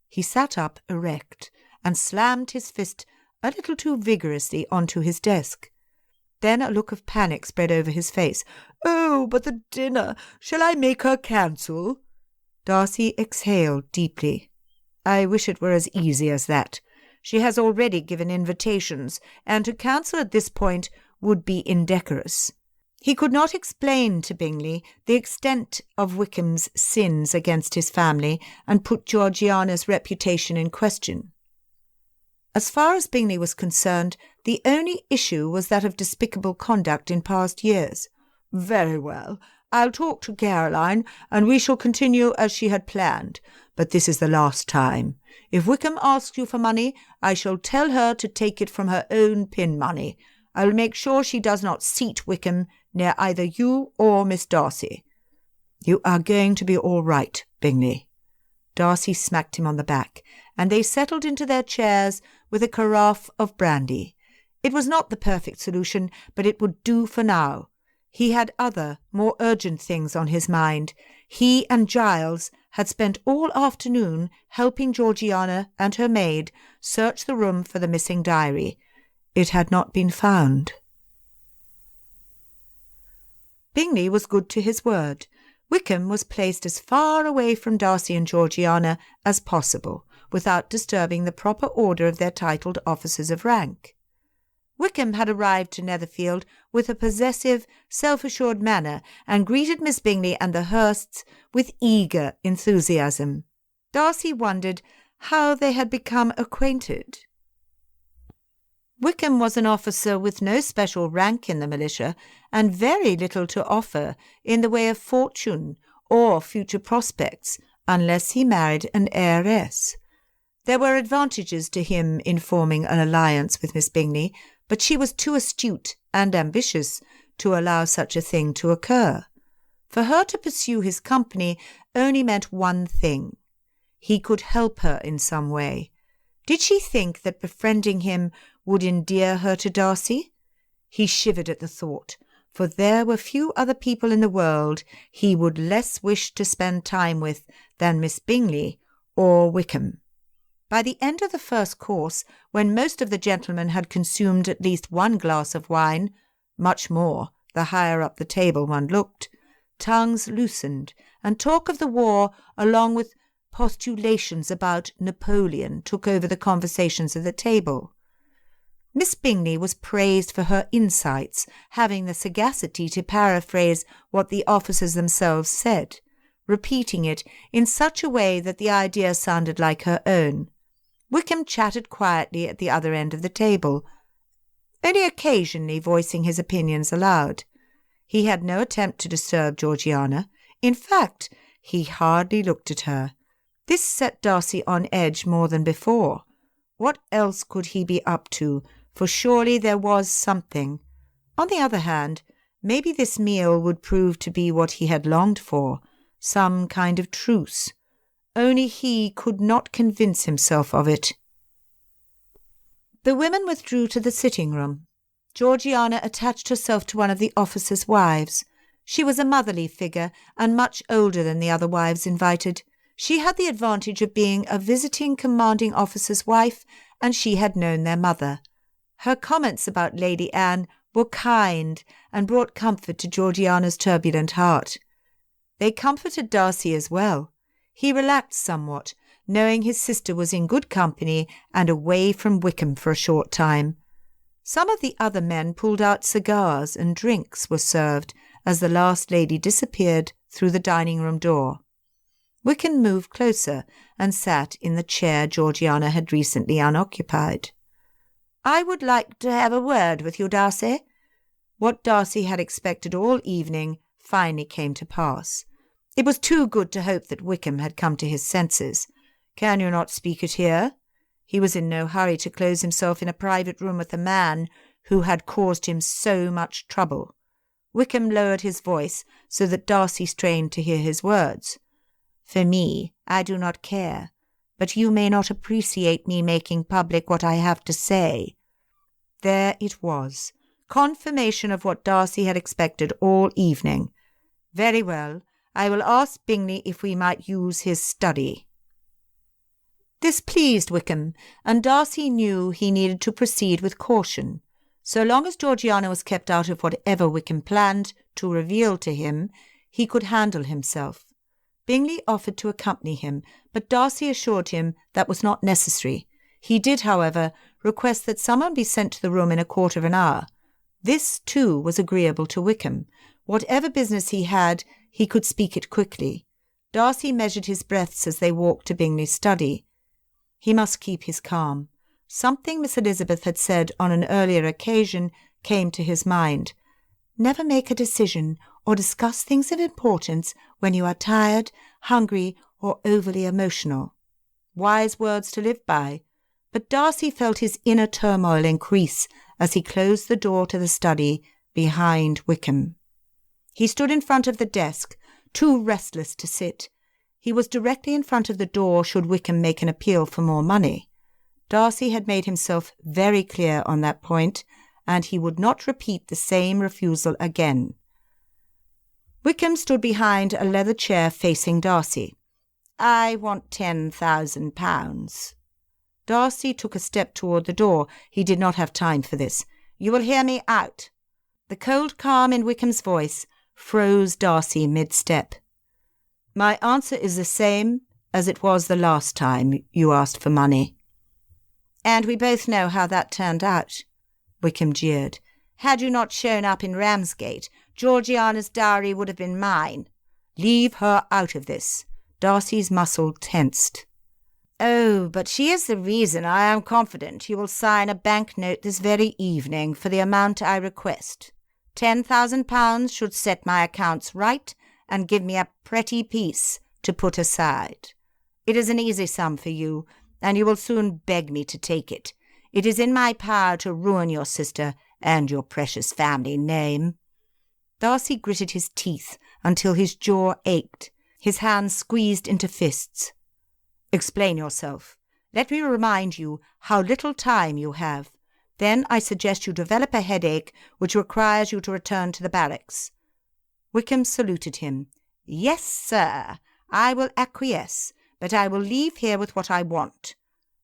Speaker 2: He sat up erect and slammed his fist a little too vigorously onto his desk. Then a look of panic spread over his face. "Oh, but the dinner! Shall I make her cancel?" Darcy exhaled deeply. "I wish it were as easy as that. She has already given invitations, and to cancel at this point would be indecorous." He could not explain to Bingley the extent of Wickham's sins against his family and put Georgiana's reputation in question. As far as Bingley was concerned, the only issue was that of despicable conduct in past years. "Very well. I'll talk to Caroline, and we shall continue as she had planned. But this is the last time. If Wickham asks you for money, I shall tell her to take it from her own pin money. I will make sure she does not seat Wickham near either you or Miss Darcy." "You are going to be all right, Bingley." Darcy smacked him on the back, and they settled into their chairs with a carafe of brandy. It was not the perfect solution, but it would do for now. He had other, more urgent things on his mind. He and Giles had spent all afternoon helping Georgiana and her maid search the room for the missing diary. It had not been found. Bingley was good to his word. Wickham was placed as far away from Darcy and Georgiana as possible, without disturbing the proper order of their titled officers of rank. Wickham had arrived to Netherfield with a possessive, self-assured manner, and greeted Miss Bingley and the Hursts with eager enthusiasm. Darcy wondered how they had become acquainted. Wickham was an officer with no special rank in the militia, and very little to offer in the way of fortune or future prospects unless he married an heiress. There were advantages to him in forming an alliance with Miss Bingley, but she was too astute and ambitious to allow such a thing to occur. For her to pursue his company only meant one thing. He could help her in some way. Did she think that befriending him would endear her to Darcy? He shivered at the thought, for there were few other people in the world he would less wish to spend time with than Miss Bingley or Wickham. By the end of the first course, when most of the gentlemen had consumed at least one glass of wine, much more the higher up the table one looked, tongues loosened, and talk of the war, along with postulations about Napoleon, took over the conversations of the table. Miss Bingley was praised for her insights, having the sagacity to paraphrase what the officers themselves said, repeating it in such a way that the idea sounded like her own. Wickham chatted quietly at the other end of the table, only occasionally voicing his opinions aloud. He had no attempt to disturb Georgiana. In fact, he hardly looked at her. This set Darcy on edge more than before. What else could he be up to? For surely there was something. On the other hand, maybe this meal would prove to be what he had longed for, some kind of truce. Only he could not convince himself of it. The women withdrew to the sitting-room. Georgiana attached herself to one of the officers' wives. She was a motherly figure, and much older than the other wives invited. She had the advantage of being a visiting commanding officer's wife, and she had known their mother. Her comments about Lady Anne were kind and brought comfort to Georgiana's turbulent heart. They comforted Darcy as well. He relaxed somewhat, knowing his sister was in good company and away from Wickham for a short time. Some of the other men pulled out cigars, and drinks were served as the last lady disappeared through the dining-room door. Wickham moved closer and sat in the chair Georgiana had recently unoccupied. "I would like to have a word with you, Darcy." What Darcy had expected all evening finally came to pass. It was too good to hope that Wickham had come to his senses. "Can you not speak it here?" He was in no hurry to close himself in a private room with a man who had caused him so much trouble. Wickham lowered his voice so that Darcy strained to hear his words. "For me, I do not care, but you may not appreciate me making public what I have to say." There it was, confirmation of what Darcy had expected all evening. "Very well, I will ask Bingley if we might use his study." This pleased Wickham, and Darcy knew he needed to proceed with caution. So long as Georgiana was kept out of whatever Wickham planned to reveal to him, he could handle himself. Bingley offered to accompany him, but Darcy assured him that was not necessary. He did, however, request that someone be sent to the room in a quarter of an hour. This, too, was agreeable to Wickham. Whatever business he had, he could speak it quickly. Darcy measured his breaths as they walked to Bingley's study. He must keep his calm. Something Miss Elizabeth had said on an earlier occasion came to his mind. Never make a decision or discuss things of importance when you are tired, hungry, or overly emotional. Wise words to live by. But Darcy felt his inner turmoil increase as he closed the door to the study behind Wickham. He stood in front of the desk, too restless to sit. He was directly in front of the door should Wickham make an appeal for more money. Darcy had made himself very clear on that point, and he would not repeat the same refusal again. Wickham stood behind a leather chair facing Darcy. "I want £10,000. Darcy took a step toward the door. He did not have time for this. "You will hear me out." The cold calm in Wickham's voice froze Darcy mid-step. "My answer is the same as it was the last time you asked for money." "And we both know how that turned out," Wickham jeered. "Had you not shown up in Ramsgate, Georgiana's dowry would have been mine." "Leave her out of this." Darcy's muscle tensed. "Oh, but she is the reason I am confident you will sign a bank note this very evening for the amount I request. £10,000 should set my accounts right and give me a pretty peace
Speaker 3: to put aside. It is an easy sum for you, and you will soon beg me to take it. It is in my power to ruin your sister and your precious family name." Darcy gritted his teeth until his jaw ached. His hands squeezed into fists. "Explain yourself. Let me remind you how little time you have. Then I suggest you develop a headache which requires you to return to the barracks." Wickham saluted him. "Yes, sir, I will acquiesce, but I will leave here with what I want.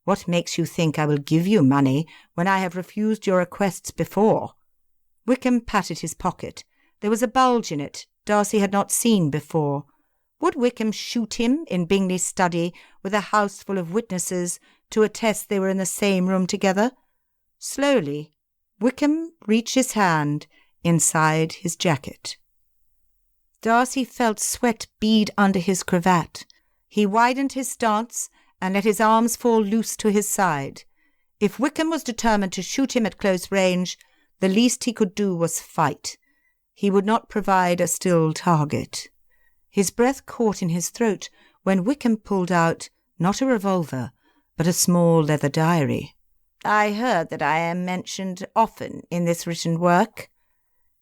Speaker 3: What makes you think I will give you money when I have refused your requests before?" Wickham patted his pocket. There was a bulge in it Darcy had not seen before. Would Wickham shoot him in Bingley's study with a house full of witnesses to attest they were in the same room together? Slowly, Wickham reached his hand inside his jacket. Darcy felt sweat bead under his cravat. He widened his stance and let his arms fall loose to his side. If Wickham was determined to shoot him at close range, the least he could do was fight. He would not provide a still target. His breath caught in his throat when Wickham pulled out, not a revolver, but a small leather diary. "I heard that I am mentioned often in this written work."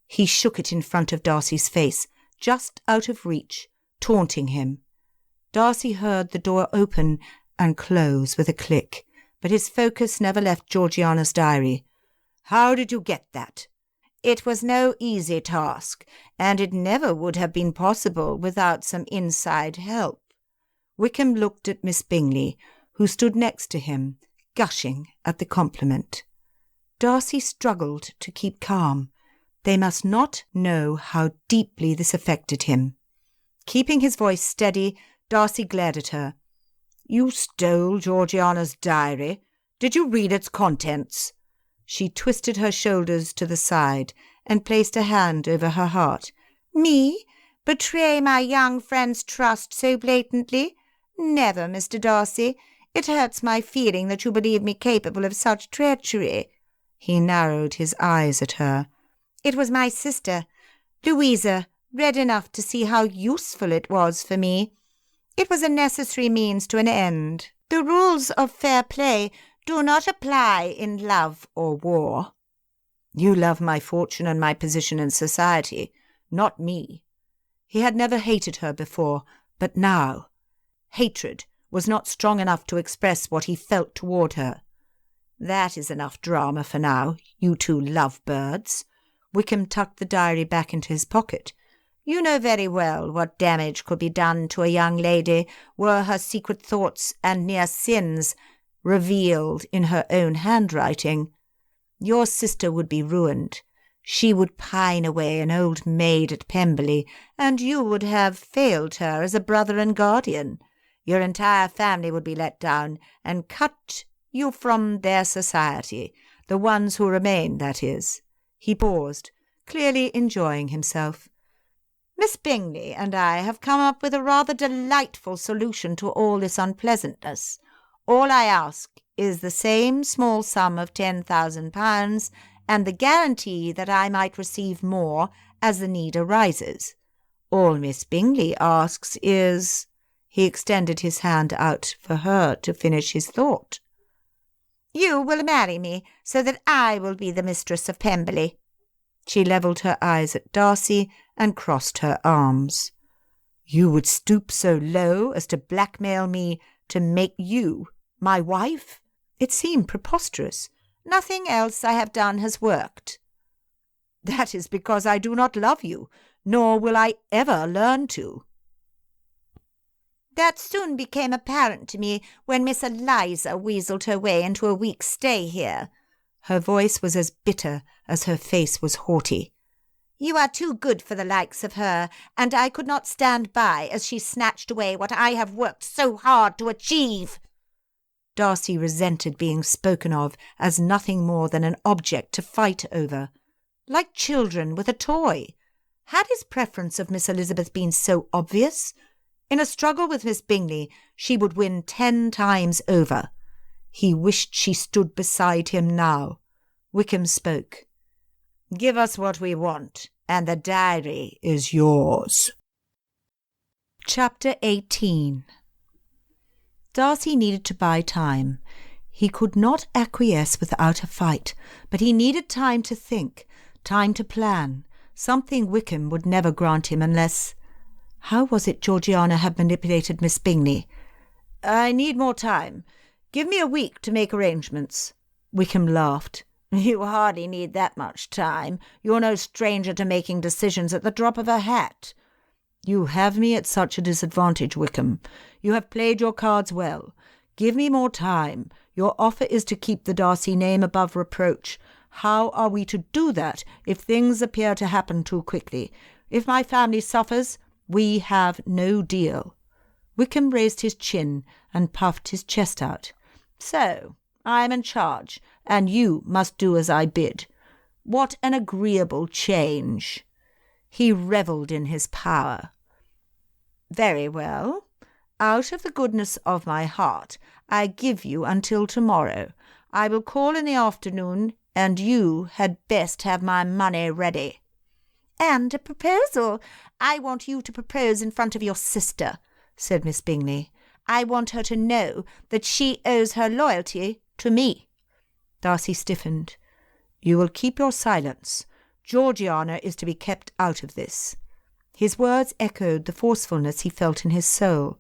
Speaker 3: He shook it in front of Darcy's face, just out of reach, taunting him. Darcy heard the door open and close with a click, but his focus never left Georgiana's diary. "How did you get that?" "It was no easy task, and it never would have been possible without some inside help." Wickham looked at Miss Bingley, who stood next to him, gushing at the compliment. Darcy struggled to keep calm. They must not know how deeply this affected him. Keeping his voice steady, Darcy glared at her. "You stole Georgiana's diary? Did you read its contents?" She twisted her shoulders to the side and placed a hand over her heart. "Me? Betray my young friend's trust so blatantly? Never, Mr. Darcy. It hurts my feeling that you believe me capable of such treachery." He narrowed his eyes at her. "It was my sister, Louisa, read enough to see how useful it was for me. It was a necessary means to an end. The rules of fair play do not apply in love or war." "You love my fortune and my position in society, not me." He had never hated her before, but now hatred was not strong enough to express what he felt toward her. "That is enough drama for now, you two love-birds." Wickham tucked the diary back into his pocket. "You know very well what damage could be done to a young lady were her secret thoughts and near sins revealed in her own handwriting. Your sister would be ruined. She would pine away an old maid at Pemberley, and you would have failed her as a brother and guardian. Your entire family would be let down and cut you from their society, the ones who remain, that is." He paused, clearly enjoying himself. "Miss Bingley and I have come up with a rather delightful solution to all this unpleasantness. All I ask is the same small sum of £10,000 and the guarantee that I might receive more as the need arises. All Miss Bingley asks is—" He extended his hand out for her to finish his thought. "You will marry me so that I will be the mistress of Pemberley." She levelled her eyes at Darcy and crossed her arms. "You would stoop so low as to blackmail me to make you my wife?" It seemed preposterous. "Nothing else I have done has worked." "That is because I do not love you, nor will I ever learn to." "That soon became apparent to me when Miss Eliza weaseled her way into a week's stay here." Her voice was as bitter as her face was haughty. "You are too good for the likes of her, and I could not stand by as she snatched away what I have worked so hard to achieve." Darcy resented being spoken of as nothing more than an object to fight over, like children with a toy. Had his preference of Miss Elizabeth been so obvious? In a struggle with Miss Bingley, she would win 10 times over. He wished she stood beside him now. Wickham spoke. "Give us what we want, and the diary is yours."
Speaker 2: Chapter 18. Darcy needed to buy time. He could not acquiesce without a fight, but he needed time to think, time to plan, something Wickham would never grant him unless— How was it Georgiana had manipulated Miss Bingley? "I need more time. Give me a week to make arrangements." Wickham laughed. "You hardly need that much time. You're no stranger to making decisions at the drop of a hat." "You have me at such a disadvantage, Wickham. You have played your cards well. Give me more time. Your offer is to keep the Darcy name above reproach. How are we to do that if things appear to happen too quickly? If my family suffers, we have no deal." Wickham raised his chin and puffed his chest out. "So I am in charge, and you must do as I bid. What an agreeable change!" He revelled in his power. "Very well. Out of the goodness of my heart, I give you until tomorrow. I will call in the afternoon, and you had best have my money ready."
Speaker 3: "And a proposal. I want you to propose in front of your sister," said Miss Bingley. "I want her to know that she owes her loyalty to me."
Speaker 2: Darcy stiffened. "You will keep your silence. Georgiana is to be kept out of this." His words echoed the forcefulness he felt in his soul.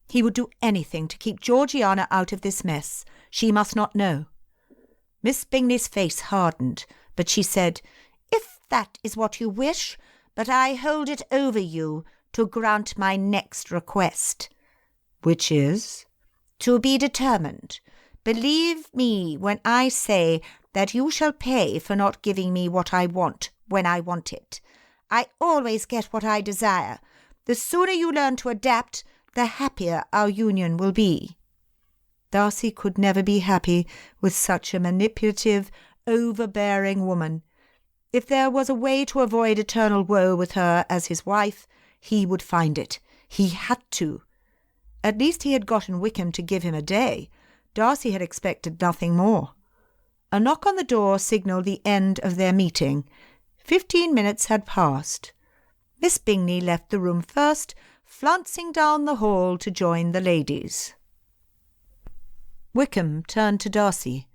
Speaker 2: He would do anything to keep Georgiana out of this mess. She must not know. Miss Bingley's face hardened, but she said,
Speaker 3: "If that is what you wish, but I hold it over you to grant my next request."
Speaker 2: "Which is?"
Speaker 3: "To be determined. Believe me when I say that you shall pay for not giving me what I want when I want it. I always get what I desire. The sooner you learn to adapt, the happier our union will be."
Speaker 2: Darcy could never be happy with such a manipulative, overbearing woman. If there was a way to avoid eternal woe with her as his wife, he would find it. He had to. At least he had gotten Wickham to give him a day. Darcy had expected nothing more. A knock on the door signalled the end of their meeting. 15 minutes had passed. Miss Bingley left the room first, flouncing down the hall to join the ladies. Wickham turned to Darcy.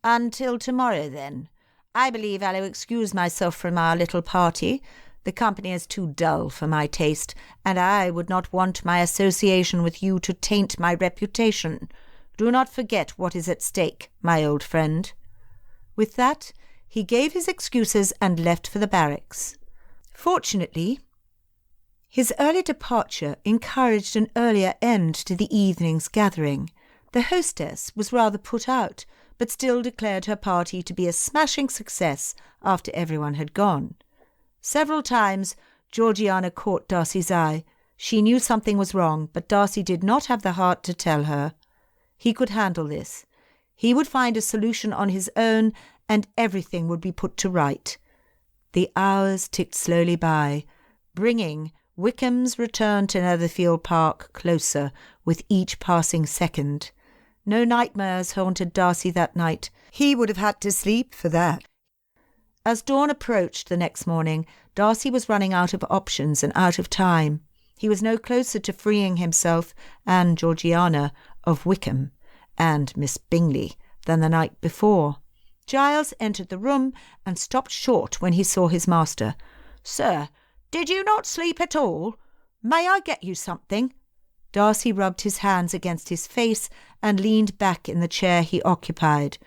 Speaker 2: "Until tomorrow, then. I believe I'll excuse myself from our little party. The company is too dull for my taste, and I would not want my association with you to taint my reputation. Do not forget what is at stake, my old friend." With that, he gave his excuses and left for the barracks. Fortunately, his early departure encouraged an earlier end to the evening's gathering. The hostess was rather put out, but still declared her party to be a smashing success after everyone had gone. Several times Georgiana caught Darcy's eye. She knew something was wrong, but Darcy did not have the heart to tell her. He could handle this. He would find a solution on his own, and everything would be put to right. The hours ticked slowly by, bringing Wickham's return to Netherfield Park closer with each passing second. No nightmares haunted Darcy that night. He would have had to sleep for that. As dawn approached the next morning, Darcy was running out of options and out of time. He was no closer to freeing himself and Georgiana of Wickham and Miss Bingley than the night before. Giles entered the room and stopped short when he saw his master. "Sir, did you not sleep at all? May I get you something?" Darcy rubbed his hands against his face and leaned back in the chair he occupied.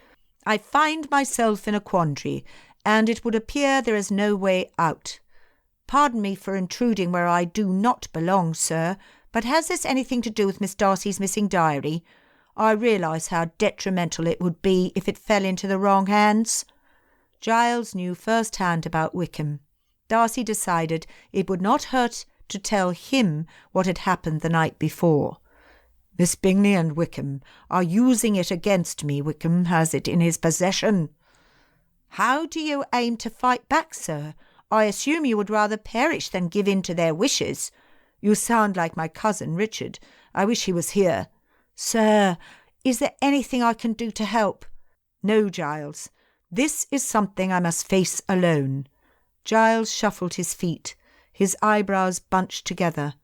Speaker 2: "I find myself in a quandary, and it would appear there is no way out. Pardon me for intruding where I do not belong, sir, but has this anything to do with Miss Darcy's missing diary? I realise how detrimental it would be if it fell into the wrong hands." Giles knew first-hand about Wickham. Darcy decided it would not hurt to tell him what had happened the night before. "Miss Bingley and Wickham are using it against me. Wickham has it in his possession." "How do you aim to fight back, sir? I assume you would rather perish than give in to their wishes." "You sound like my cousin Richard. I wish he was here." "Sir, is there anything I can do to help?" "No, Giles. This is something I must face alone." Giles shuffled his feet. His eyebrows bunched together.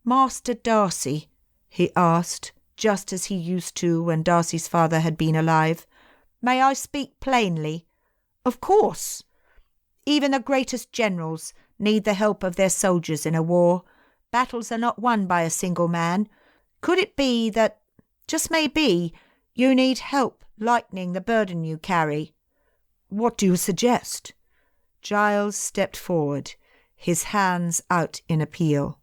Speaker 2: Master Darcy?" he asked, just as he used to when Darcy's father had been alive. "May I speak plainly?" "Of course. Even the greatest generals need the help of their soldiers in a war. Battles are not won by a single man. Could it be that, just maybe, you need help lightening the burden you carry?" "What do you suggest?" Giles stepped forward, his hands out in appeal.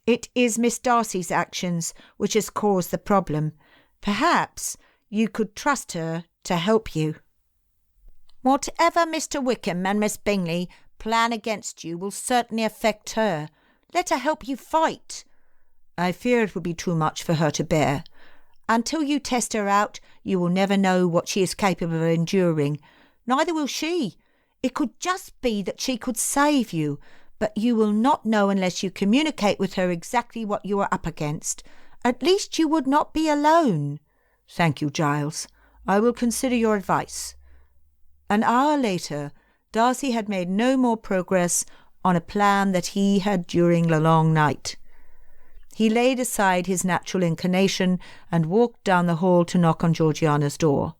Speaker 2: "It is Miss Darcy's actions which has caused the problem. Perhaps you could trust her to help you." "Whatever Mr. Wickham and Miss Bingley plan against you will certainly affect her. Let her help you fight." "I fear it would be too much for her to bear." "Until you test her out, you will never know what she is capable of enduring. Neither will she. It could just be that she could save you, but you will not know unless you communicate with her exactly what you are up against. At least you would not be alone." "Thank you, Giles. I will consider your advice." An hour later, Darcy had made no more progress on a plan that he had during the long night. He laid aside his natural inclination and walked down the hall to knock on Georgiana's door.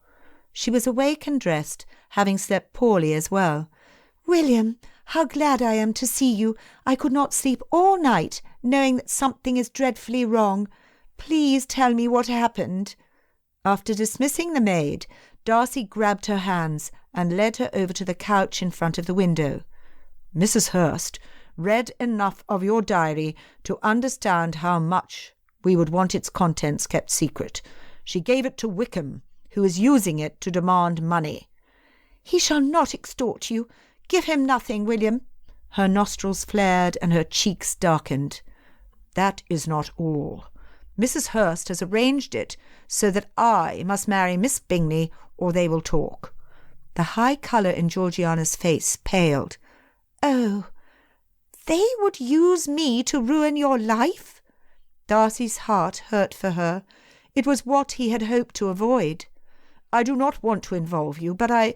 Speaker 2: She was awake and dressed, having slept poorly as well.
Speaker 3: "William, how glad I am to see you. I could not sleep all night, knowing that something is dreadfully wrong. Please tell me what happened."
Speaker 2: After dismissing the maid, Darcy grabbed her hands and led her over to the couch in front of the window. "Mrs. Hurst read enough of your diary to understand how much we would want its contents kept secret. She gave it to Wickham, who is using it to demand money."
Speaker 3: "He shall not extort you. Give him nothing, William."
Speaker 2: Her nostrils flared and her cheeks darkened. "That is not all. Mrs. Hurst has arranged it so that I must marry Miss Bingley or they will talk." The high colour in Georgiana's face paled.
Speaker 3: "Oh, they would use me to ruin your life?"
Speaker 2: Darcy's heart hurt for her. It was what he had hoped to avoid. "I do not want to involve you, but I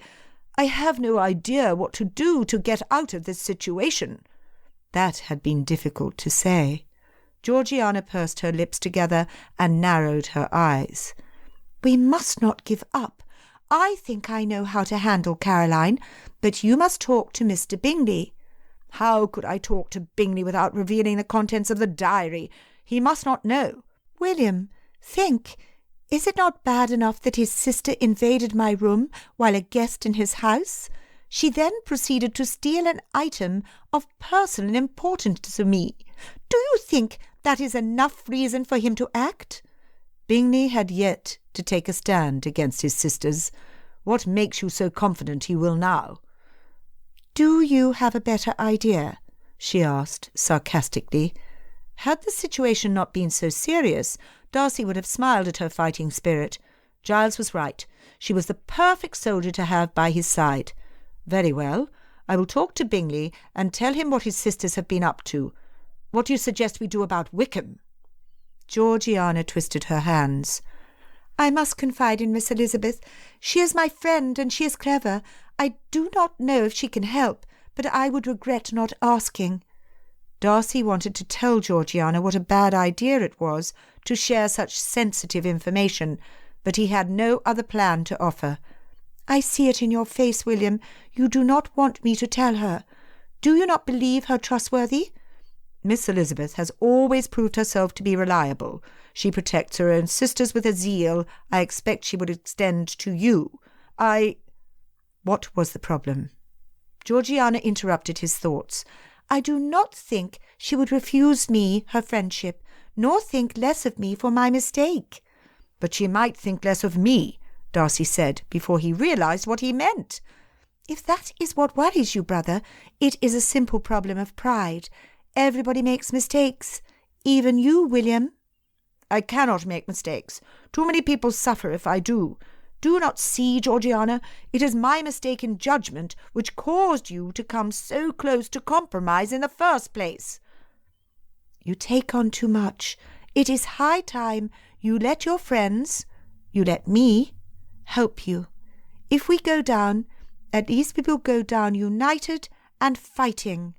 Speaker 2: have no idea what to do to get out of this situation." That had been difficult to say. Georgiana pursed her lips together and narrowed her eyes.
Speaker 3: "We must not give up. I think I know how to handle Caroline, but you must talk to Mr. Bingley."
Speaker 2: "How could I talk to Bingley without revealing the contents of the diary? He must not know."
Speaker 3: "William, think. Is it not bad enough that his sister invaded my room while a guest in his house? She then proceeded to steal an item of personal importance to me. Do you think that is enough reason for him to act?"
Speaker 2: Bingley had yet to take a stand against his sisters. What makes you so confident he will now?
Speaker 3: "Do you have a better idea?"
Speaker 2: she asked sarcastically. Had the situation not been so serious, Darcy would have smiled at her fighting spirit. Giles was right. She was the perfect soldier to have by his side. "Very well. I will talk to Bingley and tell him what his sisters have been up to. What do you suggest we do about Wickham?" Georgiana twisted her hands.
Speaker 3: "I must confide in Miss Elizabeth. She is my friend and she is clever. I do not know if she can help, but I would regret not asking."
Speaker 2: Darcy wanted to tell Georgiana what a bad idea it was to share such sensitive information, but he had no other plan to offer.
Speaker 3: "I see it in your face, William. You do not want me to tell her. Do you not believe her trustworthy?"
Speaker 2: "Miss Elizabeth has always proved herself to be reliable. She protects her own sisters with a zeal I expect she would extend to you. What was the problem?" Georgiana interrupted his thoughts.
Speaker 3: "I do not think she would refuse me her friendship, nor think less of me for my mistake."
Speaker 2: "But she might think less of me," Darcy said, before he realized what he meant.
Speaker 3: "If that is what worries you, brother, it is a simple problem of pride. Everybody makes mistakes, even you, William."
Speaker 2: "I cannot make mistakes. Too many people suffer if I do. Do you not see, Georgiana? It is my mistaken judgment which caused you to come so close to compromise in the first place."
Speaker 3: "You take on too much. It is high time you let your friends, you let me, help you. If we go down, at least we will go down united and fighting."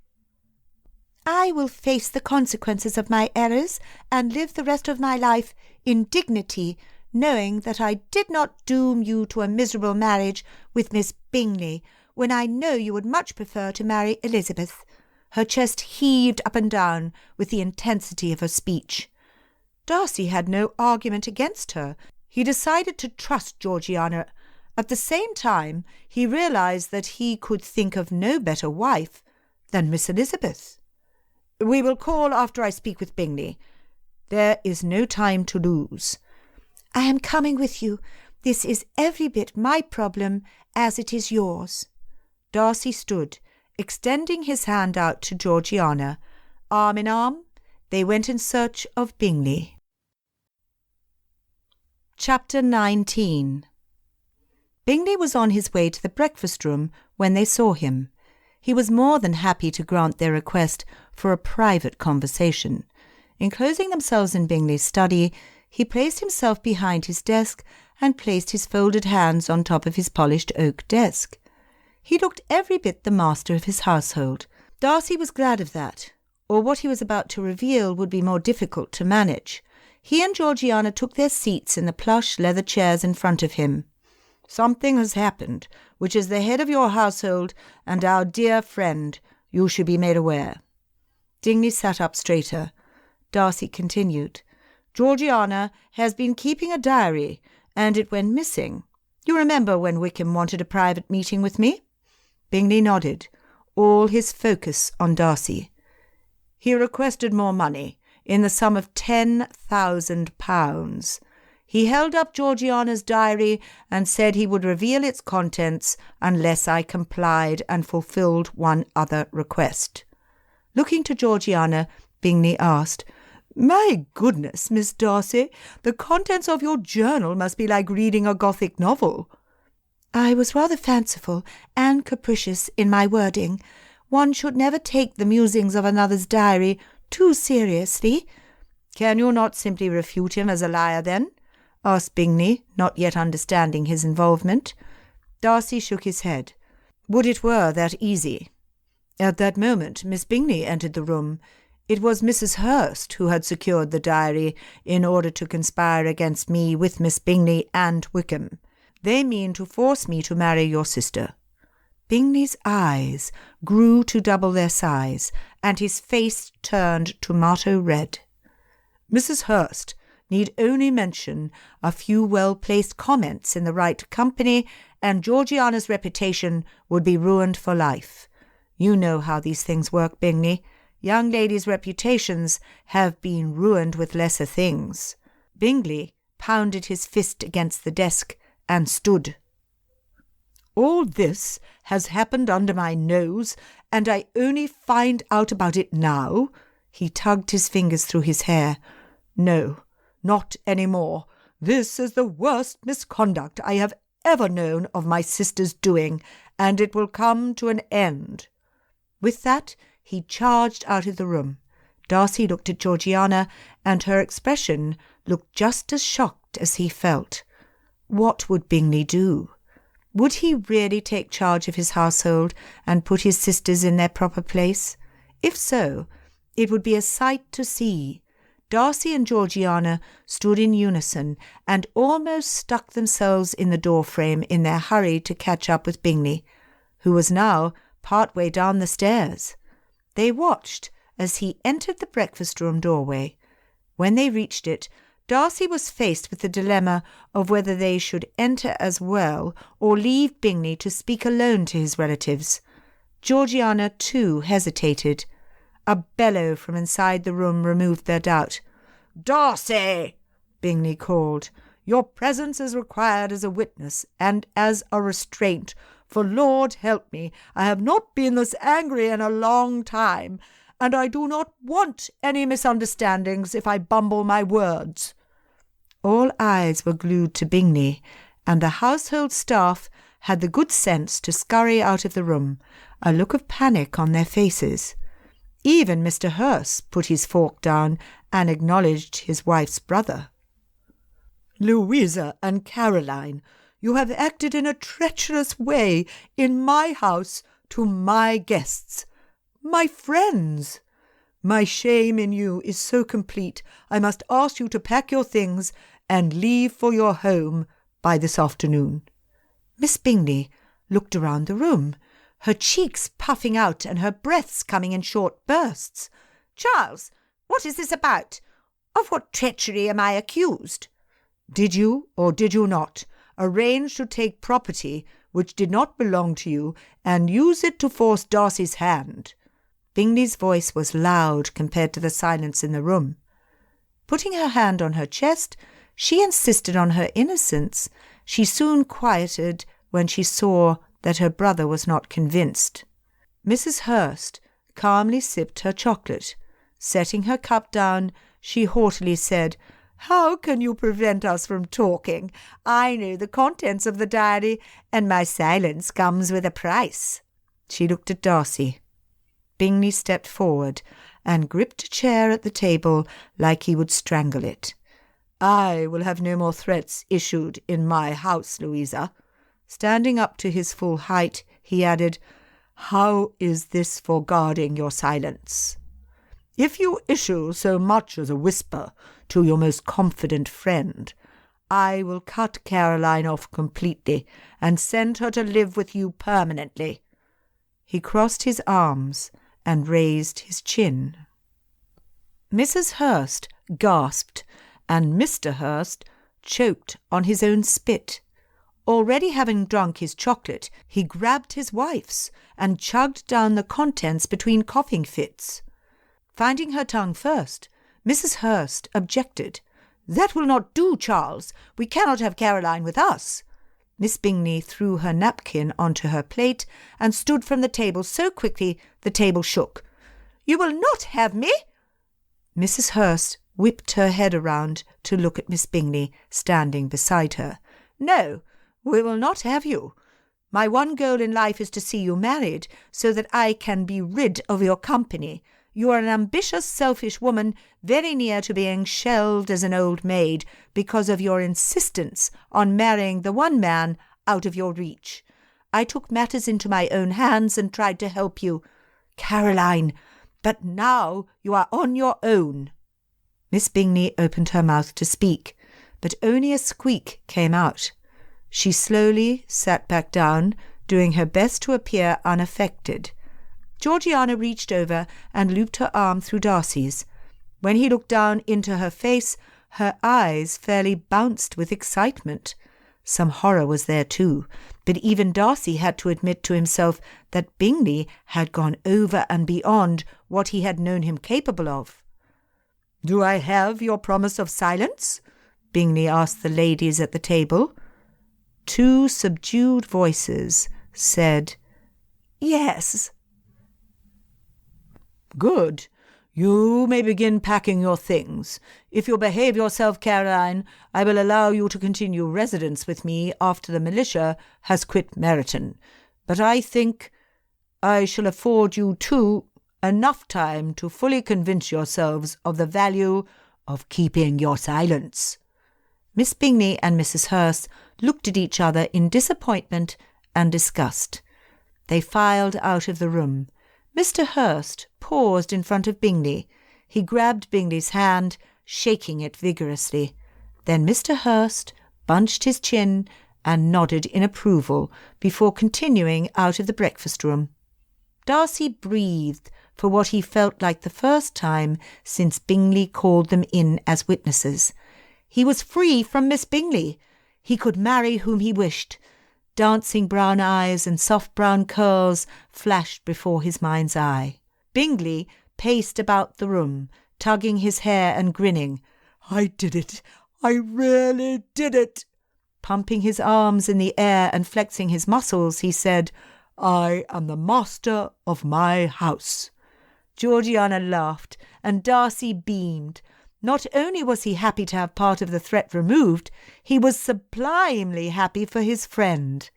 Speaker 3: I will face the consequences of my errors and live the rest of my life in dignity, knowing that I did not doom you to a miserable marriage with Miss Bingley, when I know you would much prefer to marry Elizabeth." Her chest heaved up and down with the intensity of her speech. Darcy had no argument against her. He decided to trust Georgiana. At the same time, he realized that he could think of no better wife than Miss Elizabeth. "We will call after I speak with Bingley. There is no time to lose." "I am coming with you. This is every bit my problem as it is yours." Darcy stood, extending his hand out to Georgiana. Arm in arm, they went in search of Bingley. Chapter 19. Bingley was on his way to the breakfast-room when they saw him. He was more than happy to grant their request for a private conversation. Enclosing themselves in Bingley's study, he placed himself behind his desk and placed his folded hands on top of his polished oak desk. He looked every bit the master of his household. Darcy was glad of that, or what he was about to reveal would be more difficult to manage. He and Georgiana took their seats in the plush leather chairs in front of him. "Something has happened, which as the head of your household and our dear friend, you should be made aware." Bingley sat up straighter. Darcy continued. "Georgiana has been keeping a diary, and it went missing. You remember when Wickham wanted a private meeting with me?" Bingley nodded, all his focus on Darcy. "He requested more money, in the sum of £10,000. He held up Georgiana's diary and said he would reveal its contents unless I complied and fulfilled one other request." Looking to Georgiana, Bingley asked, "My goodness, Miss Darcy, the contents of your journal must be like reading a Gothic novel." "I was rather fanciful and capricious in my wording. One should never take the musings of another's diary too seriously." "Can you not simply refute him as a liar, then?" asked Bingley, not yet understanding his involvement. Darcy shook his head. "Would it were that easy." At that moment Miss Bingley entered the room. It was Mrs. Hurst who had secured the diary in order to conspire against me with Miss Bingley and Wickham. They mean to force me to marry your sister." Bingley's eyes grew to double their size, and his face turned tomato red. "Mrs. Hurst need only mention a few well-placed comments in the right company, and Georgiana's reputation would be ruined for life. You know how these things work, Bingley. Young ladies' reputations have been ruined with lesser things." Bingley pounded his fist against the desk and stood. "All this has happened under my nose, and I only find out about it now?" He tugged his fingers through his hair. "No, not any more. This is the worst misconduct I have ever known of my sister's doing, and it will come to an end." With that, he charged out of the room. Darcy looked at Georgiana, and her expression looked just as shocked as he felt. What would Bingley do? Would he really take charge of his household and put his sisters in their proper place? If so, it would be a sight to see. Darcy and Georgiana stood in unison and almost stuck themselves in the door-frame in their hurry to catch up with Bingley, who was now part way down the stairs. They watched as he entered the breakfast-room doorway. When they reached it, Darcy was faced with the dilemma of whether they should enter as well or leave Bingley to speak alone to his relatives. Georgiana, too, hesitated. A bellow from inside the room removed their doubt. "Darcy!" Bingley called. "Your presence is required as a witness and as a restraint. For Lord help me, I have not been this angry in a long time, and I do not want any misunderstandings if I bumble my words." All eyes were glued to Bingley, and the household staff had the good sense to scurry out of the room, a look of panic on their faces. Even Mr. Hurst put his fork down and acknowledged his wife's brother. "Louisa and Caroline, you have acted in a treacherous way in my house to my guests, my friends.
Speaker 4: My shame in you is so complete, I must ask you to pack your things and leave for your home by this afternoon."
Speaker 2: Miss Bingley looked around the room, her cheeks puffing out and her breaths coming in short bursts.
Speaker 3: "Charles, what is this about? Of what treachery am I accused?"
Speaker 4: "Did you, or did you not, arrange to take property which did not belong to you and use it to force Darcy's hand?"
Speaker 2: Bingley's voice was loud compared to the silence in the room. Putting her hand on her chest, she insisted on her innocence. She soon quieted when she saw that her brother was not convinced. Mrs. Hurst calmly sipped her chocolate. Setting her cup down, she haughtily said, "How can you prevent us from talking? I know the contents of the diary, and my silence comes with a price." She looked at Darcy. Bingley stepped forward and gripped a chair at the table like he would strangle it.
Speaker 4: "I will have no more threats issued in my house, Louisa." Standing up to his full height, he added, "How is this for guarding your silence? If you issue so much as a whisper to your most confident friend, I will cut Caroline off completely and send her to live with you permanently." He crossed his arms and raised his chin. Mrs. Hurst gasped, and Mr. Hurst choked on his own spit. Already having drunk his chocolate, he grabbed his wife's and chugged down the contents between coughing fits. Finding her tongue first, Mrs. Hurst objected. "That will not do, Charles. We cannot have Caroline with us." Miss Bingley threw her napkin onto her plate and stood from the table so quickly the table shook. "You will not have me?" Mrs. Hurst whipped her head around to look at Miss Bingley, standing beside her. "No, we will not have you. My one goal in life is to see you married, so that I can be rid of your company. You are an ambitious, selfish woman, very near to being shelved as an old maid because of your insistence on marrying the one man out of your reach. I took matters into my own hands and tried to help you, Caroline, but now you are on your own." Miss Bingley opened her mouth to speak, but only a squeak came out. She slowly sat back down, doing her best to appear unaffected. Georgiana reached over and looped her arm through Darcy's. When he looked down into her face, her eyes fairly bounced with excitement. Some horror was there too, but even Darcy had to admit to himself that Bingley had gone over and beyond what he had known him capable of. "Do I have your promise of silence?" Bingley asked the ladies at the table. Two subdued voices said, "Yes." "Good. You may begin packing your things. If you behave yourself, Caroline, I will allow you to continue residence with me after the militia has quit Meryton. But I think I shall afford you two enough time to fully convince yourselves of the value of keeping your silence." Miss Bingley and Mrs. Hurst looked at each other in disappointment and disgust. They filed out of the room. Mr. Hurst paused in front of Bingley. He grabbed Bingley's hand, shaking it vigorously. Then Mr. Hurst bunched his chin and nodded in approval before continuing out of the breakfast-room. Darcy breathed for what he felt like the first time since Bingley called them in as witnesses. He was free from Miss Bingley. He could marry whom he wished. Dancing brown eyes and soft brown curls flashed before his mind's eye. Bingley paced about the room, tugging his hair and grinning. "I did it! I really did it!" Pumping his arms in the air and flexing his muscles, he said, "I am the master of my house." Georgiana laughed, and Darcy beamed. Not only was he happy to have part of the threat removed, he was sublimely happy for his friend.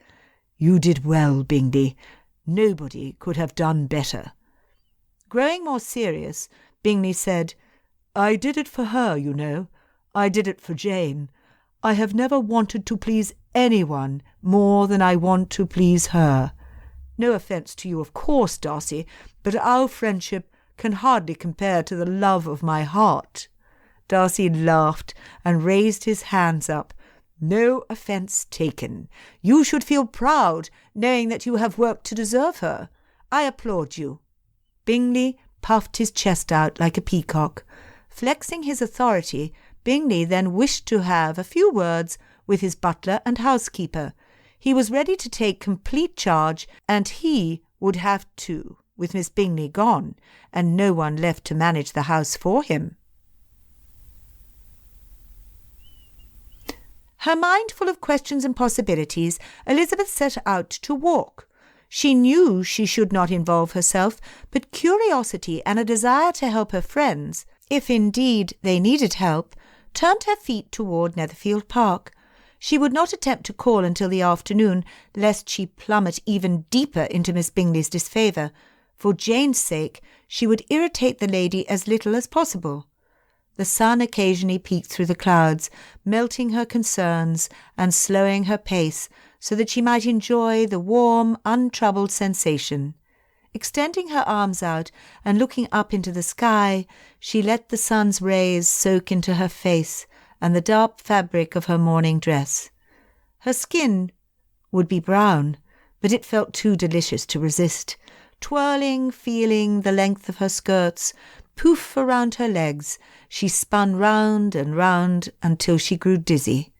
Speaker 4: "You did well, Bingley. Nobody could have done better." Growing more serious, Bingley said, "I did it for her, you know. I did it for Jane. I have never wanted to please anyone more than I want to please her. No offence to you, of course, Darcy, but our friendship can hardly compare to the love of my heart." Darcy laughed and raised his hands up. "No offence taken. You should feel proud, knowing that you have worked to deserve her. I applaud you." Bingley puffed his chest out like a peacock. Flexing his authority, Bingley then wished to have a few words with his butler and housekeeper. He was ready to take complete charge, and he would have to, with Miss Bingley gone, and no one left to manage the house for him. Her mind full of questions and possibilities, Elizabeth set out to walk. She knew she should not involve herself, but curiosity and a desire to help her friends, if indeed they needed help, turned her feet toward Netherfield Park. She would not attempt to call until the afternoon, lest she plummet even deeper into Miss Bingley's disfavour. For Jane's sake, she would irritate the lady as little as possible. The sun occasionally peeked through the clouds, melting her concerns and slowing her pace, so that she might enjoy the warm, untroubled sensation. Extending her arms out and looking up into the sky, she let the sun's rays soak into her face and the dark fabric of her morning dress. Her skin would be brown, but it felt too delicious to resist. Twirling, feeling the length of her skirts, poof around her legs, she spun round and round until she grew dizzy.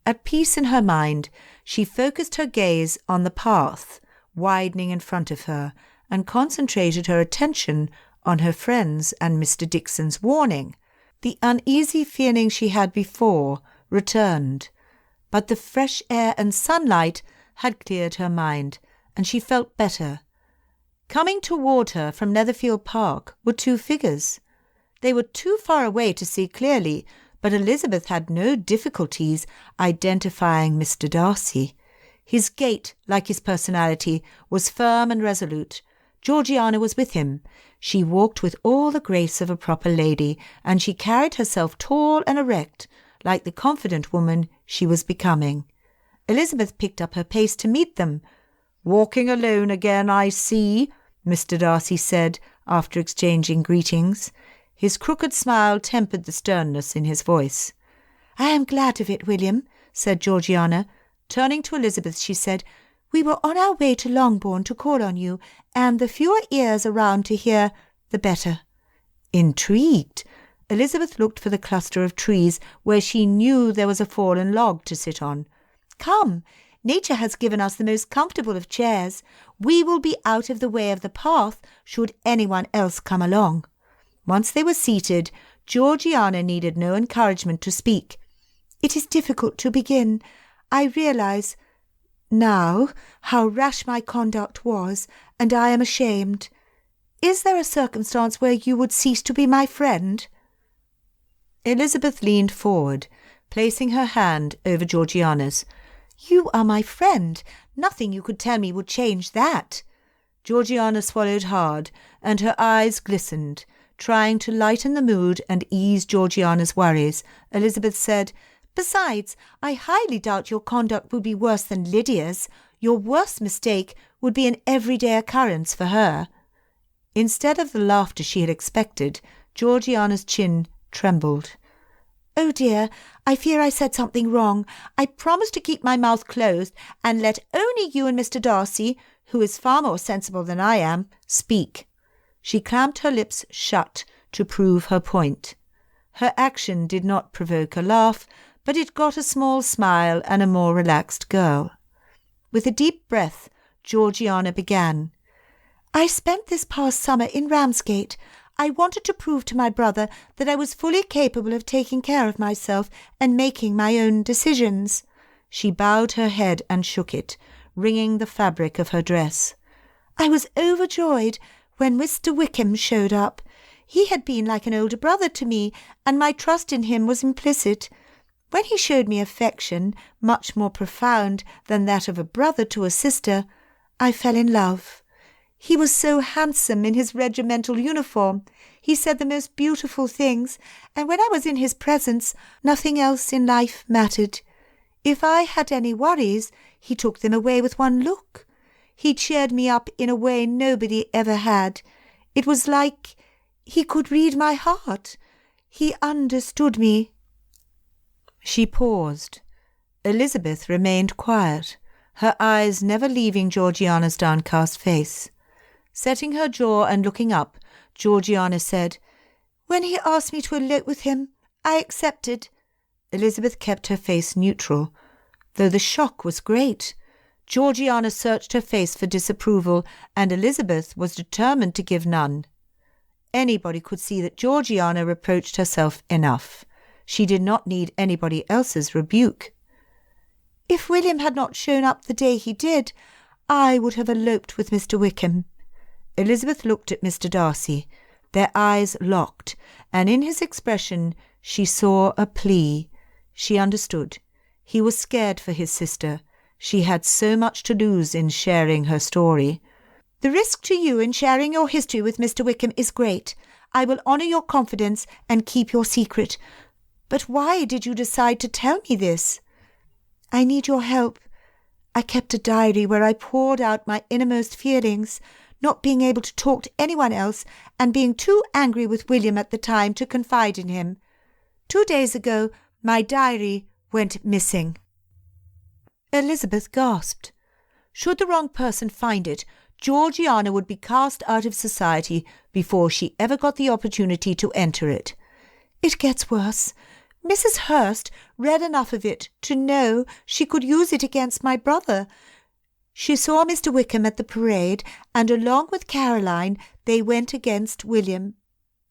Speaker 4: At peace in her mind, she focused her gaze on the path widening in front of her and concentrated her attention on her friends and Mr. Dixon's warning. The uneasy feeling she had before returned, but the fresh air and sunlight had cleared her mind, and she felt better. Coming toward her from Netherfield Park were two figures. They were too far away to see clearly, but Elizabeth had no difficulties identifying Mr. Darcy. His gait, like his personality, was firm and resolute. Georgiana was with him. She walked with all the grace of a proper lady, and she carried herself tall and erect, like the confident woman she was becoming. Elizabeth picked up her pace to meet them. "Walking alone again, I see," Mr. Darcy said, after exchanging greetings. His crooked smile tempered the sternness in his voice. "I am glad of it, William," said Georgiana. Turning to Elizabeth, she said, "We were on our way to Longbourn to call on you, and the fewer ears around to hear, the better." Intrigued, Elizabeth looked for the cluster of trees where she knew there was a fallen log to sit on. "Come, nature has given us the most comfortable of chairs. We will be out of the way of the path should anyone else come along." Once they were seated, Georgiana needed no encouragement to speak. "It is difficult to begin. I realise now how rash my conduct was, and I am ashamed. Is there a circumstance where you would cease to be my friend?" Elizabeth leaned forward, placing her hand over Georgiana's. "You are my friend. Nothing you could tell me would change that." Georgiana swallowed hard, and her eyes glistened. Trying to lighten the mood and ease Georgiana's worries, Elizabeth said, "Besides, I highly doubt your conduct would be worse than Lydia's. Your worst mistake would be an everyday occurrence for her." Instead of the laughter she had expected, Georgiana's chin trembled. "Oh dear, I fear I said something wrong. I promise to keep my mouth closed and let only you and Mr. Darcy, who is far more sensible than I am, speak." She clamped her lips shut to prove her point. Her action did not provoke a laugh, but it got a small smile and a more relaxed girl. With a deep breath, Georgiana began. "I spent this past summer in Ramsgate. I wanted to prove to my brother that I was fully capable of taking care of myself and making my own decisions." She bowed her head and shook it, wringing the fabric of her dress. "I was overjoyed when Mr. Wickham showed up. He had been like an older brother to me, and my trust in him was implicit. When he showed me affection, much more profound than that of a brother to a sister, I fell in love. He was so handsome in his regimental uniform. He said the most beautiful things, and when I was in his presence, nothing else in life mattered. If I had any worries, he took them away with one look. He cheered me up in a way nobody ever had. It was like
Speaker 3: He could read my heart. He understood me."
Speaker 2: She paused. Elizabeth remained quiet, her eyes never leaving Georgiana's downcast face. Setting her jaw and looking up, Georgiana said,
Speaker 3: "When he asked me to elope with him, I accepted."
Speaker 2: Elizabeth kept her face neutral. Though the shock was great, Georgiana searched her face for disapproval, and Elizabeth was determined to give none. Anybody could see that Georgiana reproached herself enough. She did not need anybody else's rebuke.
Speaker 3: "If William had not shown up the day he did, I would have eloped with Mr. Wickham."
Speaker 2: Elizabeth looked at Mr. Darcy. Their eyes locked, and in his expression she saw a plea. She understood. He was scared for his sister. She had so much to lose in sharing her story.
Speaker 3: "The risk to you in sharing your history with Mr. Wickham is great. I will honour your confidence and keep your secret. But why did you decide to tell me this?" "I need your help. I kept a diary where I poured out my innermost feelings, not being able to talk to anyone else and being too angry with William at the time to confide in him. 2 days ago, my diary went missing."
Speaker 2: Elizabeth gasped. Should the wrong person find it, Georgiana would be cast out of society before she ever got the opportunity to enter it.
Speaker 3: "It gets worse. Mrs. Hurst read enough of it to know she could use it against my brother. She saw Mr. Wickham at the parade, and along with Caroline they went against William.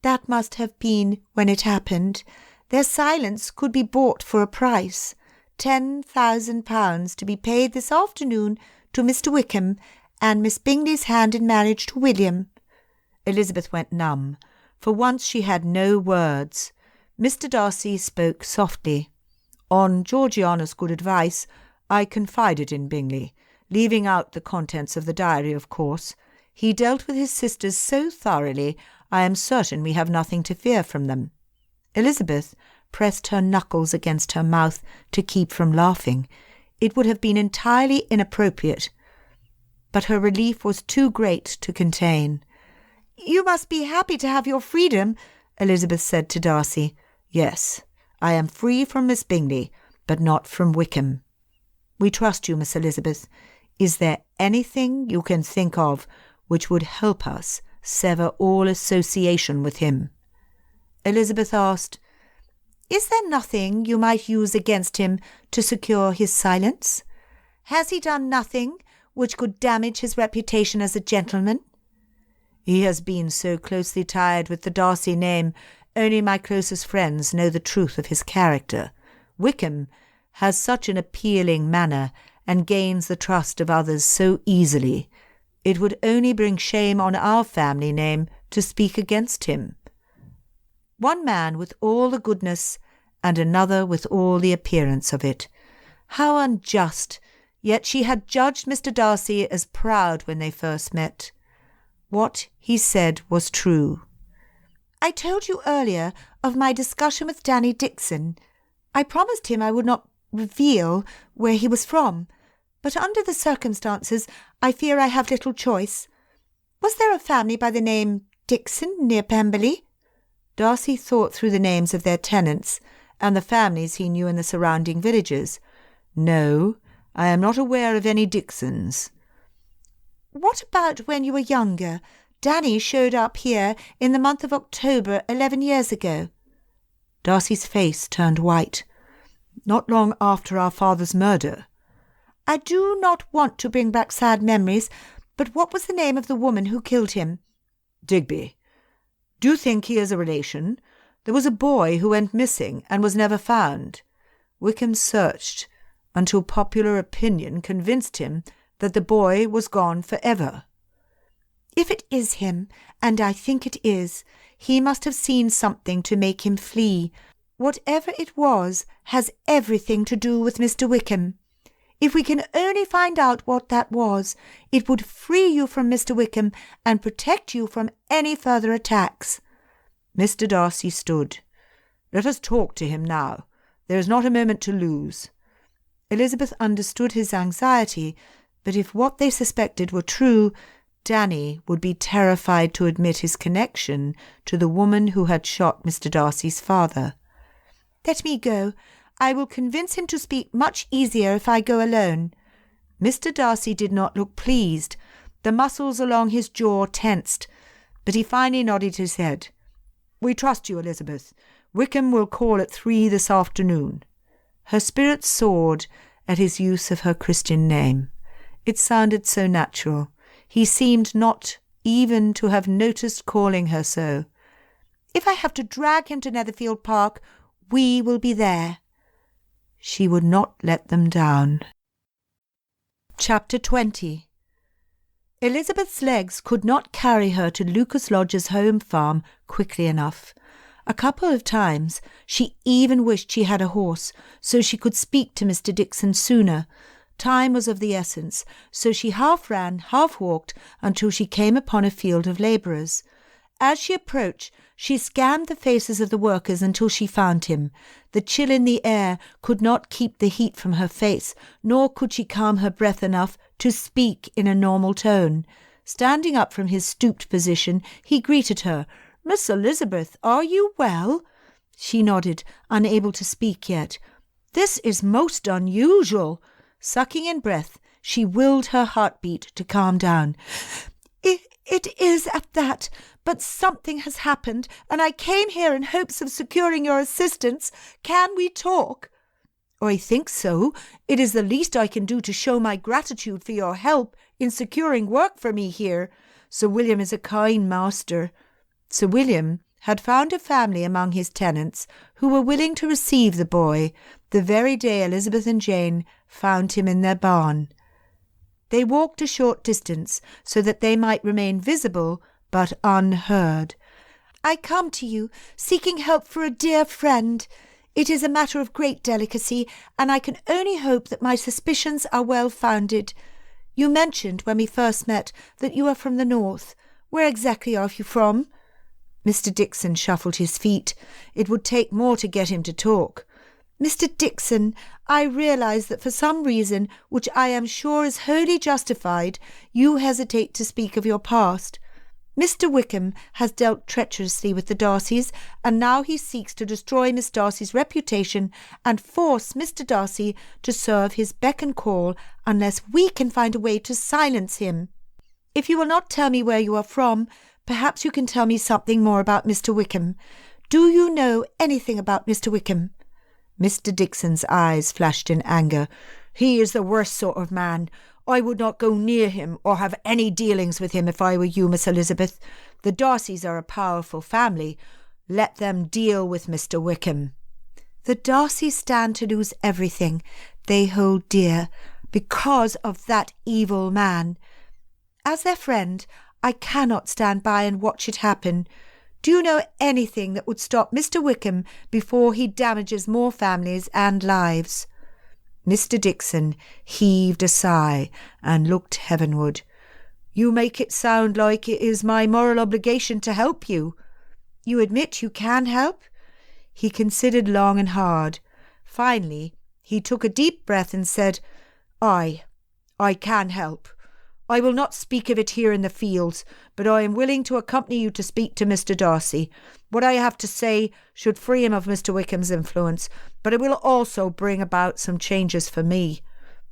Speaker 3: That must have been when it happened. Their silence could be bought for a price. £10,000 to be paid this afternoon to Mr. Wickham, and Miss Bingley's hand in marriage to William."
Speaker 2: Elizabeth went numb. For once she had no words. Mr. Darcy spoke softly. "On Georgiana's good advice, I confided in Bingley, leaving out the contents of the diary, of course. He dealt with his sisters so thoroughly, I am certain we have nothing to fear from them." Elizabeth pressed her knuckles against her mouth to keep from laughing. It would have been entirely inappropriate, but her relief was too great to contain.
Speaker 3: "You must be happy to have your freedom,"
Speaker 2: Elizabeth said to Darcy. "Yes, I am free from Miss Bingley, but not from Wickham. We trust you, Miss Elizabeth. Is there anything you can think of which would help us sever all association with him?" Elizabeth asked,
Speaker 3: "Is there nothing you might use against him to secure his silence? Has he done nothing which could damage his reputation as a gentleman?"
Speaker 2: "He has been so closely tied with the Darcy name, only my closest friends know the truth of his character. Wickham has such an appealing manner and gains the trust of others so easily. It would only bring shame on our family name to speak against him. One man with all the goodness and another with all the appearance of it. How unjust! Yet she had judged Mr. Darcy as proud when they first met. What he said was true.
Speaker 3: "I told you earlier of my discussion with Danny Dixon. I promised him I would not reveal where he was from, but under the circumstances I fear I have little choice. Was there a family by the name Dixon near Pemberley?"
Speaker 2: Darcy thought through the names of their tenants and the families he knew in the surrounding villages. "No, I am not aware of any Dixons."
Speaker 3: "What about when you were younger? Danny showed up here in the month of October 11 years ago."
Speaker 2: Darcy's face turned white. "Not long after our father's murder."
Speaker 3: "I do not want to bring back sad memories, but what was the name of the woman who killed him?"
Speaker 2: "Digby. Do you think he is a relation? There was a boy who went missing and was never found. Wickham searched until popular opinion convinced him that the boy was gone forever."
Speaker 3: "If it is him, and I think it is, he must have seen something to make him flee. Whatever it was has everything to do with Mr. Wickham. If we can only find out what that was, it would free you from Mr. Wickham and protect you from any further attacks."
Speaker 2: Mr. Darcy stood. "Let us talk to him now. There is not a moment to lose." Elizabeth understood his anxiety, but if what they suspected were true, Danny would be terrified to admit his connection to the woman who had shot Mr. Darcy's father.
Speaker 3: "Let me go. I will convince him to speak much easier if I go alone."
Speaker 2: Mr. Darcy did not look pleased. The muscles along his jaw tensed, but he finally nodded his head. "We trust you, Elizabeth. Wickham will call at 3 this afternoon." Her spirits soared at his use of her Christian name. It sounded so natural. He seemed not even to have noticed calling her so.
Speaker 3: "If I have to drag him to Netherfield Park, we will be there."
Speaker 2: She would not let them down. Chapter 20. Elizabeth's legs could not carry her to Lucas Lodge's home farm quickly enough. A couple of times she even wished she had a horse, so she could speak to Mr. Dixon sooner. Time was of the essence, so she half ran, half walked, until she came upon a field of labourers. As she approached, she scanned the faces of the workers until she found him. The chill in the air could not keep the heat from her face, nor could she calm her breath enough to speak in a normal tone. Standing up from his stooped position, he greeted her. "Miss Elizabeth, are you well?" She nodded, unable to speak yet. "This is most unusual." Sucking in breath, she willed her heartbeat to calm down.
Speaker 3: It is at that, but something has happened, and I came here in hopes of securing your assistance. Can we talk?"
Speaker 2: "I think so. It is the least I can do to show my gratitude for your help in securing work for me here. Sir William is a kind master." Sir William had found a family among his tenants who were willing to receive the boy the very day Elizabeth and Jane found him in their barn. They walked a short distance so that they might remain visible but unheard.
Speaker 3: "I come to you seeking help for a dear friend. It is a matter of great delicacy, and I can only hope that my suspicions are well founded. You mentioned when we first met that you are from the north. Where exactly are you from?"
Speaker 2: Mr. Dixon shuffled his feet. It would take more to get him to talk.
Speaker 3: "Mr. Dixon, I realise that for some reason, which I am sure is wholly justified, you hesitate to speak of your past. Mr. Wickham has dealt treacherously with the Darcys, and now he seeks to destroy Miss Darcy's reputation and force Mr. Darcy to serve his beck and call unless we can find a way to silence him. If you will not tell me where you are from, perhaps you can tell me something more about Mr. Wickham. Do you know anything about Mr. Wickham?"
Speaker 2: Mr. Dixon's eyes flashed in anger. "He is the worst sort of man. I would not go near him or have any dealings with him if I were you, Miss Elizabeth. The Darcys are a powerful family. Let them deal with Mr. Wickham."
Speaker 3: "The Darcys stand to lose everything they hold dear because of that evil man. As their friend, I cannot stand by and watch it happen. Do you know anything that would stop Mr. Wickham before he damages more families and lives?"
Speaker 2: Mr. Dixon heaved a sigh and looked heavenward. "You make it sound like it is my moral obligation to help you."
Speaker 3: "You admit you can help?"
Speaker 2: He considered long and hard. Finally, he took a deep breath and said, I can help. I will not speak of it here in the fields, but I am willing to accompany you to speak to Mr. Darcy. What I have to say should free him of Mr. Wickham's influence, but it will also bring about some changes for me.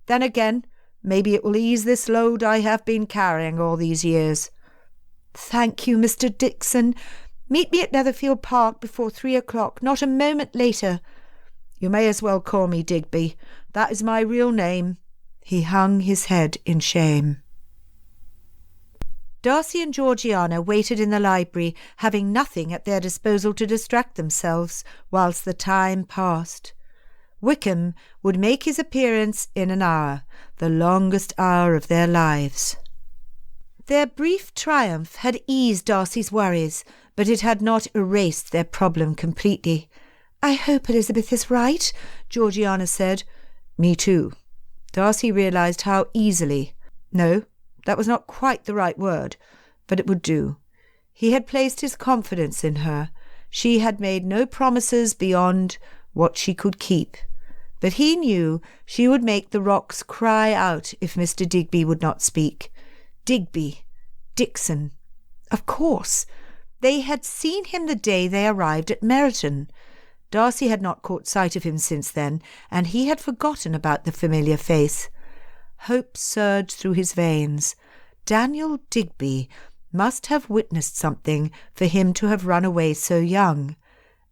Speaker 2: Then again, maybe it will ease this load I have been carrying all these years."
Speaker 3: "Thank you, Mr. Dixon. Meet me at Netherfield Park before 3 o'clock, not a moment later."
Speaker 2: "You may as well call me Digby. That is my real name." He hung his head in shame. Darcy and Georgiana waited in the library, having nothing at their disposal to distract themselves, whilst the time passed. Wickham would make his appearance in an hour, the longest hour of their lives. Their brief triumph had eased Darcy's worries, but it had not erased their problem completely.
Speaker 3: "I hope Elizabeth is right," Georgiana said.
Speaker 2: "Me too." Darcy realised how easily— no, that was not quite the right word, but it would do. He had placed his confidence in her. She had made no promises beyond what she could keep. But he knew she would make the rocks cry out if Mr. Digby would not speak. Digby, Dixon. Of course. They had seen him the day they arrived at Meryton. Darcy had not caught sight of him since then, and he had forgotten about the familiar face. Hope surged through his veins. Daniel Digby must have witnessed something for him to have run away so young.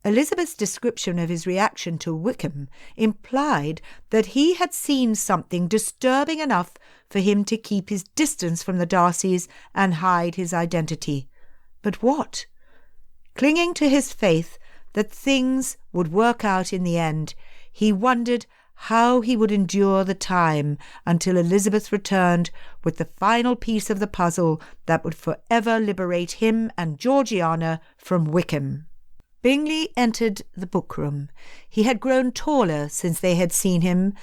Speaker 2: Elizabeth's description of his reaction to Wickham implied that he had seen something disturbing enough for him to keep his distance from the Darcys and hide his identity. But what? Clinging to his faith that things would work out in the end, he wondered how he would endure the time until Elizabeth returned with the final piece of the puzzle that would forever liberate him and Georgiana from Wickham. Bingley entered the book-room. He had grown taller since they had seen him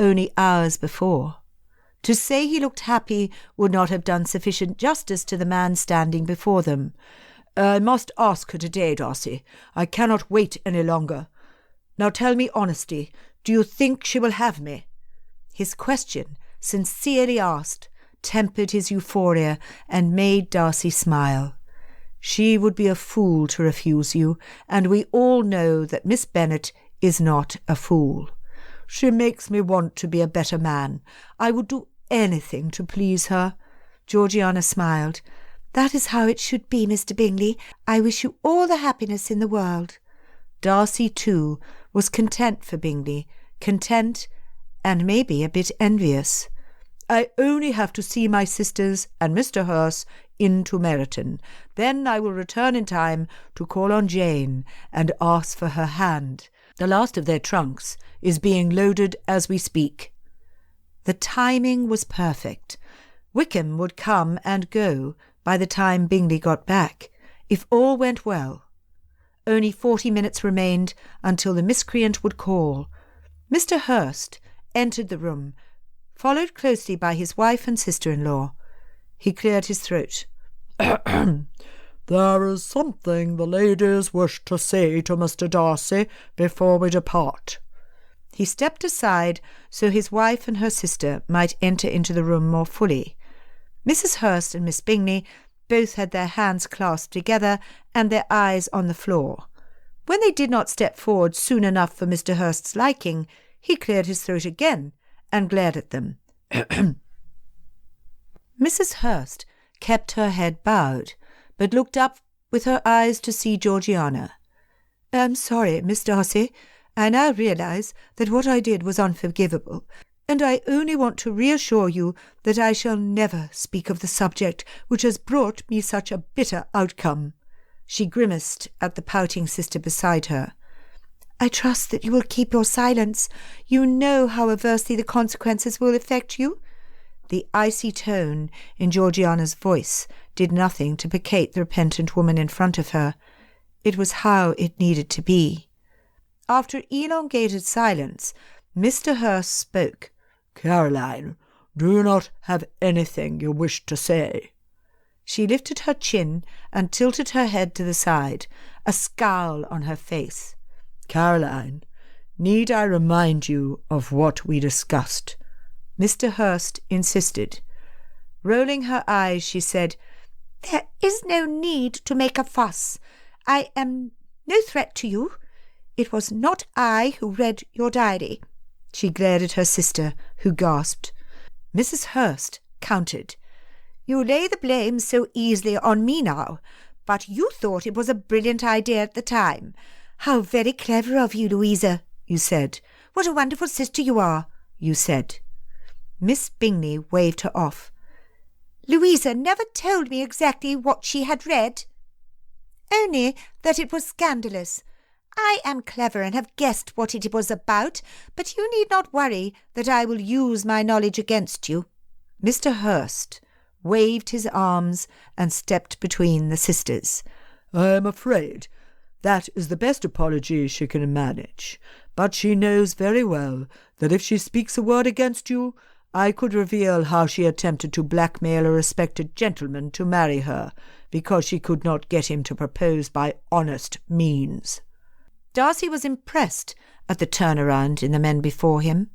Speaker 2: only hours before. To say he looked happy would not have done sufficient justice to the man standing before them.
Speaker 4: "I must ask her today, Darcy. I cannot wait any longer. Now tell me honestly, do you think she will have me?"
Speaker 2: His question, sincerely asked, tempered his euphoria and made Darcy smile. "She would be a fool to refuse you, and we all know that Miss Bennet is not a fool."
Speaker 4: "She makes me want to be a better man. I would do anything to please her."
Speaker 2: Georgiana smiled.
Speaker 3: "That is how it should be, Mr. Bingley. I wish you all the happiness in the world."
Speaker 2: Darcy, too, was content for Bingley, content and maybe a bit envious.
Speaker 4: "I only have to see my sisters and Mr. Hurst into Meryton. Then I will return in time to call on Jane and ask for her hand. The last of their trunks is being loaded as we speak."
Speaker 2: The timing was perfect. Wickham would come and go by the time Bingley got back, if all went well. Only 40 minutes remained until the miscreant would call. Mr. Hurst entered the room, followed closely by his wife and sister-in-law. He cleared his throat.
Speaker 5: "There is something the ladies wish to say to Mr. Darcy before we depart."
Speaker 2: He stepped aside so his wife and her sister might enter into the room more fully. Mrs. Hurst and Miss Bingley both had their hands clasped together and their eyes on the floor. When they did not step forward soon enough for Mr. Hurst's liking, he cleared his throat again and glared at them. Mrs. Hurst kept her head bowed, but looked up with her eyes to see Georgiana. "I'm sorry, Miss Darcy. I now realise that what I did was unforgivable, and I only want to reassure you that I shall never speak of the subject which has brought me such a bitter outcome." She grimaced at the pouting sister beside her. "I trust that you will keep your silence. You know how adversely the consequences will affect you." The icy tone in Georgiana's voice did nothing to placate the repentant woman in front of her. It was how it needed to be. After elongated silence, Mr. Hurst spoke.
Speaker 5: "Caroline, do you not have anything you wish to say?"
Speaker 2: She lifted her chin and tilted her head to the side, a scowl on her face.
Speaker 5: "Caroline, need I remind you of what we discussed?"
Speaker 2: Mr. Hurst insisted. Rolling her eyes, she said,
Speaker 3: "There is no need to make a fuss. I am no threat to you. It was not I who read your diary."
Speaker 2: She glared at her sister, who gasped. Mrs. Hurst countered.
Speaker 3: "You lay the blame so easily on me now, but you thought it was a brilliant idea at the time. How very clever of you, Louisa, you said. What a wonderful sister you are, you said."
Speaker 2: Miss Bingley waved her off.
Speaker 3: "Louisa never told me exactly what she had read. Only that it was scandalous. I am clever and have guessed what it was about, but you need not worry that I will use my knowledge against you."
Speaker 2: Mr. Hurst waved his arms and stepped between the sisters.
Speaker 5: "I am afraid that is the best apology she can manage, but she knows very well that if she speaks a word against you, I could reveal how she attempted to blackmail a respected gentleman to marry her, because she could not get him to propose by honest means."
Speaker 2: Darcy was impressed at the turnaround in the men before him.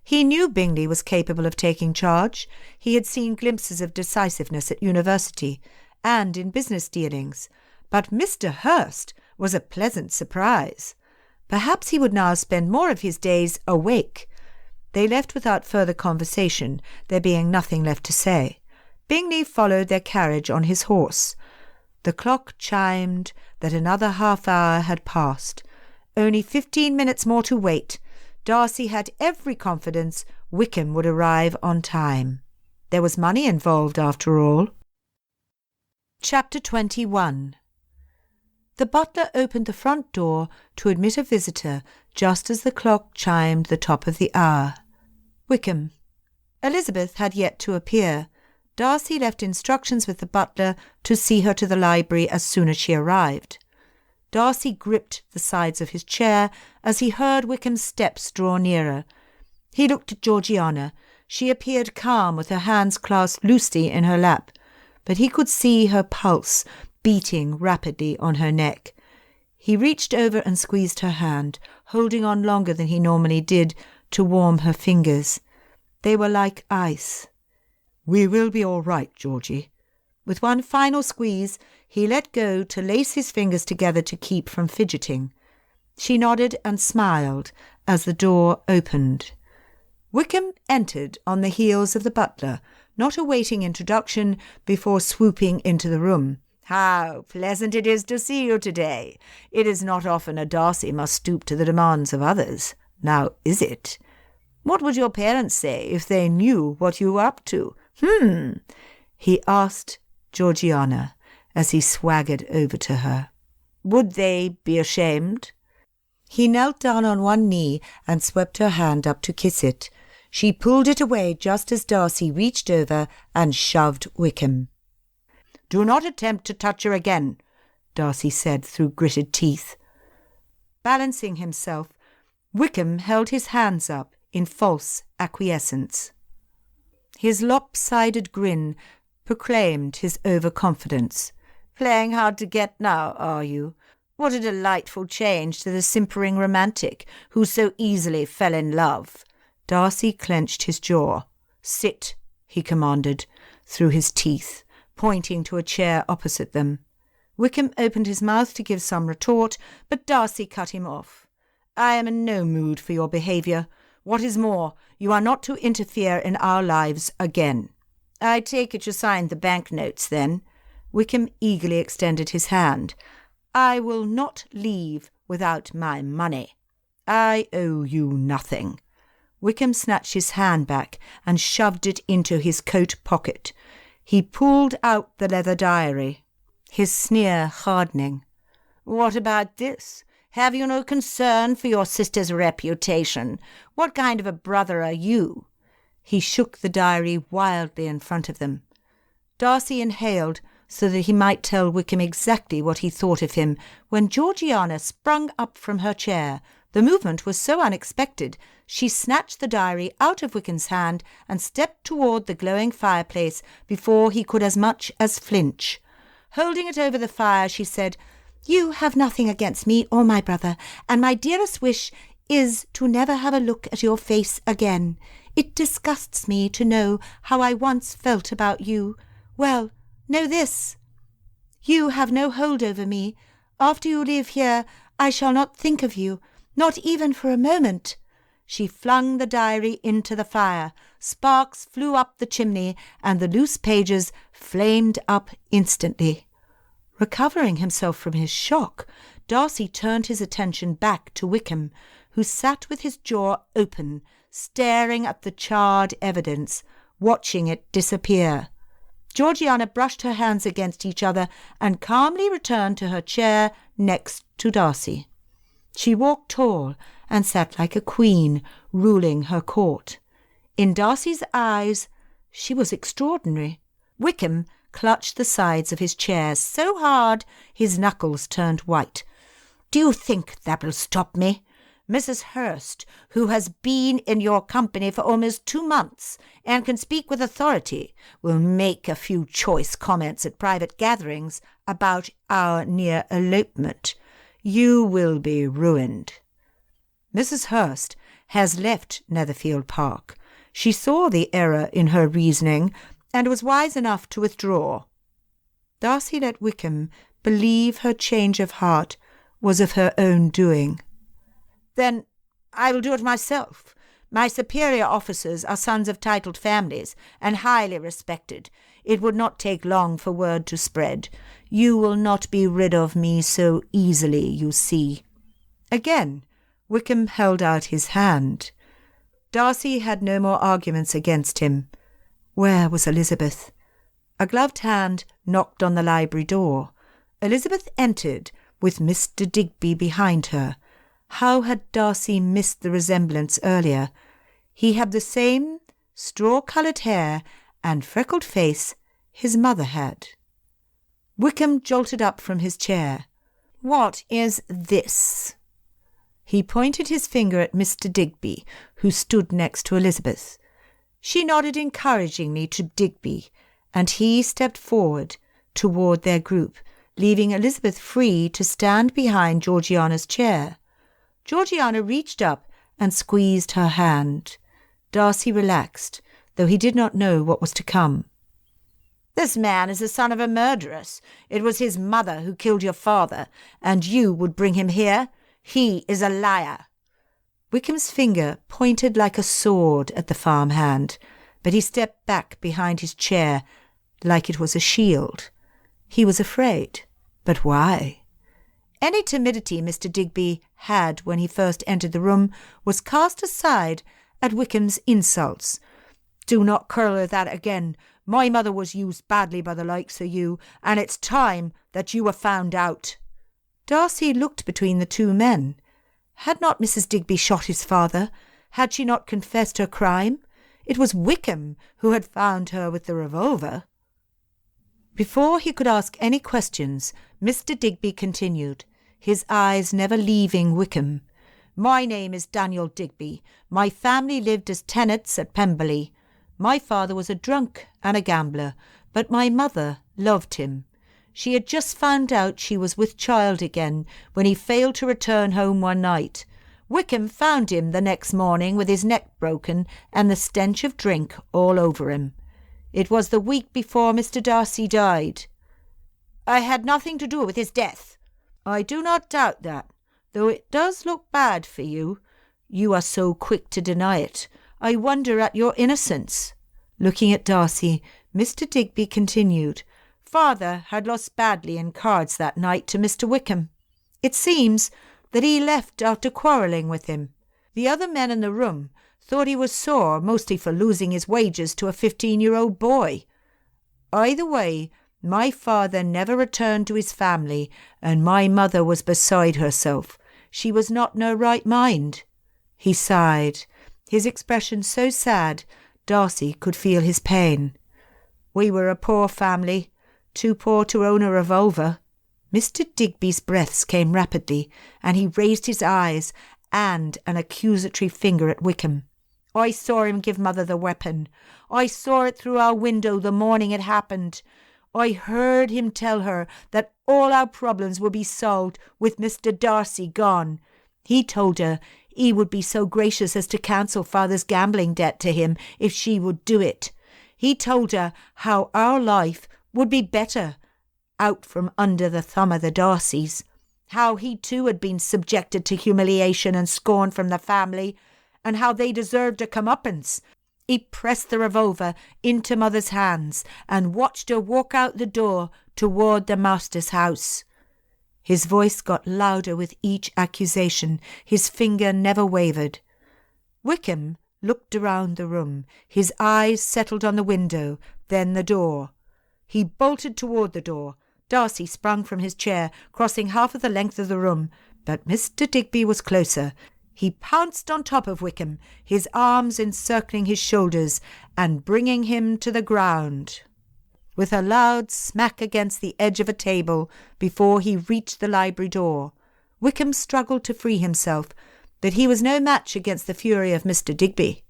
Speaker 2: He knew Bingley was capable of taking charge. He had seen glimpses of decisiveness at university and in business dealings. But Mr. Hurst was a pleasant surprise. Perhaps he would now spend more of his days awake. They left without further conversation, there being nothing left to say. Bingley followed their carriage on his horse. The clock chimed that another half-hour had passed. Only 15 minutes more to wait. Darcy had every confidence Wickham would arrive on time. There was money involved, after all. Chapter 21. The butler opened the front door to admit a visitor just as the clock chimed the top of the hour. Wickham. Elizabeth had yet to appear. Darcy left instructions with the butler to see her to the library as soon as she arrived. Darcy gripped the sides of his chair as he heard Wickham's steps draw nearer. He looked at Georgiana. She appeared calm with her hands clasped loosely in her lap, but he could see her pulse beating rapidly on her neck. He reached over and squeezed her hand, holding on longer than he normally did to warm her fingers. They were like ice.
Speaker 5: "We will be all right, Georgie."
Speaker 2: With one final squeeze, he let go to lace his fingers together to keep from fidgeting. She nodded and smiled as the door opened. Wickham entered on the heels of the butler, not awaiting introduction before swooping into the room. "How pleasant it is to see you today. It is not often a Darcy must stoop to the demands of others. Now, is it? What would your parents say if they knew what you were up to? He asked Georgiana as he swaggered over to her. "Would they be ashamed?" He knelt down on one knee and swept her hand up to kiss it. She pulled it away just as Darcy reached over and shoved Wickham. "Do not attempt to touch her again," Darcy said through gritted teeth. Balancing himself, Wickham held his hands up in false acquiescence. His lopsided grin proclaimed his overconfidence. "Playing hard to get now, are you? What a delightful change to the simpering romantic who so easily fell in love." Darcy clenched his jaw. "Sit," he commanded through his teeth, pointing to a chair opposite them. Wickham opened his mouth to give some retort, but Darcy cut him off. "I am in no mood for your behaviour. What is more, you are not to interfere in our lives again. I take it you signed the banknotes, then?" Wickham eagerly extended his hand. "I will not leave without my money. I owe you nothing." Wickham snatched his hand back and shoved it into his coat pocket. He pulled out the leather diary, his sneer hardening. "What about this? Have you no concern for your sister's reputation? What kind of a brother are you?" He shook the diary wildly in front of them. Darcy inhaled so that he might tell Wickham exactly what he thought of him when Georgiana sprung up from her chair. The movement was so unexpected, she snatched the diary out of Wickham's hand and stepped toward the glowing fireplace before he could as much as flinch. Holding it over the fire, she said, "You have nothing against me or my brother, and my dearest wish is to never have a look at your face again. It disgusts me to know how I once felt about you. Well, know this. You have no hold over me. After you leave here, I shall not think of you, not even for a moment." She flung the diary into the fire. Sparks flew up the chimney, and the loose pages flamed up instantly. Recovering himself from his shock, Darcy turned his attention back to Wickham, who sat with his jaw open, staring at the charred evidence, watching it disappear. Georgiana brushed her hands against each other and calmly returned to her chair next to Darcy. She walked tall and sat like a queen, ruling her court. In Darcy's eyes, she was extraordinary. Wickham clutched the sides of his chair so hard his knuckles turned white. "Do you think that will stop me? Mrs. Hurst, who has been in your company for almost 2 months and can speak with authority, will make a few choice comments at private gatherings about our near elopement. You will be ruined." Mrs. Hurst has left Netherfield Park. She saw the error in her reasoning and was wise enough to withdraw. Darcy let Wickham believe her change of heart was of her own doing. "Then I will do it myself. My superior officers are sons of titled families and highly respected. It would not take long for word to spread. You will not be rid of me so easily, you see." Again, Wickham held out his hand. Darcy had no more arguments against him. Where was Elizabeth? A gloved hand knocked on the library door. Elizabeth entered, with Mr. Digby behind her. How had Darcy missed the resemblance earlier? He had the same straw-coloured hair and freckled face his mother had. Wickham jolted up from his chair. "What is this?" He pointed his finger at Mr. Digby, who stood next to Elizabeth. She nodded encouragingly to Digby, and he stepped forward toward their group, leaving Elizabeth free to stand behind Georgiana's chair. Georgiana reached up and squeezed her hand. Darcy relaxed, though he did not know what was to come. "This man is the son of a murderess. It was his mother who killed your father, and you would bring him here? He is a liar." Wickham's finger pointed like a sword at the farmhand, but he stepped back behind his chair like it was a shield. He was afraid. But why? Any timidity Mr. Digby had when he first entered the room was cast aside at Wickham's insults. "Do not curl that again. My mother was used badly by the likes of you, and it's time that you were found out." Darcy looked between the two men. Had not Mrs. Digby shot his father? Had she not confessed her crime? It was Wickham who had found her with the revolver. Before he could ask any questions, Mr. Digby continued, his eyes never leaving Wickham. "My name is Daniel Digby. My family lived as tenants at Pemberley. My father was a drunk and a gambler, but my mother loved him. She had just found out she was with child again when he failed to return home one night. Wickham found him the next morning with his neck broken and the stench of drink all over him. It was the week before Mr. Darcy died." "I had nothing to do with his death." "I do not doubt that, though it does look bad for you. You are so quick to deny it. I wonder at your innocence." Looking at Darcy, Mr. Digby continued, "Father had lost badly in cards that night to Mr. Wickham. It seems that he left after quarrelling with him. The other men in the room thought he was sore, mostly for losing his wages to a 15-year-old boy. Either way, my father never returned to his family, and my mother was beside herself. She was not in her right mind." He sighed, his expression so sad Darcy could feel his pain. "We were a poor family, too poor to own a revolver." Mr. Digby's breaths came rapidly, and he raised his eyes and an accusatory finger at Wickham. "I saw him give mother the weapon. I saw it through our window the morning it happened. I heard him tell her that all our problems would be solved with Mr. Darcy gone. He told her he would be so gracious as to cancel father's gambling debt to him if she would do it. He told her how our life would be better out from under the thumb of the Darcys, how he too had been subjected to humiliation and scorn from the family, and how they deserved a comeuppance. He pressed the revolver into mother's hands and watched her walk out the door toward the master's house." His voice got louder with each accusation. His finger never wavered. Wickham looked around the room. His eyes settled on the window, then the door. He bolted toward the door. Darcy sprung from his chair, crossing half of the length of the room, but Mr. Digby was closer. He pounced on top of Wickham, his arms encircling his shoulders and bringing him to the ground. With a loud smack against the edge of a table before he reached the library door, Wickham struggled to free himself, but he was no match against the fury of Mr. Digby.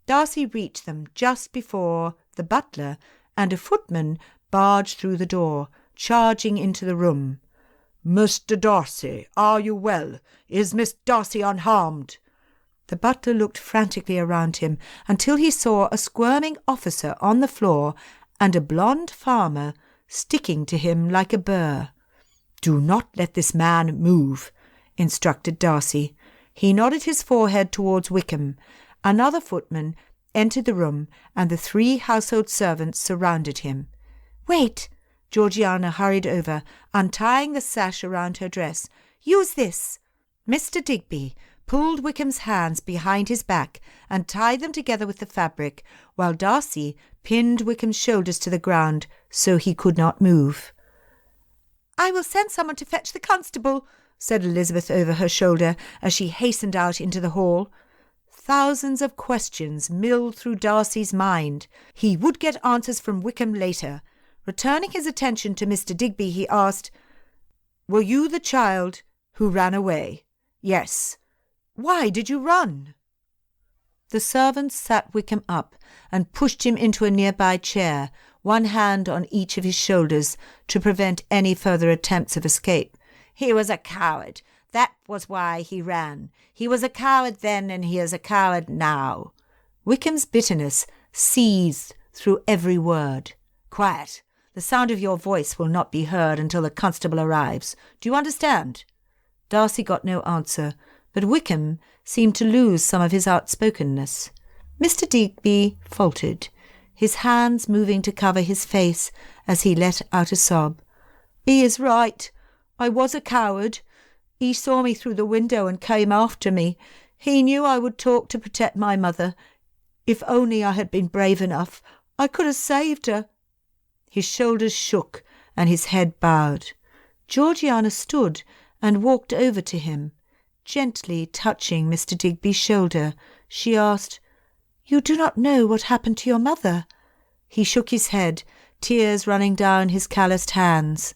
Speaker 2: Darcy reached them just before the butler and a footman barged through the door, charging into the room.
Speaker 5: "Mr. Darcy, are you well? Is Miss Darcy unharmed?"
Speaker 2: The butler looked frantically around him until he saw a squirming officer on the floor and a blonde farmer sticking to him like a burr. "Do not let this man move," instructed Darcy. He nodded his forehead towards Wickham. Another footman entered the room, and the 3 household servants surrounded him. "Wait!" Georgiana hurried over, untying the sash around her dress. "Use this." Mr. Digby pulled Wickham's hands behind his back and tied them together with the fabric, while Darcy pinned Wickham's shoulders to the ground so he could not move. "I will send someone to fetch the constable," said Elizabeth over her shoulder as she hastened out into the hall. Thousands of questions milled through Darcy's mind. He would get answers from Wickham later. Returning his attention to Mr. Digby, he asked, "Were you the child who ran away?" "Yes." "Why did you run?" The servants sat Wickham up and pushed him into a nearby chair, one hand on each of his shoulders to prevent any further attempts of escape. "He was a coward. That was why he ran. He was a coward then, and he is a coward now." Wickham's bitterness seethed through every word. "Quiet. The sound of your voice will not be heard until the constable arrives. Do you understand?" Darcy got no answer, but Wickham seemed to lose some of his outspokenness. Mr. Digby faltered, his hands moving to cover his face as he let out a sob. "He is right. I was a coward. He saw me through the window and came after me. He knew I would talk to protect my mother. If only I had been brave enough, I could have saved her." His shoulders shook and his head bowed. Georgiana stood and walked over to him. Gently touching Mr. Digby's shoulder, she asked, "You do not know what happened to your mother?" He shook his head, tears running down his calloused hands.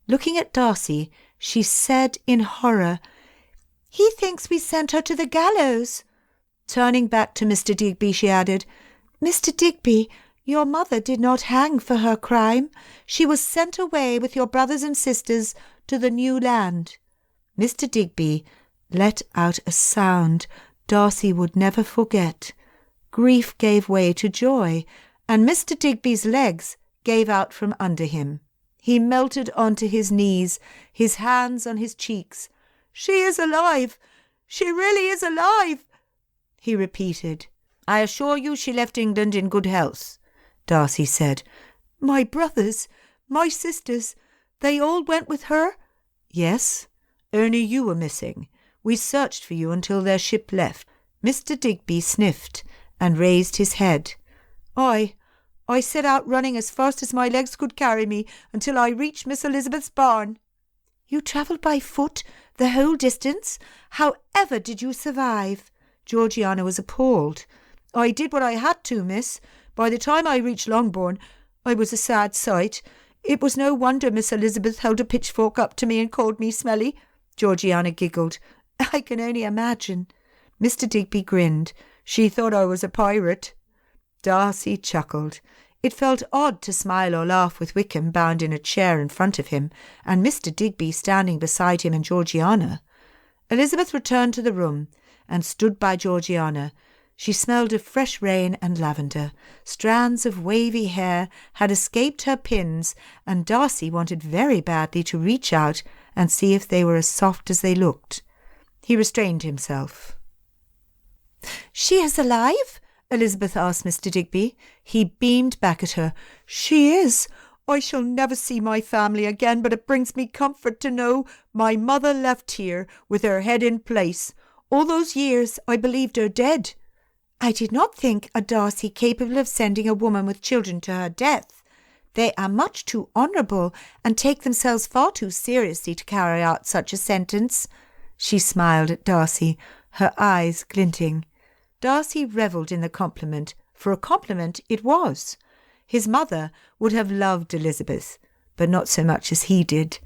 Speaker 2: Looking at Darcy, she said in horror, "He thinks we sent her to the gallows." Turning back to Mr. Digby, she added, "Mr. Digby, your mother did not hang for her crime. She was sent away with your brothers and sisters to the new land." Mr. Digby let out a sound Darcy would never forget. Grief gave way to joy, and Mr. Digby's legs gave out from under him. He melted onto his knees, his hands on his cheeks. "She is alive! She really is alive!" he repeated. "I assure you she left England in good health," Darcy said. "My brothers, my sisters, they all went with her?" "Yes, only you were missing. We searched for you until their ship left." Mr. Digby sniffed and raised his head. I set out running as fast as my legs could carry me until I reached Miss Elizabeth's barn." "You travelled by foot the whole distance? However did you survive?" Georgiana was appalled. "I did what I had to, miss. By the time I reached Longbourn, I was a sad sight. It was no wonder Miss Elizabeth held a pitchfork up to me and called me smelly." Georgiana giggled. "I can only imagine." Mr. Digby grinned. "She thought I was a pirate." Darcy chuckled. It felt odd to smile or laugh with Wickham bound in a chair in front of him, and Mr. Digby standing beside him and Georgiana. Elizabeth returned to the room and stood by Georgiana. She smelled of fresh rain and lavender. Strands of wavy hair had escaped her pins, and Darcy wanted very badly to reach out and see if they were as soft as they looked. He restrained himself. "She is alive?" Elizabeth asked Mr. Digby. He beamed back at her. "She is. I shall never see my family again, but it brings me comfort to know my mother left here with her head in place. All those years I believed her dead." "I did not think a Darcy capable of sending a woman with children to her death. They are much too honourable and take themselves far too seriously to carry out such a sentence." She smiled at Darcy, her eyes glinting. Darcy revelled in the compliment, for a compliment it was. His mother would have loved Elizabeth, but not so much as he did.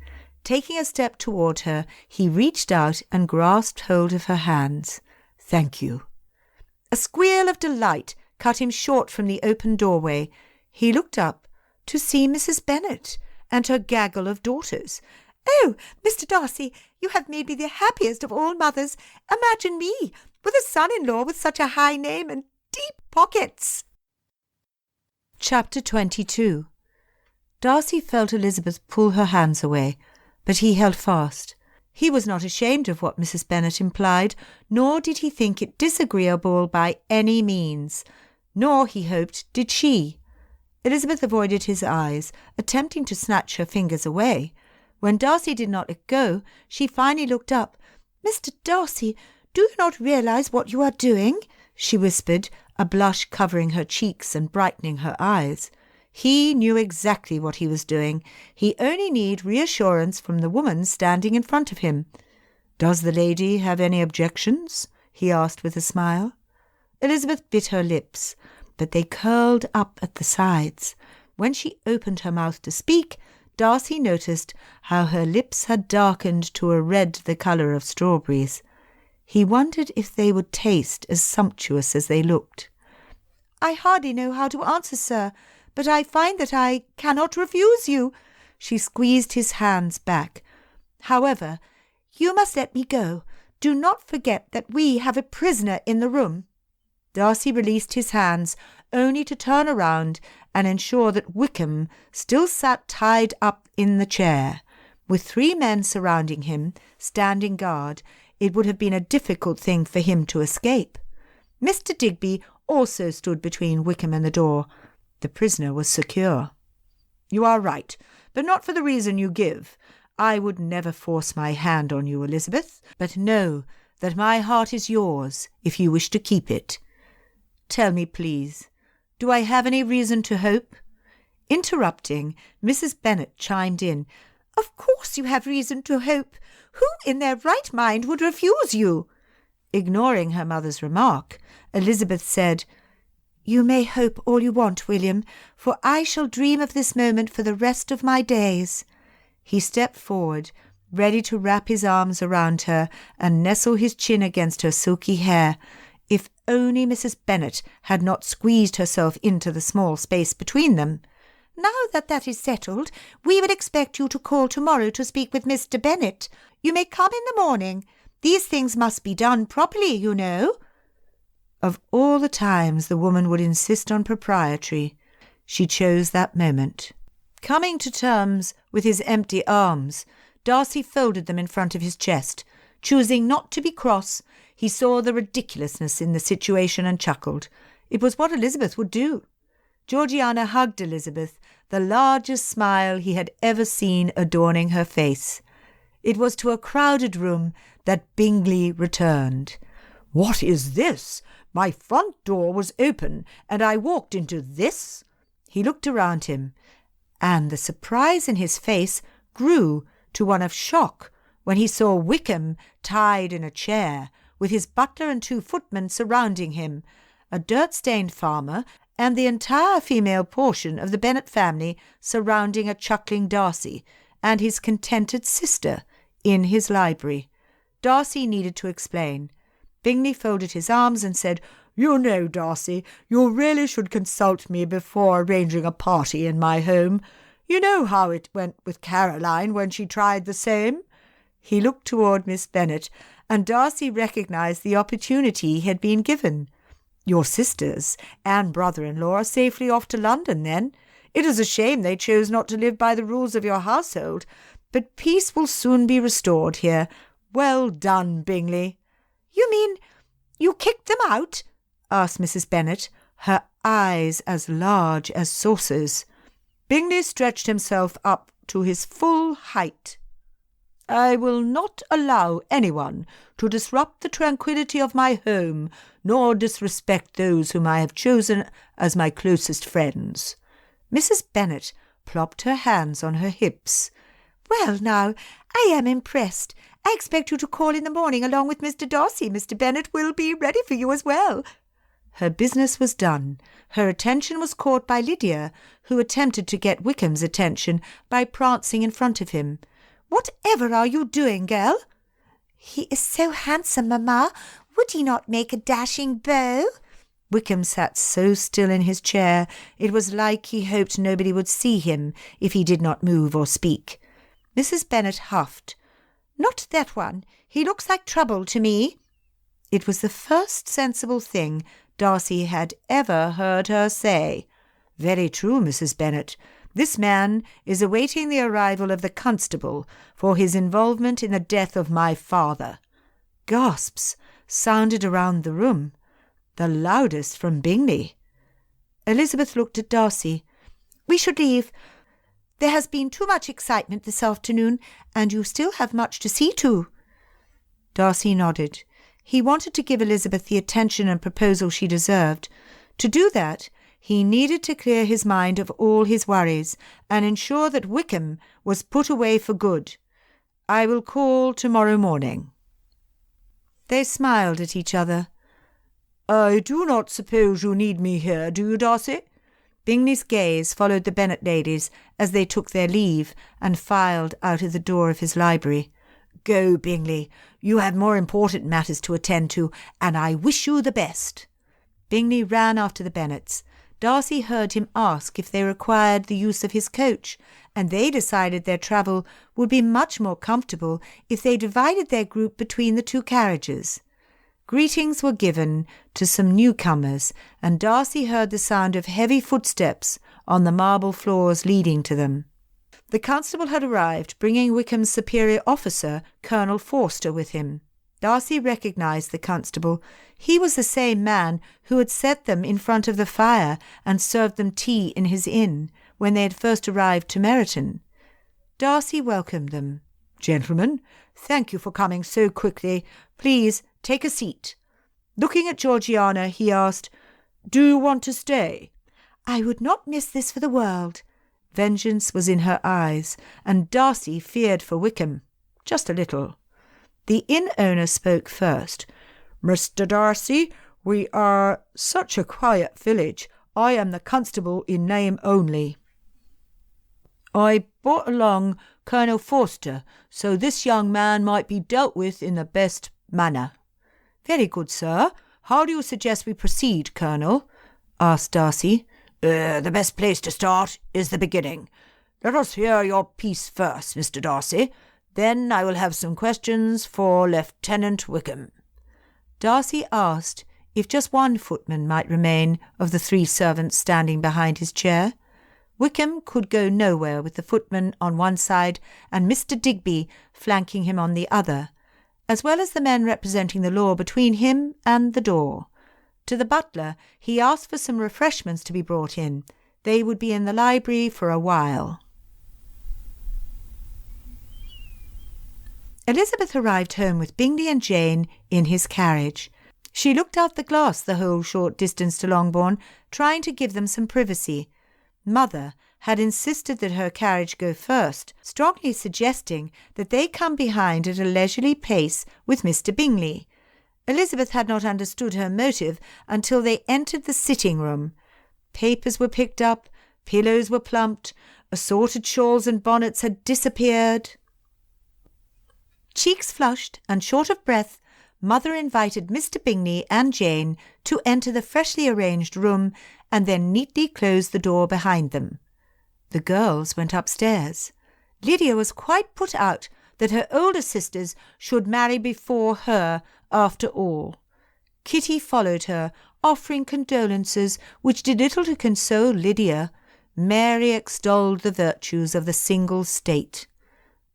Speaker 2: Taking a step toward her, he reached out and grasped hold of her hands. "Thank you." A squeal of delight cut him short from the open doorway. He looked up to see Mrs. Bennet and her gaggle of daughters.
Speaker 3: "Oh, Mr. Darcy, you have made me the happiest of all mothers. Imagine me, with a son-in-law with such a high name and deep pockets.
Speaker 2: Chapter 22. Darcy felt Elizabeth pull her hands away, but he held fast. He was not ashamed of what Mrs. Bennet implied, nor did he think it disagreeable by any means, nor, he hoped, did she. Elizabeth avoided his eyes, attempting to snatch her fingers away. When Darcy did not let go, she finally looked up.
Speaker 3: "Mr. Darcy, do you not realise what you are doing?"
Speaker 2: she whispered, a blush covering her cheeks and brightening her eyes. He knew exactly what he was doing. He only needed reassurance from the woman standing in front of him. "Does the lady have any objections?" he asked with a smile. Elizabeth bit her lips, but they curled up at the sides. When she opened her mouth to speak, Darcy noticed how her lips had darkened to a red the colour of strawberries. He wondered if they would taste as sumptuous as they looked.
Speaker 3: "I hardly know how to answer, sir, but I find that I cannot refuse you."
Speaker 2: She squeezed his hands back.
Speaker 3: "However, you must let me go. Do not forget that we have a prisoner in the room."
Speaker 2: Darcy released his hands, only to turn around and ensure that Wickham still sat tied up in the chair. With 3 men surrounding him, standing guard, it would have been a difficult thing for him to escape. Mr. Digby also stood between Wickham and the door. The prisoner was secure. "You are right, but not for the reason you give. I would never force my hand on you, Elizabeth, but know that my heart is yours if you wish to keep it. Tell me, please, do I have any reason to hope?" Interrupting, Mrs. Bennet chimed in.
Speaker 3: "Of course you have reason to hope. Who in their right mind would refuse you?"
Speaker 2: Ignoring her mother's remark, Elizabeth said, "You may hope all you want, William, for I shall dream of this moment for the rest of my days." He stepped forward, ready to wrap his arms around her and nestle his chin against her silky hair. If only Mrs. Bennet had not squeezed herself into the small space between them.
Speaker 3: "Now that is settled, we would expect you to call tomorrow to speak with Mr. Bennet. You may come in the morning. These things must be done properly, you know."
Speaker 2: Of all the times the woman would insist on propriety, she chose that moment. Coming to terms with his empty arms, Darcy folded them in front of his chest. Choosing not to be cross, he saw the ridiculousness in the situation and chuckled. It was what Elizabeth would do. Georgiana hugged Elizabeth, the largest smile he had ever seen adorning her face. It was to a crowded room that Bingley returned. "What is this? My front door was open, and I walked into this?" He looked around him, and the surprise in his face grew to one of shock when he saw Wickham tied in a chair, with his butler and 2 footmen surrounding him, a dirt-stained farmer, and the entire female portion of the Bennet family surrounding a chuckling Darcy, and his contented sister in his library. Darcy needed to explain. Bingley folded his arms and said, "You know, Darcy, you really should consult me before arranging a party in my home. You know how it went with Caroline when she tried the same." He looked toward Miss Bennet, and Darcy recognised the opportunity he had been given. "Your sisters and brother-in-law are safely off to London, then. It is a shame they chose not to live by the rules of your household, but peace will soon be restored here. Well done, Bingley."
Speaker 3: "You mean you kicked them out?"
Speaker 2: asked Mrs. Bennet, her eyes as large as saucers. Bingley stretched himself up to his full height. "I will not allow anyone to disrupt the tranquillity of my home, nor disrespect those whom I have chosen as my closest friends." Mrs. Bennet plopped her hands on her hips.
Speaker 3: "Well, now, I am impressed. I expect you to call in the morning along with Mr. Darcy. Mr. Bennet will be ready for you as well."
Speaker 2: Her business was done. Her attention was caught by Lydia, who attempted to get Wickham's attention by prancing in front of him.
Speaker 3: "Whatever are you doing, girl?" "He is so handsome, mamma. Would he not make a dashing beau?"
Speaker 2: Wickham sat so still in his chair, it was like he hoped nobody would see him if he did not move or speak. Mrs. Bennet huffed.
Speaker 3: "Not that one. He looks like trouble to me."
Speaker 2: It was the first sensible thing Darcy had ever heard her say. "Very true, Mrs. Bennet. This man is awaiting the arrival of the constable for his involvement in the death of my father." Gasps sounded around the room, the loudest from Bingley. Elizabeth looked at Darcy.
Speaker 3: "We should leave. There has been too much excitement this afternoon, and you still have much to see to."
Speaker 2: Darcy nodded. He wanted to give Elizabeth the attention and proposal she deserved. To do that, he needed to clear his mind of all his worries and ensure that Wickham was put away for good. "I will call tomorrow morning." They smiled at each other.
Speaker 5: "I do not suppose you need me here, do you, Darcy?"
Speaker 2: Bingley's gaze followed the Bennet ladies as they took their leave and filed out of the door of his library. "Go, Bingley. You have more important matters to attend to, and I wish you the best." Bingley ran after the Bennets. Darcy heard him ask if they required the use of his coach, and they decided their travel would be much more comfortable if they divided their group between the two carriages. Greetings were given to some newcomers, and Darcy heard the sound of heavy footsteps on the marble floors leading to them. The constable had arrived, bringing Wickham's superior officer, Colonel Forster, with him. Darcy recognised the constable. He was the same man who had set them in front of the fire and served them tea in his inn when they had first arrived to Meryton. Darcy welcomed them. "Gentlemen, thank you for coming so quickly. Please take a seat." Looking at Georgiana, he asked, "Do you want to stay?"
Speaker 3: "I would not miss this for the world."
Speaker 2: Vengeance was in her eyes, and Darcy feared for Wickham. Just a little. The inn owner spoke first.
Speaker 5: "Mr. Darcy, we are such a quiet village. I am the constable in name only. I brought along Colonel Forster, so this young man might be dealt with in the best manner."
Speaker 2: "Very good, sir. How do you suggest we proceed, Colonel?" asked Darcy.
Speaker 5: The best place to start is the beginning. Let us hear your piece first, Mr. Darcy. Then I will have some questions for Lieutenant Wickham."
Speaker 2: Darcy asked if just one footman might remain of the 3 servants standing behind his chair. Wickham could go nowhere with the footman on one side and Mr. Digby flanking him on the other, as well as the men representing the law between him and the door. To the butler he asked for some refreshments to be brought in. They would be in the library for a while. Elizabeth arrived home with Bingley and Jane in his carriage. She looked out the glass the whole short distance to Longbourn, trying to give them some privacy. Mother had insisted that her carriage go first, strongly suggesting that they come behind at a leisurely pace with Mr. Bingley. Elizabeth had not understood her motive until they entered the sitting-room. Papers were picked up, pillows were plumped, assorted shawls and bonnets had disappeared. Cheeks flushed and short of breath, Mother invited Mr. Bingley and Jane to enter the freshly arranged room and then neatly closed the door behind them. The girls went upstairs. Lydia was quite put out that her older sisters should marry before her after all. Kitty followed her, offering condolences which did little to console Lydia. Mary extolled the virtues of the single state.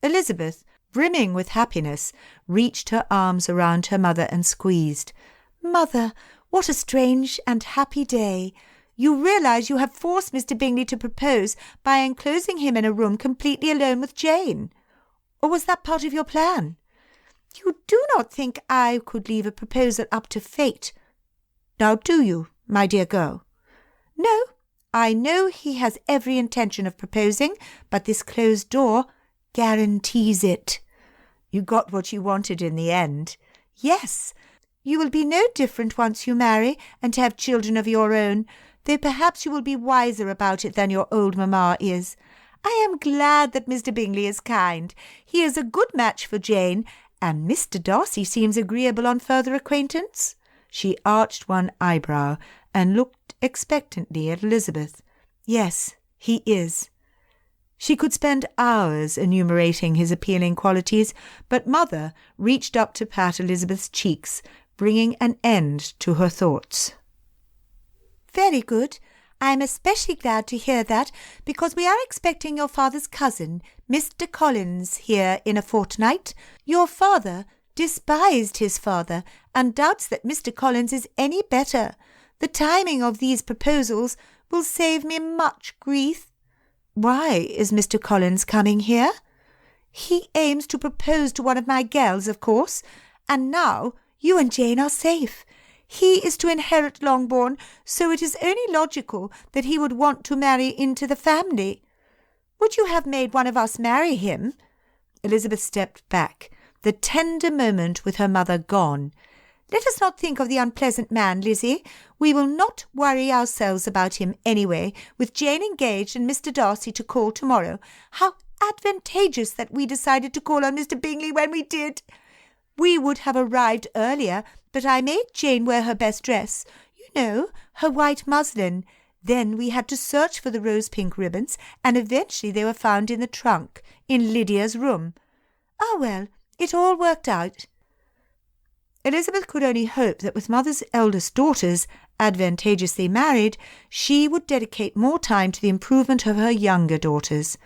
Speaker 2: Elizabeth, brimming with happiness, reached her arms around her mother and squeezed.
Speaker 3: "Mother, what a strange and happy day. You realise you have forced Mr. Bingley to propose by enclosing him in a room completely alone with Jane. Or was that part of your plan? You do not think I could leave a proposal up to fate. Now do you, my dear girl?" "No, I know he has every intention of proposing, but this closed door guarantees it."
Speaker 2: "You got what you wanted in the end."
Speaker 3: "Yes. You will be no different once you marry and have children of your own, though perhaps you will be wiser about it than your old mamma is. I am glad that Mr. Bingley is kind. He is a good match for Jane, and Mr. Darcy seems agreeable on further acquaintance."
Speaker 2: She arched one eyebrow and looked expectantly at Elizabeth. "Yes, he is." She could spend hours enumerating his appealing qualities, but Mother reached up to pat Elizabeth's cheeks, bringing an end to her thoughts.
Speaker 3: Very good. I am especially glad to hear that, because we are expecting your father's cousin, Mr. Collins, here in a fortnight. Your father despised his father and doubts that Mr. Collins is any better. The timing of these proposals will save me much grief. Why is Mr. Collins coming here? He aims to propose to one of my girls, of course, and now you and Jane are safe. He is to inherit Longbourn, so it is only logical that he would want to marry into the family. Would you have made one of us marry him? Elizabeth stepped back, the tender moment with her mother gone. Let us not think of the unpleasant man, Lizzie. We will not worry ourselves about him anyway, with Jane engaged and Mr. Darcy to call tomorrow. How advantageous that we decided to call on Mr. Bingley when we did. We would have arrived earlier, but I made Jane wear her best dress, you know, her white muslin. Then we had to search for the rose-pink ribbons, and eventually they were found in the trunk, in Lydia's room. Ah, well, it all worked out. Elizabeth could only hope that with mother's eldest daughters advantageously married, she would dedicate more time to the improvement of her younger daughters.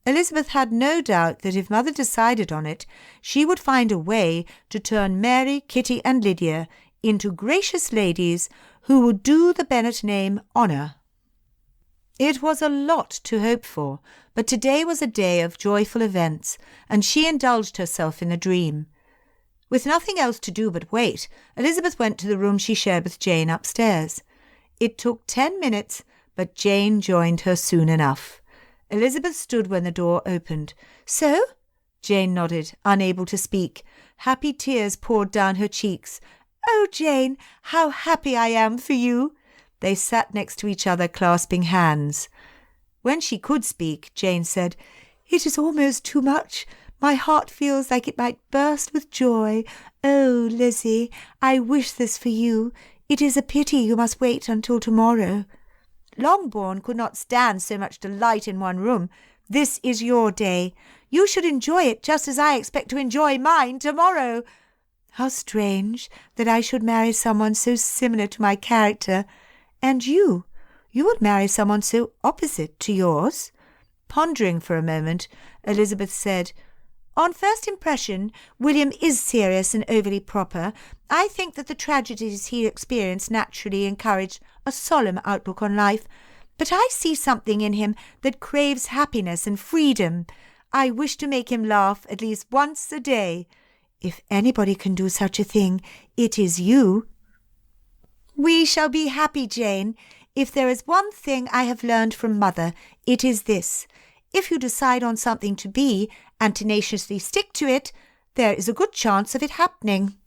Speaker 3: Elizabeth had no doubt that if mother decided on it, she would find a way to turn Mary, Kitty, and Lydia into gracious ladies who would do the Bennet name honour. It was a lot to hope for, but today was a day of joyful events, and she indulged herself in the dream. With nothing else to do but wait, Elizabeth went to the room she shared with Jane upstairs. It took 10 minutes, but Jane joined her soon enough. Elizabeth stood when the door opened. So? Jane nodded, unable to speak. Happy tears poured down her cheeks. Oh, Jane, how happy I am for you! They sat next to each other, clasping hands. When she could speak, Jane said, It is almost too much. My heart feels like it might burst with joy. Oh, Lizzie, I wish this for you. It is a pity you must wait until tomorrow. Longbourn could not stand so much delight in one room. This is your day. You should enjoy it just as I expect to enjoy mine tomorrow. How strange that I should marry someone so similar to my character. And you would marry someone so opposite to yours. Pondering for a moment, Elizabeth said, On first impression, William is serious and overly proper. I think that the tragedies he experienced naturally encouraged a solemn outlook on life, but I see something in him that craves happiness and freedom. I wish to make him laugh at least once a day. If anybody can do such a thing, it is you. We shall be happy, Jane. If there is one thing I have learned from mother, it is this. If you decide on something to be, and tenaciously stick to it, there is a good chance of it happening.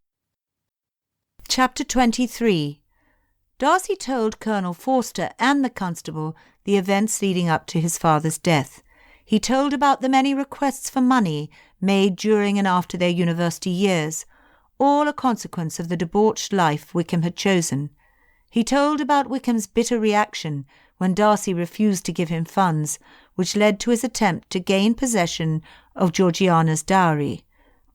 Speaker 3: Chapter 23. Darcy told Colonel Forster and the constable the events leading up to his father's death. He told about the many requests for money made during and after their university years, all a consequence of the debauched life Wickham had chosen. He told about Wickham's bitter reaction when Darcy refused to give him funds, which led to his attempt to gain possession of Georgiana's dowry.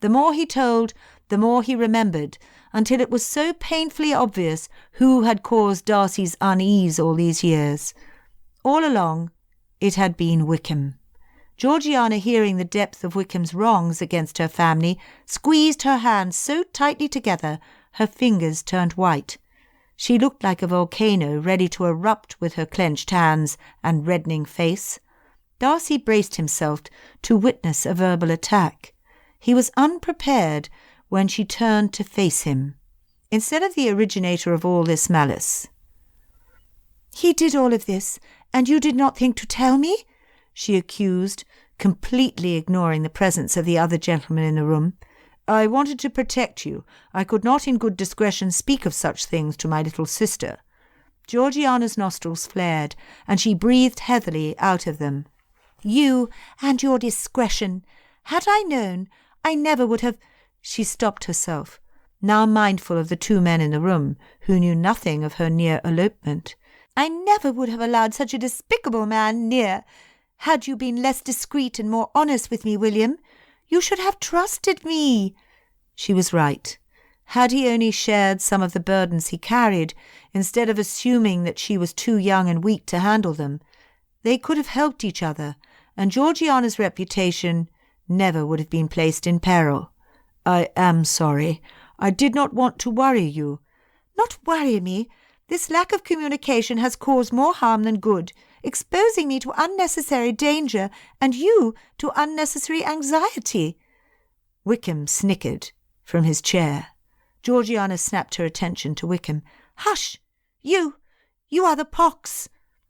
Speaker 3: The more he told, the more he remembered, until it was so painfully obvious who had caused Darcy's unease all these years. All along, it had been Wickham. Georgiana, hearing the depth of Wickham's wrongs against her family, squeezed her hands so tightly together her fingers turned white. She looked like a volcano ready to erupt with her clenched hands and reddening face. Darcy braced himself to witness a verbal attack. He was unprepared when she turned to face him, instead of the originator of all this malice. "He did all of this, and you did not think to tell me?" she accused, completely ignoring the presence of the other gentlemen in the room. "I wanted to protect you. I could not in good discretion speak of such things to my little sister." Georgiana's nostrils flared, and she breathed heavily out of them. "You and your discretion. Had I known, I never would have—" She stopped herself, now mindful of the two men in the room, who knew nothing of her near elopement. "I never would have allowed such a despicable man near. Had you been less discreet and more honest with me, William, you should have trusted me." She was right.
Speaker 2: Had he only shared some of the burdens he carried, instead of assuming that she was too young and weak to handle them, they could have helped each other, and Georgiana's reputation never would have been placed in peril.
Speaker 4: I am sorry. I did not want to worry you.
Speaker 3: Not worry me. This lack of communication has caused more harm than good, exposing me to unnecessary danger and you to unnecessary anxiety.
Speaker 2: Wickham snickered from his chair. Georgiana snapped her attention to Wickham.
Speaker 3: Hush! You are the pox!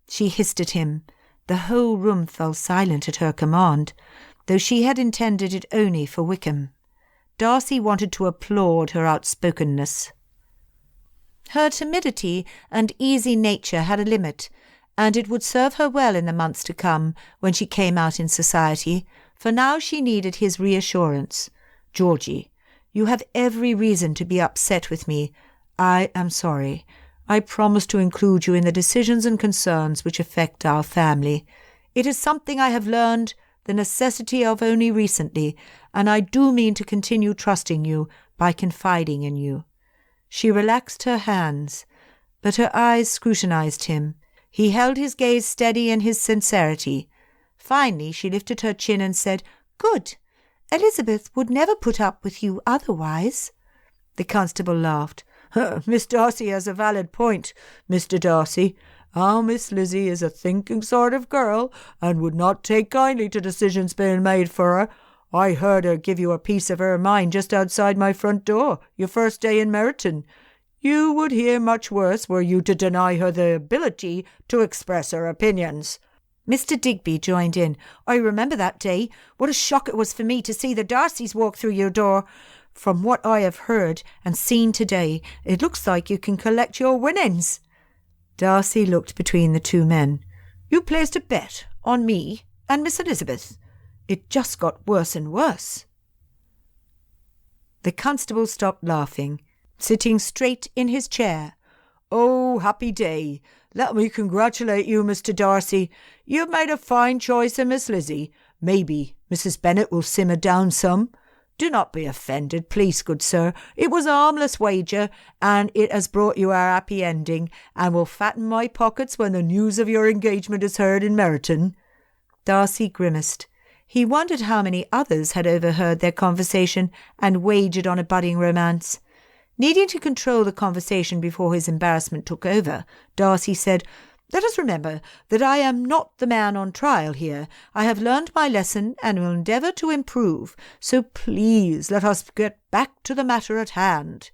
Speaker 2: She hissed at him. The whole room fell silent at her command, though she had intended it only for Wickham. Darcy wanted to applaud her outspokenness. Her timidity and easy nature had a limit, and it would serve her well in the months to come when she came out in society, for now she needed his reassurance. Georgie, you have every reason to be upset with me. I am sorry. I promise to include you in the decisions and concerns which affect our family. It is something I have learned the necessity of only recently, and I do mean to continue trusting you by confiding in you. She relaxed her hands, but her eyes scrutinized him. He held his gaze steady in his sincerity. Finally she lifted her chin and said,
Speaker 3: "Good. Elizabeth would never put up with you otherwise."
Speaker 2: The constable laughed.
Speaker 5: Miss Darcy has a valid point, Mr. Darcy. Our Miss Lizzie is a thinking sort of girl, and would not take kindly to decisions being made for her. I heard her give you a piece of her mind just outside my front door, your first day in Meryton. You would hear much worse were you to deny her the ability to express her opinions.
Speaker 2: Mr. Digby joined in.
Speaker 3: "I remember that day. What a shock it was for me to see the Darcys walk through your door. From what I have heard and seen today, it looks like you can collect your winnings."
Speaker 2: Darcy looked between the two men.
Speaker 3: "You placed a bet on me and Miss Elizabeth. It just got worse and worse."
Speaker 2: The constable stopped laughing, sitting straight in his chair.
Speaker 5: "Oh, happy day. Let me congratulate you, Mr. Darcy. You've made a fine choice in Miss Lizzie. Maybe Mrs. Bennet will simmer down some. Do not be offended, please, good sir. It was a harmless wager, and it has brought you our happy ending, and will fatten my pockets when the news of your engagement is heard in Meryton."
Speaker 2: Darcy grimaced. He wondered how many others had overheard their conversation and wagered on a budding romance. Needing to control the conversation before his embarrassment took over, Darcy said, "Let us remember that I am not the man on trial here. I have learned my lesson and will endeavour to improve, so please let us get back to the matter at hand."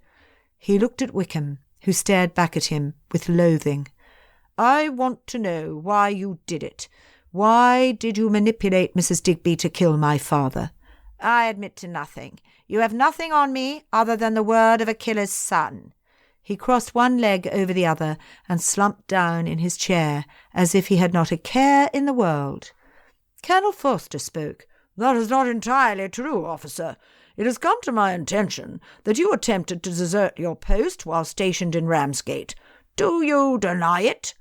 Speaker 2: He looked at Wickham, who stared back at him with loathing. "I want to know why you did it. Why did you manipulate Mrs. Digby to kill my father?"
Speaker 3: "I admit to nothing. You have nothing on me other than the word of a killer's son."
Speaker 2: He crossed one leg over the other and slumped down in his chair as if he had not a care in the world.
Speaker 5: Colonel Forster spoke. "That is not entirely true, officer. It has come to my attention that you attempted to desert your post while stationed in Ramsgate. Do you deny it?"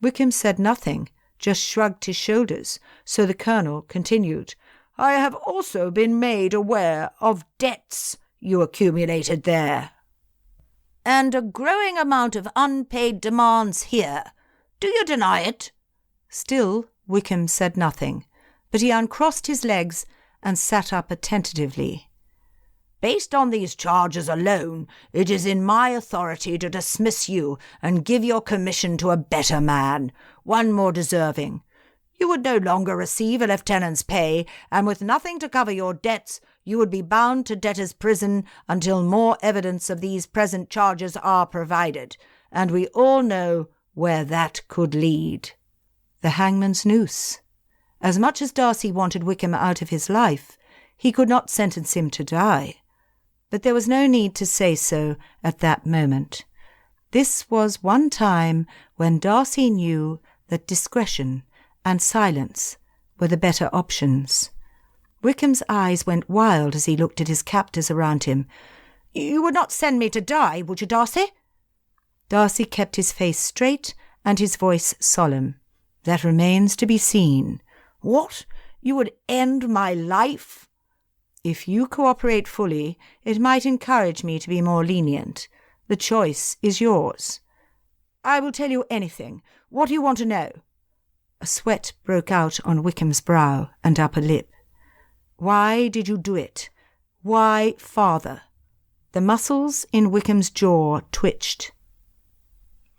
Speaker 2: Wickham said nothing, just shrugged his shoulders, so the colonel continued.
Speaker 5: "I have also been made aware of debts you accumulated there, and a growing amount of unpaid demands here. Do you deny it?"
Speaker 2: Still Wickham said nothing, but he uncrossed his legs and sat up attentively.
Speaker 5: "Based on these charges alone, it is in my authority to dismiss you and give your commission to a better man, one more deserving. You would no longer receive a lieutenant's pay, and with nothing to cover your debts, you would be bound to debtor's prison until more evidence of these present charges are provided, and we all know where that could lead."
Speaker 2: The hangman's noose. As much as Darcy wanted Wickham out of his life, he could not sentence him to die. But there was no need to say so at that moment. This was one time when Darcy knew that discretion and silence were the better options. Wickham's eyes went wild as he looked at his captors around him.
Speaker 3: "You would not send me to die, would you, Darcy?"
Speaker 2: Darcy kept his face straight and his voice solemn. "That remains to be seen."
Speaker 5: "What? You would end my life?"
Speaker 2: If you cooperate fully, it might encourage me to be more lenient. The choice is yours." "I will tell you anything. What do you want to know?" A sweat broke out on Wickham's brow and upper lip. "Why did you do it? Why father?" The muscles in Wickham's jaw twitched.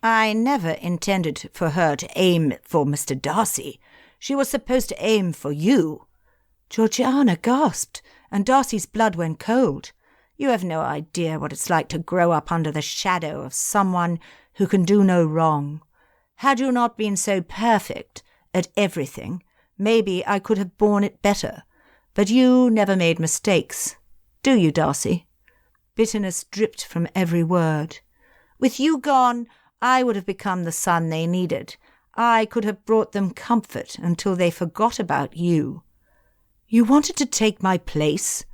Speaker 2: "I never intended for her to aim for Mr. Darcy. She was supposed to aim for you." Georgiana gasped, and Darcy's blood went cold. "You have no idea what it's like to grow up under the shadow of someone who can do no wrong. Had you not been so perfect at everything, maybe I could have borne it better. But you never made mistakes. Do you, Darcy?" Bitterness dripped from every word. "With you gone, I would have become the son they needed. I could have brought them comfort until they forgot about you." "You wanted to take my place?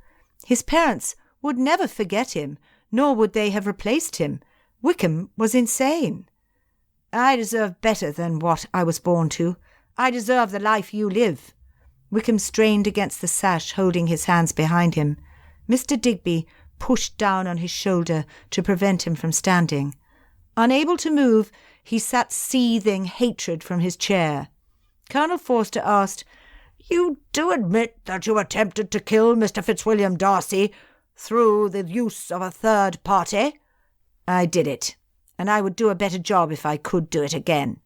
Speaker 2: His parents would never forget him, nor would they have replaced him. Wickham was insane." "I deserve better than what I was born to. I deserve the life you live." Wickham strained against the sash, holding his hands behind him. Mr. Digby pushed down on his shoulder to prevent him from standing. Unable to move, he sat seething hatred from his chair. Colonel Forster asked, "You do admit that you attempted to kill Mr. Fitzwilliam Darcy through the use of a third party?" "I did it, and I would do a better job if I could do it again."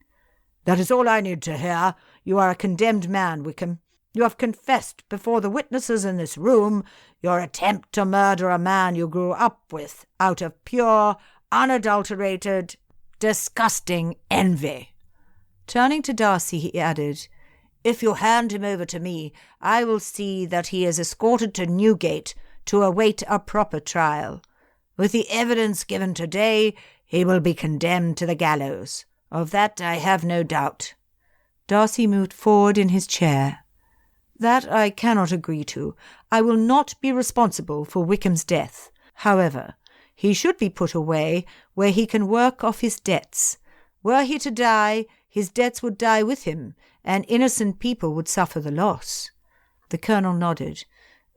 Speaker 2: "That is all I need to hear. You are a condemned man, Wickham. You have confessed before the witnesses in this room your attempt to murder a man you grew up with out of pure, unadulterated, disgusting envy." Turning to Darcy, he added, "If you hand him over to me, I will see that he is escorted to Newgate to await a proper trial. With the evidence given today, he will be condemned to the gallows. Of that I have no doubt." Darcy moved forward in his chair. "That I cannot agree to. I will not be responsible for Wickham's death. However, he should be put away where he can work off his debts. Were he to die, his debts would die with him, and innocent people would suffer the loss." The Colonel nodded.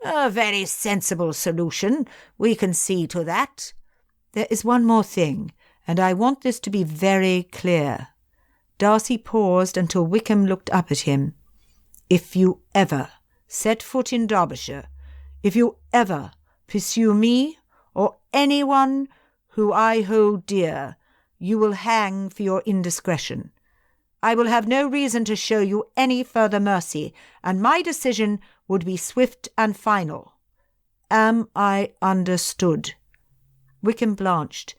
Speaker 2: "A very sensible solution. We can see to that." "There is one more thing, and I want this to be very clear." Darcy paused until Wickham looked up at him. "If you ever set foot in Derbyshire, if you ever pursue me or anyone who I hold dear, you will hang for your indiscretion. I will have no reason to show you any further mercy, and my decision would be swift and final. Am I understood?" Wickham blanched.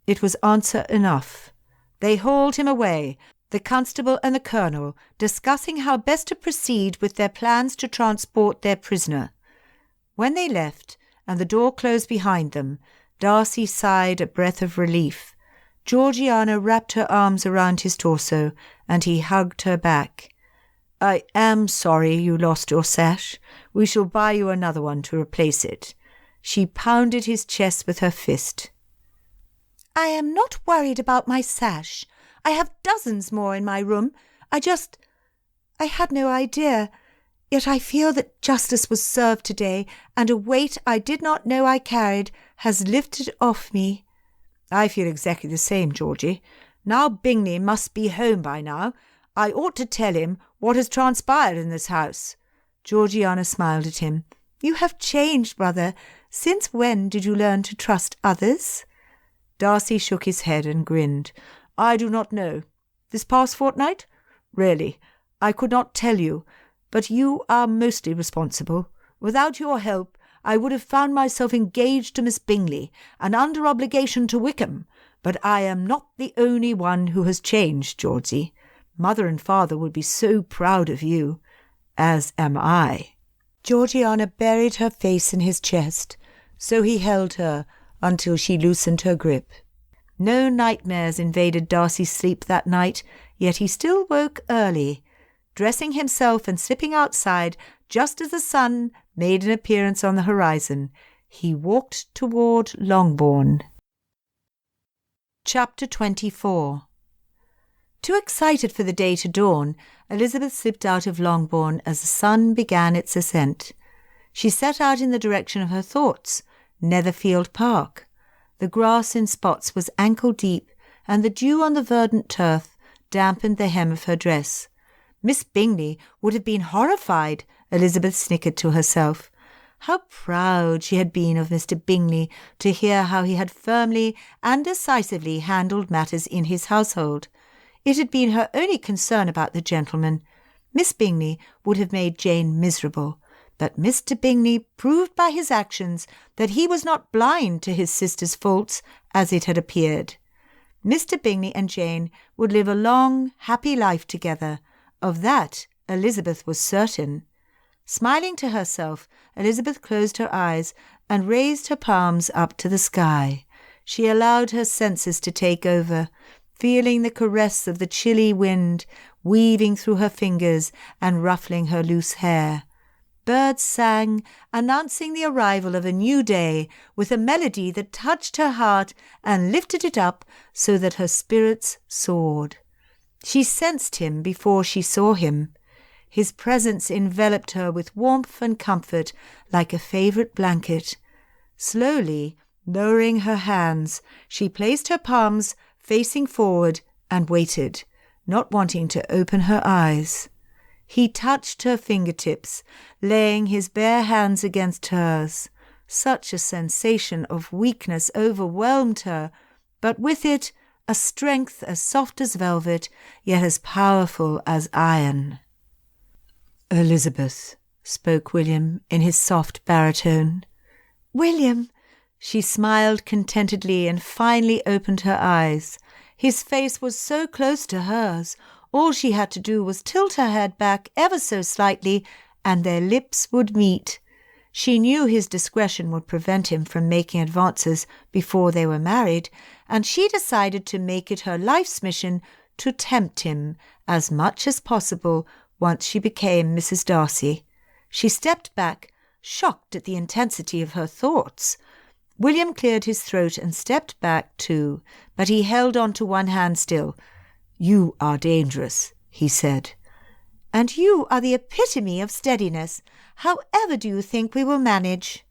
Speaker 2: It was answer enough. They hauled him away, the constable and the colonel discussing how best to proceed with their plans to transport their prisoner. When they left, and the door closed behind them, Darcy sighed a breath of relief. Georgiana wrapped her arms around his torso, and he hugged her back. "I am sorry you lost your sash. We shall buy you another one to replace it." She pounded his chest with her fist.
Speaker 3: "I am not worried about my sash. I have dozens more in my room. I had no idea. Yet I feel that justice was served today, and a weight I did not know I carried has lifted off me."
Speaker 2: "I feel exactly the same, Georgie. Now Bingley must be home by now. I ought to tell him what has transpired in this house."
Speaker 3: Georgiana smiled at him. "You have changed, brother. Since when did you learn to trust others?"
Speaker 2: Darcy shook his head and grinned. "I do not know. This past fortnight? Really, I could not tell you, but you are mostly responsible. Without your help, I would have found myself engaged to Miss Bingley and under obligation to Wickham. But I am not the only one who has changed, Georgie. Mother and father would be so proud of you, as am I."
Speaker 3: Georgiana buried her face in his chest,
Speaker 2: so he held her until she loosened her grip. No nightmares invaded Darcy's sleep that night, yet he still woke early. Dressing himself and slipping outside just as the sun made an appearance on the horizon, he walked toward Longbourn. Chapter 24. Too excited for the day to dawn, Elizabeth slipped out of Longbourn as the sun began its ascent. She set out in the direction of her thoughts, Netherfield Park. The grass in spots was ankle-deep, and the dew on the verdant turf dampened the hem of her dress. Miss Bingley would have been horrified, Elizabeth snickered to herself. How proud she had been of Mr. Bingley to hear how he had firmly and decisively handled matters in his household. It had been her only concern about the gentleman. Miss Bingley would have made Jane miserable, but Mr. Bingley proved by his actions that he was not blind to his sister's faults, as it had appeared. Mr. Bingley and Jane would live a long, happy life together. Of that Elizabeth was certain. Smiling to herself, Elizabeth closed her eyes and raised her palms up to the sky. She allowed her senses to take over, feeling the caress of the chilly wind weaving through her fingers and ruffling her loose hair. Birds sang, announcing the arrival of a new day, with a melody that touched her heart and lifted it up so that her spirits soared. She sensed him before she saw him. His presence enveloped her with warmth and comfort like a favourite blanket. Slowly, lowering her hands, she placed her palms facing forward and waited, not wanting to open her eyes. He touched her fingertips, laying his bare hands against hers. Such a sensation of weakness overwhelmed her, but with it a strength as soft as velvet, yet as powerful as iron. "Elizabeth," spoke William in his soft baritone.
Speaker 3: "William,"
Speaker 2: she smiled contentedly and finally opened her eyes. His face was so close to hers, all she had to do was tilt her head back ever so slightly, and their lips would meet. She knew his discretion would prevent him from making advances before they were married, and she decided to make it her life's mission to tempt him as much as possible once she became Mrs. Darcy. She stepped back, shocked at the intensity of her thoughts. William cleared his throat and stepped back too, but he held on to one hand still. "You are dangerous," he said.
Speaker 3: "And you are the epitome of steadiness. However do you think we will manage?"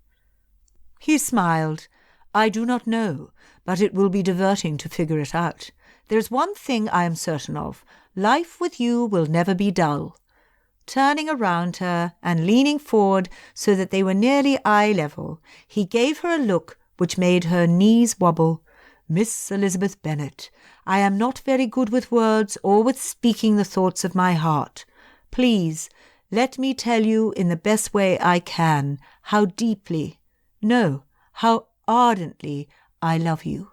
Speaker 2: He smiled. "I do not know, but it will be diverting to figure it out. There is one thing I am certain of. Life with you will never be dull." Turning around her and leaning forward so that they were nearly eye level, he gave her a look which made her knees wobble. "Miss Elizabeth Bennet, I am not very good with words or with speaking the thoughts of my heart. Please, let me tell you in the best way I can how deeply, no, how ardently I love you.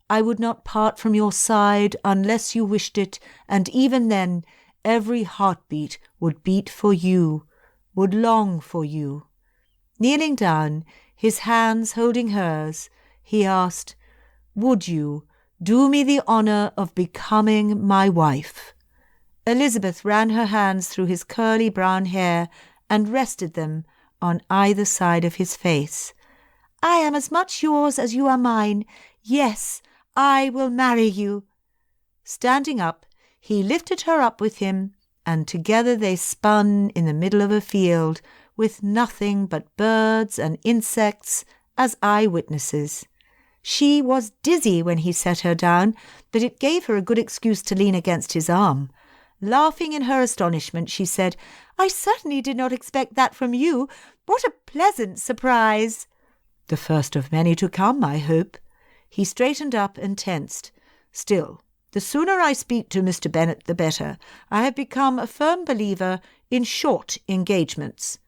Speaker 2: I would not part from your side unless you wished it, and even then every heartbeat would beat for you, would long for you." Kneeling down, his hands holding hers, he asked, "Would you do me the honour of becoming my wife?" Elizabeth ran her hands through his curly brown hair and rested them on either side of his face.
Speaker 3: "I am as much yours as you are mine. Yes, I will marry you."
Speaker 2: Standing up, he lifted her up with him, and together they spun in the middle of a field, with nothing but birds and insects as eyewitnesses. She was dizzy when he set her down, but it gave her a good excuse to lean against his arm. Laughing in her astonishment, she said, "I certainly did not expect that from you. What a pleasant surprise!" "The first of many to come, I hope." He straightened up and tensed. "Still, the sooner I speak to Mr. Bennet, the better. I have become a firm believer in short engagements."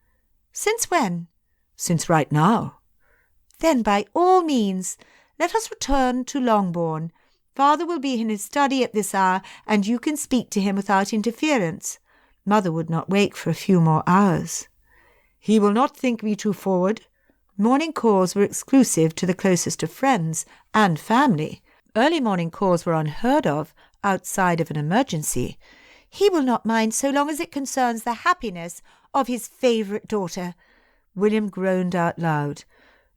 Speaker 3: "Since when?"
Speaker 2: "Since right now."
Speaker 3: "Then by all means, let us return to Longbourn. Father will be in his study at this hour, and you can speak to him without interference."
Speaker 2: Mother would not wake for a few more hours. "He will not think me too forward." Morning calls were exclusive to the closest of friends and family. Early morning calls were unheard of outside of an emergency.
Speaker 3: "He will not mind so long as it concerns the happiness of his favourite daughter."
Speaker 2: William groaned out loud.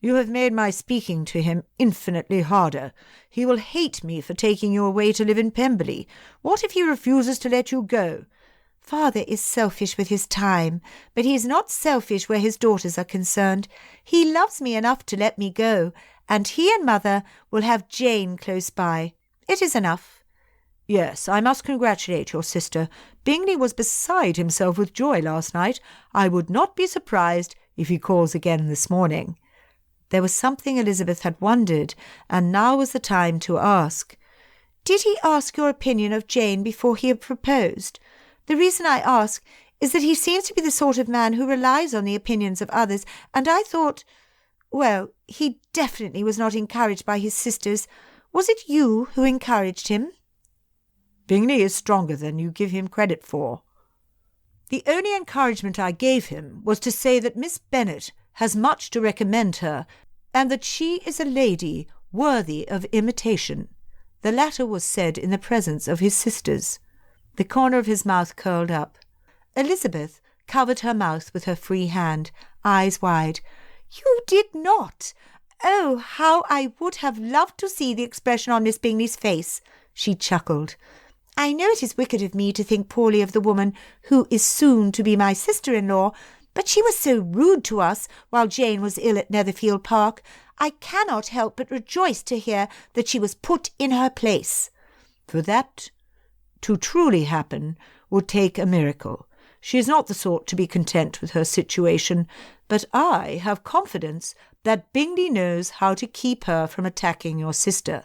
Speaker 2: "You have made my speaking to him infinitely harder. He will hate me for taking you away to live in Pemberley. What if he refuses to let you go?"
Speaker 3: father is selfish with his time, but he is not selfish where his daughters are concerned. He loves me enough to let me go, and he and mother will have Jane close by. It is enough."
Speaker 4: "Yes, I must congratulate your sister. Bingley was beside himself with joy last night. I would not be surprised if he calls again this morning."
Speaker 2: There was something Elizabeth had wondered, and now was the time to ask.
Speaker 3: "Did he ask your opinion of Jane before he had proposed? The reason I ask is that he seems to be the sort of man who relies on the opinions of others, and I thought, well, he definitely was not encouraged by his sisters. Was it you who encouraged him?"
Speaker 4: "Bingley is stronger than you give him credit for. The only encouragement I gave him was to say that Miss Bennet has much to recommend her, and that she is a lady worthy of imitation." The latter was said in the presence of his sisters.
Speaker 2: The corner of his mouth curled up. Elizabeth covered her mouth with her free hand, eyes wide.
Speaker 3: "You did not! Oh, how I would have loved to see the expression on Miss Bingley's face!" she chuckled. "I know it is wicked of me to think poorly of the woman who is soon to be my sister-in-law, but she was so rude to us while Jane was ill at Netherfield Park. I cannot help but rejoice to hear that she was put in her place."
Speaker 4: For that to truly happen would take a miracle. She is not the sort to be content with her situation, but I have confidence that Bingley knows how to keep her from attacking your sister.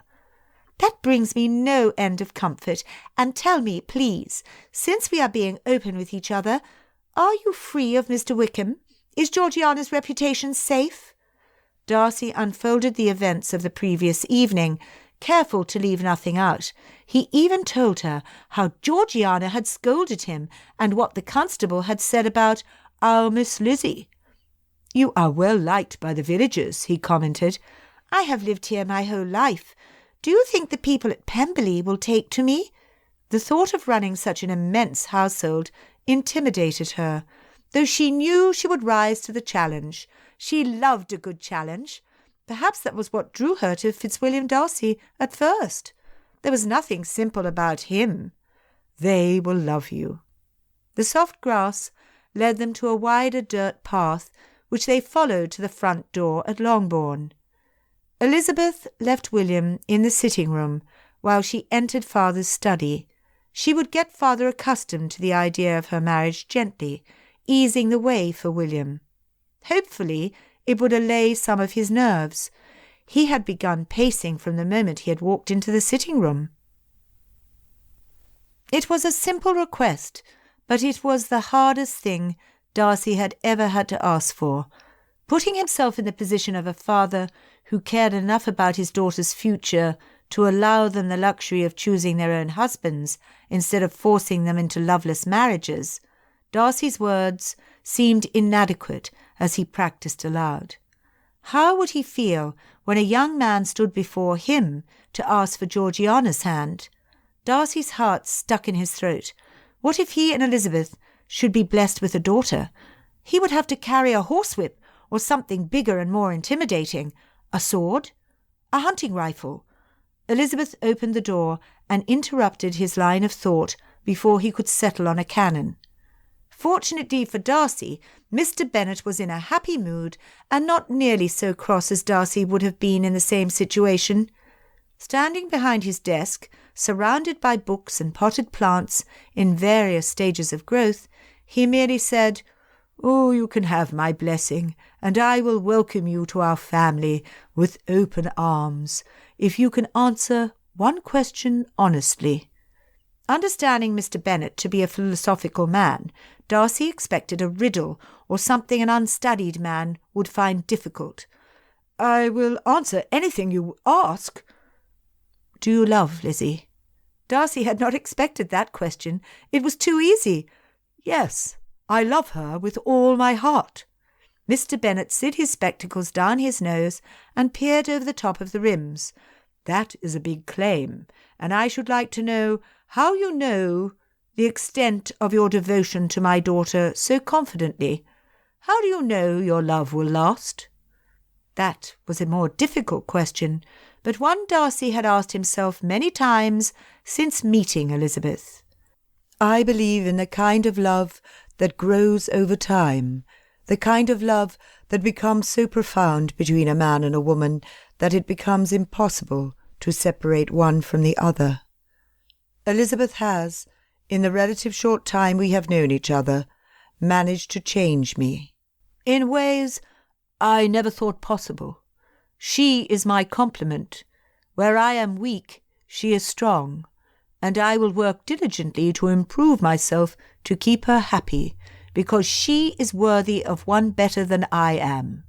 Speaker 3: "That brings me no end of comfort. And tell me, please, since we are being open with each other, are you free of Mr. Wickham? Is Georgiana's reputation safe?"
Speaker 2: Darcy unfolded the events of the previous evening, careful to leave nothing out. He even told her how Georgiana had scolded him and what the constable had said about our Miss Lizzie.
Speaker 4: "You are well liked by the villagers," he commented.
Speaker 3: "I have lived here my whole life. Do you think the people at Pemberley will take to me?"
Speaker 2: The thought of running such an immense household intimidated her, though she knew she would rise to the challenge. She loved a good challenge. Perhaps that was what drew her to Fitzwilliam Darcy at first. There was nothing simple about him.
Speaker 4: "They will love you."
Speaker 2: The soft grass led them to a wider dirt path, which they followed to the front door at Longbourn. Elizabeth left William in the sitting-room while she entered father's study. She would get father accustomed to the idea of her marriage gently, easing the way for William. Hopefully it would allay some of his nerves. He had begun pacing from the moment he had walked into the sitting-room. It was a simple request, but it was the hardest thing Darcy had ever had to ask for. Putting himself in the position of a father who cared enough about his daughter's future to allow them the luxury of choosing their own husbands instead of forcing them into loveless marriages, Darcy's words seemed inadequate as he practised aloud. How would he feel when a young man stood before him to ask for Georgiana's hand? Darcy's heart stuck in his throat. What if he and Elizabeth should be blessed with a daughter? He would have to carry a horsewhip or something bigger and more intimidating. A sword? A hunting rifle? Elizabeth opened the door and interrupted his line of thought before he could settle on a cannon. Fortunately for Darcy, Mr. Bennet was in a happy mood and not nearly so cross as Darcy would have been in the same situation. Standing behind his desk, surrounded by books and potted plants in various stages of growth, he merely said, "Oh, you can have my blessing, and I will welcome you to our family with open arms, if you can answer one question honestly." Understanding Mr. Bennet to be a philosophical man, Darcy expected a riddle or something an unstudied man would find difficult.
Speaker 4: "I will answer anything you ask."
Speaker 2: "Do you love Lizzie?" Darcy had not expected that question. It was too easy.
Speaker 4: "Yes, I love her with all my heart."
Speaker 2: Mr. Bennet slid his spectacles down his nose and peered over the top of the rims.
Speaker 4: "That is a big claim, and I should like to know how you know the extent of your devotion to my daughter so confidently. How do you know your love will last?"
Speaker 2: That was a more difficult question, but one Darcy had asked himself many times since meeting Elizabeth.
Speaker 4: I believe in the kind of love that grows over time, the kind of love that becomes so profound between a man and a woman that it becomes impossible to separate one from the other. Elizabeth has, in the relative short time we have known each other, managed to change me, in ways I never thought possible. She is my complement. Where I am weak, she is strong, and I will work diligently to improve myself to keep her happy, because she is worthy of one better than I am.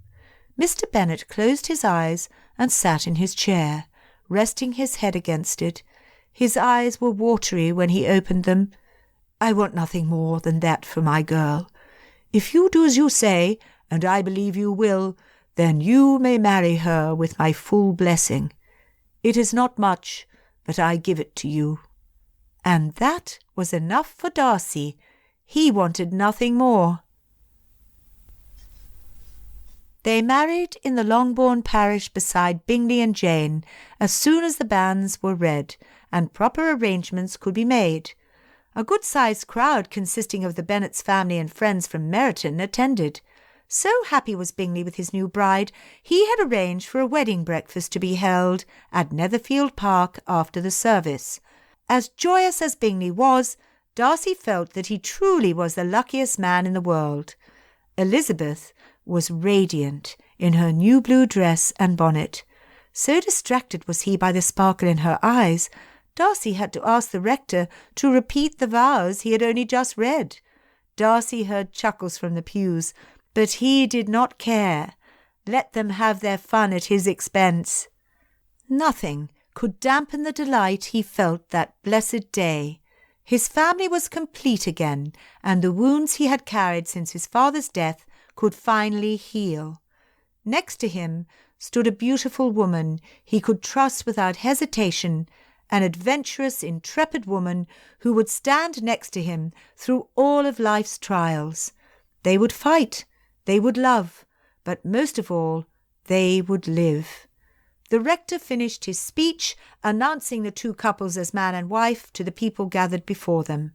Speaker 4: Mr. Bennet closed his eyes and sat in his chair, resting his head against it. His eyes were watery when he opened them. I want nothing more than that for my girl. If you do as you say, and I believe you will, then you may marry her with my full blessing. It is not much, but I give it to you. And that was enough for Darcy. He wanted nothing more. They married in the Longbourn parish beside Bingley and Jane as soon as the banns were read and proper arrangements could be made. A good-sized crowd consisting of the Bennets' family and friends from Meryton attended. So happy was Bingley with his new bride, he had arranged for a wedding breakfast to be held at Netherfield Park after the service. As joyous as Bingley was, Darcy felt that he truly was the luckiest man in the world. Elizabeth was radiant in her new blue dress and bonnet. So distracted was he by the sparkle in her eyes, Darcy had to ask the rector to repeat the vows he had only just read. Darcy heard chuckles from the pews, but he did not care. Let them have their fun at his expense. Nothing could dampen the delight he felt that blessed day. His family was complete again, and the wounds he had carried since his father's death could finally heal. Next to him stood a beautiful woman he could trust without hesitation, an adventurous, intrepid woman who would stand next to him through all of life's trials. They would fight, they would love, but most of all, they would live. The rector finished his speech, announcing the two couples as man and wife to the people gathered before them.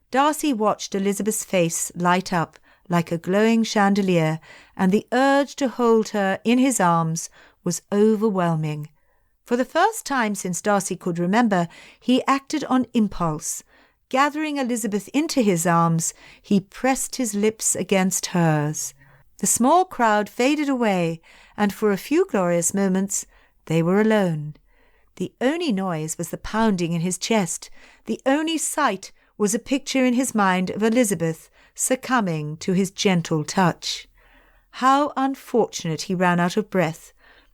Speaker 4: Darcy watched Elizabeth's face light up like a glowing chandelier, and the urge to hold her in his arms was overwhelming. For the first time since Darcy could remember, he acted on impulse. Gathering Elizabeth into his arms, he pressed his lips against hers. The small crowd faded away, and for a few glorious moments they were alone. The only noise was the pounding in his chest. The only sight was a picture in his mind of Elizabeth succumbing to his gentle touch. How unfortunate he ran out of breath.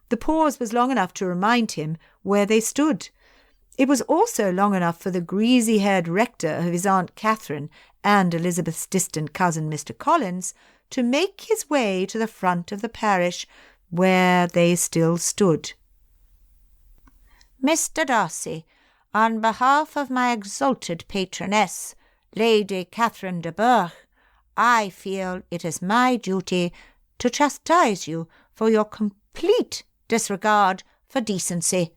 Speaker 4: The pause was long enough to remind him where they stood. It was also long enough for the greasy-haired rector of his Aunt Catherine and Elizabeth's distant cousin Mr. Collins to make his way to the front of the parish, where they still stood.
Speaker 3: Mr. Darcy, on behalf of my exalted patroness, Lady Catherine de Bourgh, I feel it is my duty to chastise you for your complete disregard for decency.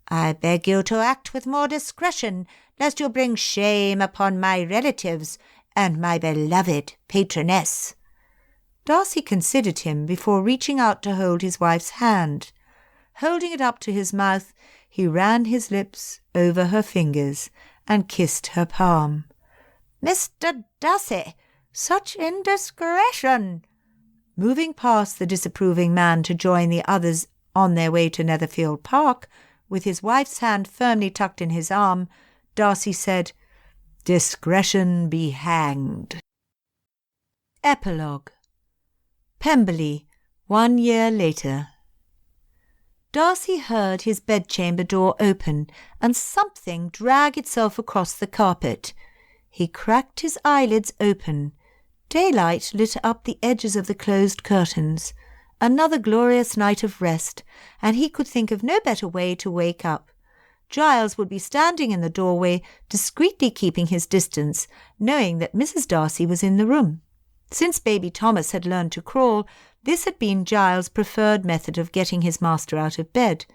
Speaker 3: I beg you to act with more discretion, lest you bring shame upon my relatives and my beloved patroness. Darcy considered him before reaching out to hold his wife's hand. Holding it up to his mouth, he ran his lips over her fingers and kissed her palm. Mr. Darcy, such indiscretion!
Speaker 2: Moving past the disapproving man to join the others on their way to Netherfield Park, with his wife's hand firmly tucked in his arm, Darcy said, "Discretion be hanged." Epilogue. Pemberley, 1 year later. Darcy heard his bedchamber door open and something drag itself across the carpet. He cracked his eyelids open. Daylight lit up the edges of the closed curtains. Another glorious night of rest, and he could think of no better way to wake up. Giles would be standing in the doorway, discreetly keeping his distance, knowing that Mrs. Darcy was in the room. Since baby Thomas had learned to crawl, this had been Giles' preferred method of getting his master out of bed.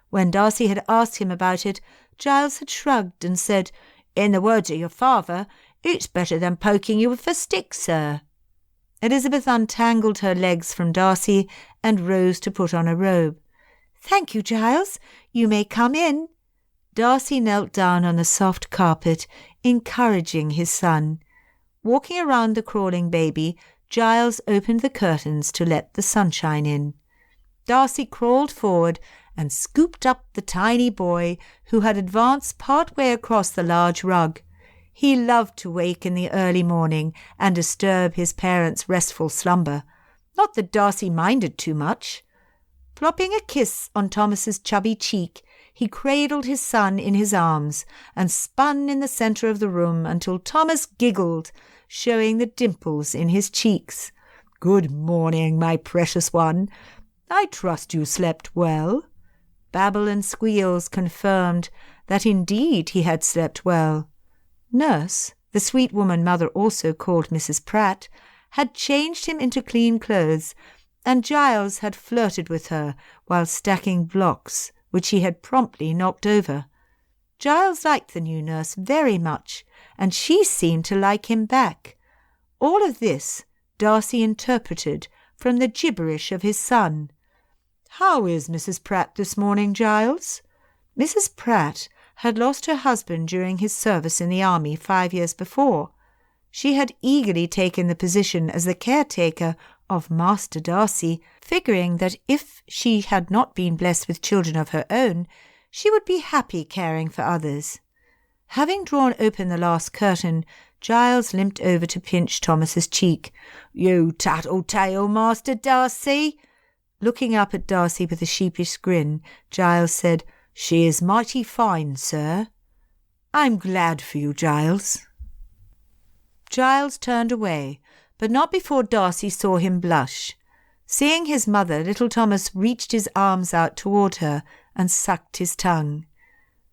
Speaker 2: When Darcy had asked him about it, Giles had shrugged and said, "In the words of your father, It's better than poking you with a stick, sir." Elizabeth untangled her legs from Darcy and rose to put on a robe.
Speaker 3: "Thank you, Giles. You may come in."
Speaker 2: Darcy knelt down on the soft carpet, encouraging his son. Walking around the crawling baby, Giles opened the curtains to let the sunshine in. Darcy crawled forward and scooped up the tiny boy who had advanced part way across the large rug. He loved to wake in the early morning and disturb his parents' restful slumber. Not that Darcy minded too much. Plopping a kiss on Thomas's chubby cheek, he cradled his son in his arms and spun in the centre of the room until Thomas giggled, showing the dimples in his cheeks.
Speaker 5: "Good morning, my precious one. I trust you slept well."
Speaker 2: Babble and squeals confirmed that indeed he had slept well. Nurse, the sweet woman mother also called Mrs. Pratt, had changed him into clean clothes, and Giles had flirted with her while stacking blocks, which he had promptly knocked over. Giles liked the new nurse very much, and she seemed to like him back. All of this Darcy interpreted from the gibberish of his son.
Speaker 5: "How is Mrs. Pratt this morning, Giles?"
Speaker 2: Mrs. Pratt had lost her husband during his service in the army 5 years before. She had eagerly taken the position as the caretaker of Master Darcy, figuring that if she had not been blessed with children of her own, she would be happy caring for others. Having drawn open the last curtain, Giles limped over to pinch Thomas's cheek.
Speaker 5: "You tattletale, Master Darcy."
Speaker 2: Looking up at Darcy with a sheepish grin, Giles said, "She is mighty fine, sir."
Speaker 5: "I'm glad for you, Giles."
Speaker 2: Giles turned away, but not before Darcy saw him blush. Seeing his mother, little Thomas reached his arms out toward her and sucked his tongue.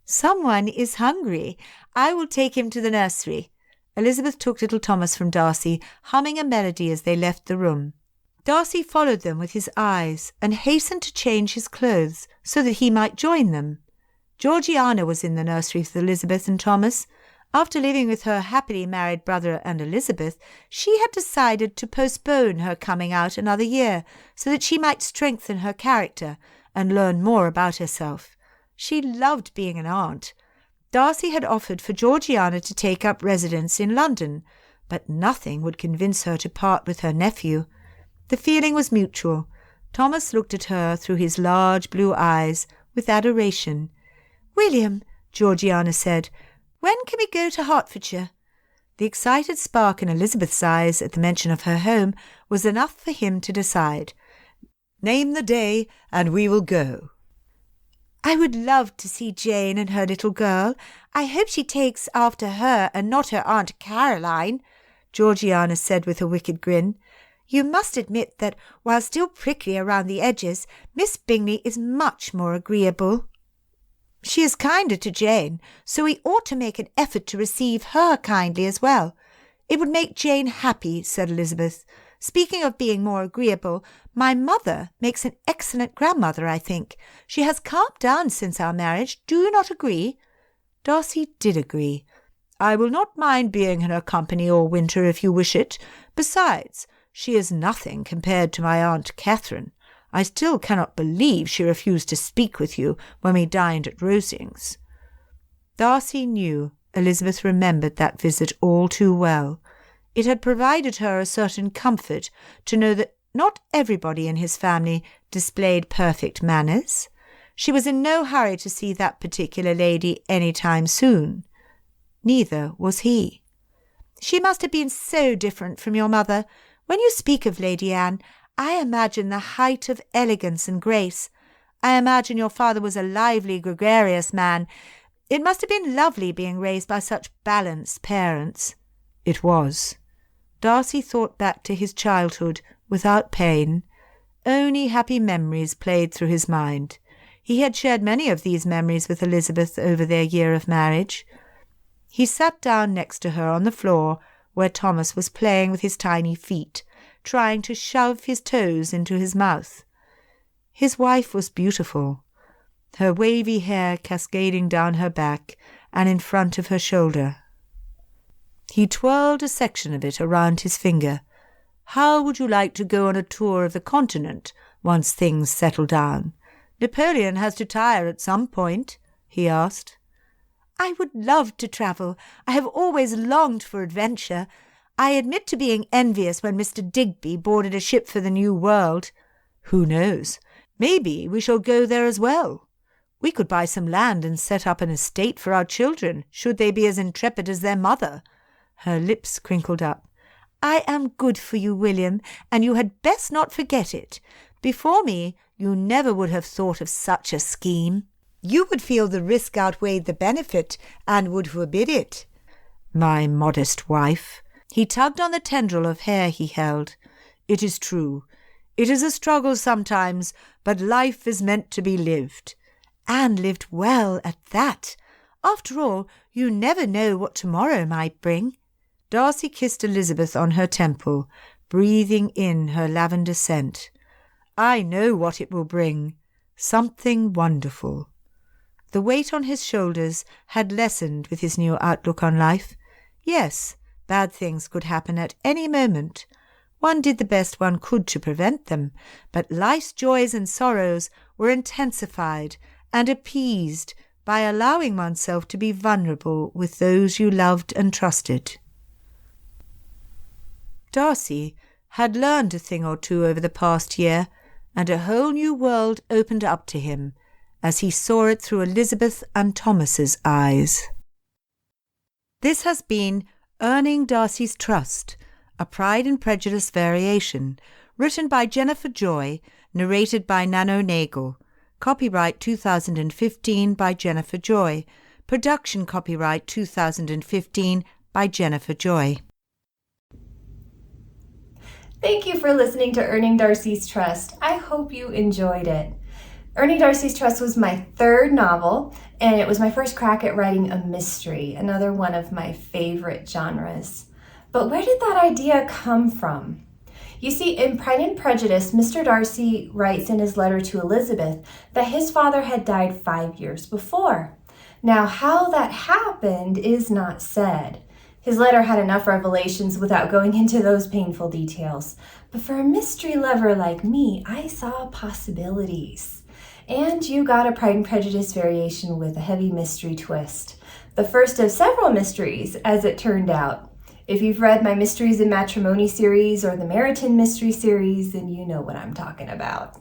Speaker 2: "Someone is hungry. I will take him to the nursery." Elizabeth took little Thomas from Darcy, humming a melody as they left the room. Darcy followed them with his eyes and hastened to change his clothes so that he might join them. Georgiana was in the nursery with Elizabeth and Thomas. After living with her happily married brother and Elizabeth, she had decided to postpone her coming out another year so that she might strengthen her character and learn more about herself. She loved being an aunt. Darcy had offered for Georgiana to take up residence in London, but nothing would convince her to part with her nephew. The feeling was mutual. Thomas looked at her through his large blue eyes with adoration.
Speaker 3: "William,"
Speaker 2: Georgiana said,
Speaker 3: "when can we go to Hertfordshire?"
Speaker 2: The excited spark in Elizabeth's eyes at the mention of her home was enough for him to decide.
Speaker 5: "Name the day, and we will go."
Speaker 3: "I would love to see Jane and her little girl. I hope she takes after her and not her Aunt Caroline,"
Speaker 2: Georgiana said with a wicked grin.
Speaker 3: "You must admit that, while still prickly around the edges, Miss Bingley is much more agreeable." "She is kinder to Jane, so we ought to make an effort to receive her kindly as well. It would make Jane happy," said Elizabeth. "Speaking of being more agreeable, my mother makes an excellent grandmother, I think. She has calmed down since our marriage. Do you not agree?"
Speaker 2: Darcy did agree.
Speaker 5: "I will not mind being in her company all winter if you wish it. Besides, she is nothing compared to my Aunt Catherine. I still cannot believe she refused to speak with you when we dined at Rosings."
Speaker 2: Darcy knew Elizabeth remembered that visit all too well. It had provided her a certain comfort to know that not everybody in his family displayed perfect manners. She was in no hurry to see that particular lady any time soon. Neither was he.
Speaker 3: "She must have been so different from your mother. When you speak of Lady Anne, I imagine the height of elegance and grace. I imagine your father was a lively, gregarious man. It must have been lovely being raised by such balanced parents."
Speaker 2: It was. Darcy thought back to his childhood without pain. Only happy memories played through his mind. He had shared many of these memories with Elizabeth over their year of marriage. He sat down next to her on the floor where Thomas was playing with his tiny feet, trying to shove his toes into his mouth. His wife was beautiful, her wavy hair cascading down her back and in front of her shoulder. He twirled a section of it around his finger. "How would you like to go on a tour of the continent once things settle down? Napoleon has to tire at some point," he asked.
Speaker 3: "I would love to travel. I have always longed for adventure. I admit to being envious when Mr. Digby boarded a ship for the New World."
Speaker 2: "Who knows? Maybe we shall go there as well. We could buy some land and set up an estate for our children, should they be as intrepid as their mother." Her lips crinkled up.
Speaker 3: "I am good for you, William, and you had best not forget it. Before me, you never would have thought of such a scheme. You would feel the risk outweighed the benefit, and would forbid it."
Speaker 2: "My modest wife." He tugged on the tendril of hair he held. "It is true. It is a struggle sometimes, but life is meant to be lived."
Speaker 3: "And lived well at that. After all, you never know what tomorrow might bring."
Speaker 2: Darcy kissed Elizabeth on her temple, breathing in her lavender scent. "I know what it will bring. Something wonderful." The weight on his shoulders had lessened with his new outlook on life. Yes, bad things could happen at any moment. One did the best one could to prevent them, but life's joys and sorrows were intensified and appeased by allowing oneself to be vulnerable with those you loved and trusted. Darcy had learned a thing or two over the past year, and a whole new world opened up to him as he saw it through Elizabeth and Thomas's eyes. This has been Earning Darcy's Trust, a Pride and Prejudice variation, written by Jennifer Joy, narrated by Nano Nagle. Copyright 2015 by Jennifer Joy. Production copyright 2015 by Jennifer Joy.
Speaker 1: Thank you for listening to Earning Darcy's Trust. I hope you enjoyed it. Earning Darcy's Trust was my third novel, and it was my first crack at writing a mystery, another one of my favorite genres. But where did that idea come from? You see, in Pride and Prejudice, Mr. Darcy writes in his letter to Elizabeth that his father had died 5 years before. Now, how that happened is not said. His letter had enough revelations without going into those painful details. But for a mystery lover like me, I saw possibilities. And you got a Pride and Prejudice variation with a heavy mystery twist. The first of several mysteries, as it turned out. If you've read my Mysteries in Matrimony series or the Meryton Mystery series, then you know what I'm talking about.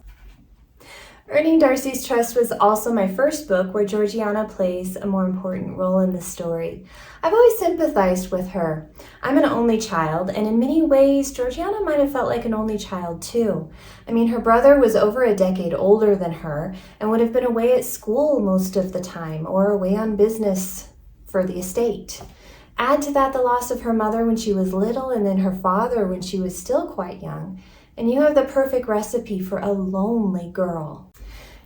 Speaker 1: Earning Darcy's Trust was also my first book where Georgiana plays a more important role in the story. I've always sympathized with her. I'm an only child, and in many ways, Georgiana might have felt like an only child too. I mean, her brother was over a decade older than her and would have been away at school most of the time or away on business for the estate. Add to that the loss of her mother when she was little and then her father when she was still quite young, and you have the perfect recipe for a lonely girl.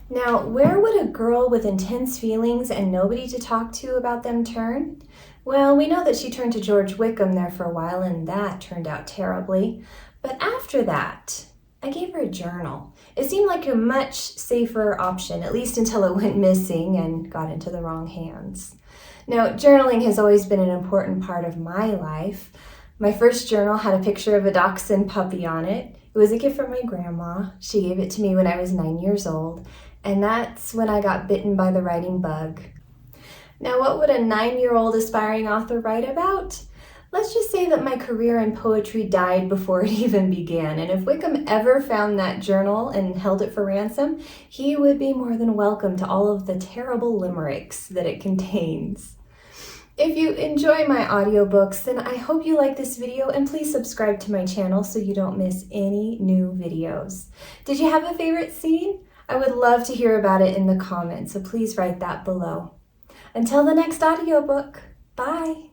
Speaker 1: Now, where would a girl with intense feelings and nobody to talk to about them turn? Well, we know that she turned to George Wickham there for a while, and that turned out terribly. But after that, I gave her a journal. It seemed like a much safer option, at least until it went missing and got into the wrong hands. Now, journaling has always been an important part of my life. My first journal had a picture of a dachshund puppy on it. It was a gift from my grandma. She gave it to me when I was 9 years old. And that's when I got bitten by the writing bug. Now, what would a 9-year-old aspiring author write about? Let's just say that my career in poetry died before it even began, and if Wickham ever found that journal and held it for ransom, he would be more than welcome to all of the terrible limericks that it contains. If you enjoy my audiobooks, then I hope you like this video, and please subscribe to my channel so you don't miss any new videos. Did you have a favorite scene? I would love to hear about it in the comments, so please write that below. Until the next audiobook, bye!